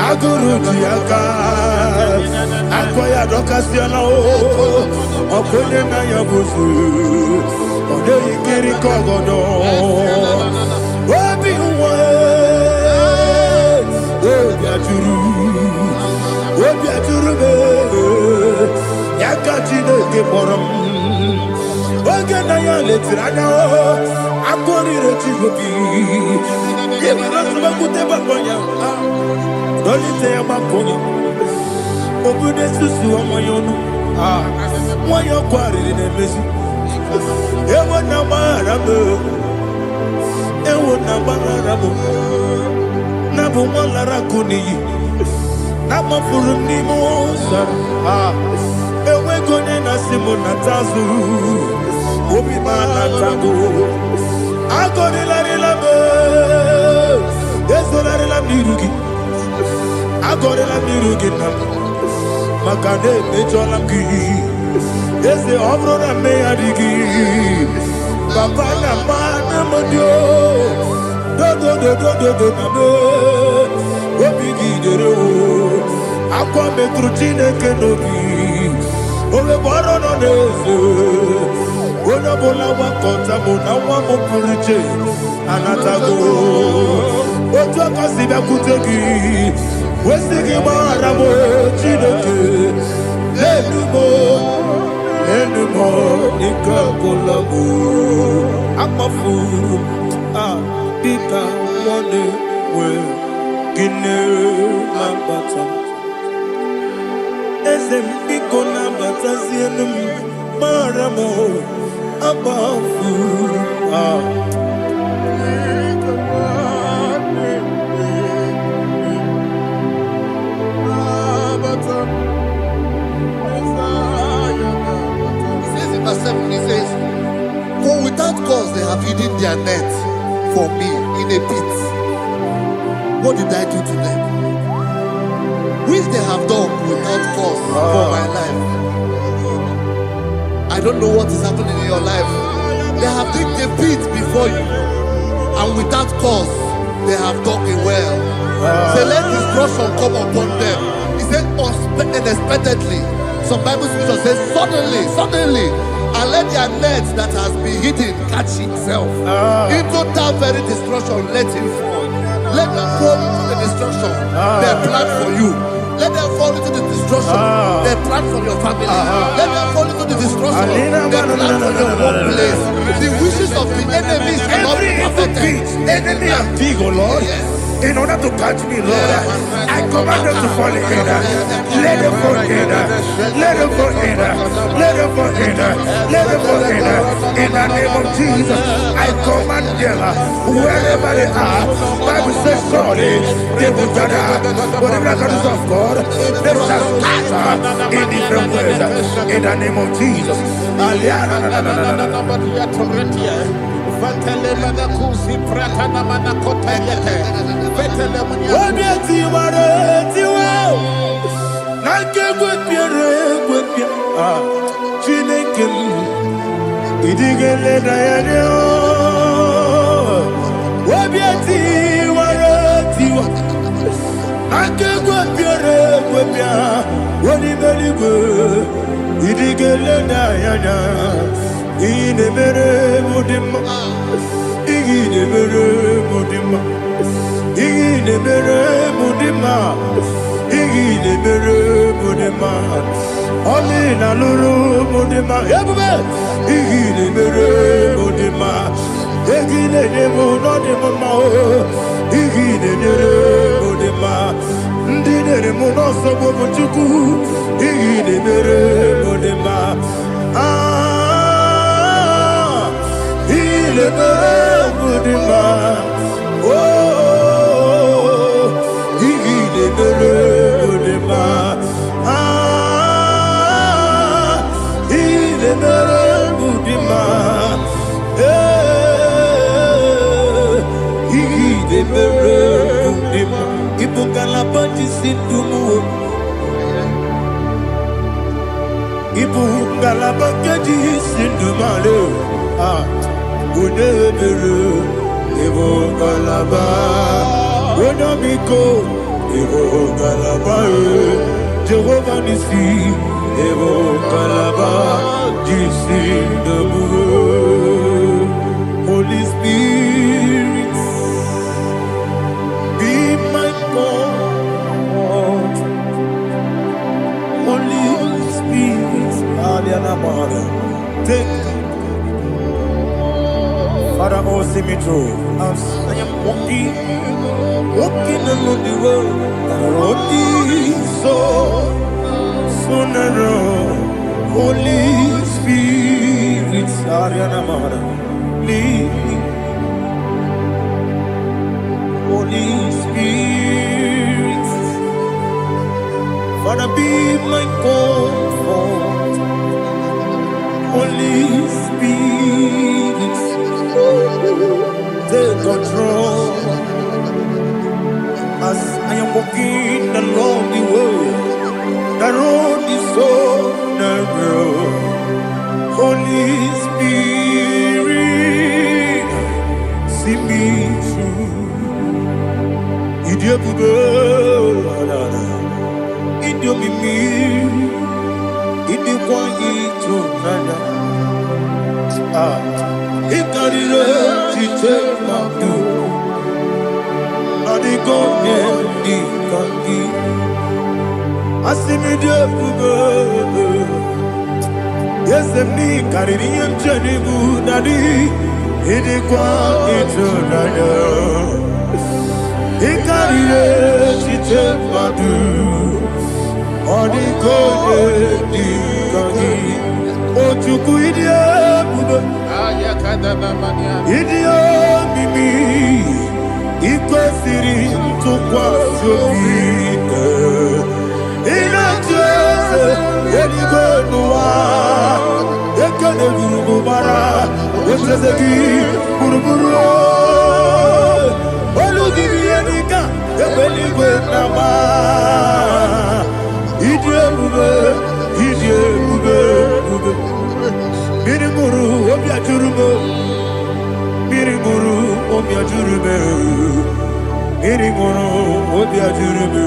Aguru Diaka Akoya Dokasiana Opone Naya Busu Ode Ikiri Kogodo Obi Uwe atụrụ obi atụrụ m ya ka Chineke kpọrọ m oge na ya letiri anya akụrịrị Chigobi ịbara nsogbakwute gbakọ ya dọlite ya gbakọ ya obodo susu ọmọ ya ọnụ nwanyị ọkụ arịrị na-emezi ewo na gbaghara m na bụ nwa lara akụ n'iyi na gbafuru m n'ime ụzọ enweghị onye na-asị m nata azụ obi m anatago agọrịlarịla m ezorarịla m n'iru gị agọrịla m n'iru gị na m maka na emejọla m gị eze ọ bụrụ na mmegharị gị papa na mma na modio dodododododo na me obi gị dere o akwa metụrụ Chineke n'obi owebe ọrụ nọ n'eze onye ọbụla gbakọta mụ na nwa m pụrụ iche anatago otu aka si bịakwute gị wesị gị gbaghara m Chineke Enumo ike agwụla m akpafuru dịka nwanne wee gịnị na-abata eze m biko na-abatazienu m mara m akpafuru He says, for without cause they have hidden their net for me in a pit. What did I do to them? Which they have done without cause for my life. I don't know what is happening in your life. They have digged a pit before you, and without cause they have dug a well. Say, let destruction come upon them. He said, unexpectedly. Some Bible scripture says, suddenly. And let their nets that has been hidden catch itself. Into that very destruction, let him fall. Let them fall into the destruction they plan for you. Let them fall into the destruction they plan for your family. Let them fall into the destruction they plan for your workplace. The wishes of the enemies are not perfected. Enemy are big, oh Lord. Yes. In order to catch me, Lord, I command them to fall in. Let them fall in. Let them fall in. Let them fall in. Let them fall in. In the name of Jesus, I command them wherever they are. Bible says surely they will gather. But the miracles of God, they shall scatter in different ways. In the name of Jesus. Jehovah Nissi, Evo Kalaba, Holy Spirit, be my God, Take Father, oh, see me through. As I am walking along the road, the road is so narrow. Holy Spirit, Ariana Mara, lead me. Holy Spirit, Father, be my comfort. Holy Spirit, take control as I am walking along the road. The road is so narrow. Holy Spirit, see me through. Idiobube, Idiobimi, Idiobwanyitonana. Ikarire chitemadu Adigone dikaki Asimide bube Yesemni kariri yemchenibu nadi Idikwa itonana Ikarire chitemadu Adigone dikaki Ochuku idie bube Idio mimi Ikwesiri tukwa sopite Inatese Yenigwe nuwa Yekene gurubara Yetreseki Buruburu Olugibi yenika Yebeligwe nama Idie bube Idie bube Mirimuru obya jurume Mirimuru obya jurume Mirimuru obya jurume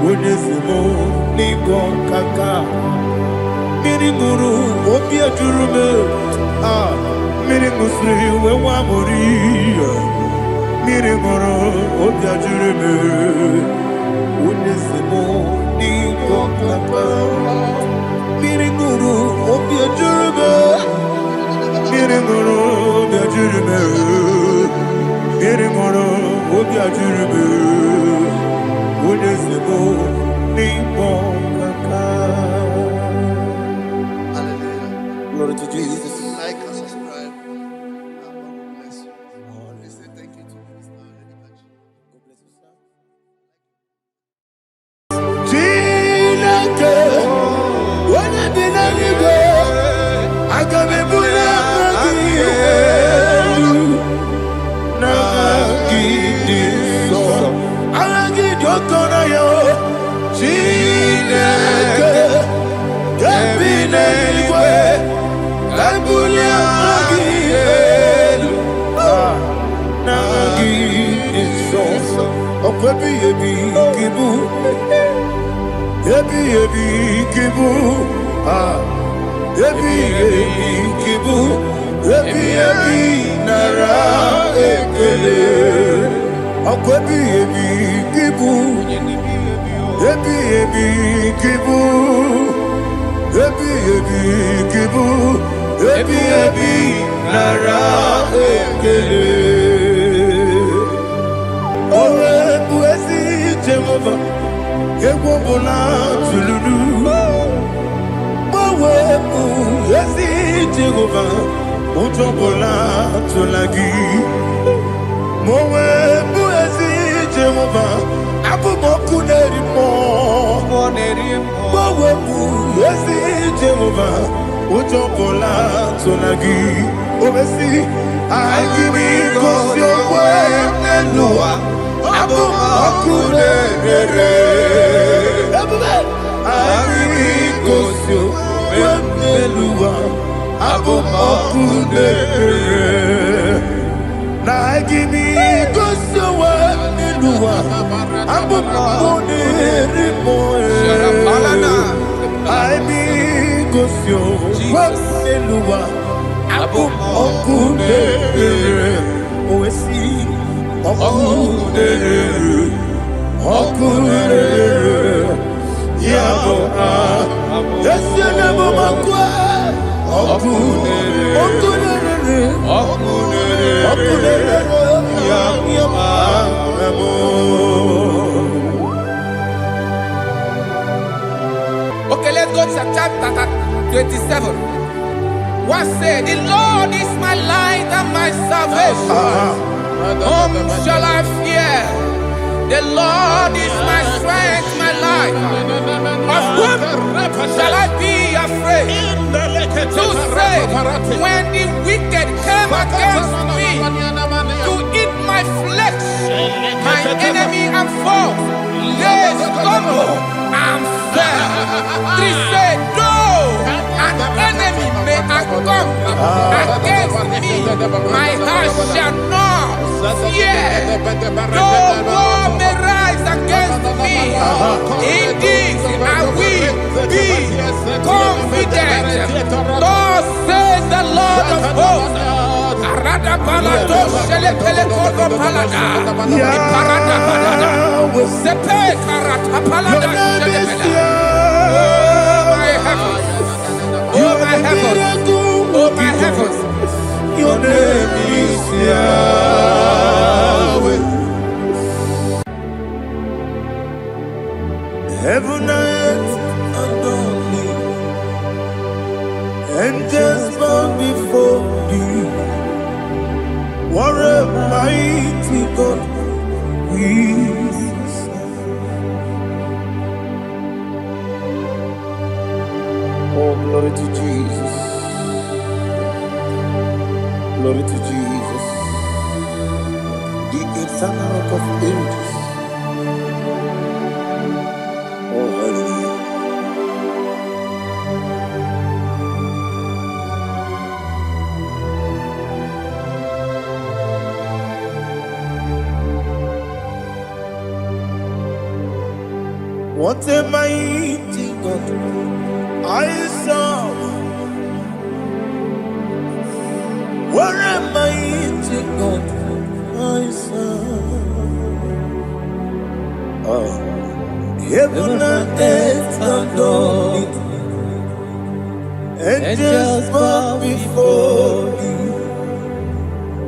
Wonesimo ningo kaka Mirimuru obya jurume Mirimusri wewa mori Mirimuru obya jurume Wonesimo ningo kaka Mirimuru obya jurume Mirimuru obya jurume Mirimuru obya jurume Wonesimo ningo kaka. Hallelujah. Glory to Jesus. Like and subscribe. God bless you. Let's say thank you to Minister Edikachi. God bless you, sir. Chineke, onye bi n'eluigwe, aga m ebuli aha gị elu, n'aha gị dị nsọ. Aha gị dị ụtọ n'anya, Chineke, nke bi n'eluigwe, ka ebuli aha gị elu, n'aha gị dị nsọ. Ọkwa ebighị ebi gị bụ Ebi kibu, ebi kibu, ebi nara ekele. Ọkọ ebi kibu, ebi kibu, ebi kibu, ebi nara ekele. Owe bu ezi Jehova. Ekwobula tululu Mwebu ezi Jehova Utobola tulagi Mwebu ezi Jehova Abumoku nerimo Mwebu ezi Jehova Utobola tulagi Obesi Agimi kosyo Mwenelua Abumoku nerere Agimi kosyo Mwenelua Abumoku nerere Agimi kosyo Mwenelua Abumoku nerimo Agimi kosyo Mwenelua Abumoku nerere Owesi Okunere Yabo Yesu nemo Okay, let's go to chapter 27. What said, the Lord is my light and my salvation. Whom shall I fear? The Lord is my strength, my life. Of whom shall I be afraid? To say, when the wicked came against me to eat my flesh, my enemy and foe, they stumble and fell. Three said, though an enemy may come against me, my heart shall not fear. Though war may rise against me, in this I will be confident. Thus says the Lord of hosts. Arada balado shele pele kodo palada. Iparada balada. Sepe karata palada shele pele. Oh my heavens. Oh my heavens. Oh my heavens. Your name is Yahweh. Heaven and earth adore thee. Angels bow before thee. What a mighty God we serve. Oh, glory to Jesus. Glory to Jesus. The eternal rock of ages. Oh, hallelujah. What a mighty God I serve. What a mighty God I serve. Heaven and earth adore it. Angels bow before thee.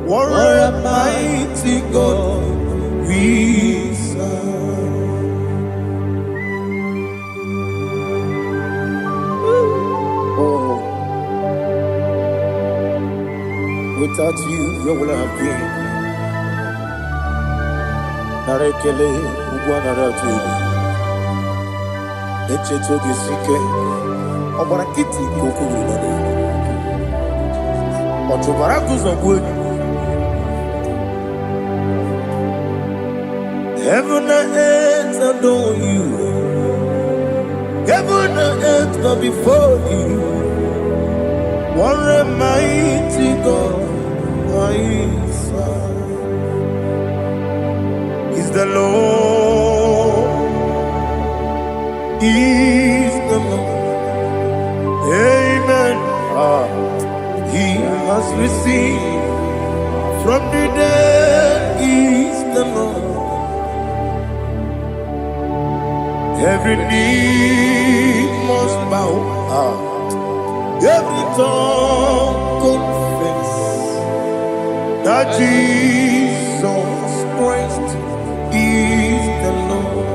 What a mighty God we serve. Without you, where would I have been? Narekele, Ugwanaratu. Echeto Gisike, Obarakiti, Koku, Otobarakus of wood. Heaven and earth adore you. Heaven and earth bow before you. What a mighty God I serve. Is the Lord, is the Lord. Amen. He has received from the dead, is the Lord. Every knee must bow. Every tongue confess that Jesus Christ is the Lord.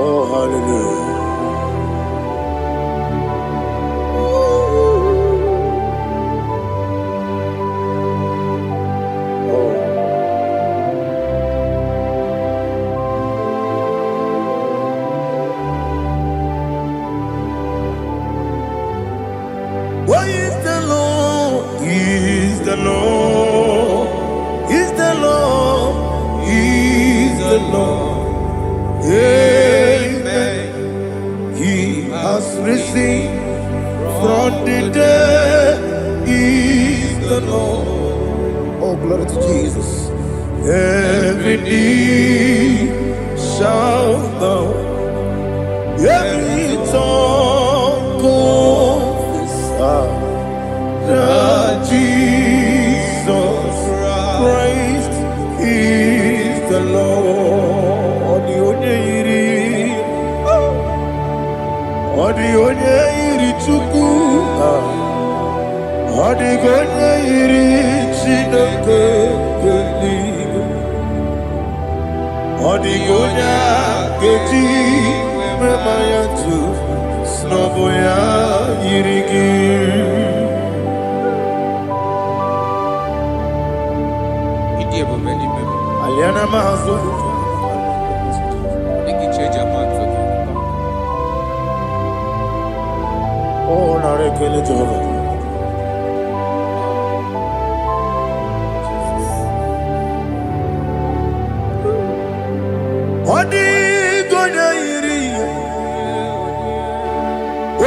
Oh, hallelujah. What is the Lord? Is the Lord? Is the Lord? Is the Lord? Amen. He has risen from the dead. Is the Lord? Oh, glory to Jesus. Every knee shall bow. Every tongue confess. onye iri Chukwu. Ọ dịghị onye iri Chineke eluigwe. Ọ dịghị onye a ga-eji mema ya tụ n'ọbụ ya yiri gị. Aliana Mahazo. Oh, Narekele Jehovah. Odi gonya iri,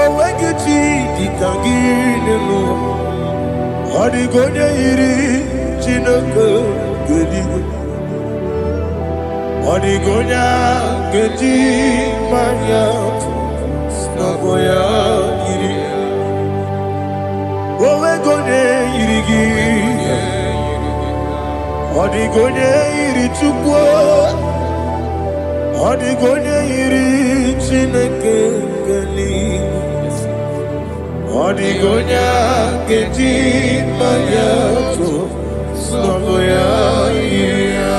owegiti dikagilelo. Odi gonya iri, Chineke geligo. Odi gonya geti maya, snaboya iri. Owegonya irigi, odi gonya iri Chukwu. Ọ dịghị onye yiri Chineke eluigwe. Ọ dịghị onye a ga-eji mmanya atụ n'ọbụ ya yiri ya.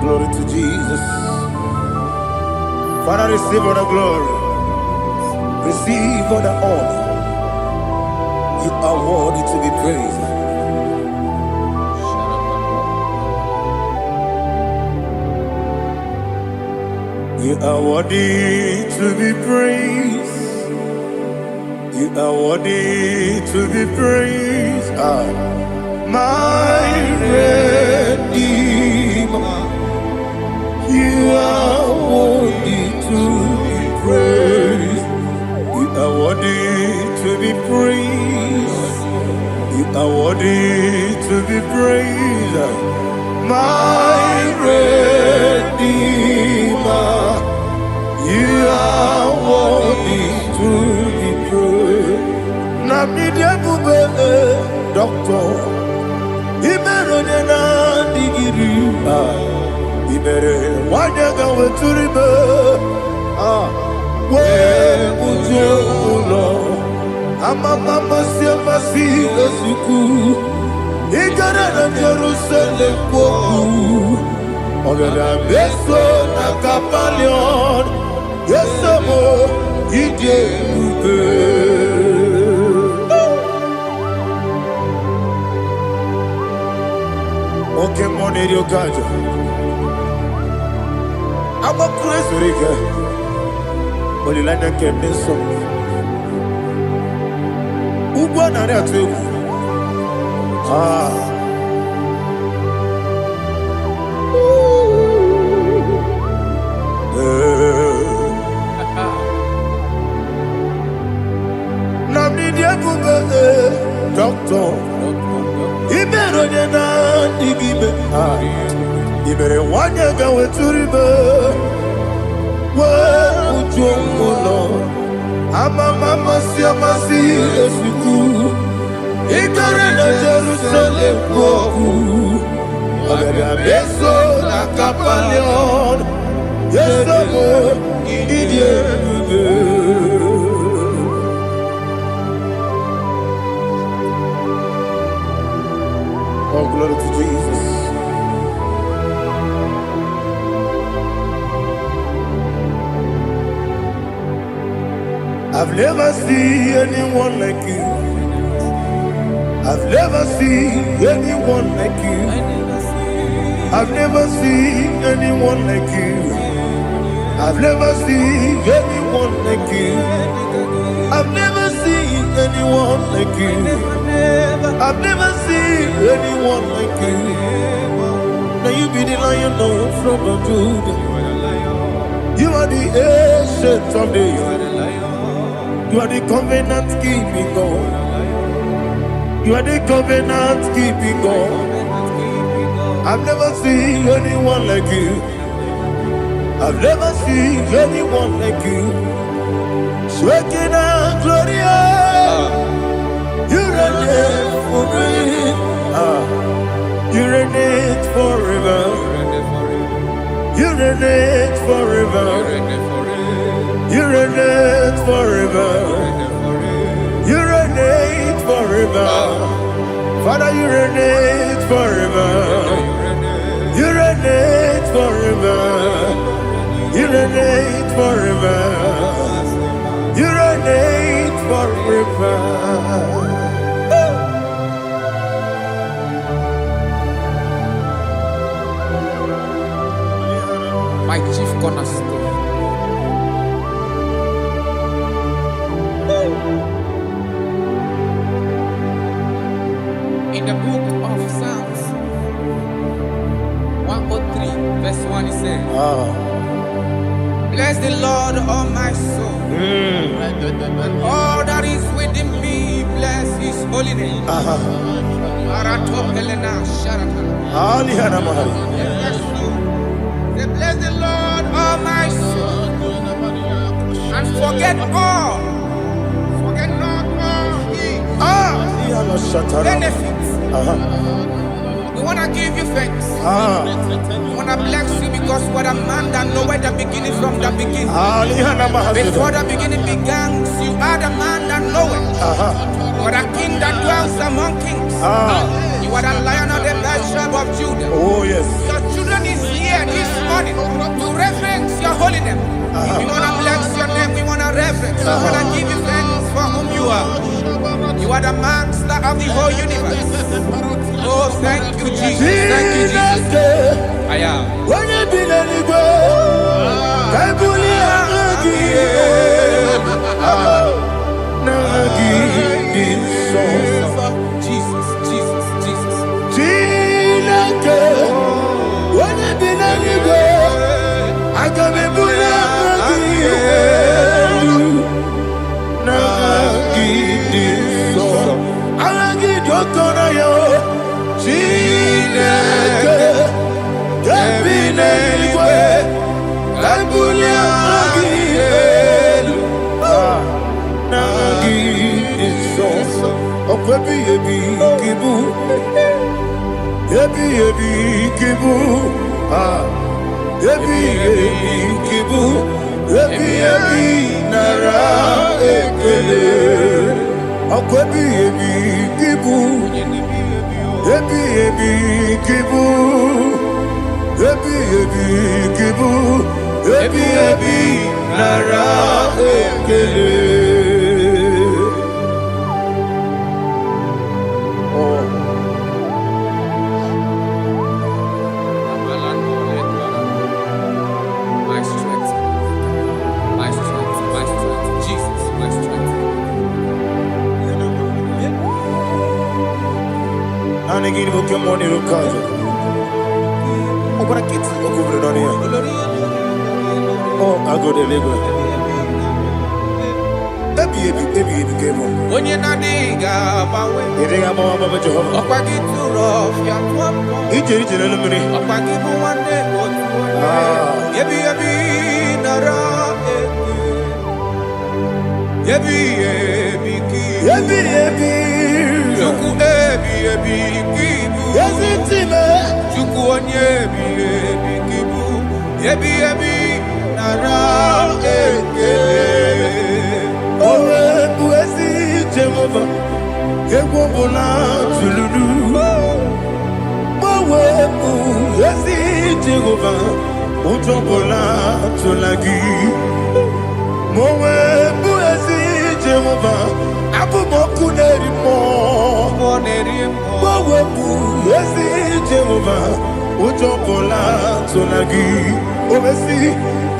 Glory to Jesus. Father, receive all the glory. Receive all the honor. You are worthy to be praised. You are worthy to be praised. You are worthy to be praised. My Redeemer. You are worthy to be praised. You are worthy to be praised. You are worthy to be praised. My Redeemer. You are worthy to be praised. Namidia bube doctor. Imero na digiri. Imere wanyaga weturibe. We ujulo. Amama masi esuku. Igara na Jerusalem kwoku. Ogada beso na kapalion. Yesamo ije ube. Okay, money yo gajo. I'm a crazy rika. Only like that kept me so. Ugwa na re atu. Doctor, Ibero na digibe. Ibere wanya gawe turibe. Wa ujomulo. Mama masi esuku. Igare na Jerusalem kwoku. Agada beso na kapalion. Yesamo idie ube. Oh, glory to Jesus. I've never seen anyone like you. I've never seen anyone like you. I've never seen anyone like you. I've never seen anyone like you. I've never seen anyone like you. I've never seen anyone like you. Now you be the Lion from the Judah. You are the ancient of days. You are the covenant keeping God. You are the covenant keeping God. I've never seen anyone like you. I've never seen anyone like you. Shekinah Gloria. You reign for me. You reign forever. You reign forever. You reign forever. You reign forever. Father, you reign forever. You reign forever. You reign forever. You reign forever. My chief cornerstone. In the book of Psalms 103, verse 1, it says, Bless the Lord, all my soul. All that is within me, bless his holy name. Say, bless the Lord, all my soul, and forget not all his benefits. We want to give you thanks. We want to bless you because what a man that knoweth the beginning from the beginning. Before the beginning began, you are the man that knoweth. What a king that dwells among kings. You are the Lion of the tribe of Judah. Oh, yes. Your children is here this morning to reverence your holy name. We want to bless your name. We want to reverence. We want to give you thanks for whom you are. You are the master of the whole universe. Oh, thank you, Jesus. Thank you, Jesus. I am. Jesus, Jesus, Jesus. My strength, my strength, my strength, Jesus, my strength. And again, we come on here, God. Oh, what a kid, oh, go down here. Oh, I go to Lagos. Baby, came on. When you're not diga, You think I'm on Mama Jehovah? up I get too rough, you're He did it in a minute. up I give you one day, yebi, nara, yebi, Chuku, kibu, Yes, it's him. Chuku, kibu, yebi, nara, Oh, Buesi Jehovah. Ewobola Tululu. Mowe Buesi Jehovah. Utobola Tulagi. Mowe Buesi Jehovah. Abu Moku Nerimo. Mowe Buesi Jehovah. Utobola Tulagi. Obesi.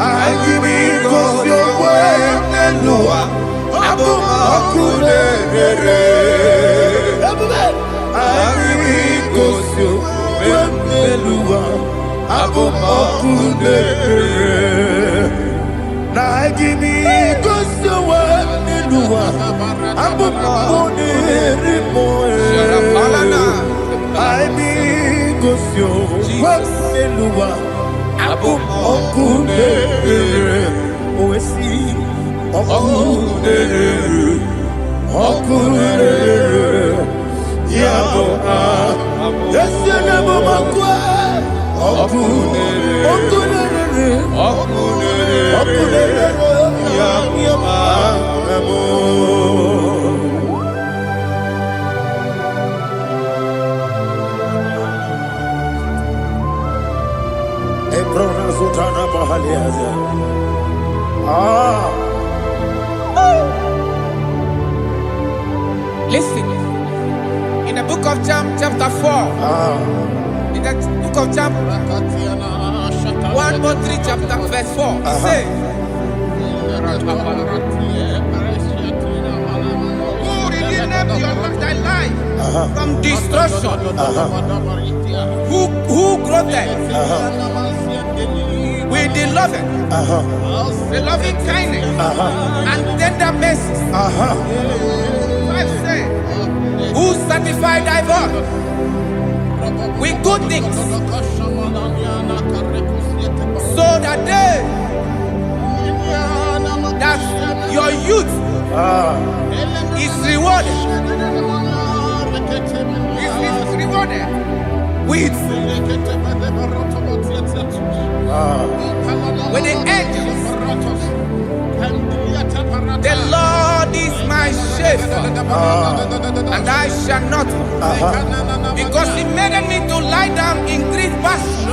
I give you cause your way and Noah. Abu Moku Nerimo. I give you cause your way and Noah. Abu Moku Nerimo. Now give me cause your way and Noah. Abu Moku Nerimo. I mean cause your way and Noah. Abu Moku Nerimo. Oh, see. Moku Nerimo. Yabo. Yes, you never Moku. Listen, in the book of John, chapter 4, in the book of John, 1:3, chapter verse 4, it says, who redeemed thy life from destruction, who clothed with the loving kindness and tender mercies. 5 says, who satisfied thy body with good things, so that your youth is rewarded. Is rewarded with the angels. The Lord is my shepherd, and I shall not want, because He made me to lie down in green pastures.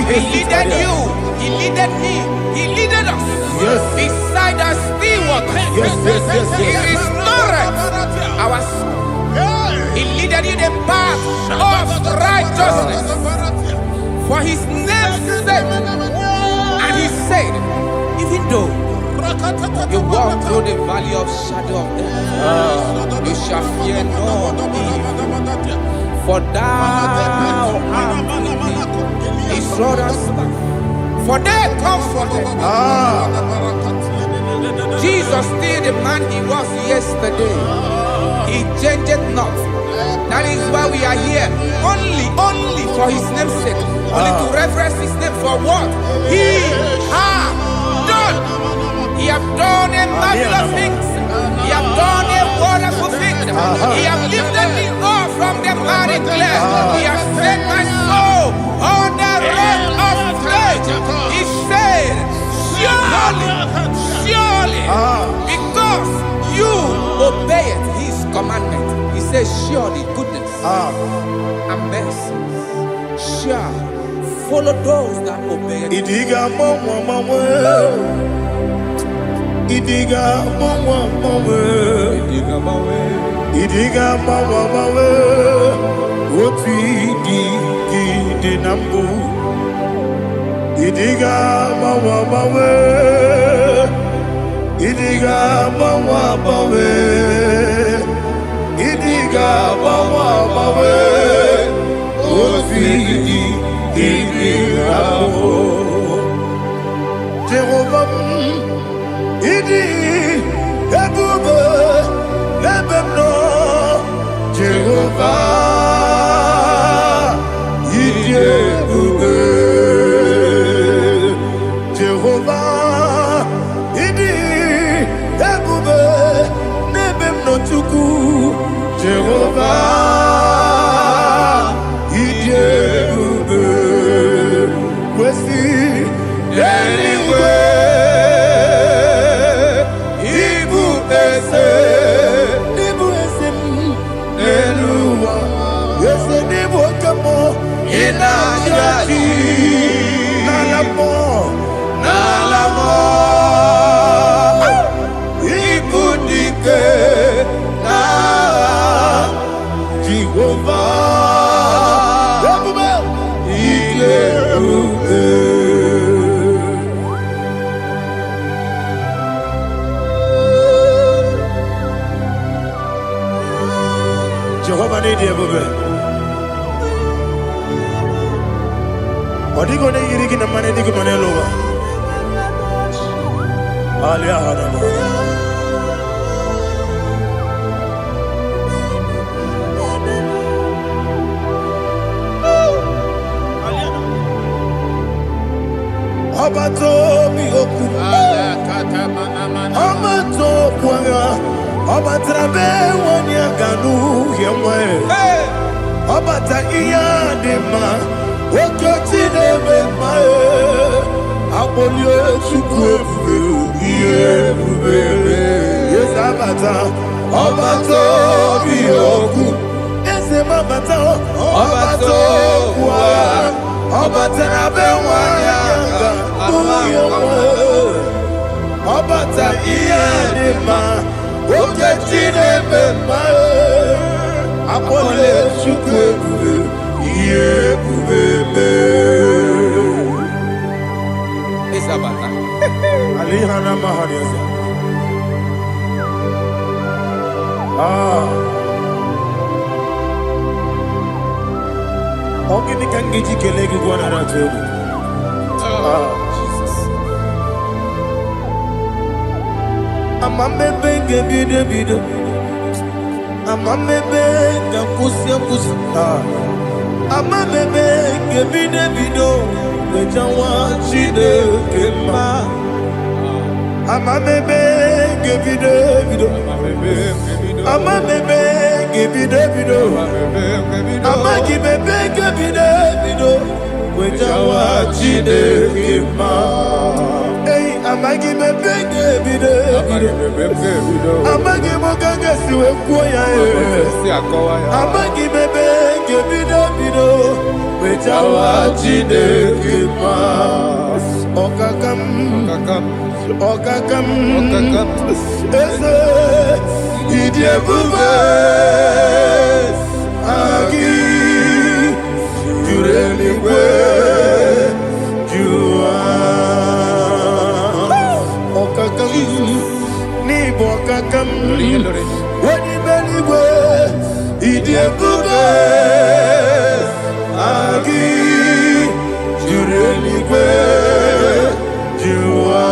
He leaded you, He leaded me, He leaded us beside the still waters. He restored our soul. He leaded you the path of righteousness for His name's sake. And He said, even though you walk through the valley of shadow of death, you shall fear no evil, for thou art with me. His rod and staff, for they comforted. Jesus still the man He was yesterday. He changed not. That is why we are here. Only for His name's sake. Only to reference His name for what He has done. He has done a marvelous things. He has done a wonderful thing. He has lifted me up from the miry clay. He has set my soul on the rock of faith. He said, surely, because you obeyed His commandment. He says, surely goodness and mercy shall follow those that obey it. Idiga mama, Idiga mama, what we di nambu. Idiga mama, Idiga mama, Idiga mama, what we di nambu. Jehovah, Idi ebube lebemno Jehovah, Idi ebube Jehovah, Idi ebube lebemno chuku Jehovah, Idi ebube kwesi anyway. Jehovah need you, baby. What are you going to get in the money? You can lower. Abato bihoku, Amato Puanga, Abatrabe Wanyaganu, Yamwe, Abata Iya Dema. oketine memae akpọlie chukwu ebube yezabata ọbata obi okwu eze mabata ọbata okwu ọbata na be nwanyị aga ọbata ihe dị mma oketine memae akpọlie chukwu ebube Isabata. Alihana Mahadiasa. Ogini kangiji kelegi gwana ratubu. Jesus. Amamebe ngebide. Amamebe ngakusi. Amamebe ngebide. Wejawa Chineke mma. Amamebe ngebide. Amamebe ngebide. Amagibebe ngebide. Wejawa Chineke mma. Hey, amagibebe ngebide. Amagibokage siwe kuya. Amagibebe ngebide. Wejawa Chineke mma. Okakam. Eze idi ebube agi juru eluigwe jua okakam n'ịbụ okakam onye eluigwe idi ebube agi juru eluigwe jua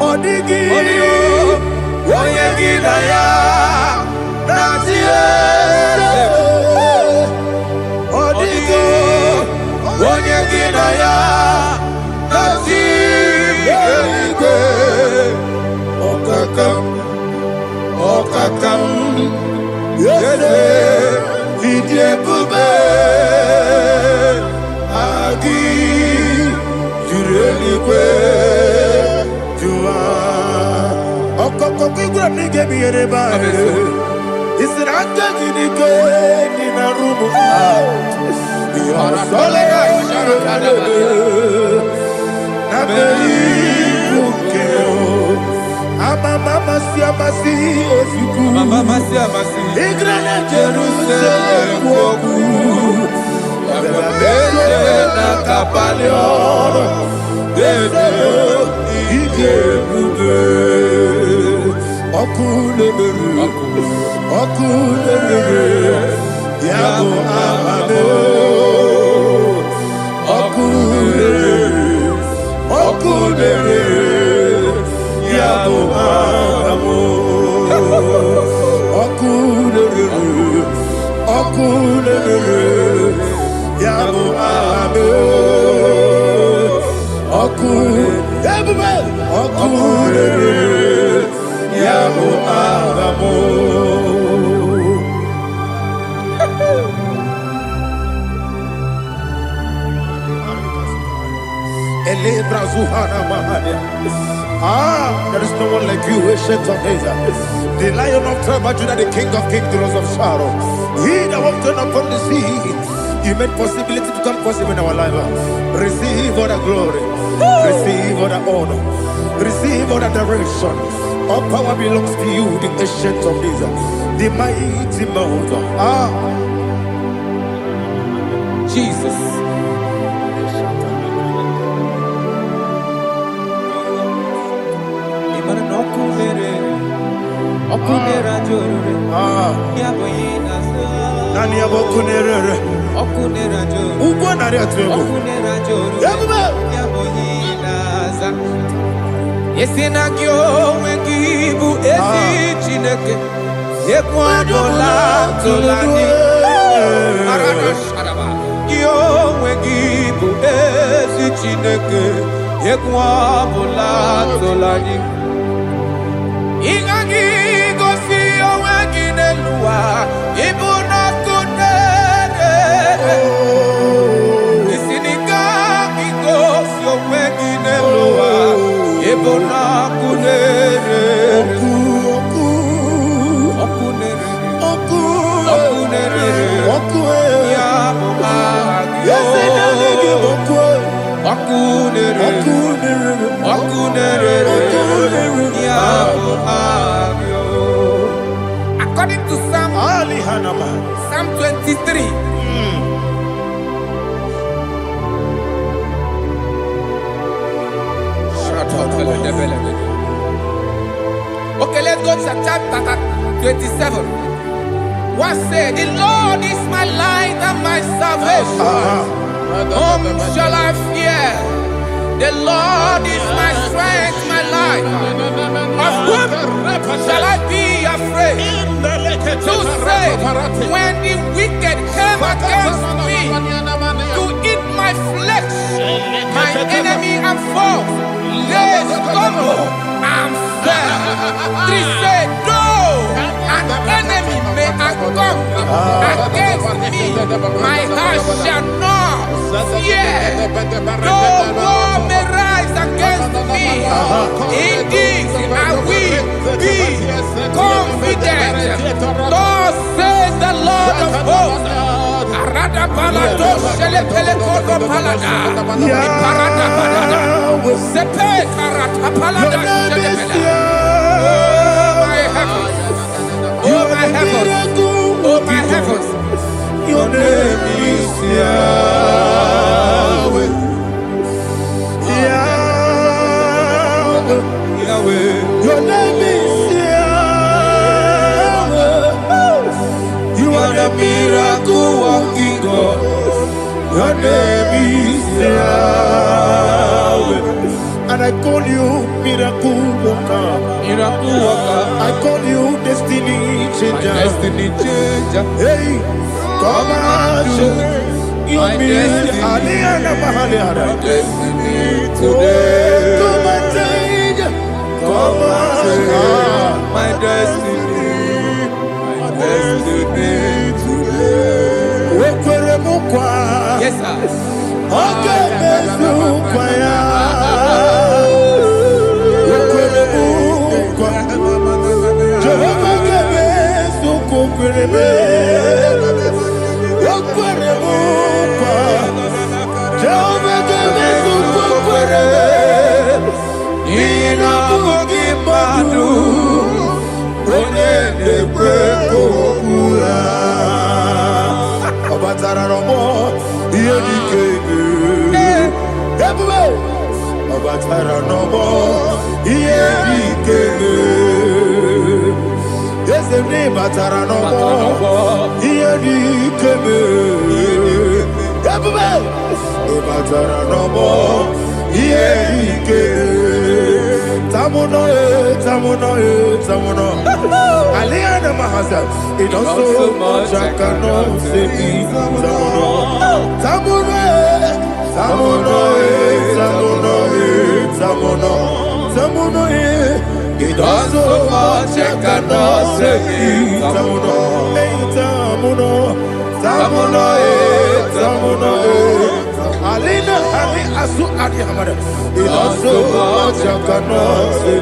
odigi onye gị na ya na-atị eze odigi onye gị na ya na-atị eluigwe ọkakam eze ịdị ebube agị juru eluigwe jụwa ọkọkọ igwe m n'ike bụ ihe n'ebe anyị isi na aka gị n'ike dị na rumu ihe ọzọ na mmeri ibu nke amasi ozugbo ịgara na Jerusalem okwu na kabalị ọrụ eze ije ebube ọkụ na-emere ya bụ amame ọkụ na-emere ya bụ amamo ọkụ na-emere ya bụ amame ọkụ ebube ọkụ na-emere ya bụ amamo there is no one like you, ancient of days. The Lion of tribe of Judah, the King of kings, the Rose of Sharon. He that walked upon the sea, you made possibility to come possible in our life. Receive all the glory, receive all the honor, receive all the direction. All power belongs to you, the ancient of days, the mighty mountain. Jesus. Nani abokunerere ugwo nari atwego ebube Yesinagyo wengibu ezi Chineke Ekwadola tolani Arana sharaba Yo wengibu ezi Chineke Ekwadola tolani Igagi gosi owengi nelua Ibuna kunere Isinika kikos yo wengine loa. Ebona kunere. According to Psalm 23. Okay, let's go to chapter 27. What said? The Lord is my light and my salvation. Whom shall I fear? The Lord is my strength, my life. Of whom shall I be afraid? To say, when the wicked came against me to eat my flesh, my enemy and foe, they stumble and fell. 3 said, though an enemy may come against me, my heart shall not fear. Though war may rise against me, in this I will be confident. Thus says the Lord of hosts. Arada balado shele pele kodo palada. Iparada balada. Sepe karata palada shele pele. Oh my heavens. Oh my heavens. Your name is Yahweh. Yahweh. Yahweh. Your name is Yahweh. You are the miracle working God. Your name is Yahweh. And I call you miracle worker. Miracle worker. I call you destiny changer. Destiny changer. Hey, come on, you mean Aliana Mahaliana. Destiny today. Come and change. Come on, my destiny. My destiny today. Yes, sir. Okay, Aliana Mahasa, it also much I cannot say. Tamuno, it also much I cannot say. Tamuno, Alina, Ali Asu Adi Hamada, it also much I cannot say.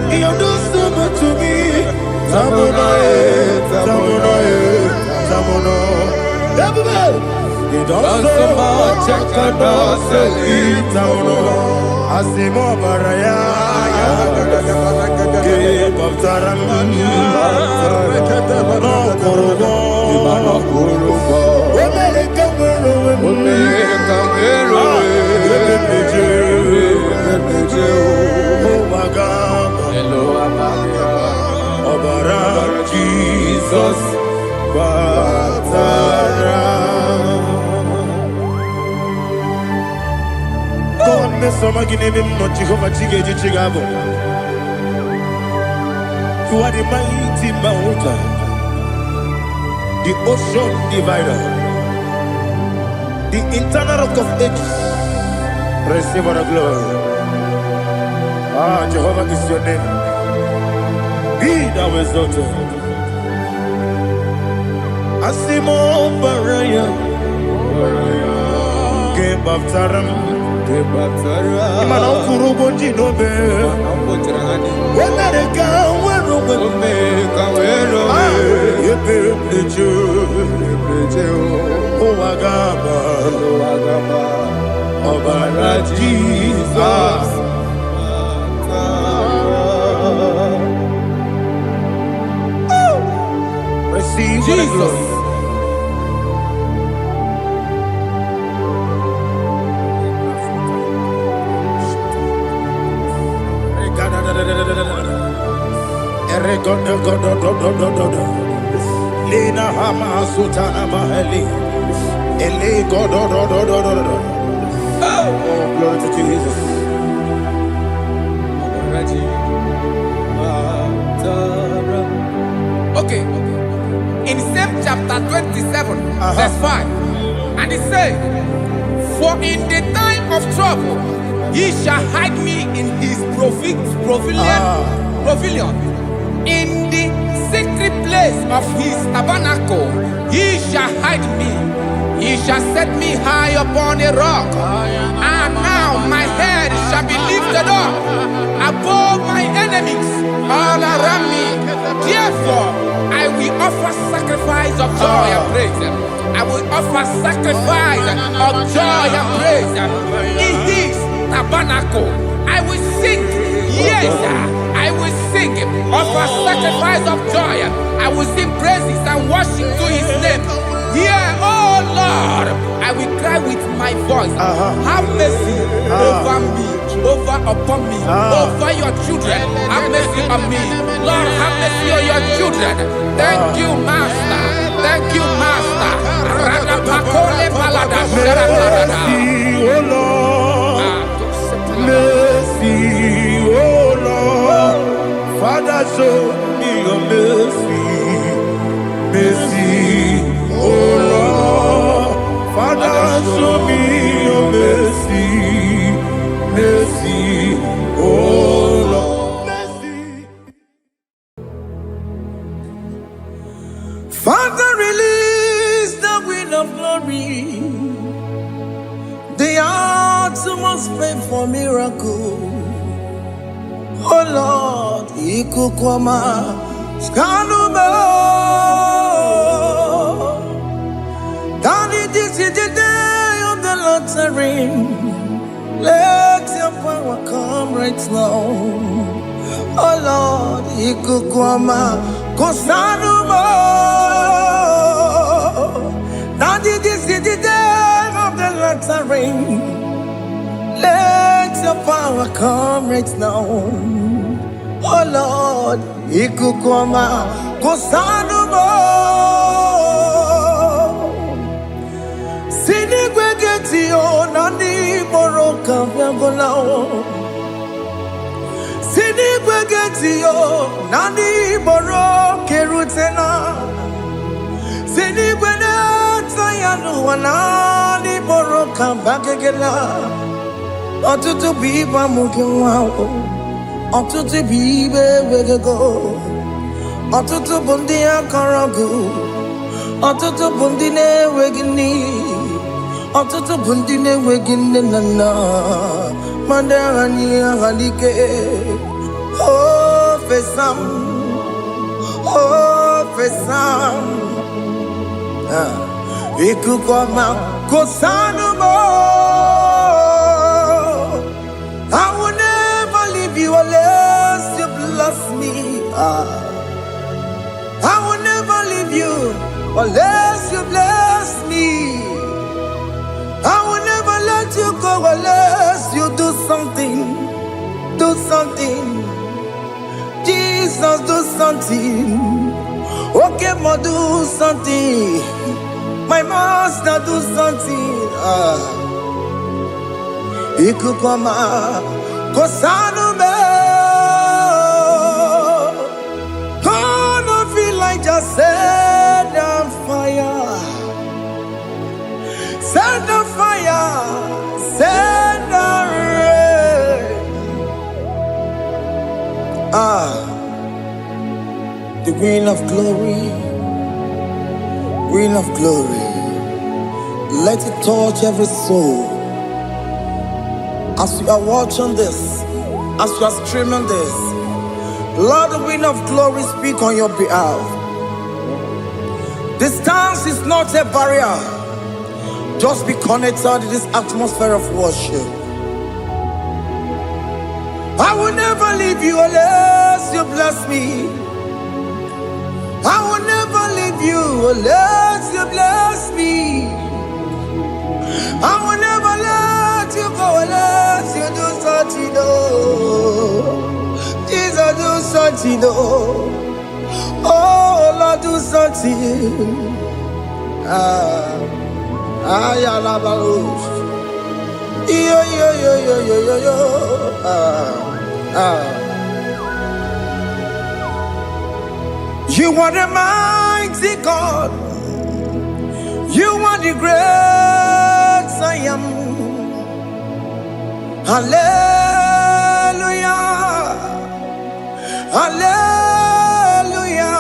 You do so much to me. Tamuno. You do so much I cannot say. Tamuno. Asimo Baraya. Give up Taram. No Kurubo. Jesus, God, me some again him not Jehovah Chige Chigabo. You are the mighty mountain, the ocean divider, the internal rock of ages. Receive all the glory. Ah, Jehovah is your name. Be thou exalted. Asimo Baraya. Gebaftaram. Imana ukurubo jinobe. Wemereka wero. Yepe plecho. Owagaba. Obara Jesus. Receive Jesus. Lina hama sutana mahali. Ele godo. Oh, glory to Jesus. Okay. In same chapter 27, verse 5, and it says, "For in the time of trouble, he shall hide me in his pavilion. In the secret place of his tabernacle, he shall hide me. He shall set me high upon a rock, and now my head shall be lifted up above my enemies all around me. Therefore, I will offer sacrifice of joy and praise. I will offer sacrifice of joy and praise in his tabernacle. I will sing, yes, I will sing, offer sacrifice of joy. I will sing praises and worship to his name. Here, oh Lord, I will cry with my voice. Have mercy over me, upon me, over your children. Have mercy on me. Lord, have mercy on your children. Thank you, Master. Thank you, Master. Mercy, oh Lord. Mercy, oh Lord. Father, show me your mercy. Mercy, oh Lord. Father, show me your mercy. Mercy, oh Lord. Mercy. Father, release the wind of glory. The utmost pray for miracle. Oh Lord, Ikukwama, Skanuma. Daddy, this is the day of the lottery. Let your power come right now. Oh Lord, Ikukwama, Kosanuma. Daddy, this is the day of the lottery. Let your power come right now. Oh Lord, Ikukwama, Kosanuma. Sinigwegetio nani boroka vyangolao. Sinigwegetio nani boroke rutena. Sinigwena tayanu wanani boroka bagegela. Otutu biba mukiwao. Otutu bibe wegego. Otutu bundi akaragu. Otutu bundi ne wegini. Otutu bundi ne wegini nana. Mandani ahalike. Oh fesam. Oh fesam. Ikukwama kosanumo. I will never leave you unless you bless me. I will never leave you unless you bless me. I will never let you go unless you do something. Do something. Jesus, do something. Okay, ma, do something. My master, do something. Ikukwama, Kosanume. Gonna feel like just set on fire. Set on fire. Set on rain. The Queen of Glory. Queen of Glory. Let it touch every soul. As you are watching this, as you are streaming this, Lord, the wind of glory, speak on your behalf. Distance is not a barrier. Just be connected to this atmosphere of worship. I will never leave you unless you bless me. I will never leave you unless you bless me. I will never let you go unless you do something. Oh, Jesus, do something. Oh, Lord, do something. I love you. You are the mighty God. You are the great I am. Hallelujah. Hallelujah.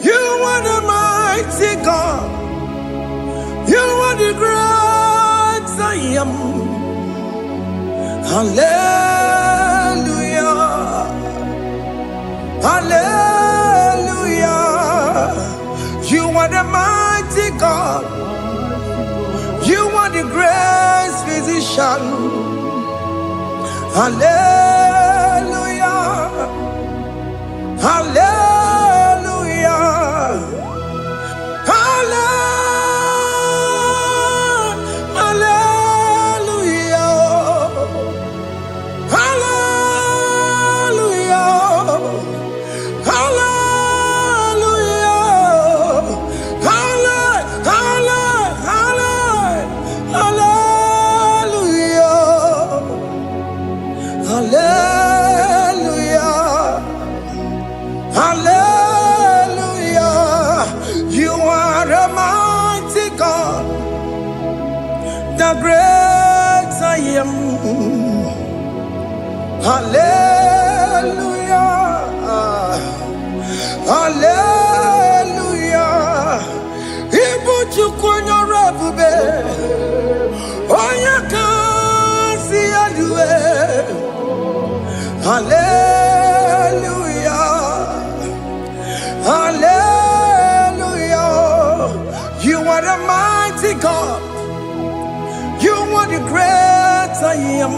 You are the mighty God. You are the great I am. Hallelujah. Hallelujah. You are the mighty God. You are the great physician. Hallelujah. Hallelujah. The great I am. Hallelujah. Hallelujah. Ibu chukwenyo rebube. Oya kasi adue. Hallelujah. Hallelujah. You are the mighty God. You are the great I am.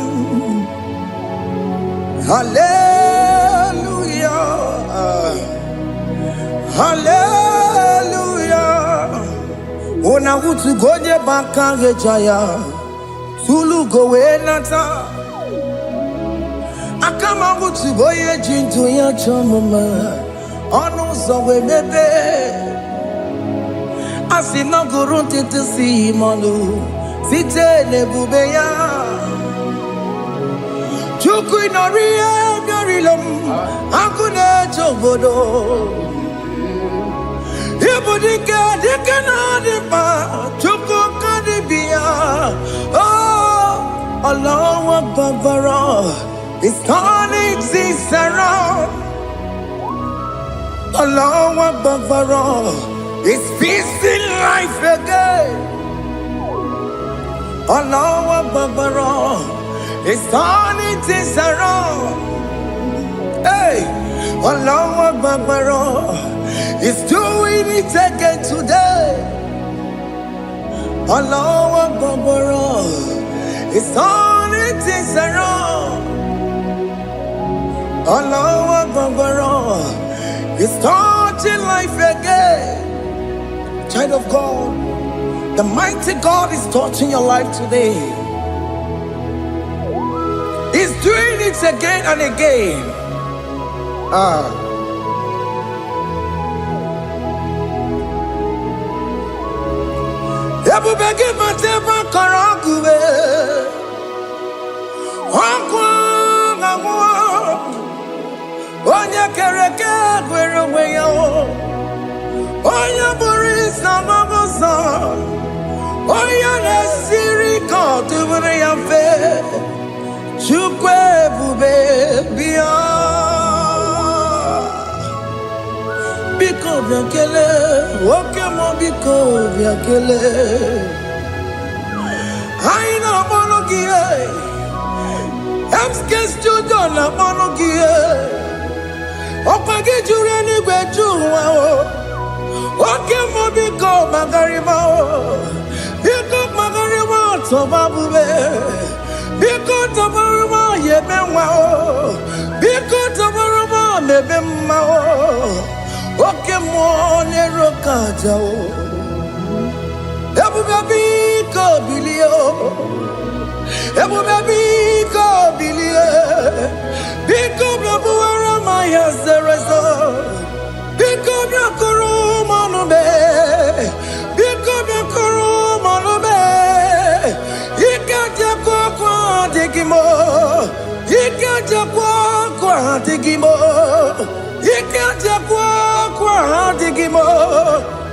Hallelujah. Hallelujah. Ona utu goje bakange jaya. Tulu gowe nata. Akama utu boye jintu ya chomama. Onu sowe bebe. Asina gurunti tisi manu. Site nebubeya Chuku inorie garilom Akune chobodo Ibudike dike na dipa Chuku kadibia Oh, Allah Akbar It's turning things around Allah Akbar It's peace in life again Allah Akbar, it's turning things around. Hey, Allah Akbar, it's doing it again today. Allah Akbar, it's turning things around. Allah Akbar, it's touching life again. Child of God. The mighty God is touching your life today. He's doing it again and again. Ebubege mateba karagube. Onye kereke gwere onwe ya. Onye buru isa mabusa. Oya nesiri kote vore ya fe Chukwe bube biya Biko biakele, oke mo biko biakele. Aina monogie, emskes judo na monogie. Opagi jure ni gwejuwa o, oke mo biko magarima o. Biko magarima tobabube, biko tobarima yebenwa o, biko tobarima mebemma o. Oke mo nero kaja o, ebu baby ko bilio, ebu baby ko bilie, biko babu ara maya zerezo, biko bakuru manube, biko bakuru manube, ikaja kwa digimo, ikaja kwa digimo, ikaja kwa digimo.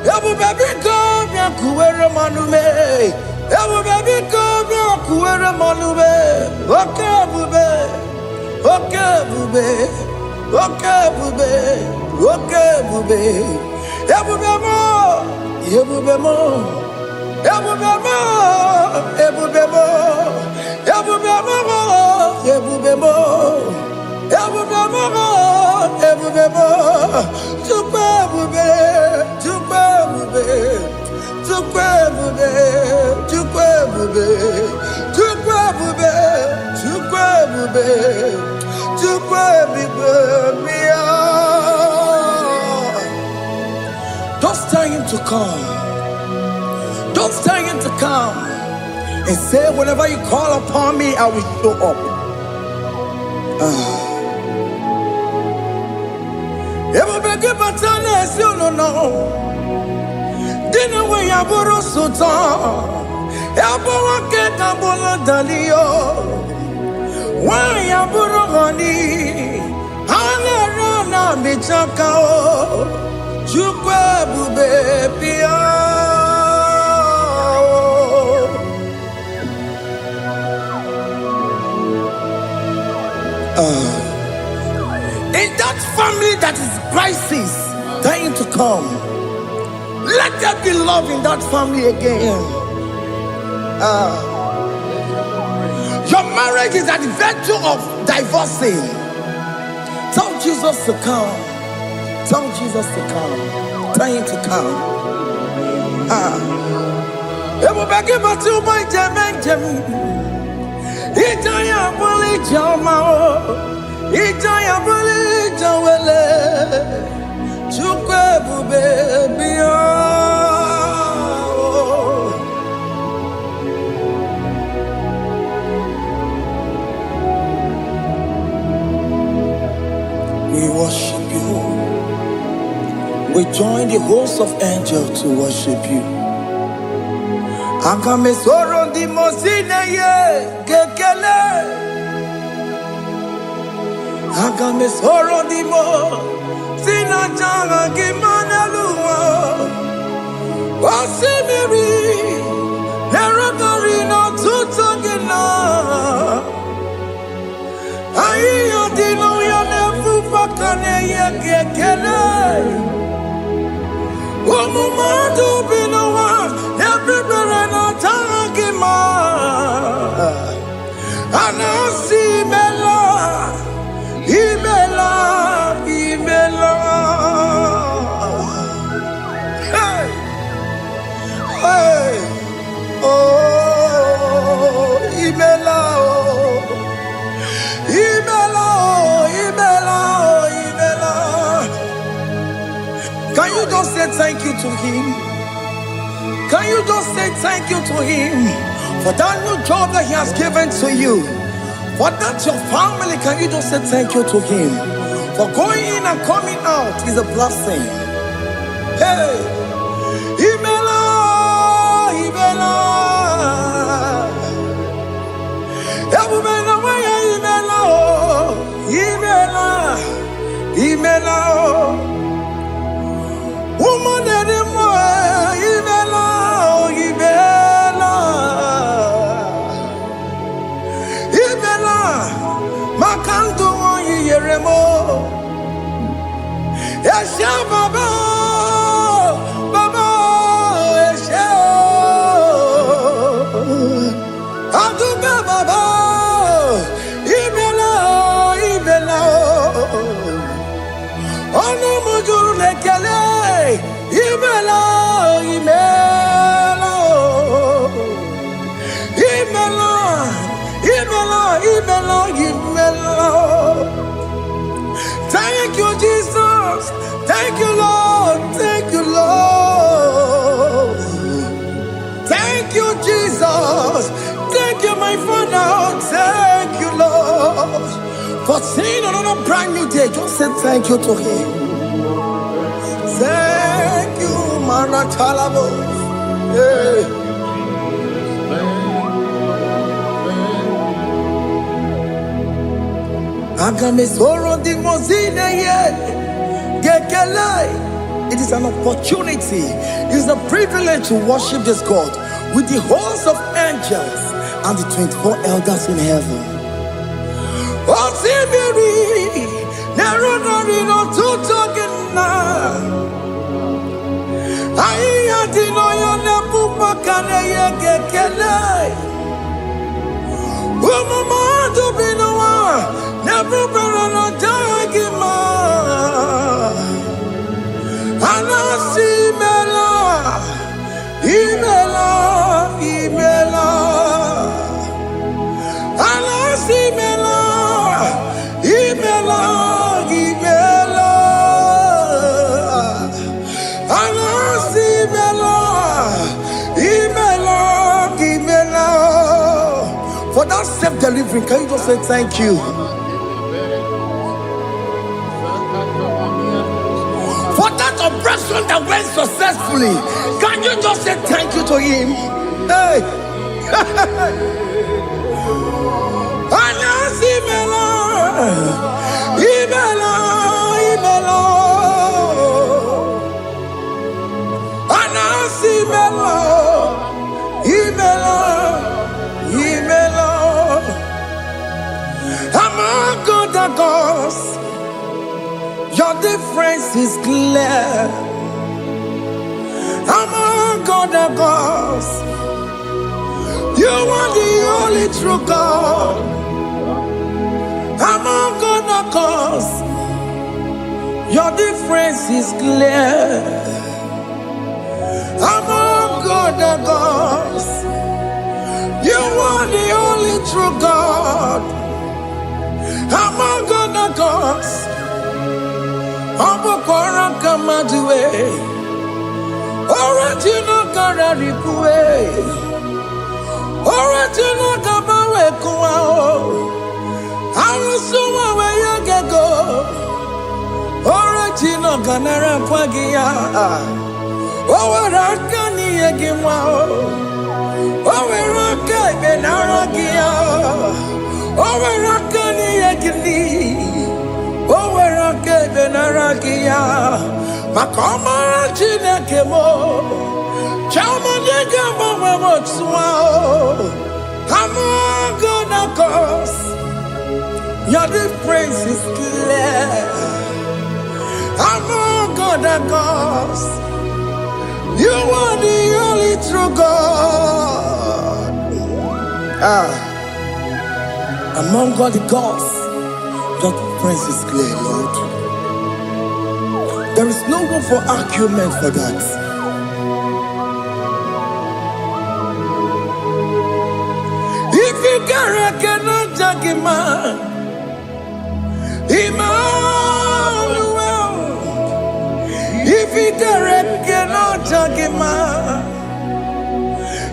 Ebu baby come ya kuwere manume. Ebu baby come ya kuwere manume. Okay bube, okay bube, okay bube, okay bube. Ebu bemo, ebu bemo, ebu bemo, ebu bemo, ebu bemo, ebu bemo, ebu bemo, ebu bemo. Tukwe bube. Don't tell him to come. Don't tell him to come. And say, whenever you call upon me, I will show up. Everybody but you know. Dina we yaburu sultan, yaburu keta bola dalio. Wa yaburu gani, hana rana michaka o. Chukwe bube pia. In that family that is crisis, dying to come. Let there be love in that family again. Your marriage is at the virtue of divorcing. Tell Jesus to come. Tell Jesus to come. Tell him to come. Everybody but you my jam. Itaya bully jamao. Itaya bully jawele. Chukwe bube biya. We worship you. We join the host of angels to worship you. Akame soro di mosine ye kekele. Akame soro di mo. Sina janga kimana luwa. Wasimiri. Neragari no tutogina. Ayo dino ya nefu fakane ye kekele. Umumadu binowa. Nebribere no tangima. Anasi mela. Imela. Hey, hey, oh, Imela, Imela, Imela, Imela. Can you just say thank you to him? Can you just say thank you to him for that new job that he has given to you? For that your family, can you just say thank you to him? For going in and coming out is a blessing. Hey, Imela, Imela, Imela, Imela, Imela, woman anymore, Imela, Imela, Imela, Makanto, Yeremo. Yasha Baba. Ono mujuru lekele. Imela, imela. Imela, imela, imela, imela. Thank you, Jesus. Thank you, Lord. Thank you, Lord. Thank you, Jesus. Thank you, my Father. Thank you, Lord. For seeing another brand new day, just say thank you to Him. Thank you, Manatalabo. Yeah. Agamesoro di mozine ye. Gekele. It is an opportunity. It is a privilege to worship this God with the host of angels and the 24 elders in heaven. Oh, Sibiri, Nerunarino Tutogina. I didn't know Nepupakane Gekele. Mama to be no one, never better Dagima. Anasi Mela, Imela, Imela. Anasi Mela, Imela, Imela. Anasi Mela, Imela, Imela. For that self-delivery, can you just say thank you? For that operation that went successfully, can you just say thank you to Him? Hey! Anasi Mela, Imela, Imela. Anasi Mela, Imela. Among other gods, your difference is clear. Among other gods, you are the only true God. Among other gods, your difference is clear. Among other gods, you are the only true God. Among other gods, Obokora Kamadue, Original Kararikue, Original Kabawe Kuao, Arusuma Wayagego, Original Ganara Pagia, Owarakani Yagimao, Owaraka Benaragia. Owarakani Yagini, Owaraka Benaragia, Makoma Chinakemo, Chamanegamo Motswao, Among gods, your difference is clear. Among gods, you are the only true God. Among all the gods, your difference is clear, Lord. There is no room for argument for that. If you cannot judge him, Emmanuel. If you cannot judge him,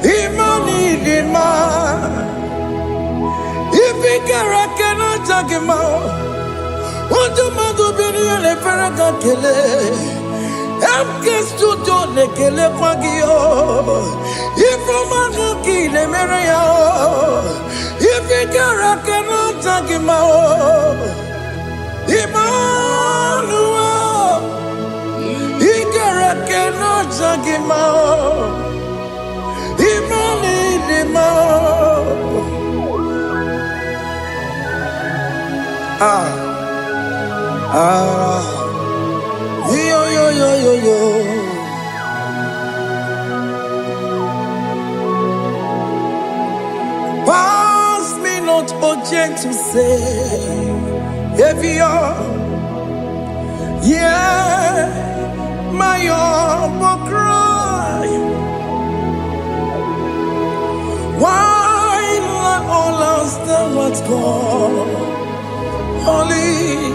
Emmanuel. If you cannot judge him, what do you do? Be the Ferraga Kele. Studio Nekele Pagio. If you Manuki Le Merea. If you cannot judge him, Emmanuel. He cannot judge him, Emmanuel. Yo, yo, yo, yo, yo. Pass me not urgent to say, Savior, Yeah, my humble cry. Why let all else than what's gone? Only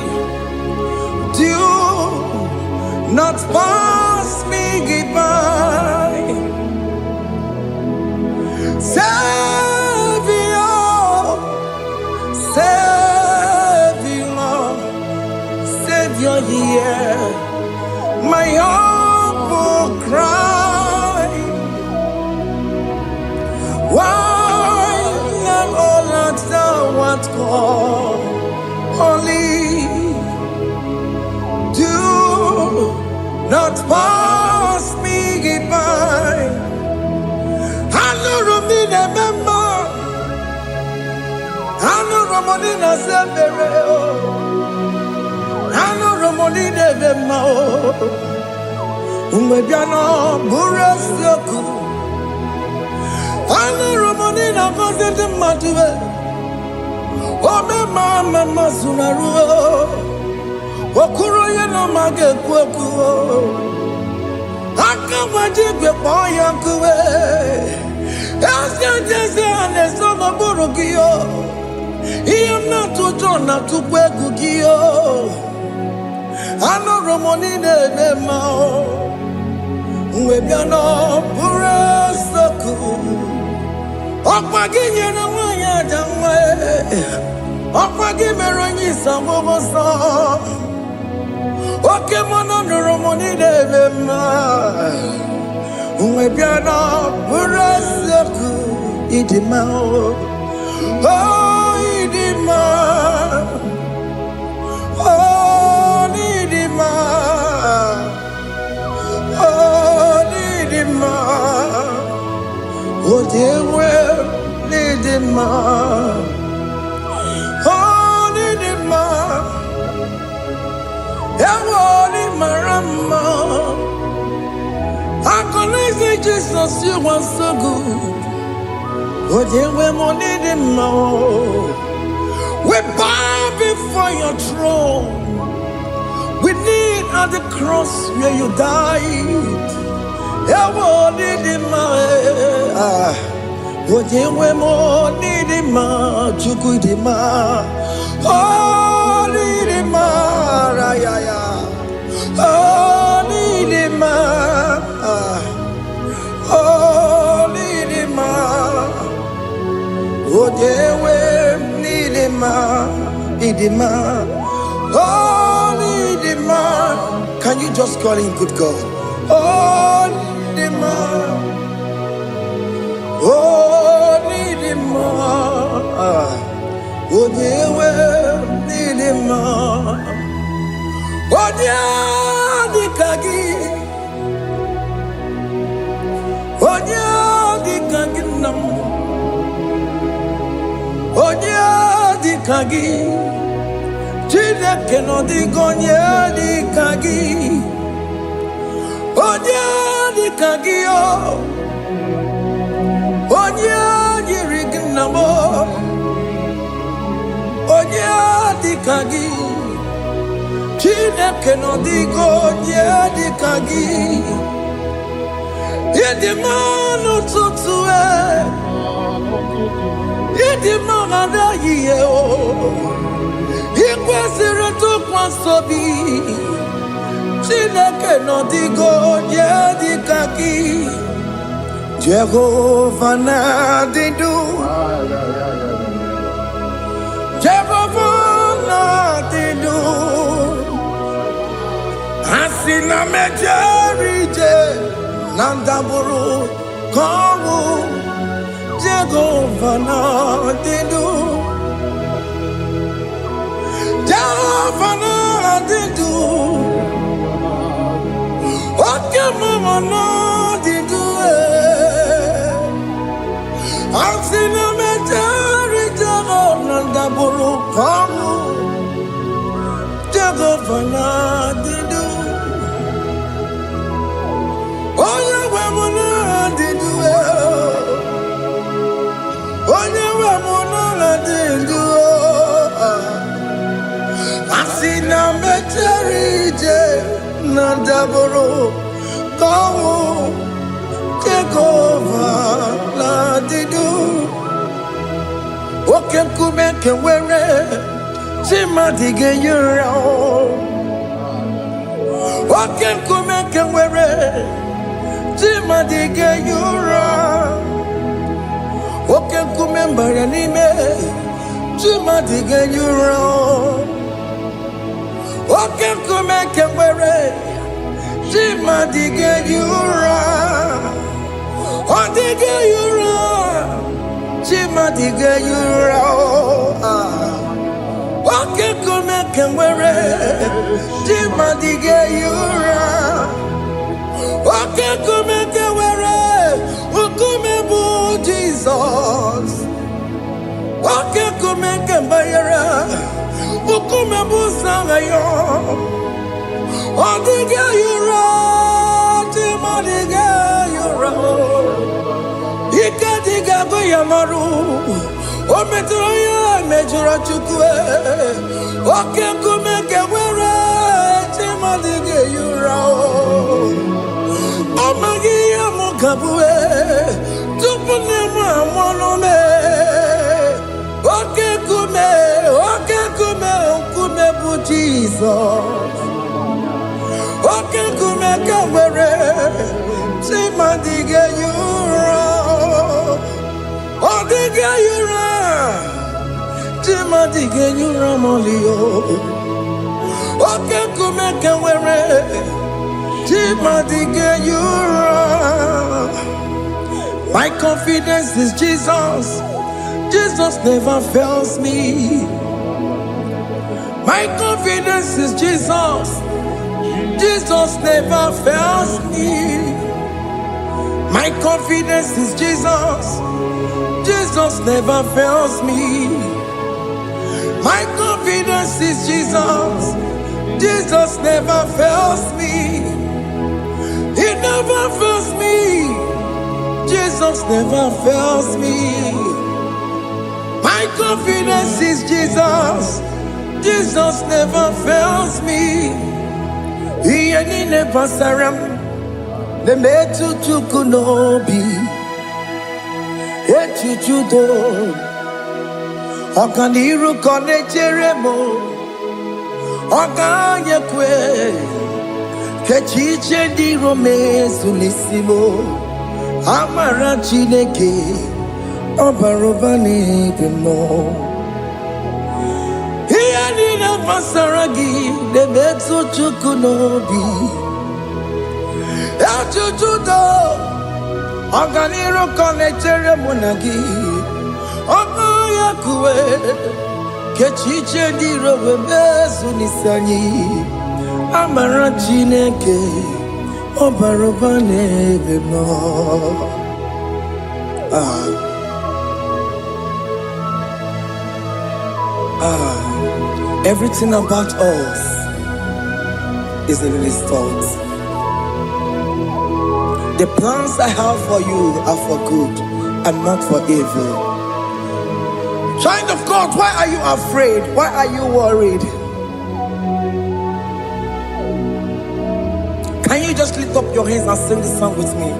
do not pass me by. Savior, Savior, Savior, here, my humble cry. Why let all that thou art gone? Only do not pass me by. Hello, Romina, member. Hello, Romonina, Severo. Hello, Romonina, member. Umbebiano, Burasioku. Hello, Romonina, Cosette Matue. Oh, Mama, Sunaru. Okuro yeno mage kweku. Akamajigwe poyankuwe. Jese ane sono burugiyo. Iyam na tujona tukwegugiyo. Ano romonine nemao. Mwebiano burasoku. Okwaginye na wanya jamwe. Okwagimero sambobosa. Oke mono romoni devema. Mwebiana burasoku. Idimao. Oh, idima. Oh, idima. Oh, idima. Oh, dewe, idima. Oh, idima. Oh, idima. I can say Jesus, you are so good. Oh, dewe, idima. We bow before your throne. We kneel at the cross where you died. Ewo nidima, ojewe mo nidima, chukudima. Oh nidima, rayaya. Oh nidima, oh nidima. Ojewe nidima, idima. Oh nidima. Can you just call him good God? Oh nidima. Oh nidima. Ojewe nidima. Onya dikagi. Onya dikagi nam. Onya dikagi. Chineke no digonye dikagi. Onya dikagi o. Onya yirignamo. Onya dikagi. Chineke no digonye dikagi. Yedimano tutue. Yedimano adaye o. Ikwesịrị tụkwasị obi. Chineke nọ dịgo onye dịka gị. Jehova na-adịdu. Jehova na-adịdu. Asị na mejere ije na ndaburu ka ọnwụ. Jehova na-adịdu. Jehova na-adịdu. Oke mama na-adịdu. Asị na mejere ije na ndaburu ka ọnwụ. Jehova na-adịdu. Onye nwe m na-adịdu. Onye nwe m na-adịdu. I see now mecherije na daboro kawo take over la didu oke nkume kewere chimadige yura oke nkume kewere chimadige yura oke nkume mbara n'ime chimadige yura oke nkume kewere chimadige yura odige yura chimadige yura oke nkume kewere chimadige yura oke nkume kewere nkume bụ Jesus oke nkume kembayere nkume bụ Sanayo odige yura chimadige yura ike diga go yamaru o metro ya mejura chukwe oke nkume kewere chimadige yura amagi ya mukabue tupune mwamonome oke nkume nkume bụ Jesus oke nkume kewere chimadige yura odige yura chimadige yura molio oke nkume kewere chimadige yura. My confidence is Jesus. Jesus never fails me. My confidence is Jesus. Jesus never fails me. My confidence is Jesus. Jesus never fails me. My confidence is Jesus. Jesus never fails me. He never fails me. Jesus never fails me. My confidence is Jesus. Jesus never fails me. He ain't never saram. The metu tukunobi. Echuchudo. Okaniru kone jeremo. Okanyekwe. Kechiche di rome sunisimo. Amara Chineke. Obarobane demo. Here ni na pasaragi de metu chukunobi. Achuchudo Oganiro konechere munagi Oya kuwe Kechiche di rowe mezu nisanyi Amara Chineke Obarobane demo. Everything about us is in His thoughts. The plans I have for you are for good and not for evil. Child of God, why are you afraid? Why are you worried? Can you just lift up your hands and sing this song with me?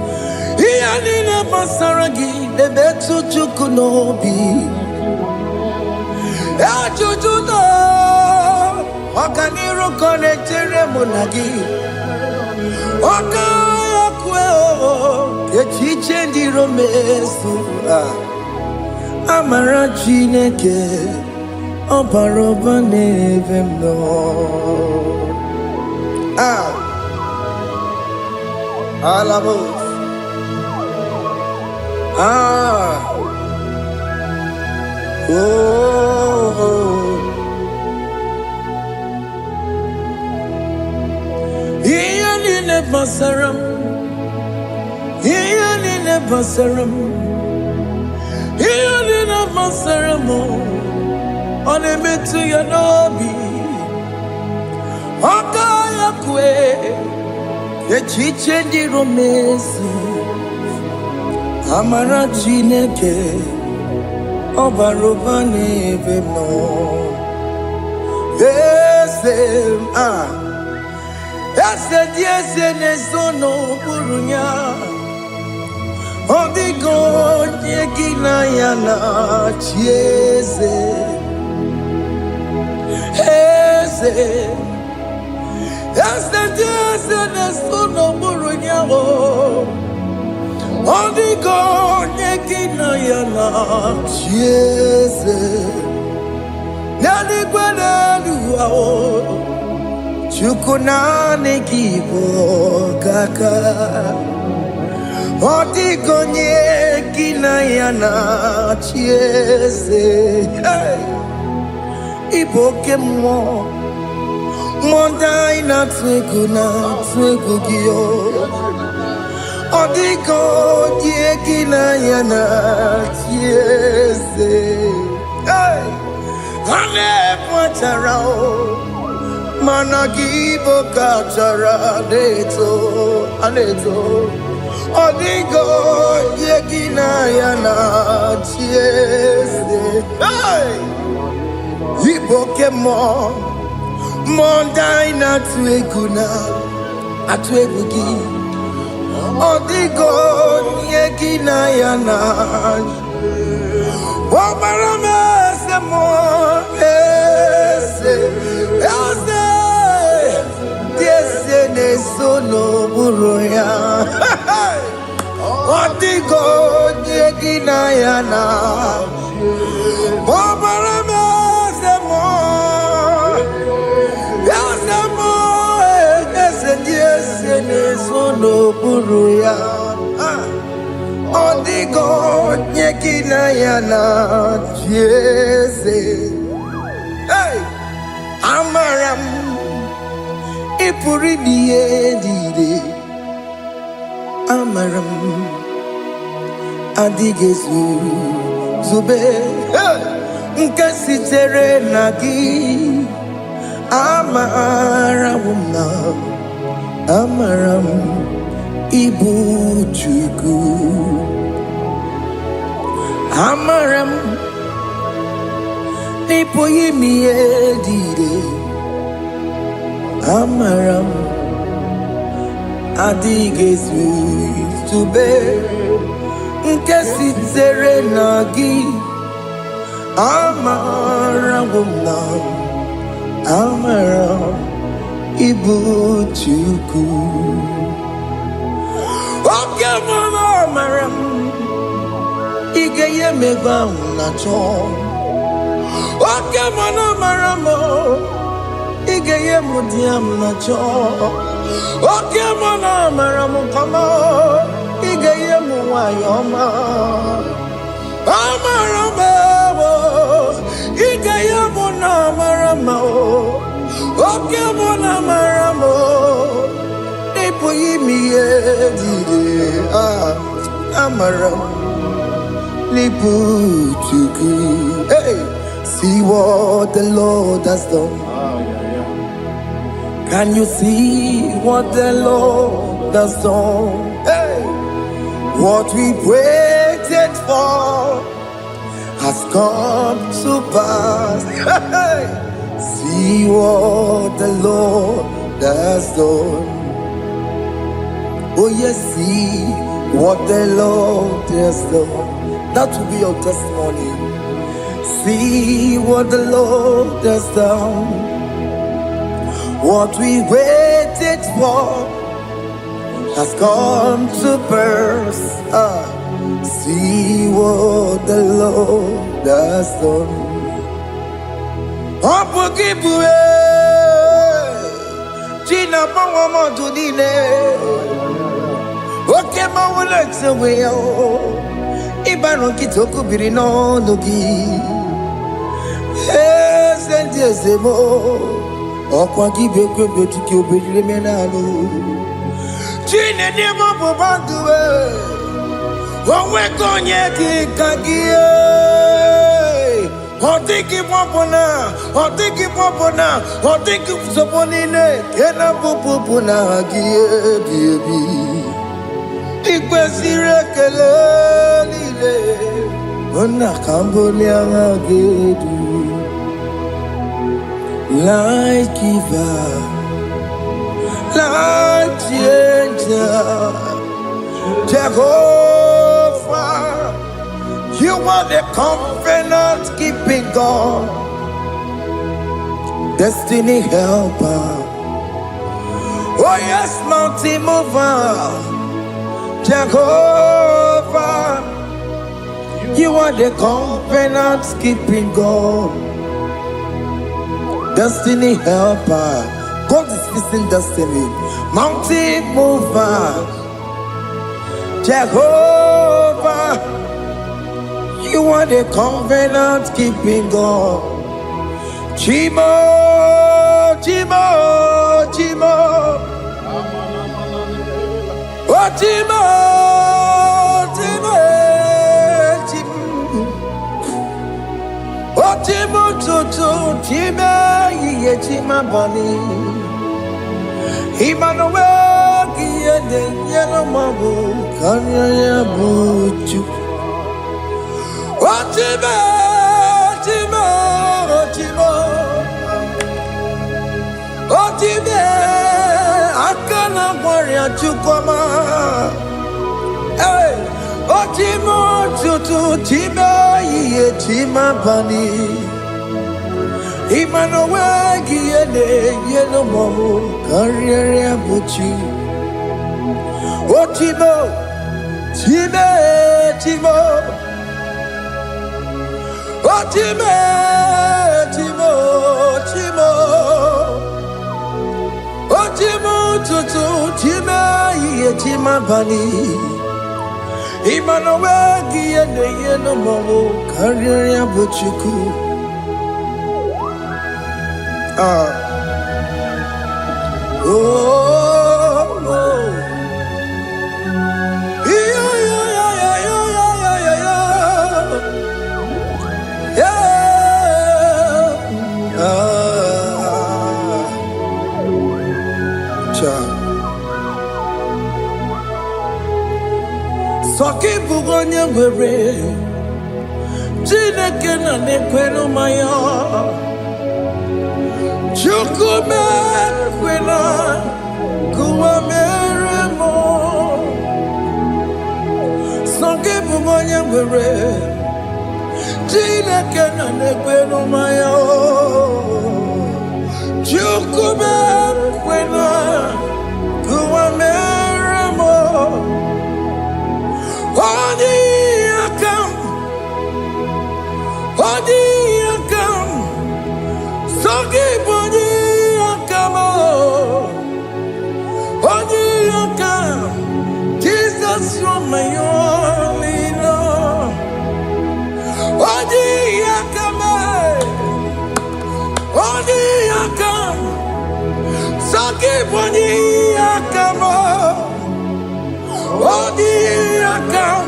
Okaniro konechere munagi Okaya kweo Kechiche ndi romesu Amara Chineke Obaroba nevemno. Alamos. Iyanine basaram, iyanine basaram, iyanine basaramo. Onemetu yanobi, okaya kwe, echiche ndi romesu. Amara Chineke, Obaroba nevemno. Yes. Ese nesono burunya. Odigo nyekina yana chieze. Ese nesono burunya. Odigo nyekina yana chieze. Nani kwanaluwa Chukunane kibo kaka Odigo nyekina yana chieze. Iboke mo Mondai na twegu giyo Odigo nyekina yana chieze. Ane pacharao Managibo kachara aneto Odigo yekina yana chiese. Ibokemo Mondai na atwegugi Odigo yekina yana Wamarame semo Ese nesono buruya. Odigo nyekina yana Wamarame semo Ese nesono buruya. Odigo nyekina yana chieze. Amaram ipuri dide. Amaram adigezu zube. Nkasitere nagi. Amaram ibu chuku. Amaram nipo yimi edide. Amaram adigezu zube. Nkesitere nagi. Amaram ibu chuku. Okay, mama, Amaram Igeye meba unacho. Okay, mama, Amaramo Igeye mudiam nacho. Okay, mama, Amaramo kama Igeye muwayoma. Amaramo Igeye muna Amaramo. Okay, mama, Amaramo Nipo yimi edide. Amaram Nipo chuku. Hey, see what the Lord has done. Can you see what the Lord has done? Hey, what we waited for has come to pass. Hey, see what the Lord has done. Oh yes, see what the Lord has done. That will be your testimony. See what the Lord has done. What we waited for has come to pass. See what the Lord has done. Opokibue, China Pawamo Tudine. Okay, my words away. Ibano Kitoku Birino Nogi. Yes, and yes, more. Okwagi Beko Betiki Oberemenalo. Chine Nemo Bobandue. Owe Konyaki Kagie. Otiki Popona. Otiki Soponine. Kena Popona Gie, baby. Ikwesire kelelile ona kambolia gedu light giver, light changer, Jehovah. You are the covenant keeping God, destiny helper. Oh yes, mountain mover, Jehovah. You are the covenant keeping God, destiny helper. God is fixing destiny. Mountain mover, Jehovah. You are the covenant keeping God. Chimo, Chimo, Chimo. Oh, Chimo, Chimo, Chimo. Oh, Chimo, Chimo, Chimo, Ye Chima Bani. Emmanuel, Kiede, Yellow Mabu, Kanya Buchu. Oh, Chimo, Chimo, Chimo. Oh, Chimo, Akana Warrior Chukoma. Hey, oh, Chimo, Chutu, Chimo, Ye Chima Bani. Emmanuel, Kiede, Yellow Mabu, Kanya Buchu. Oh, Chimo, Chimo, Chimo. Oh, Chimo, Chimo, Chimo. Oh, Chimo, Tutu, Chimo, Ye Chima Bani. Emmanuel, Kiede, Yellow Mabu, Kanya Buchuku. Oh, oh. Yeah, yeah, yeah, yeah, yeah, yeah, yeah, yeah. Soki bugonya were, Chineke na nekwenu maya. Chukume kwena kuwa meremo. Soki bugonya were, Chineke na nekwenu maya. Chukume kwena kuwa meremo. Odi akam, Soki bodi akam, Odi akam. Jesus, you're my only Lord. Odi akam, Soki bodi akam, Odi akam.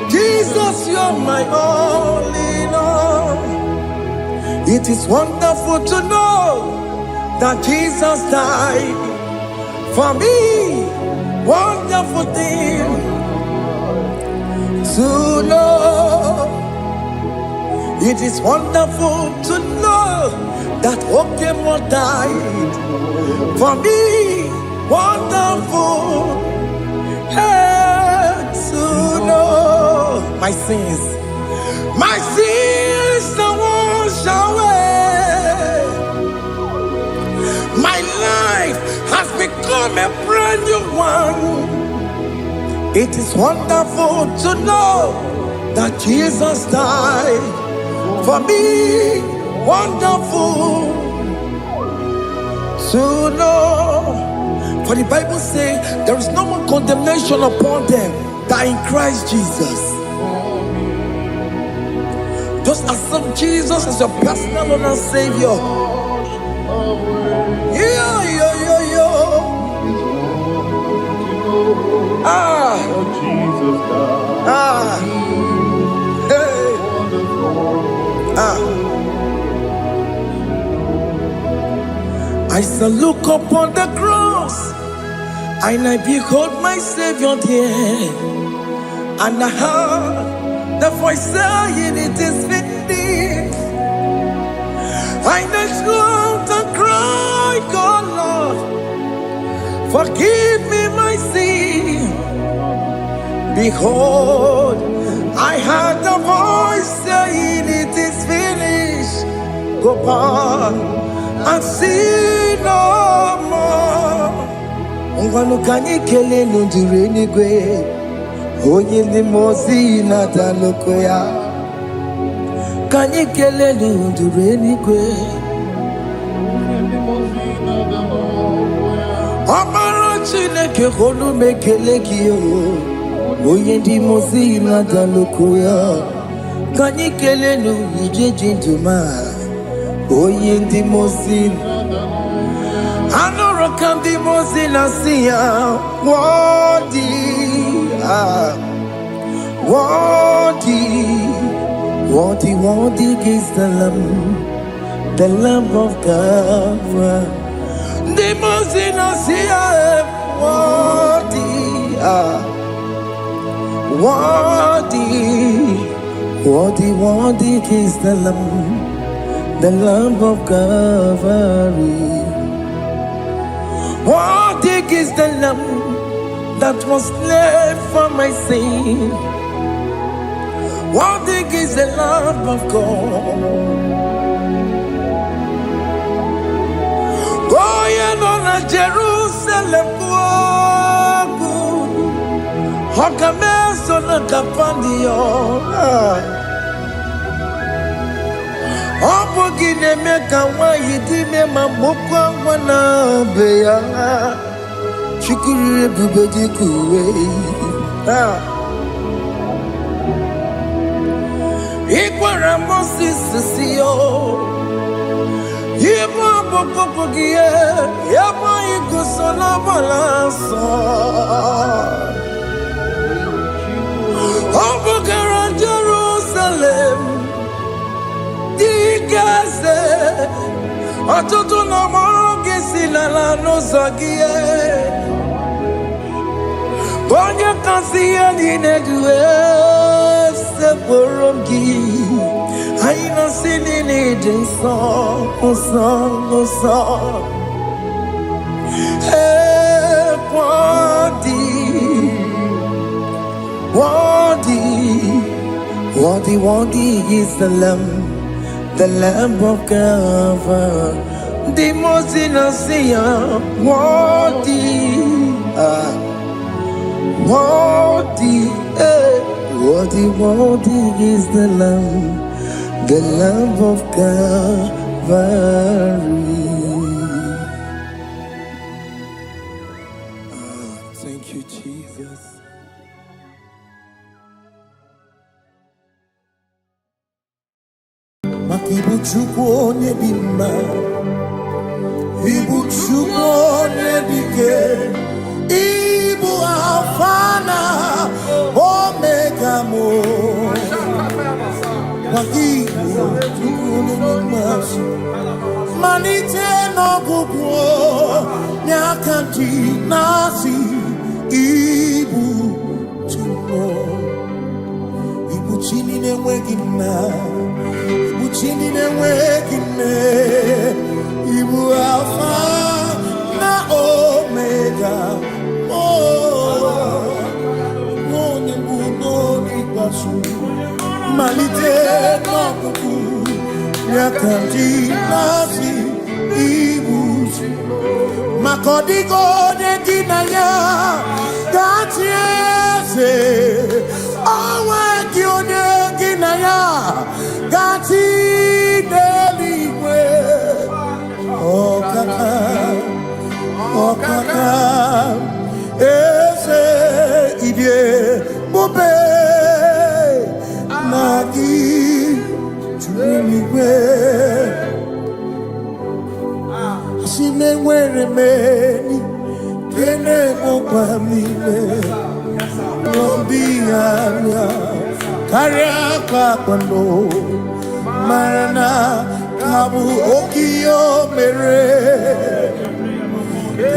Jesus, you're my only Lord. It is wonderful to know that Jesus died for me. Wonderful thing to know. It is wonderful to know that Okemo died for me. Wonderful to know my sins are washed away. My life has become a brand new one. It is wonderful to know that Jesus died for me. Wonderful to know. For the Bible says there is no more condemnation upon them that in Christ Jesus. Just accept Jesus as your personal Lord and Savior. Yeah. Jesus I shall look upon the cross, and I behold my Savior there, and I heard the voice saying, "It is finished." I next look Forgive me my sin. Behold, I heard the voice saying it is finished. Go back and sin no more. Ngwanu kanyi kele nundure nigwe. Oye ni mozi na daloko ya. Kanyi kele nundure nigwe. Amara Chineke holu mekele kiyo. Oye di mozi na daloko ya. Kanyi kele nu ije jinduma. Oye di mozi. Anoro kandi mozi na siya. Wadi. Worthy is the Lamb of God. The most innocent, worthy is the Lamb of Calvary. Worthy is the Lamb that was slain for my sin. Worthy is the Lamb of God. Going on a Jerusalem, Hokameso na kapandio. Opogine meka wa yidime mamukwa wana beya. Shukuru bubeji kuwe. Ikwara Moses siyo. Yema boko gie. Yema igusola balanso. Obogara Jerusalem. Digaze. Atoto na moroge silala no zagie. Bonja kasi aninedwe se borongi. Aina sinini jinson, song. Hey, worthy is the Lamb of God. The most innocent, worthy is the Lamb of Calvary. Thank you, Jesus. Makibuchukwu onye dị mma, Ibuchukwu onye dike, Ibu Alpha na Omega mo. Makibuchukwu onye dị mma, malite n'ọgwụgwụ n'akantị n'asị. Ibu chini n'enweghị nna. Chini n'enweghị nne, Ibu Alpha na Omega, onye mbụ n'onye ikpeazụ, malite n'ọgwụgwụ ya ka ndị na-asị Ibu maka ọ dịghị onye gị na ya ga-achị eze, o nweghị onye gị na ya gati n'eluigwe. Ọkaka eze ibie mube na gị juru n'igwe. Si m enwere m enyi kene mụkwa m ime n'obi anya karịa kpakpando mara na ka bụ oke ihe o mere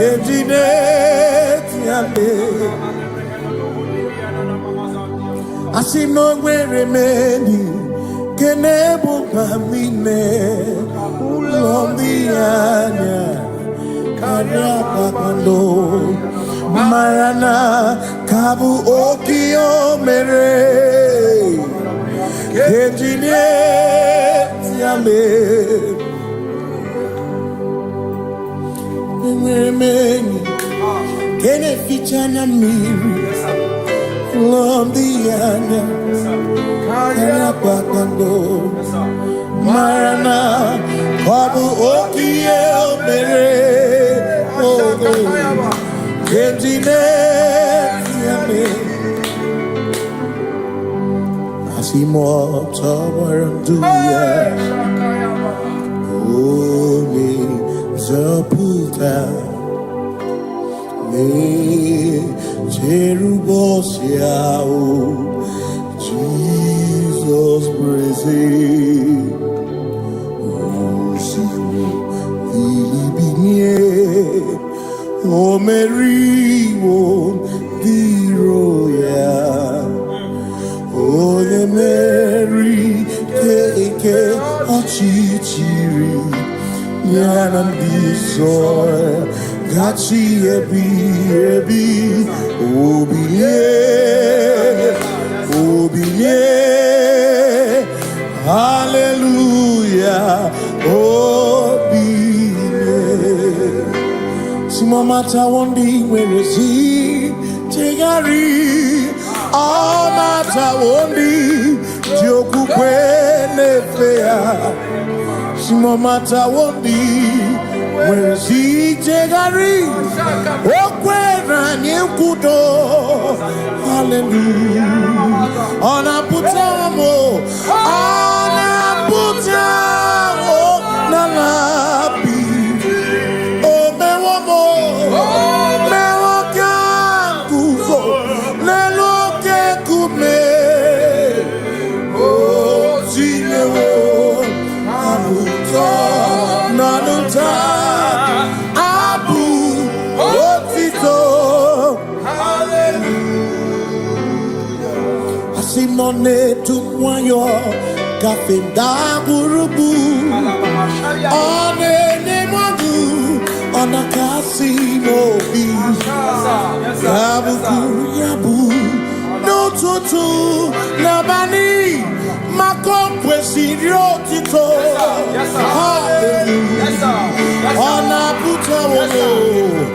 eji na-eti ame. Asị m na o nwere m enyi kene mụkwa m ime ụlọ ndị anya karịa kpakpando Marana Kabu Okio Mere Kejine Yame Mimi Kene Fichana Miri Lomdiana Kaya Pakando Marana Kabu Okio Mere Kejine Yame Asimo Tawaranduya Omi Zaputa Me Cherubosiao Jesus praise Osimu Ilibinye O Mary won't be royal. Oh, the Mary, Keke, Achichiri, Yanam Bisoy, Gachi, Ebi, Obiye, Hallelujah, Obiye. Simomata wondi where is he? Tigari, all mata wondi, Joku kwene fea. Simomata wondi where is he? Tigari, okwena nyekudo. Hallelujah. Ona putamo, ona putamo, nalapi. Simone tumwayo kafenda burubu one nemadu ona kasimo bi yabu no tutu nabani makompwe sirio tito hallelujah ona puta wono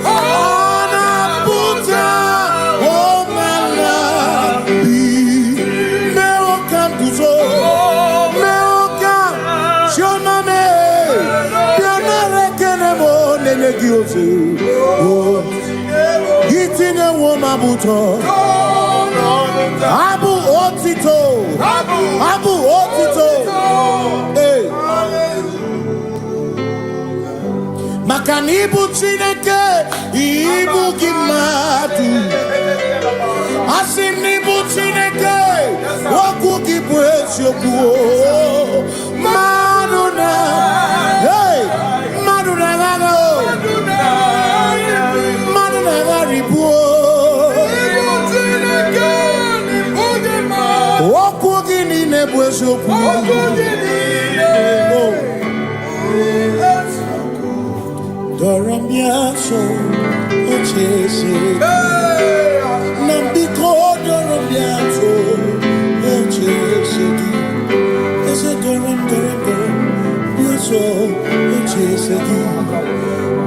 ona puta Gitine woma buto Abu otito Hey Makanibu chineke Ibu gimadu Asinibu chineke Woku gibwesyoku Maduna Hey Maduna gano Okugini nebwesoku Doramiaso ochese Nambiko doramiaso ochese Ese doram Biaso ochese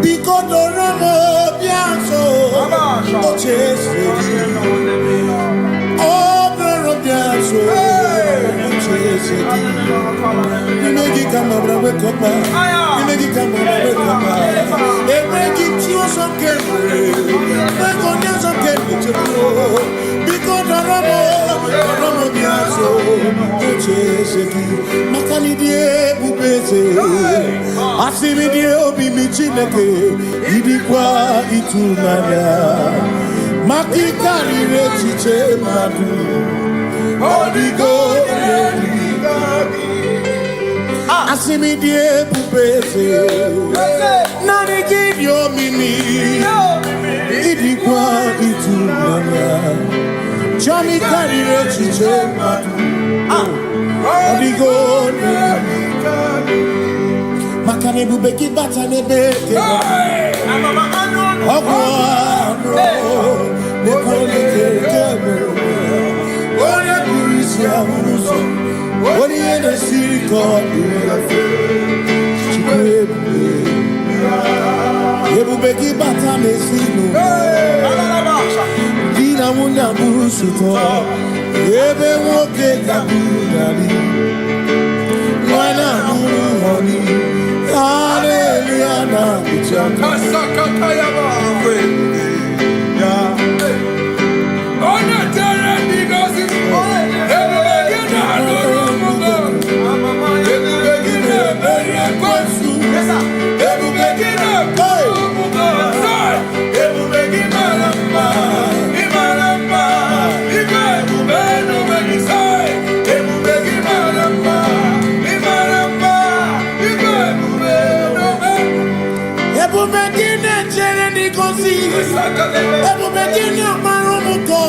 Biko doramiaso ochese Imegi kama brawe kopa Imegi kama brawe kopa Emegi tiyo sokene Mekonya sokene chepo Biko doramo biaso Ocheseki Makani die bubeze Asimi die obi michineke Idikwa itunanya Makikari rechiche madu Odigo Asimi die bubeze Nani gidio mini Idikwa itunanya Chami karire chiche madu Odigo Batane bubeki batane beke. Ogwa ne kone keke. Oya kurisia unuso. Oni ene siriko ebubeki batane sinu. Dina muna burusuto. Ebe woke kabudali. Wana muhoni. Hallelujah na kuchaka. Kasakatayaba. Ona tere bigosi. Ebubegina adoromugo. Ebubegina berikwasu. Ebubegina adoromugo. Ebubegina lamba. Imalamba. Ibe ebubeno megisai. Ebubegina lamba. Imalamba. Ibe ebubeno megisai. Ebubegina chere nikosi. Ebubegina marumuko.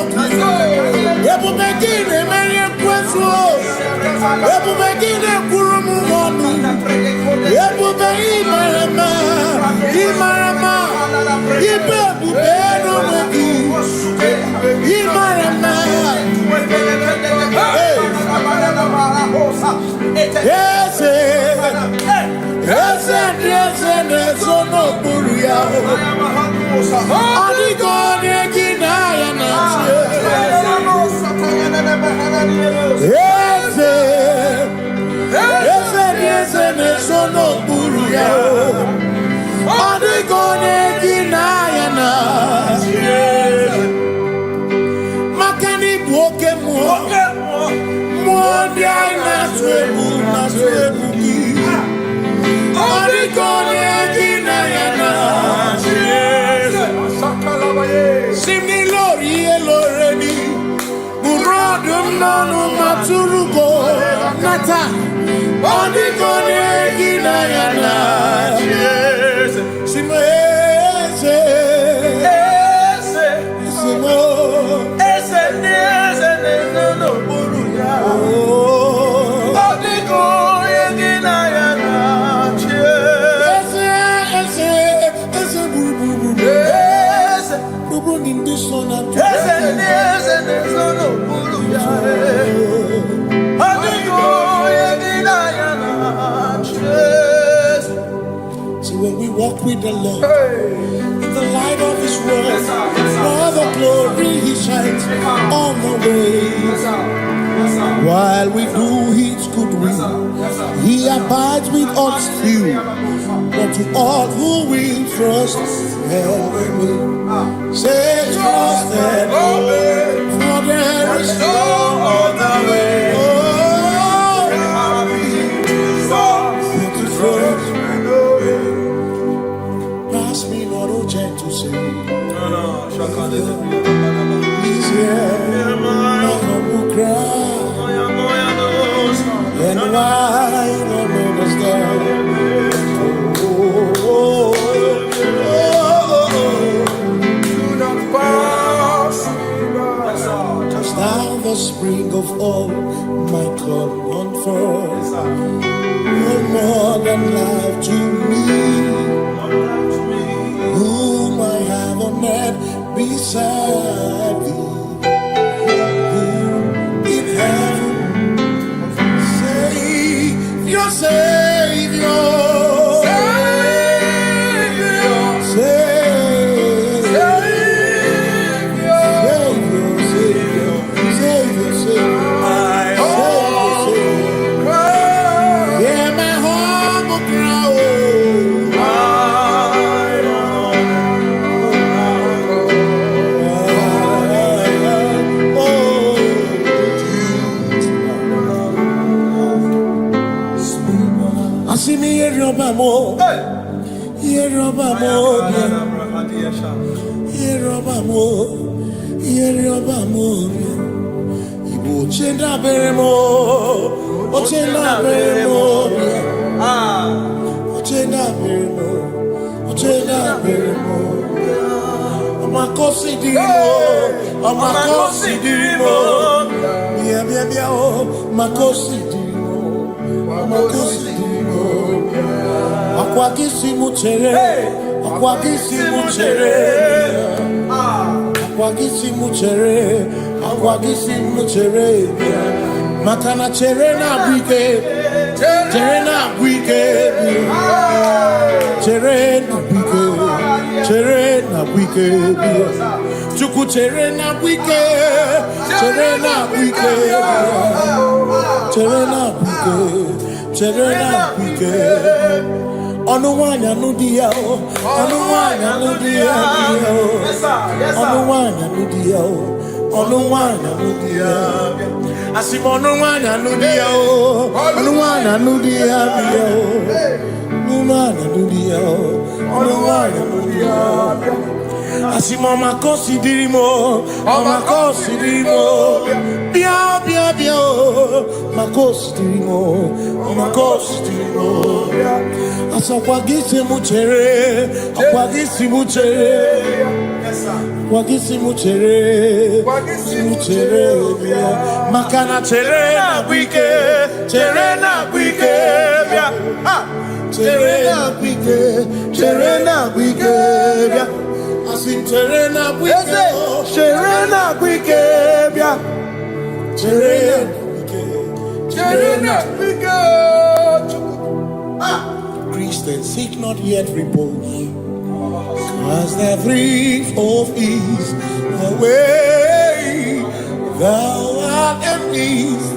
Ebubegina merikwasu. Ebubegina kurumugonu. Ebubegina imarama. Imarama. Ibe ebubeno megisai. Imarama. Nesono buria. Adigone kinaya na. Nesono buria. Adigone kinaya na. Makani buoke mo. Mondia na swebu ki. Adigone kinaya na. Simi lori eloreni. Muradum nanu maturugo nata. Adigone kinaya na. Simese. Simo. No buruya. Adigone kinaya na. See, when we walk with the Lord, in the light of His word, for the glory He shines on the way. While we do His good will, He abides with us still. But to all who will trust and obey, say trust and obey, for there is no other way. Oh, to trust and obey. Pass me not, O gentle say. He's here, my humble cry. And why not understand? Thou the spring of all my cup unfurls. You're more than life to me. Whom I have on earth beside thee. Whom in heaven, Savior, Savior. Akwagisi muchere, akwagisi muchere, akwagisi muchere, akwagisi muchere. Makana chere na bwike, chere na bwike, chere na bwike, chere na bwike. Chuku chere na bwike, chere na bwike, chere na bwike, chere na bwike. Onuwanya nudia, onuwanya nudia, onuwanya nudia, onuwanya nudia. Asim onuwanya nudia, onuwanya nudia, onuwanya nudia, onuwanya nudia. Asim omakosi dirimo, omakosi dirimo, bia bia bia, makosi dirimo, omakosi dirimo. Asakwagisi muchere, akwagisi muchere, akwagisi muchere, muchere. Makana chere na bwike, chere na bwike, chere na bwike, chere na bwike. Asim chere na bwike, chere na bwike, chere na bwike, chere na bwike. Christians seek not yet repose, cause the brief of ease away. Thou art at peace,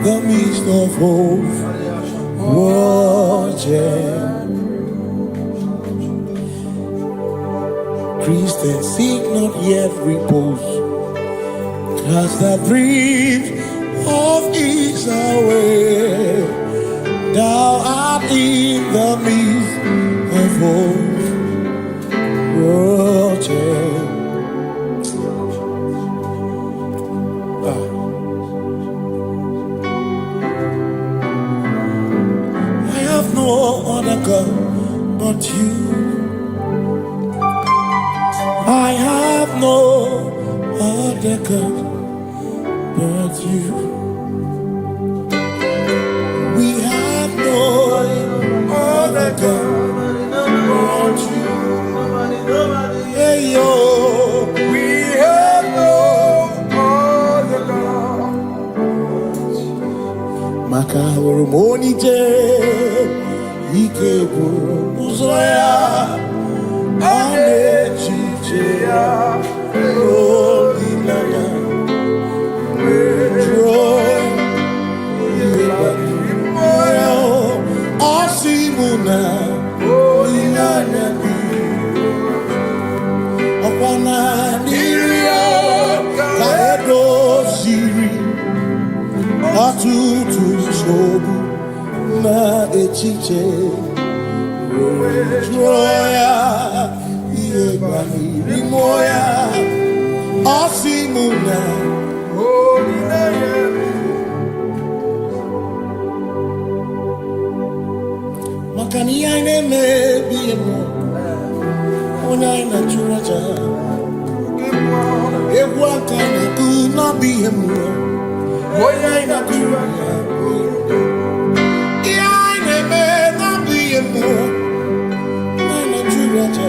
the midst of hope. Watching. Christians seek not yet repose, cast the brief of ease away. Thou art in the midst of hope. Watching. I have no other God but you. I have no other God but you. We have no other God but you. Hey yo, we have no other God. Makahuru monite, ikeburu muzoya, anechi. Holy Land, joy, Asimuna, Holy Land, Opana Niria, Kaedo Siri, Atutu Sobu, Na Echiche, Joya. Moya, Asimuna, Holy Land. Makani aine me biemo, ona ina churaja. Ewa kana kuna biemo, ona ina churaja. Aine me na biemo, ona ina churaja.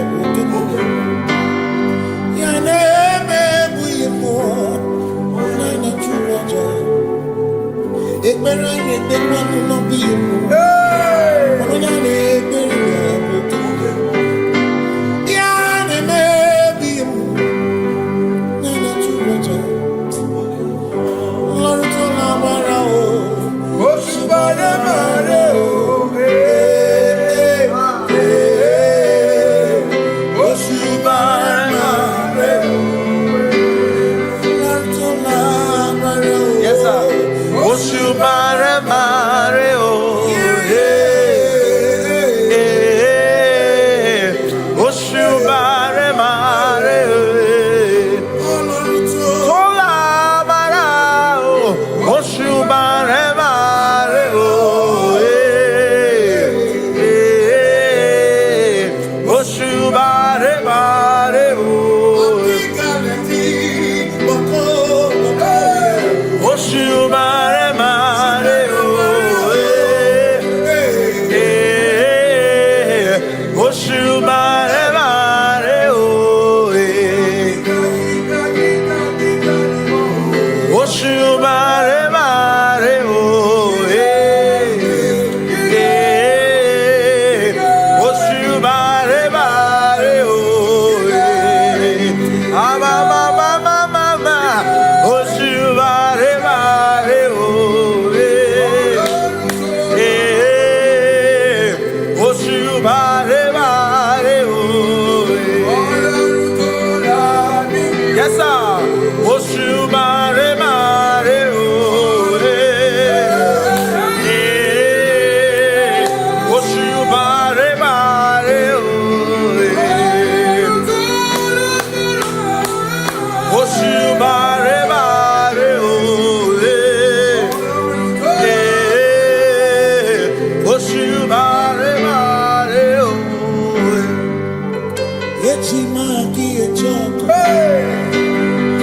Chimaki Echoko. Hey.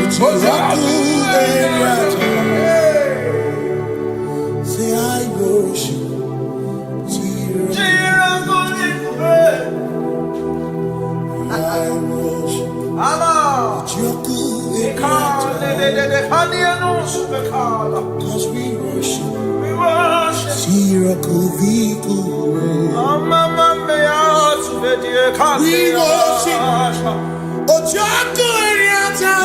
Uchiwaku Eriato. Say I worship. I worship. Uchiwaku Eriato. Cause we worship. Chiraku Viku. We worship. Uchiwaku Eriato.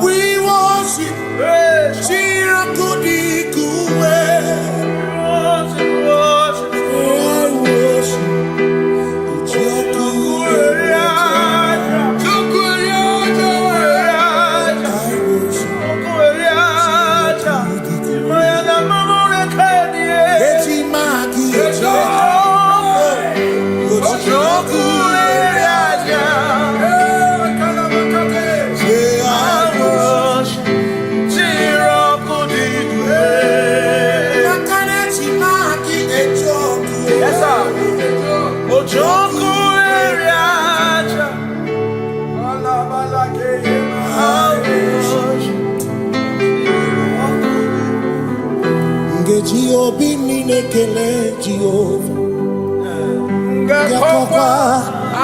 We worship. Chiraku Viku. I worship. Uchiwaku Eriato. I worship. Echimaki Echoko. Uchiwaku Eriato. Say I worship. Echimaki Echoko. Yes, sir. Ojoku area. Ngeji obi ninekele Jehova. Ngakokwa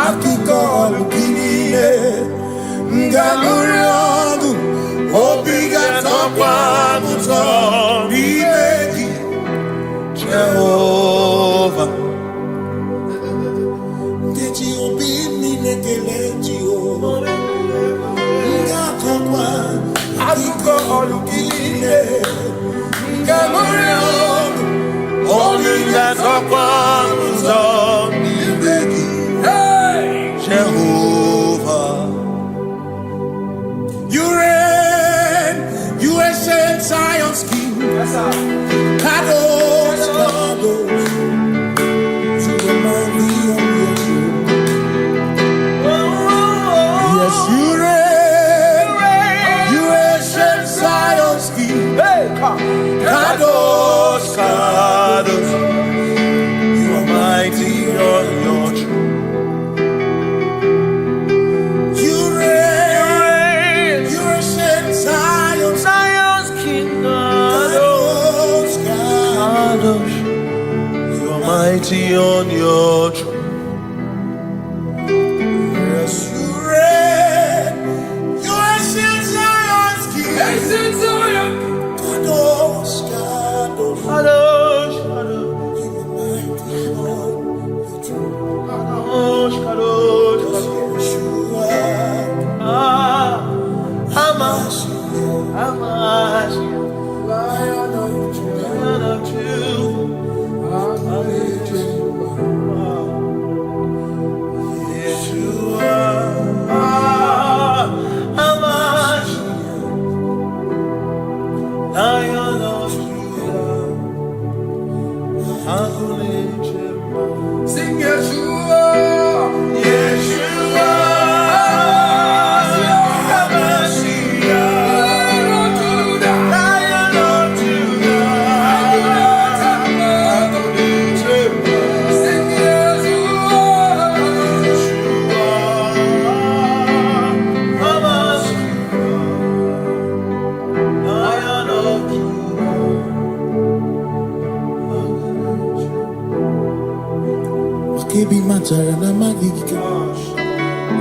akiko olukile. Ngaguri ogu obi gatokwa muto nimeki Jehovah. Ngeji obi ninekele Jehova. Ngakokwa akiko olukile. Ngaguri ogu obi gatokwa muto nimeki Jehovah. You reign, you ancient Zion's king. Yes, sir. Kadosh, Kadosh, to the mighty of your throne. Yes, you reign, you ancient Zion's king. Hey, come. Kadosh, Kadosh, you are mighty on your throne. You reign, you ancient Zion's king. Kadosh, Kadosh, you are mighty on your throne. Yes, you reign, you ancient Zion's king. Kadosh, Kadosh, you are mighty on your throne. Yeshua, Lion of Sing Yeshua. Yeshua. Ebi matara na magigike.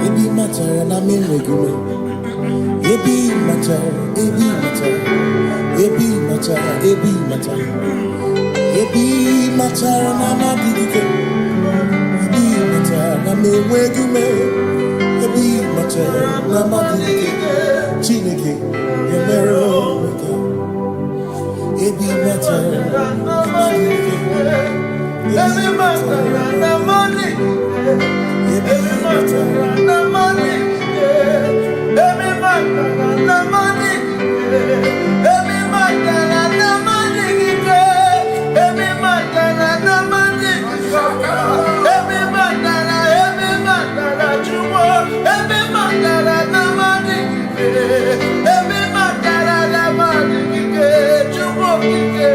Ebi matara na menwegume. Ebi matara, ebi matara. Ebi matara, ebi matara. Ebi matara na magigike. Ebi matara na menwegume. Ebi matara na magigike. Chineke, yemero weke. Ebi matara na magigike. Every man na money. Every man na money. Every man na money. Every man na money. Every man na money. Every man na chumo. Every man na money. Every man na money. Chumo kike.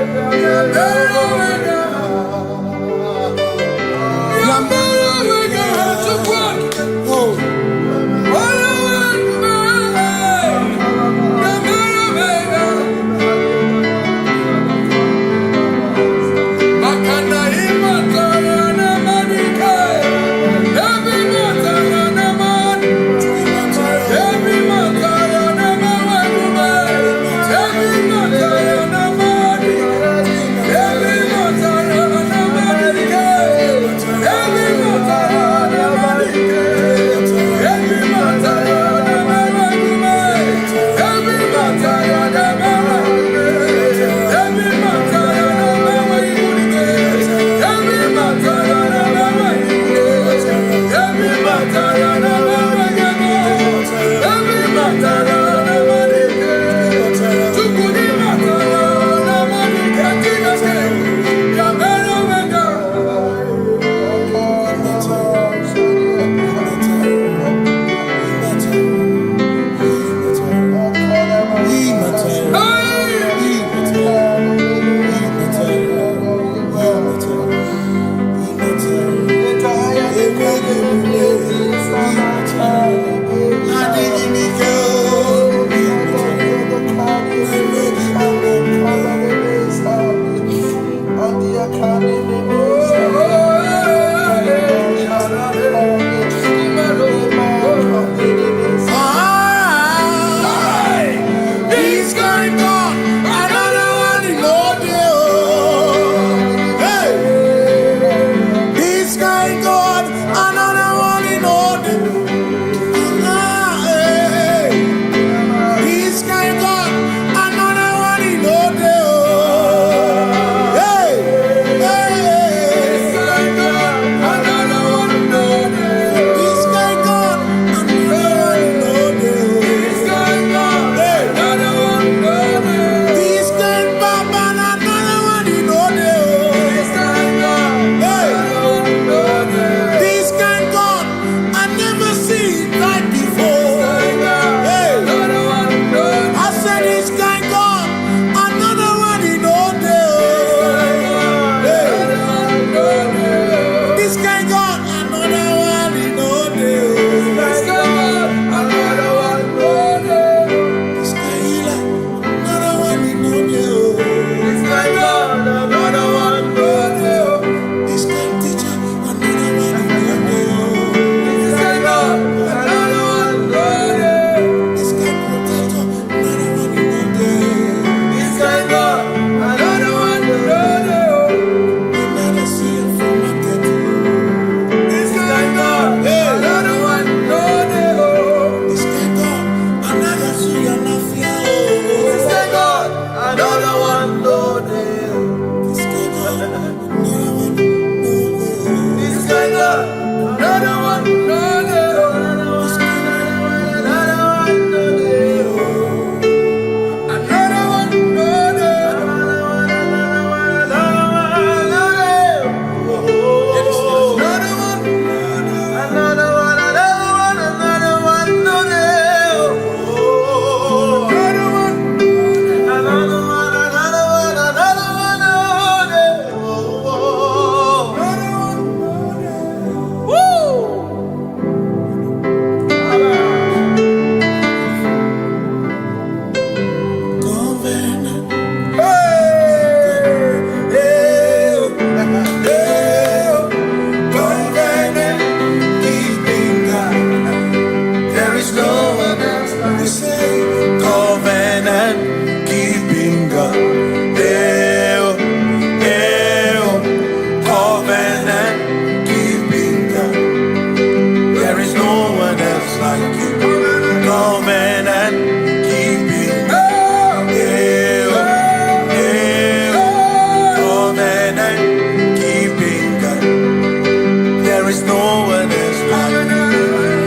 is no one else like you.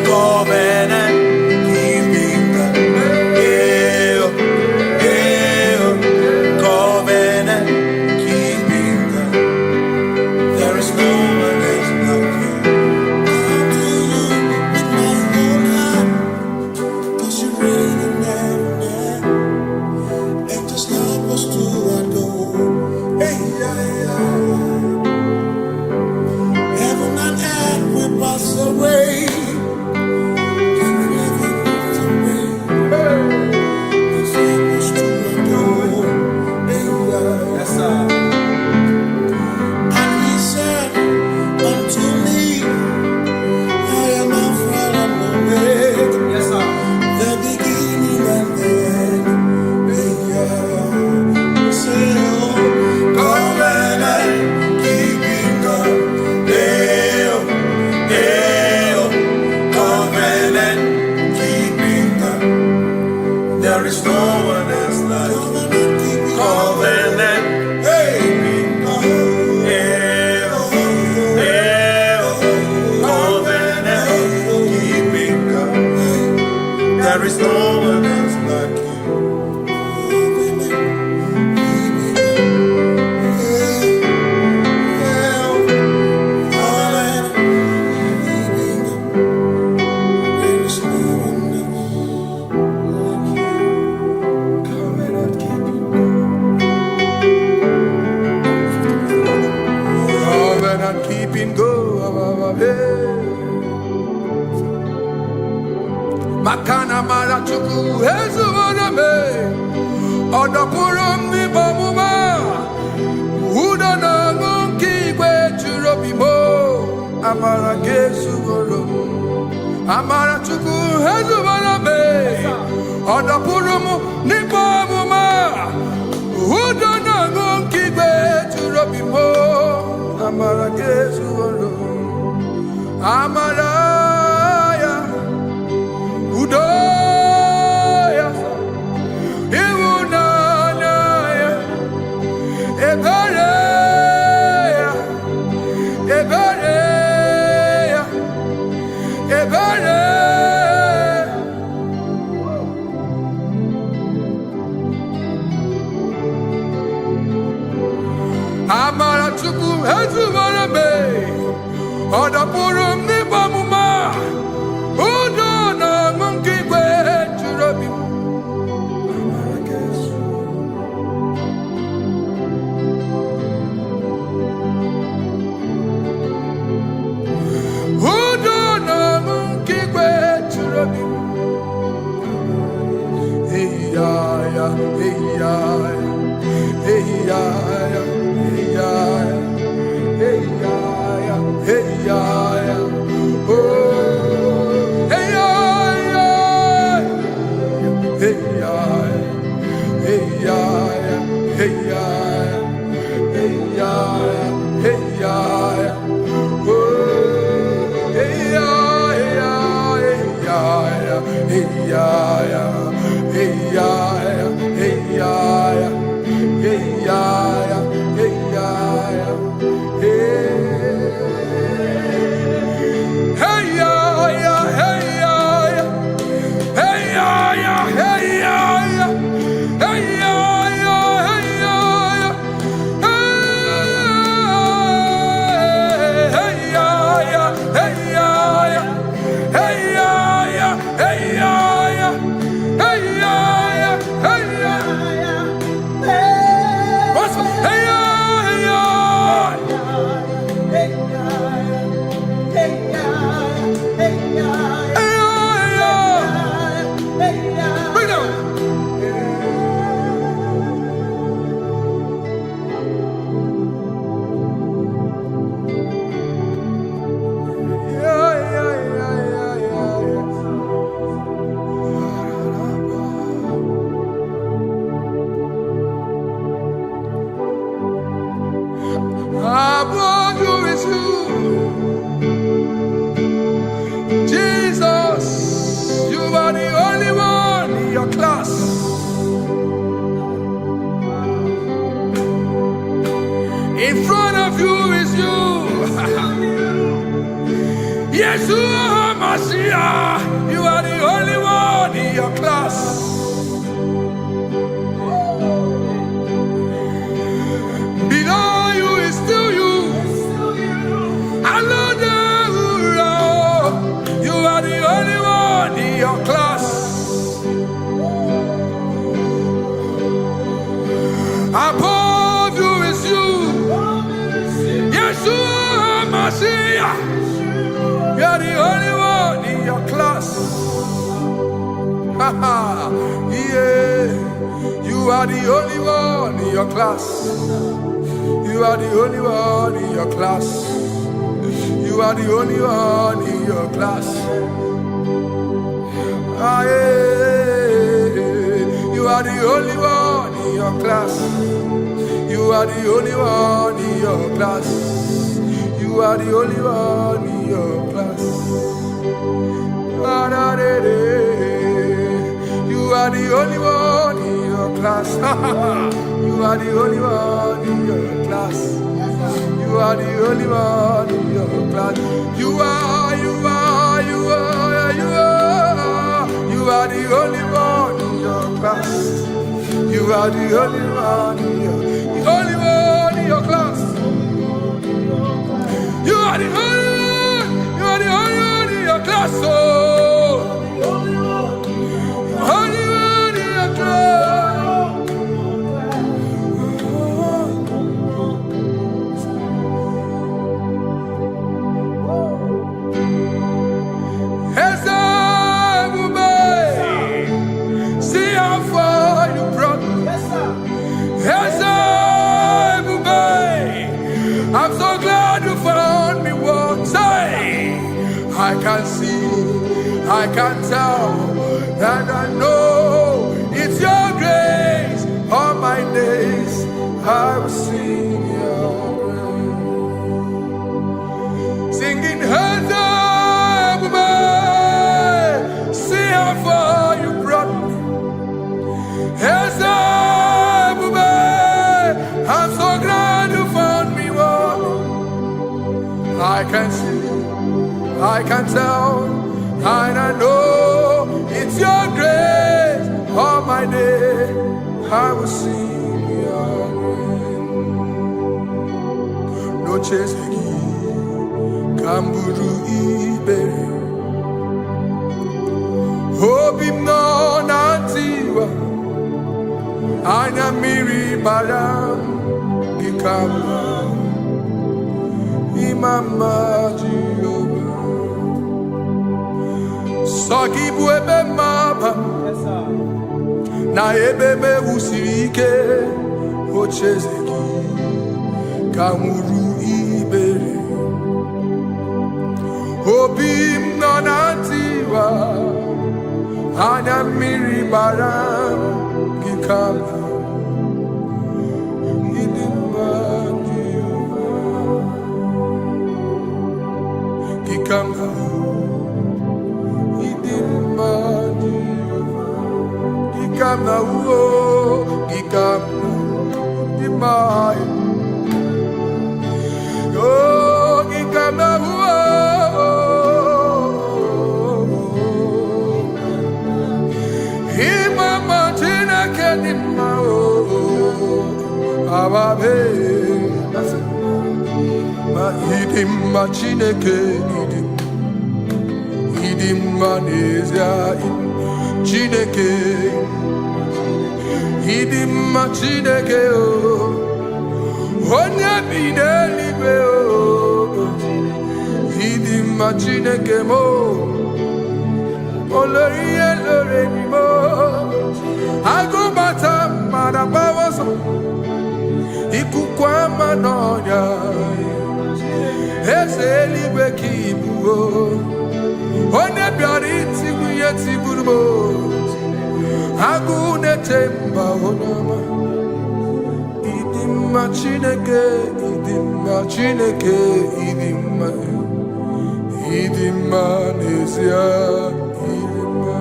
Covenant keeping God. Yeah, yeah. Covenant keeping God. There is no one else like you. Come to you with my whole heart, 'cause you reign in heaven, and just help us to adore. Hey, yeah, yeah. Heaven and earth will pass away. Heaven pass away. Just help us to adore. Hey, yeah. Yes, sir. And he said unto me, I am Alpha and Omega. Yes, sir. The beginning and the end. Hey, yeah. Say, oh, covenant keeping God. Hey, oh, covenant keeping God. There is no one else like covenant keeping God. Hey, oh, covenant keeping God. There is no one else like you. Covenant keeping go. Makana mara chuku hezu me. Odapurum ni bamuma. Uda na ngunki kwe churobimo. Amara gesu goro. Amara chuku hezu me. Odapurum ni bamuma. Uda na ngunki kwe churobimo. Amara gesu goro. Amara ya. Udoya. Iwunanaya. Ebereya. Ebereya. Ebereya. Amara chuku ezubara me. Odapurum ni bamuma. Udo na ngunki kwe churobi. Amara gesu. Udo na ngunki kwe churobi. Hey ya ya, hey ya ya, hey ya ya, hey ya ya, hey ya ya, hey ya ya. Oh, hey ya ya, hey ya ya, hey ya ya, hey ya ya, hey ya ya, hey ya ya. Oh, hey ya ya, hey ya ya, hey ya ya, hey ya ya, hey ya ya, hey ya ya, hey Yeshua Mashiach, you are the only one in your class. Below you is still you. You are the only one in your class. Above you is you. Yeshua Mashiach. You are the only one in your class. Yeah. You are the only one in your class. You are the only one in your class. You are the only one in your class. Ah, yeah. You are the only one in your class. You are the only one in your class. You are the only one in your class. Ah, da, da, da. You are the only one in your class. You are the only one in your class. You are the only one in your class. You are the only one in your class. You are the only one in your class. You are the only one in your class. Oh, only one in your class. I'm so glad you found me once. I can see, I can tell, and I know it's your grace. All my days I will sing your grace. Singing, hands up, see how far you brought me. Hands up, I'm so glad you found me one. I can see, I can tell, and I know it's your grace. All my day I will sing your grace. No chasing, Kamburu Iberi. Hope him no nantiwa. Anya miri baram gikama. Imama Jehovah. Saki buebe maba. Na ebebe usirike. Ochezeki. Kamuru Iberi. Obim nonantiwa. Anya miri baram gikama. Gikama. Gikama uo, gikama dimai. Oh, gikama uo, imama tina kedima o, ababe. Ma idima chineke idima nezia chineke. Idima chineke o, onye bidelibe o. Idima chineke mo, oloriye lore ni mo. Agubata madabawoso, ikukwa manonya. Eselibe kibuo, onye biari tibuye tiburubo. Agune temba onama. Idima chineke, idima chineke, idima. Idima nezia, idima.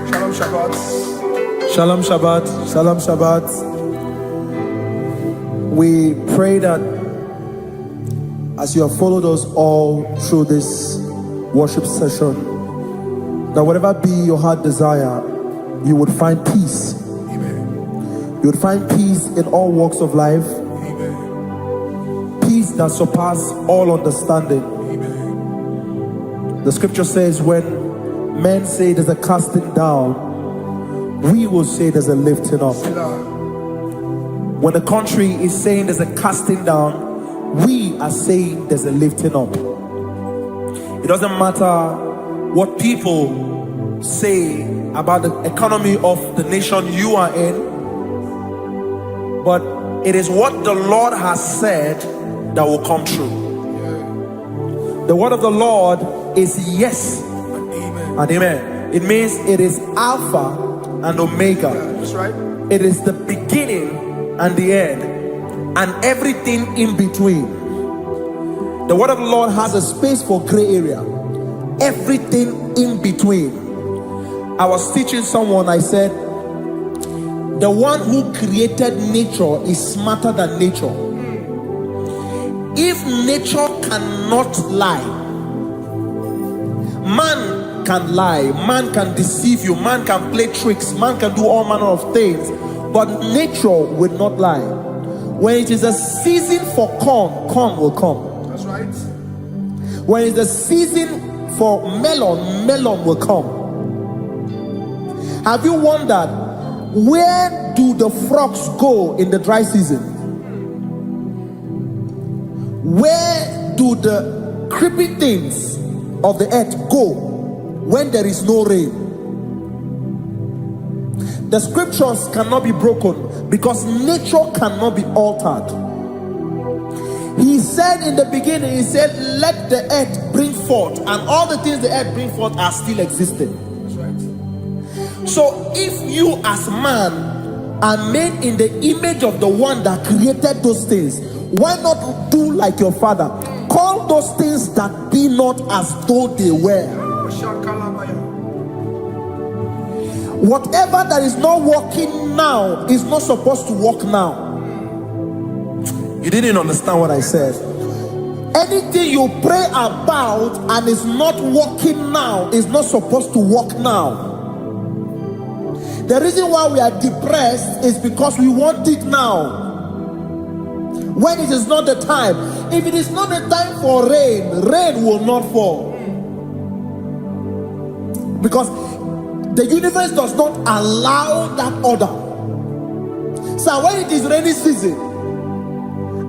Shalom Shabbat. Shalom Shabbat. Shalom Shabbat. We pray that as you have followed us all through this worship session, that whatever be your heart desire, you would find peace. Amen. You would find peace in all walks of life. Amen. Peace that surpasses all understanding. Amen. The scripture says, when men say there's a casting down, we will say there's a lifting up. When the country is saying there's a casting down, we are saying there's a lifting up. It doesn't matter what people say about the economy of the nation you are in, but it is what the Lord has said that will come true. The word of the Lord is yes and amen. It means it is Alpha and Omega. That's right. It is the beginning and the end, and everything in between. The word of the Lord has a space for gray area. Everything in between. I was teaching someone, I said, the one who created nature is smarter than nature. If nature cannot lie, man can lie, man can deceive you, man can play tricks, man can do all manner of things, but nature will not lie. When it is a season for corn, corn will come. That's right. When it's a season for melon, melon will come. Have you wondered, where do the frogs go in the dry season? Where do the creepy things of the earth go when there is no rain? The scriptures cannot be broken because nature cannot be altered. He said in the beginning, he said, let the earth bring forth, and all the things the earth bring forth are still existing. That's right. So if you as man are made in the image of the one that created those things, why not do like your father? Call those things that be not as though they were. Whatever that is not working now is not supposed to work now. You didn't understand what I said. Anything you pray about and is not working now is not supposed to work now. The reason why we are depressed is because we want it now, when it is not the time. If it is not the time for rain, rain will not fall, because the universe does not allow that order. So when it is rainy season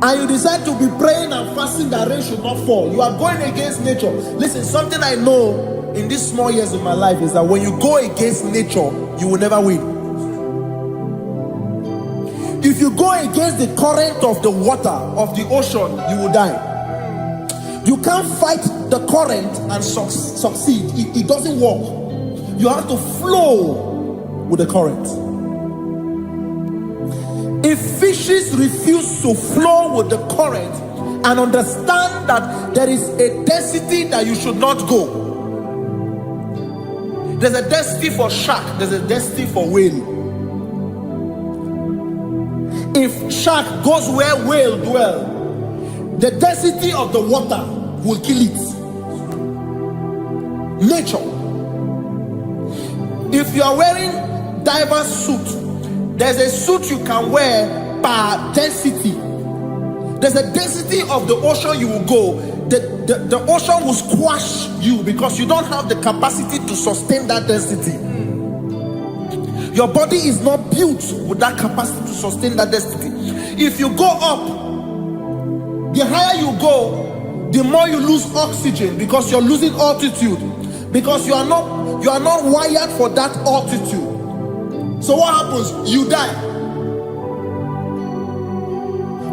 and you decide to be praying and fasting that rain should not fall, you are going against nature. Listen, something I know in these small years of my life is that when you go against nature, you will never win. If you go against the current of the water of the ocean, you will die. You can't fight the current and succeed. It doesn't work. You have to flow with the current. If fishes refuse to flow with the current and understand that there is a density that you should not go, there's a density for shark, there's a density for whale. If shark goes where whale dwell, the density of the water will kill it. Nature. If you are wearing diver's suit, there's a suit you can wear per density. There's a density of the ocean you will go. The ocean will squash you because you don't have the capacity to sustain that density. Your body is not built with that capacity to sustain that density. If you go up, the higher you go, the more you lose oxygen because you're losing altitude, because you are not wired for that altitude. So what happens? You die.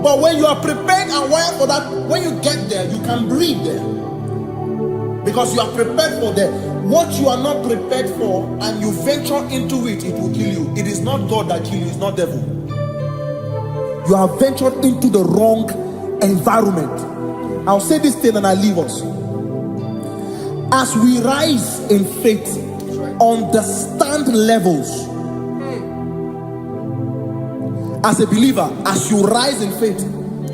But when you are prepared and wired for that, when you get there, you can breathe there, because you are prepared for that. What you are not prepared for and you venture into it, it will kill you. It is not God that kills you, it's not devil. You have ventured into the wrong environment. I'll say this thing and I leave us. As we rise in faith, understand levels. As a believer, as you rise in faith,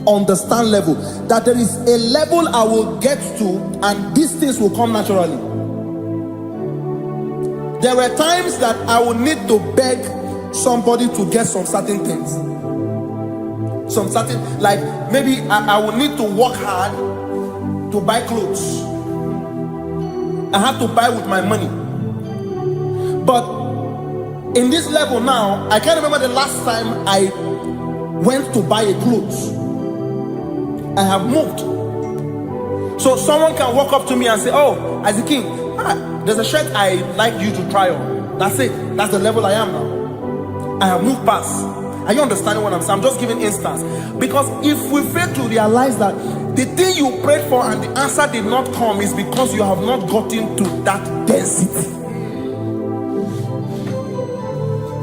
understand level. That there is a level I will get to, and these things will come naturally. There were times that I would need to beg somebody to get some certain things. Some certain, like maybe I would need to work hard to buy clothes. I have to buy with my money. But in this level now, I can't remember the last time I went to buy a clothes. I have moved. So someone can walk up to me and say, "Oh, Isaac King, there's a shirt I'd like you to try on." That's it. That's the level I am now. I have moved past. Are you understanding what I'm saying? I'm just giving instance. Because if we fail to realize that the thing you prayed for and the answer did not come is because you have not gotten to that density.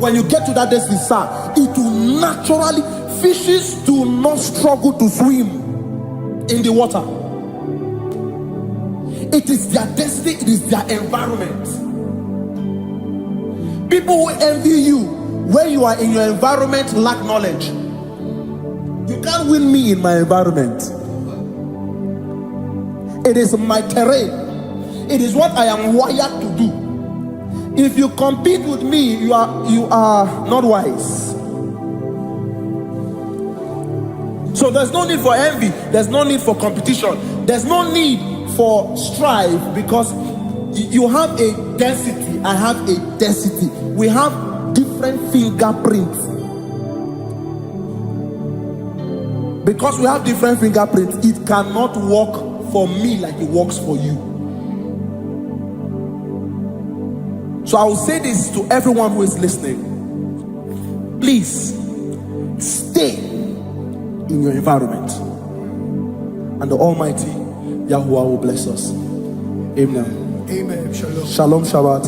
When you get to that density, sir, it will naturally, fishes do not struggle to swim in the water. It is their density, it is their environment. People who envy you when you are in your environment lack knowledge. You can't win me in my environment. It is my terrain. It is what I am wired to do. If you compete with me, you are not wise. So there's no need for envy. There's no need for competition. There's no need for strife, because you have a density. I have a density. We have different fingerprints. Because we have different fingerprints, it cannot work for me like it works for you. So I will say this to everyone who is listening. Please stay in your environment, and the Almighty Yahuwah will bless us. Amen. Amen. Shalom. Shalom Shabbat.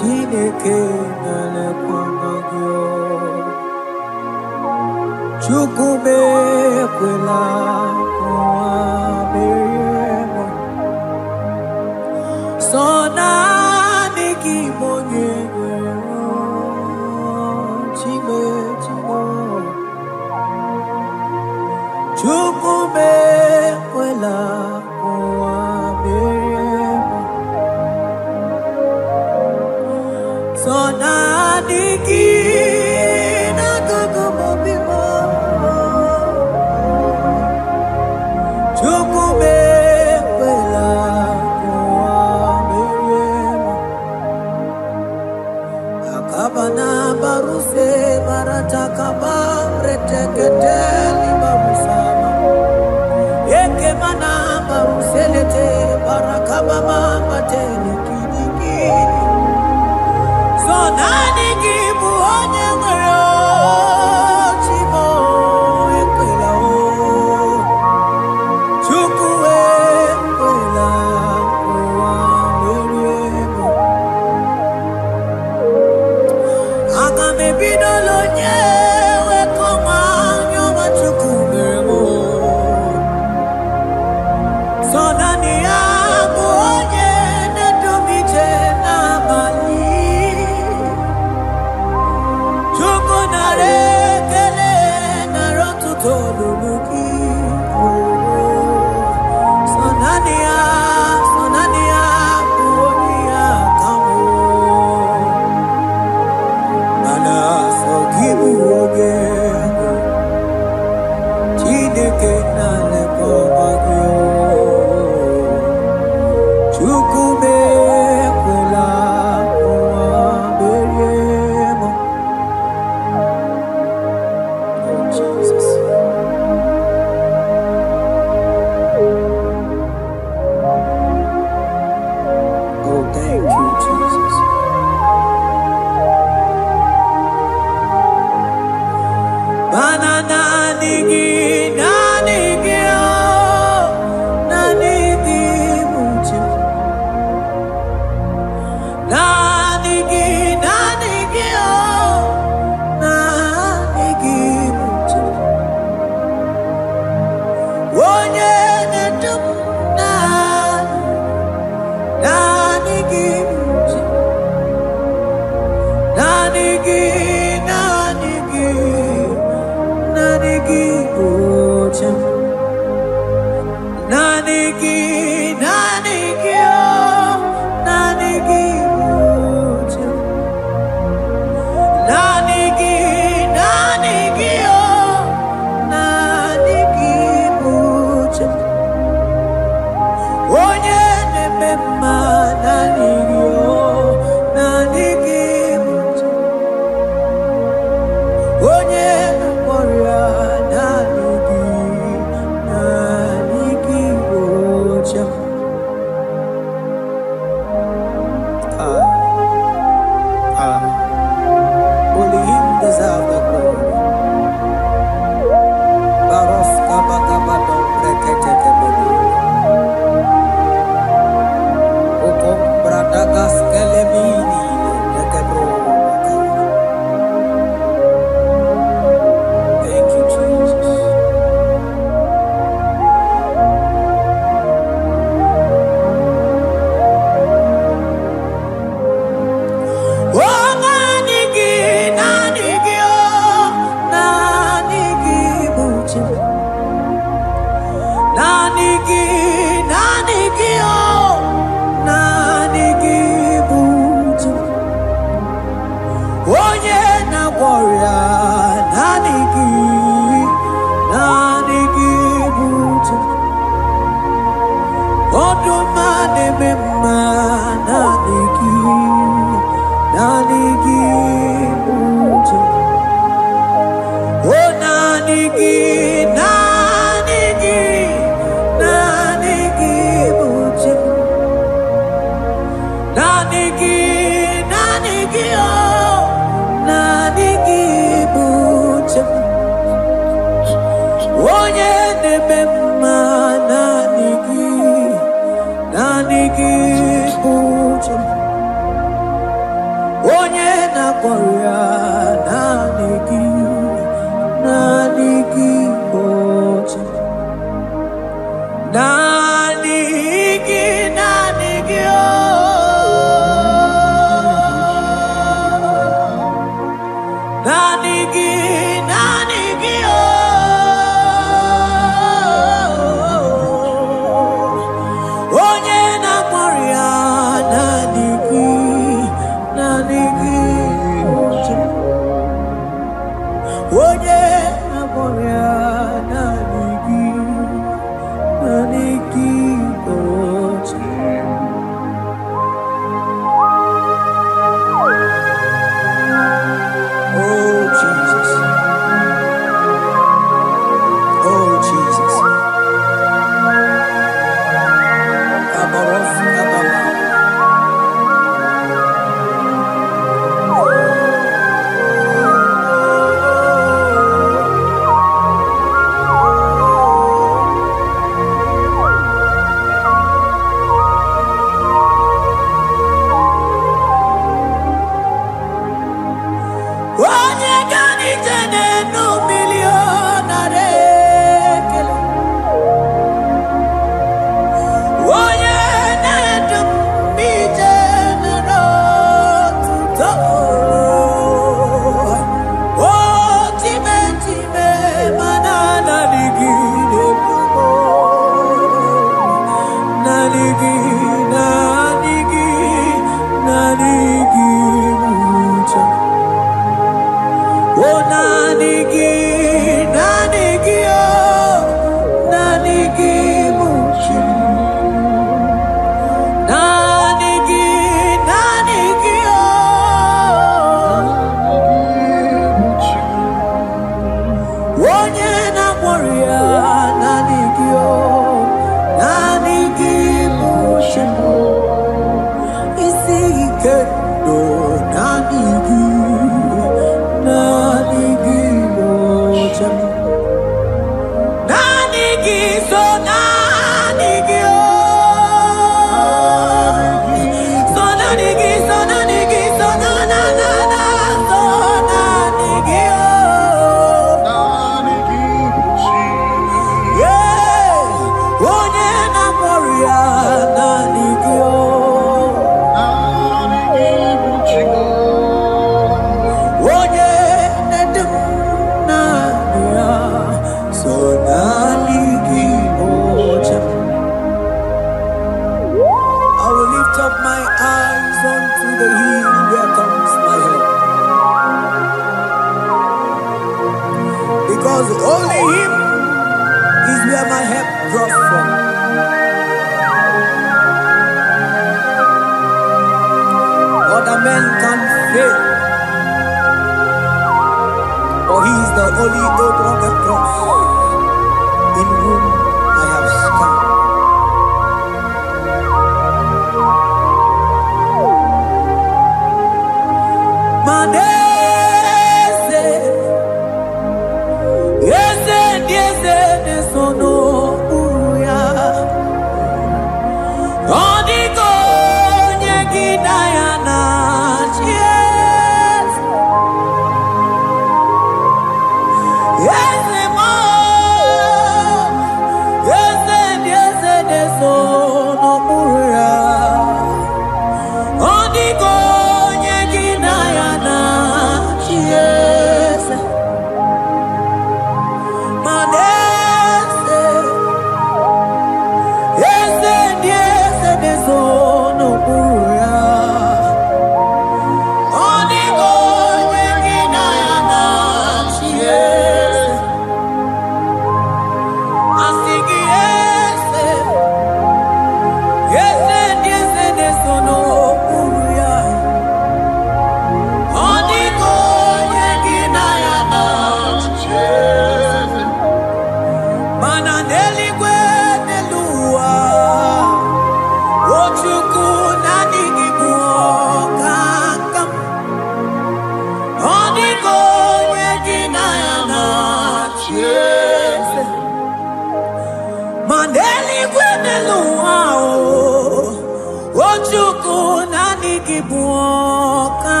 niki buoka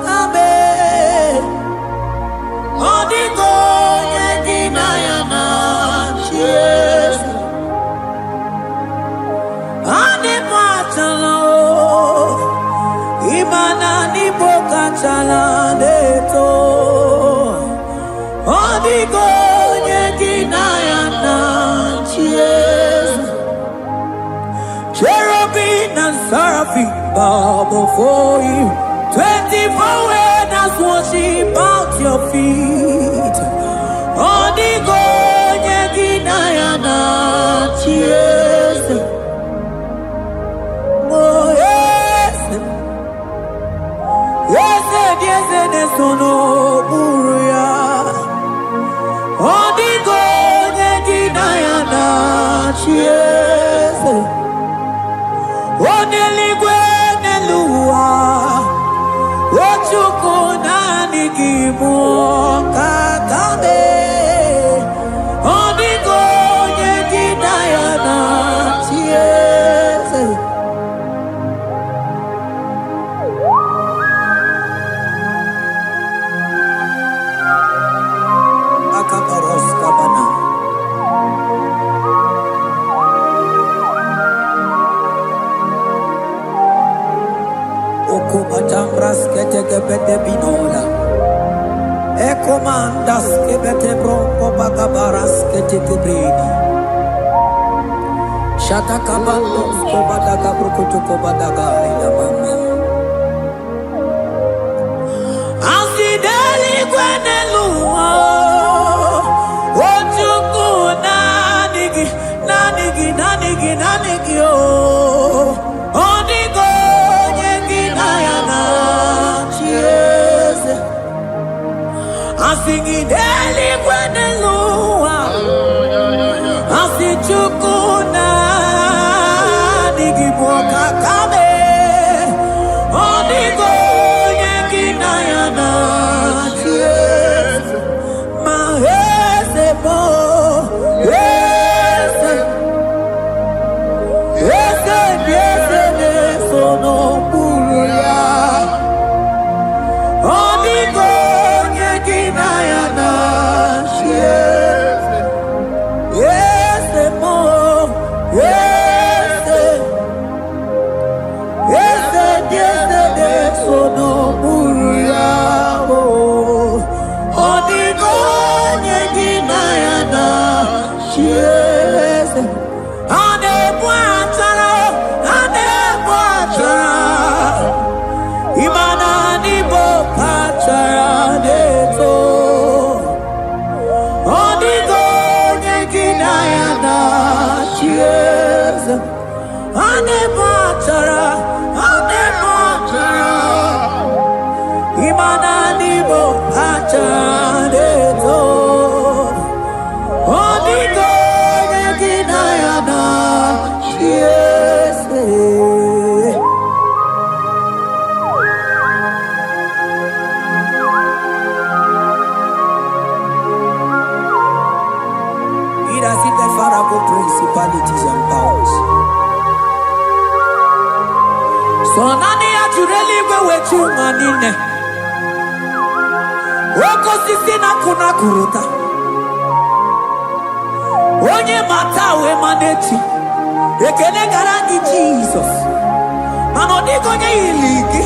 kabe Odigo nyegina yana Yes Adi pachala Ibana ni boka chala deto Odigo nyegina yana Yes Cherubim and seraphim bow before you. 24 elders worship at your feet. Odigo nyegina yana Yes. Oh yes. Yes, yes, yes, no buruya. Odigo nyegina yana Yes. Oneligwe neluwa Ochukuna nigimu kakabe Odigo nyegina yana Yes. Akaparos kabana Okupatambras ketekebete binola Ekomandas kebete bronco bagabaras ketekebrini Shatakabandos kobadaga brukutuko badaga ila mama Asideli kwenelua Ochuku nanigi oh Odigo Yes. Asingideli kwenelua Asichukuna Nigiboka kabe Odigo nyegina yana Yes. Mahese bo Yes. Yes, yes, yes, sono buruya Odigo nyegina yana Yes. Yes, mo Yes. Yes, yes, yes, sono buruya Odigo nyegina yana Yes. Ade buatara Imana ni boka chara deto Odigo nyegina yana Yes. Ade buatara Imana ni boka chara deto Odigo nyegina yana Yes. Principalities and powers. So nani ajureli wetu manine. Woko sisi na kuna kuruta. Onye matawe maneti. Ekele garangi Jesus. Manodigo nye iligi.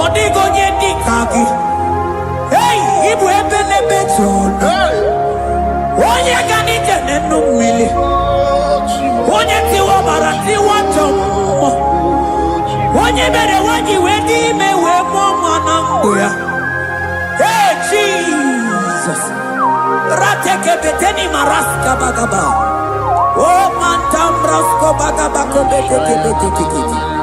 Odigo nye nikagi. Hey, ibu ebele betrono. Onye gani jene numili Onye tiwa barati watomo Onye bere waji wedi mewe mwana mbuya Hey Jesus Rateke beteni maraska bagaba Oh mantam rasko bagabako beteke beteke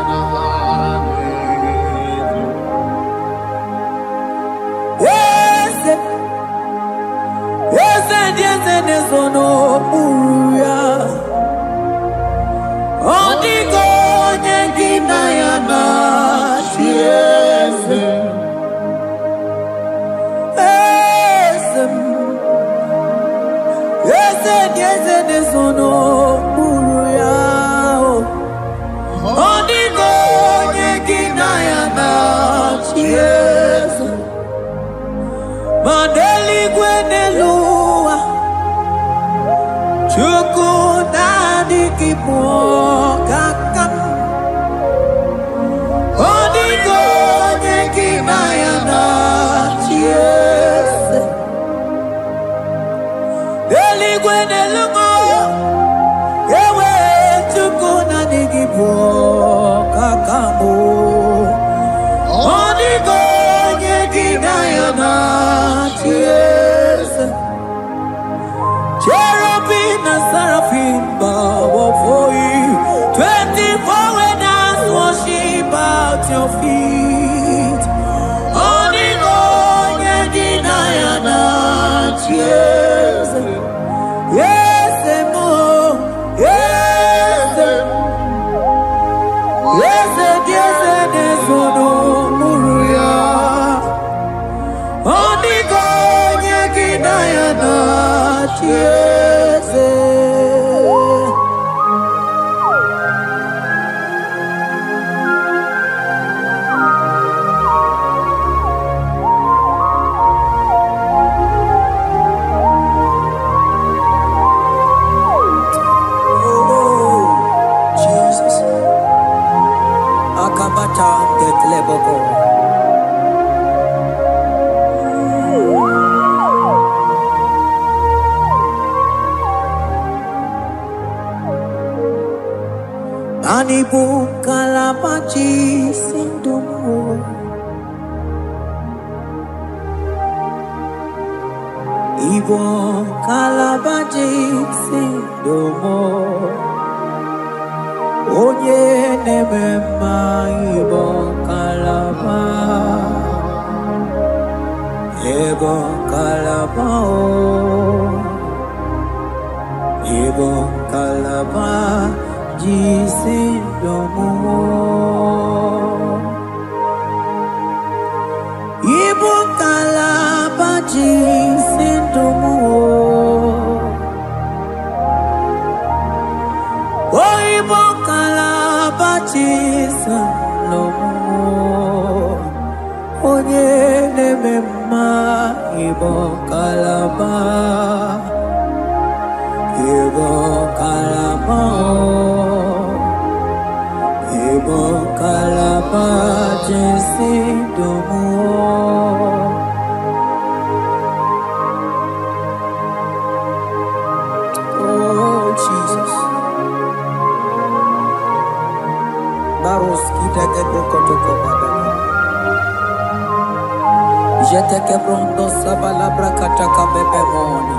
Yes, sono buruya Odigo nyegina yana Yes. Yes, sono buruya Odigo kakam Odigo nyeki mayana Yes Eligwe nelungo Ewe tukuna nigibo kakamo Odigo nyeki mayana Yes Cherubim and seraphim bow for you. 24 elders worship at your feet. Onigo yedinayana, yes, yes, mo, yes, yes, yes, yes, no muruya. Onigo yedinayana, yes. Anibu kalabachi sindumo Ibo kalabachi sindumo Onye nemema ibo kalaba Ibo kalaba Ibo kalaba Jisindomo Ibo kalaba jisindomo Oh Ibo kalaba jisindomo Onye nemema Ibo kalaba Ibo kalaba Ibo kalaba jisindomo Oh Jesus Baros kita kebrokotoko baba Jete kebrondo sabalabra kataka bebe moni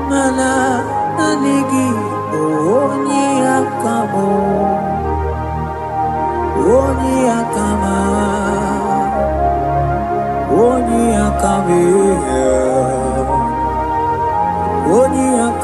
Mana nanigi oni akamo oni akama oni akame oni akama